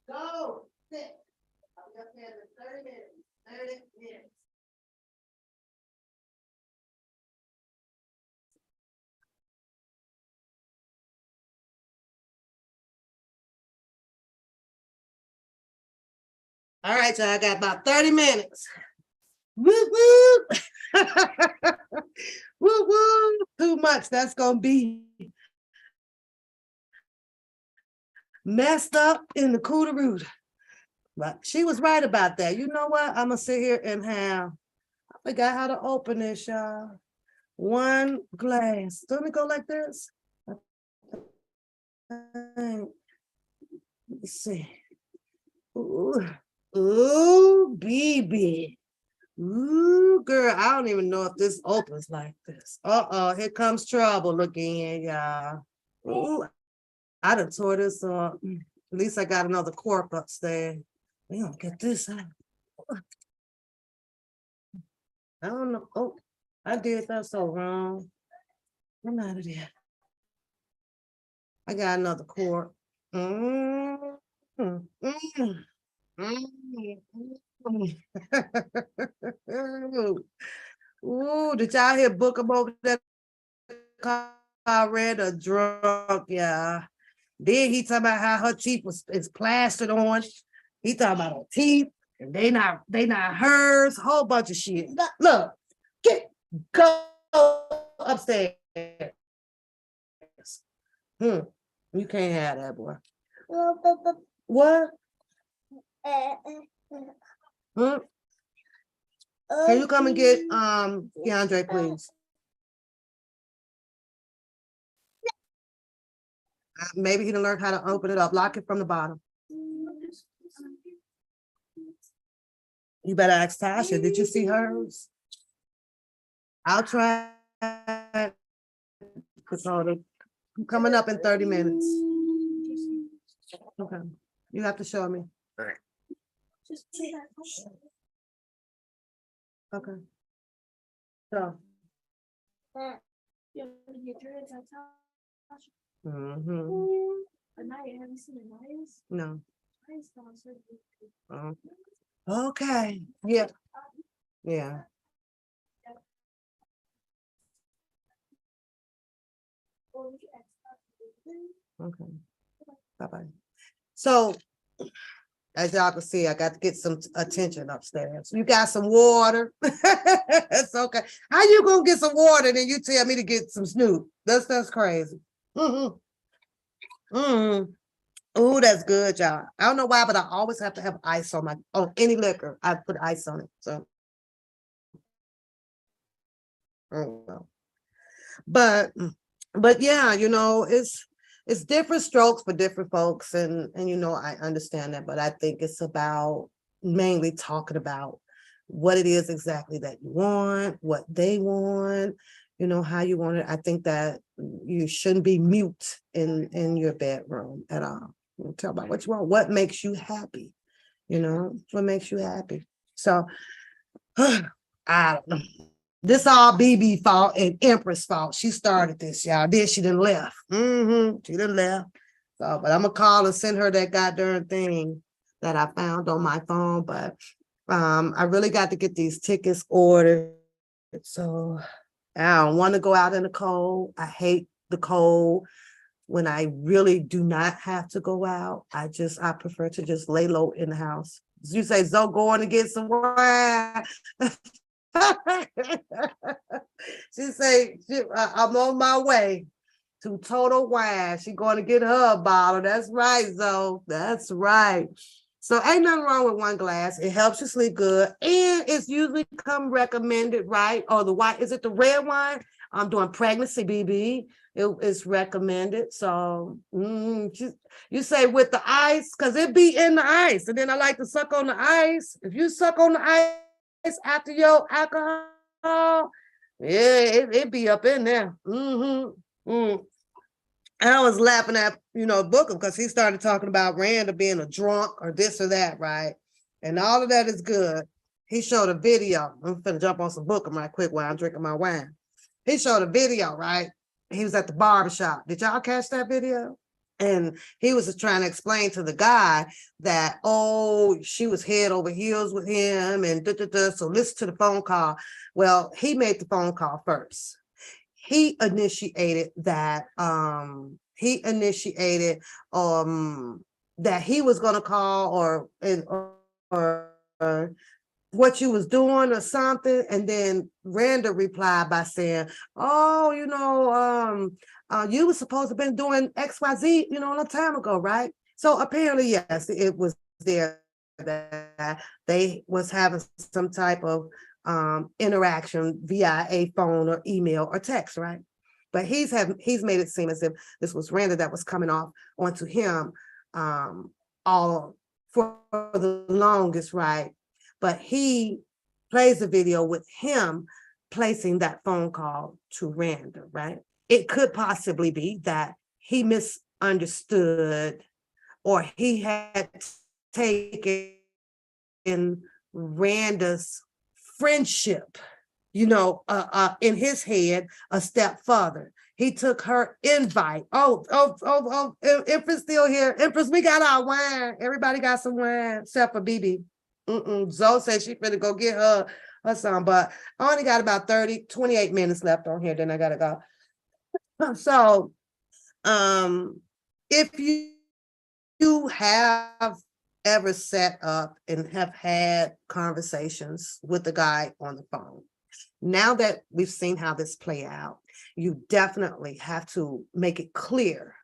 Go. Sit. I'm up there in 30 minutes. 30 minutes. All right, so I got about 30 minutes. Woo woo. Woo woo. Too much. That's gonna be messed up in the cooteroo. But she was right about that. You know what? I'm gonna sit here and have, I forgot how to open this, y'all. One glass. Don't it go like this? Let's see. Ooh, ooh, BB. Ooh, girl, I don't even know if this opens like this. Uh-oh, here comes trouble again, y'all. Ooh, I done tore this up. At least I got another cork upstairs. We don't get this out. I don't know. Oh, I did that so wrong. I'm out of there. I got another cork. Ooh, did y'all hear Booker over there? I read a drunk, yeah. Then he talking about how her teeth is plastered on. He talking about her teeth, and they not hers. Whole bunch of shit. Look, go upstairs. You can't have that, boy. What? Can you come and get Keandre, please? Maybe he didn't learn how to open it up. Lock it from the bottom. You better ask Tasha. Did you see hers? I'll try. I'm coming up in 30 minutes. Okay. You have to show me. Okay. So. Mm-hmm. No. Okay, yeah, yeah. Okay, bye-bye. So, as y'all can see, I got to get some attention upstairs. You got some water? It's okay. How you gonna get some water and then you tell me to get some Snoop? That's crazy. Mm-hmm. Mm-hmm. Ooh, that's good, y'all. I don't know why, but I always have to have ice on any liquor. I put ice on it. So, I don't know. But yeah, it's different strokes for different folks, and I understand that, but I think it's about mainly talking about what it is exactly that you want, what they want, how you want it. I think that you shouldn't be mute in your bedroom at all. Tell about what you want, what makes you happy, what makes you happy. So I don't know. This all BB fault and Empress fault. She started this, y'all. Then she done left. She done left. So, but I'm gonna call and send her that goddamn thing that I found on my phone. But I really got to get these tickets ordered. So I don't want to go out in the cold. I hate the cold. When I really do not have to go out, I prefer to just lay low in the house. You say, Zoe, going to get some wine. She say, I'm on my way to Total Wine. She going to get her a bottle. That's right, Zoe. That's right. So ain't nothing wrong with one glass. It helps you sleep good. And it's usually come recommended, right? Or the white, is it the red wine? I'm doing pregnancy, BB. It's recommended. So you say with the ice, because it be in the ice. And then I like to suck on the ice. If you suck on the ice after your alcohol, yeah, it be up in there. I was laughing at, Bookham, because he started talking about Randall being a drunk or this or that, right? And all of that is good. He showed a video. I'm finna jump on some Bookham right quick while I'm drinking my wine. He showed a video, right? He was at the barbershop. Did y'all catch that video? And he was trying to explain to the guy that, she was head over heels with him and so listen to the phone call. Well, he made the phone call first. He initiated that, that he was going to call or what you was doing or something. And then Randall replied by saying, you were supposed to have been doing XYZ, a long time ago, right? So apparently, yes, it was there that they was having some type of interaction via a phone or email or text, right? But he's made it seem as if this was Randall that was coming off onto him all for the longest, right? But he plays a video with him placing that phone call to Randall, right? It could possibly be that he misunderstood or he had taken Randall's friendship, in his head a step further. He took her invite. Empress still here. Empress, we got our wine. Everybody got some wine except for BB. Zoe said she finna go get her son, but I only got about 28 minutes left on here, then I gotta go. So if you have ever set up and have had conversations with the guy on the phone, now that we've seen how this play out, you definitely have to make it clear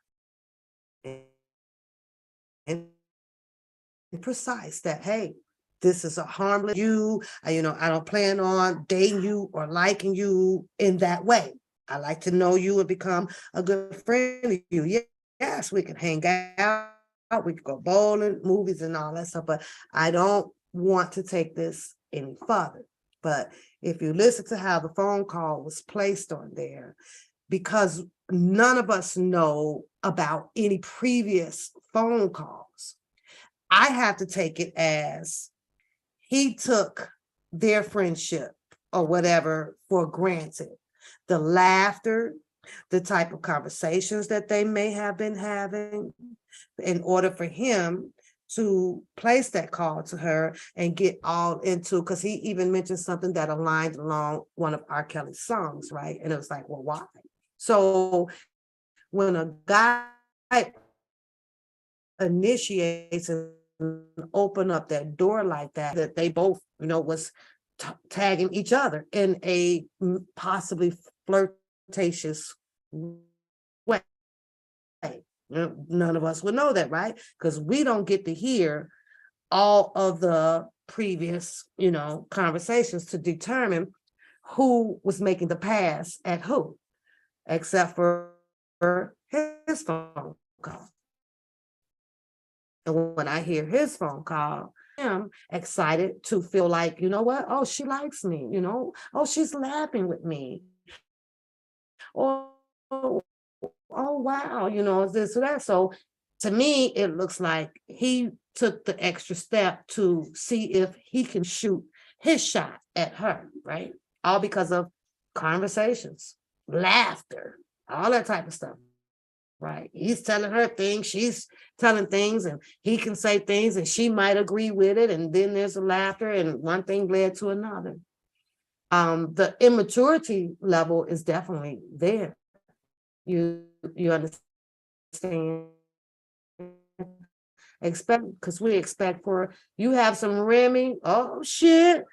and precise that, hey, this is a harmless I don't plan on dating you or liking you in that way. I like to know you and become a good friend of you. Yes, we can hang out, we can go bowling, movies and all that stuff, but I don't want to take this any further. But if you listen to how the phone call was placed on there, because none of us know about any previous phone calls, I have to take it as he took their friendship or whatever for granted. The laughter, the type of conversations that they may have been having, in order for him to place that call to her and get all into, because he even mentioned something that aligned along one of R. Kelly's songs, right? And it was like, well, why? So when a guy initiates and open up that door like that, that they both, was tagging each other in a possibly flirtatious way. None of us would know that, right? Because we don't get to hear all of the previous, conversations to determine who was making the pass at who, except for his phone call. And when I hear his phone call, I'm excited to feel like, you know what? Oh, she likes me, oh, she's laughing with me. Oh, wow, this or that. So to me, it looks like he took the extra step to see if he can shoot his shot at her, right? All because of conversations, laughter, all that type of stuff, right? He's telling her things, she's telling things, and he can say things and she might agree with it. And then there's a laughter and one thing led to another. The immaturity level is definitely there. You understand? Because we expect for you have some Remy. Oh shit.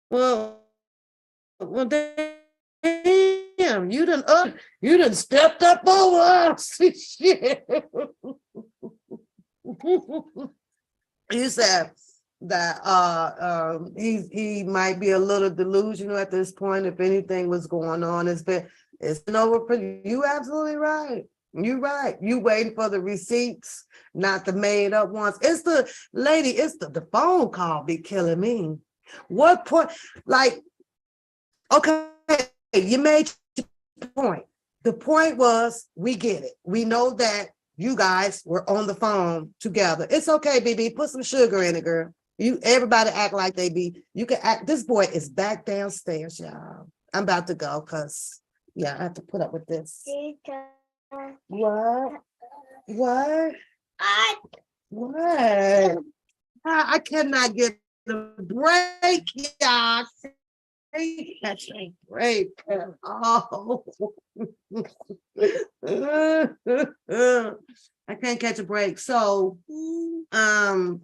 Well, damn, you done stepped up over us. Shit. You said that he might be a little delusional at this point. If anything was going on, it's been over for you. You absolutely right. You're right. You waiting for the receipts, not the made up ones. It's the lady, it's the phone call be killing me. What point? Like, okay, you made your point. The point was, we get it. We know that you guys were on the phone together. It's okay, BB. Put some sugar in it, girl. Everybody act like they be. You can act. This boy is back downstairs, y'all. I'm about to go because, yeah, I have to put up with this. What? What? What? I cannot get the break, y'all. Catch a break at all. I can't catch a break. So, that's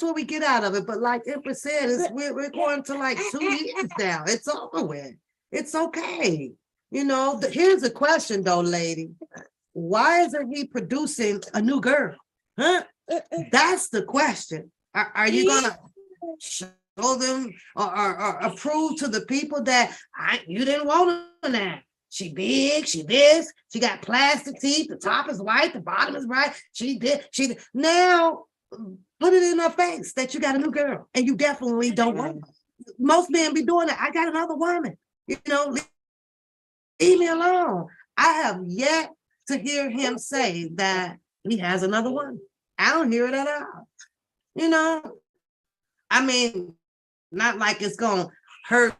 what we get out of it. But like Empress said, we're going to like 2 years now. It's over with. It's okay. Here's the question though, lady. Why isn't he producing a new girl? Huh? That's the question. Are you gonna show them or approve to the people that you didn't want her now? She big, she this, she got plastic teeth, the top is white, the bottom is right. She did. Now put it in her face that you got a new girl and you definitely don't want her. Most men be doing that. I got another woman, leave me alone. I have yet to hear him say that he has another one. I don't hear it at all. I mean, not like it's gonna hurt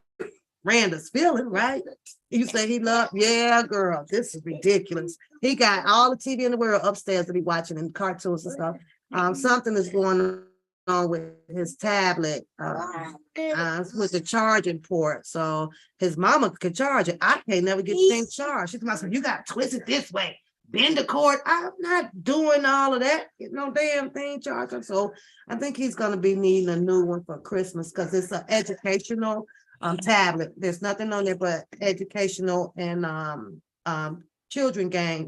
Randa's feeling, right? You say he loved, yeah, girl, this is ridiculous. He got all the TV in the world upstairs to be watching and cartoons and stuff. Something is going on with his tablet, with the charging port. So his mama could charge it. I can't never get the thing charged. She's like, you got to twist it this way, bend the cord. I'm not doing all of that. Get no damn thing charging. So I think he's going to be needing a new one for Christmas because it's an educational tablet. There's nothing on there but educational and children game,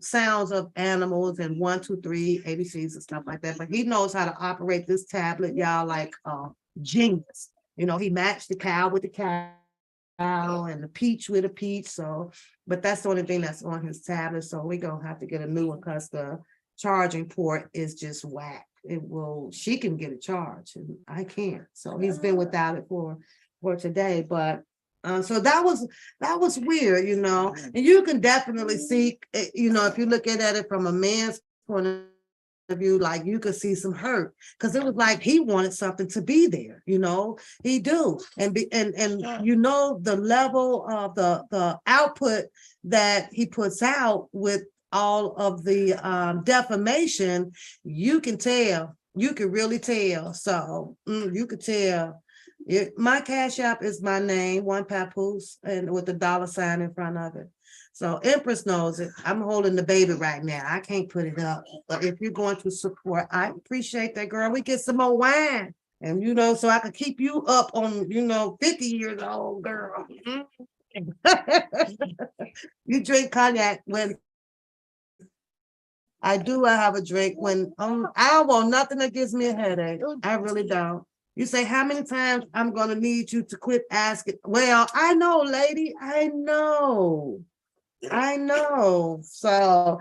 sounds of animals and 1, 2, 3 ABCs and stuff like that. But he knows how to operate this tablet, y'all, like genius. He matched the cow with the cow and the peach with a peach. So, but that's the only thing that's on his tablet. So we're gonna have to get a new one because the charging port is just whack. She can get a charge and I can't. So he's been without it for today. But so that was weird, and you can definitely see, if you look at it from a man's point of view, like you could see some hurt because it was like he wanted something to be there, he do. And the level of the output that he puts out with all of the defamation, you can tell. You can really tell. So you could tell. My Cash App is my name, One Papoose, and with the $sign in front of it. So Empress knows it. I'm holding the baby right now. I can't put it up. But if you're going to support, I appreciate that, girl. We get some more wine. And, you know, so I can keep you up on, 50 years old, girl. You drink cognac when I have a drink when I don't want nothing that gives me a headache. I really don't. You say, how many times I'm going to need you to quit asking? Well, I know, lady. I know. So,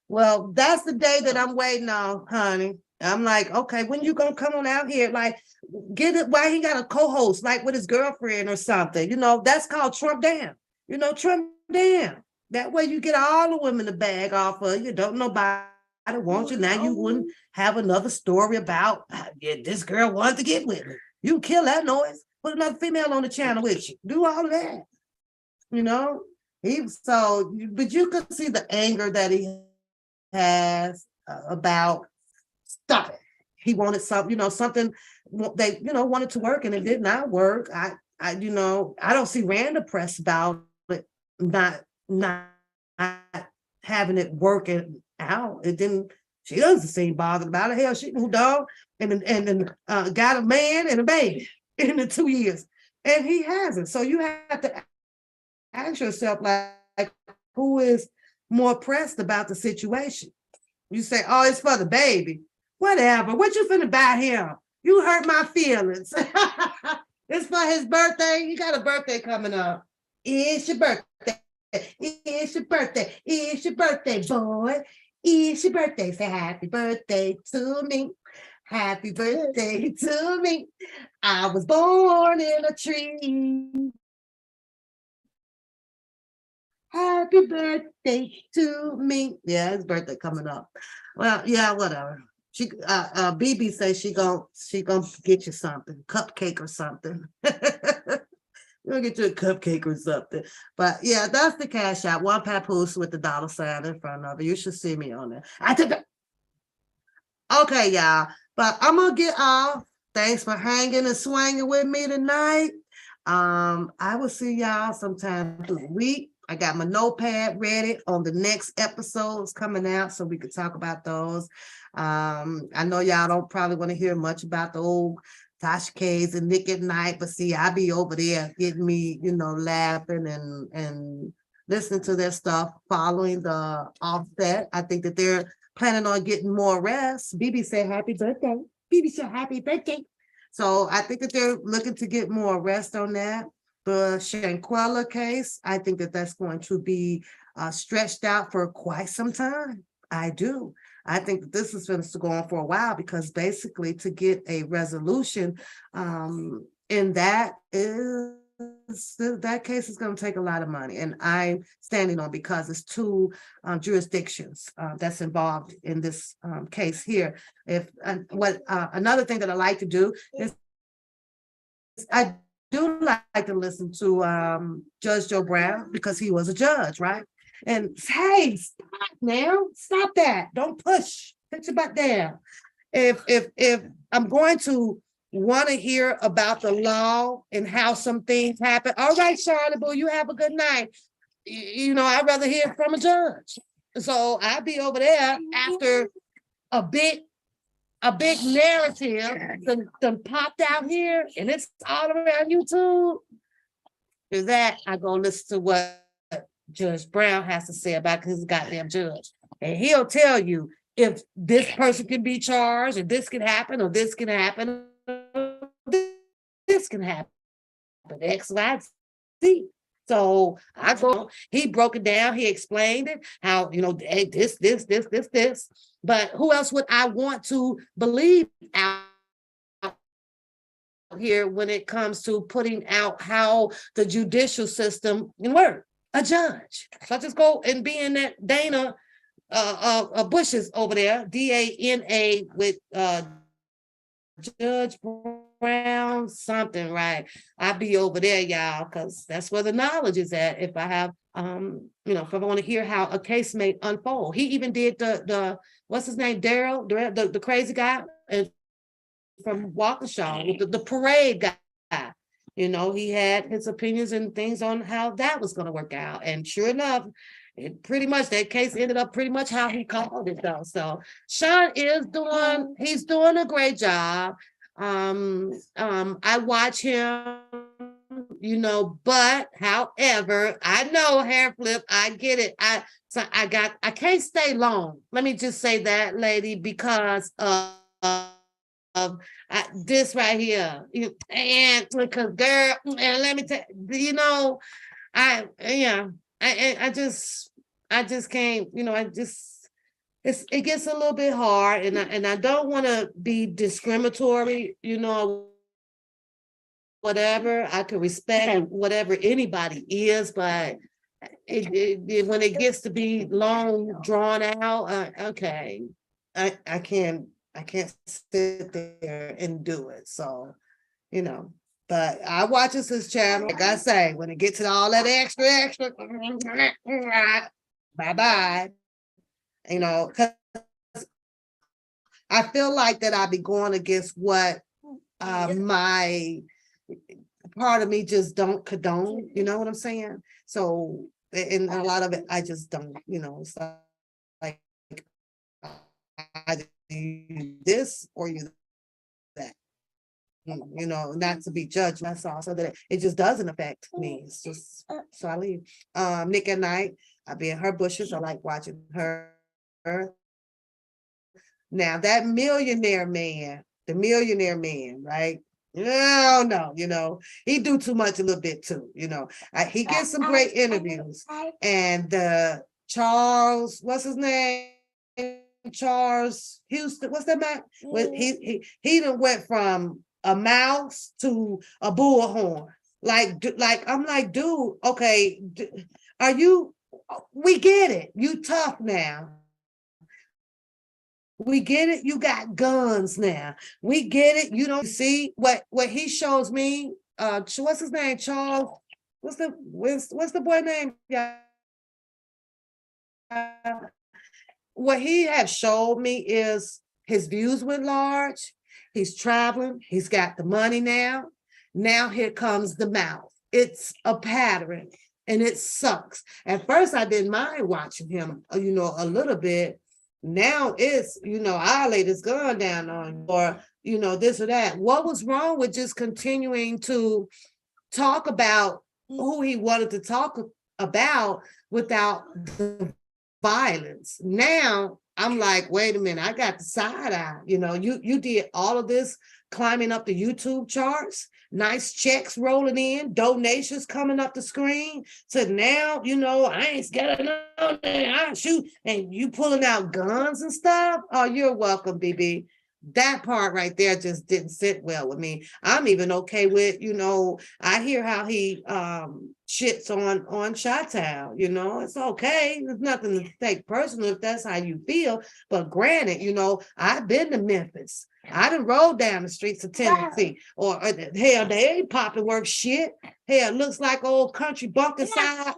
well, that's the day that I'm waiting on, honey. I'm like, okay, when you gonna come on out here? Like, get it, why he got a co-host, like with his girlfriend or something? That's called Trump down. Trump down. That way you get all the women to bag off of you. Don't nobody want you. Now you wouldn't have another story about this girl wanted to get with her. You kill that noise. Put another female on the channel with you. Do all of that. But you could see the anger that he has about stop it. He wanted something, something they, wanted to work and it did not work. I don't see Rand depressed about it, not having it working out. She doesn't seem bothered about it. Hell, she moved on and got a man and a baby in the 2 years, and he hasn't. So you have to ask yourself, like, who is more pressed about the situation? You say, oh, it's for the baby. Whatever. What you finna buy him? You hurt my feelings. It's for his birthday. You got a birthday coming up. It's your birthday. It's your birthday. It's your birthday, boy. It's your birthday. Say happy birthday to me. Happy birthday to me. I was born in a tree. Happy birthday to me. Yeah, his birthday coming up. Well, yeah, whatever. She BB says she gonna get you something, cupcake or something. You'll get you a cupcake or something. But yeah, that's the Cash App. One Papoose with the $sign in front of it. You should see me on there. Okay, y'all. But I'm gonna get off. Thanks for hanging and swinging with me tonight. I will see y'all sometime through the week. I got my notepad ready on the next episodes coming out so we could talk about those. I know y'all don't probably want to hear much about the old Tasha K's and Nick at Night, but see, I be over there getting me, laughing and listening to their stuff, following the Offset. I think that they're planning on getting more rest. BB said happy birthday. BB said happy birthday. So I think that they're looking to get more rest on that. The Shanquella case, I think that that's going to be stretched out for quite some time. I do. I think that this is going to go on for a while because basically to get a resolution in that case is going to take a lot of money, and I'm standing on because it's two jurisdictions that's involved in this case here. Another thing that I like to do is I do like to listen to Judge Joe Brown because he was a judge, right? And hey, stop now, stop that. Don't push. Put your butt down. If I'm going to want to hear about the law and how some things happen, all right, Charlotte Boo, you have a good night. I'd rather hear from a judge. So I'll be over there after a big narrative done popped out here and it's all around YouTube. Is that I go listen to what Judge Brown has to say about his goddamn judge. And he'll tell you if this person can be charged, or this can happen, or this can happen, or this can happen. X, Y, Z. So he broke it down, he explained it, how, this. But who else would I want to believe out here when it comes to putting out how the judicial system can work? A judge. So I just go and be in that Dana Bush's over there, DANA with Judge around, something, right? I'll be over there, y'all, because that's where the knowledge is at. If I have, if I want to hear how a case may unfold. He even did the what's his name, Daryl, the crazy guy and from Waukesha, with the parade guy. He had his opinions and things on how that was going to work out. And sure enough, pretty much that case ended up pretty much how he called it though. So Sean he's doing a great job. I watch him, but however, I know hair flip, I get it. I can't stay long. Let me just say that, lady, because of this right here. And because girl, and let me tell I just can't, it gets a little bit hard, and I don't want to be discriminatory, whatever. I can respect whatever anybody is, but when it gets to be long, drawn out, okay, I can't sit there and do it. So, but I watch his channel. Like I say, when it gets to all that extra, bye-bye. Because I feel like that I'd be going against what my part of me just don't condone, you know what I'm saying? So, and a lot of it, I just don't, it's like, either you this or you that, not to be judged, that's all, so that it just doesn't affect me. It's just, so I leave. Nick at Night, I be in her bushes, I like watching her. Now that millionaire man, right? No, he do too much a little bit too, he gets some great interviews. And Charles, what's his name? Charles Houston, what's that man? He done went from a mouse to a bullhorn. Like I'm like, dude, okay, we get it. You tough now. We get it. You got guns now. We get it. You don't see what he shows me. What's his name? Charles. What's the boy name? Yeah. What he have showed me is his views went large. He's traveling. He's got the money now. Now here comes the mouth. It's a pattern and it sucks. At first, I didn't mind watching him, a little bit. Now it's, I'll lay this gun down on you, or, this or that. What was wrong with just continuing to talk about who he wanted to talk about without the violence? Now I'm like, wait a minute, I got the side eye. You did all of this climbing up the YouTube charts, nice checks rolling in, donations coming up the screen. So now, I ain't scared of nothing, I shoot, and you pulling out guns and stuff. Oh, you're welcome, BB. That part right there just didn't sit well with me. I'm even okay with, I hear how he shits on Chi-Town, it's okay. There's nothing to take personal if that's how you feel. But granted, I've been to Memphis. I done rolled down the streets of Tennessee, or hell, they ain't popping work shit. Hell, looks like old country bunker side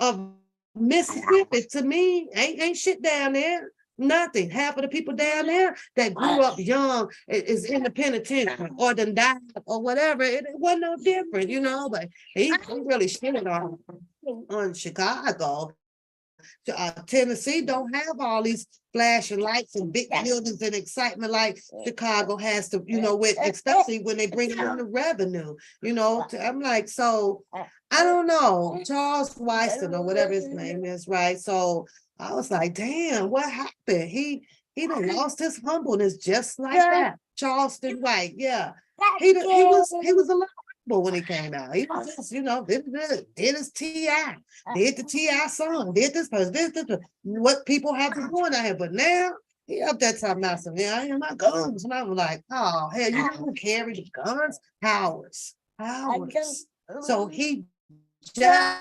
of Mississippi to me. Ain't shit down there. Nothing. Half of the people down there that grew up young is in the penitentiary or done died or whatever. It wasn't no different, but he really shitted on Chicago. Tennessee don't have all these flashing lights and big buildings and excitement like Chicago has to, with, especially when they bring in the revenue, I'm like, so I don't know, Charles Weiston or whatever his name is, right? So I was like, damn, what happened? He done lost his humbleness just like that. Charleston White, yeah. He was a lot humble when he came out. He was just, did his T.I., did the T.I. song, did this person, this, what people have been doing out here. But now he up that time now, so I ain't my guns. And I was like, oh, hell, you don't carry the guns? Hours. So he just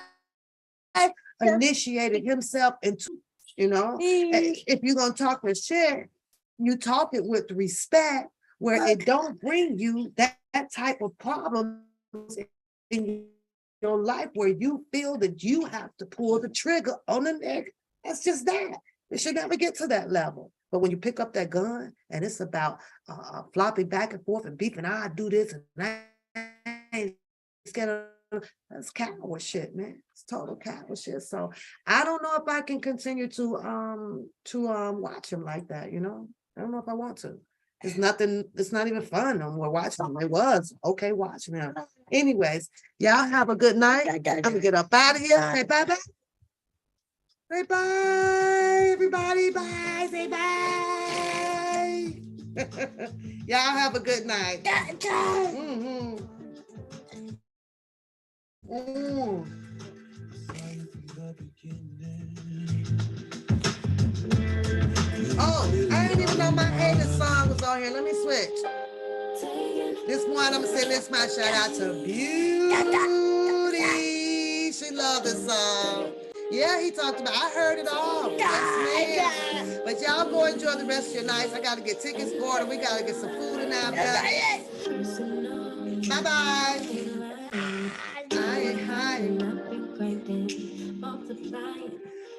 initiated himself into, if you're gonna talk with shit, you talk it with respect, where it don't bring you that that type of problems in your life where you feel that you have to pull the trigger on the neck, that's just that. It should never get to that level. But when you pick up that gun and it's about flopping back and forth and beefing, I do this and I ain't scared of, that's coward shit, man. It's total coward shit. So I don't know if I can continue to watch him like that, you know? I don't know if I want to. It's not even fun no more watching him. It was okay watching him. Anyways, y'all have a good night. I'm gonna get up out of here. Say bye-bye. Say bye, everybody. Bye. Say bye. Y'all have a good night. Mm-hmm. Mm. Oh, I didn't even know my haters song was on here. Let me switch. This one, I'm gonna say this my shout out to Beauty. She loved this song. Yeah, he talked about, I heard it all. Yes, man. But y'all go enjoy the rest of your nights. I gotta get tickets ordered. We gotta get some food in our belly. Bye-bye.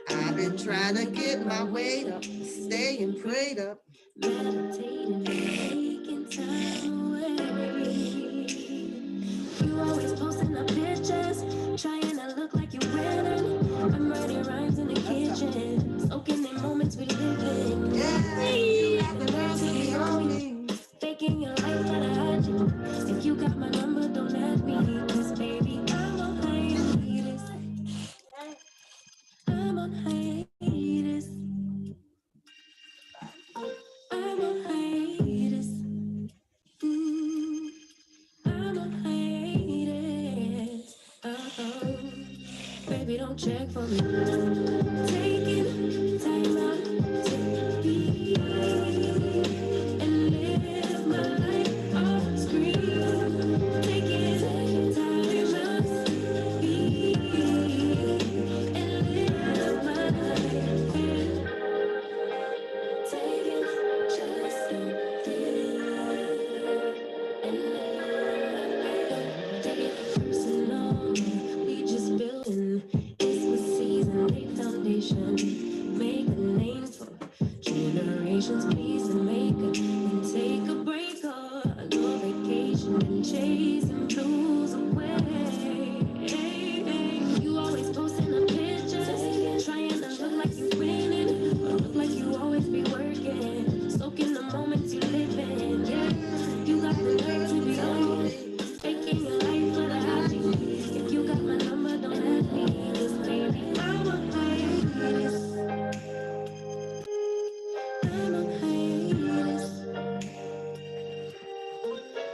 I've been trying to get my weight up, staying prayed up. Meditating, taking time away. You always posting up pictures, trying to look like you're winning. I'm writing rhymes in the kitchen, soaking in moments we live in. Yeah, you got the rest of me on me. Faking your life that I had you. If you got my number, don't add me. Cause baby, I'm on hiatus. I'm on hiatus. I'm on hiatus. I'm on hiatus. Baby, don't check for me. Taking time out to be and live my life off screen. Taking time out to be and live my life. Taking just a take it personal. We just building. It's the season, lay foundation. Make a name for generations. Please and make it and take a break or no vacation and chasing blues away. You always posting the pictures, trying to look like you winning, or look like you always be working, soaking the moments you live in. Yeah, you got the nerve to be on me, faking your life for the happy. If you got my number, don't add me, 'cause baby, I'm on hiatus. I'm on hiatus.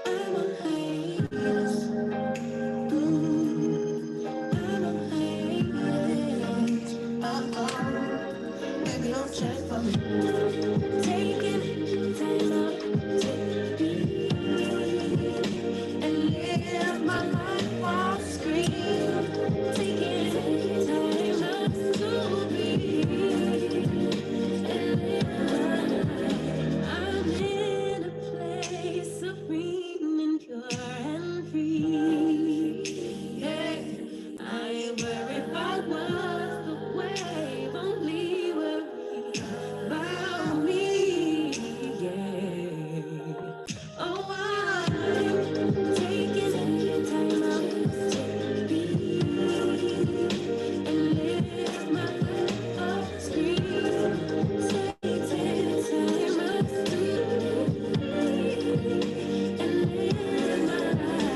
I'm on hiatus. I'm on hiatus. Baby, don't check for me. Taking time out to be and live my life off screen. Taking time out to be and live my life. I'm in a place serene and pure and free. Yeah, I ain't worried about what's the wave, only worry about me. Yeah. Oh, I'm taking time out to be and live my life off screen. Taking time out to and live my life.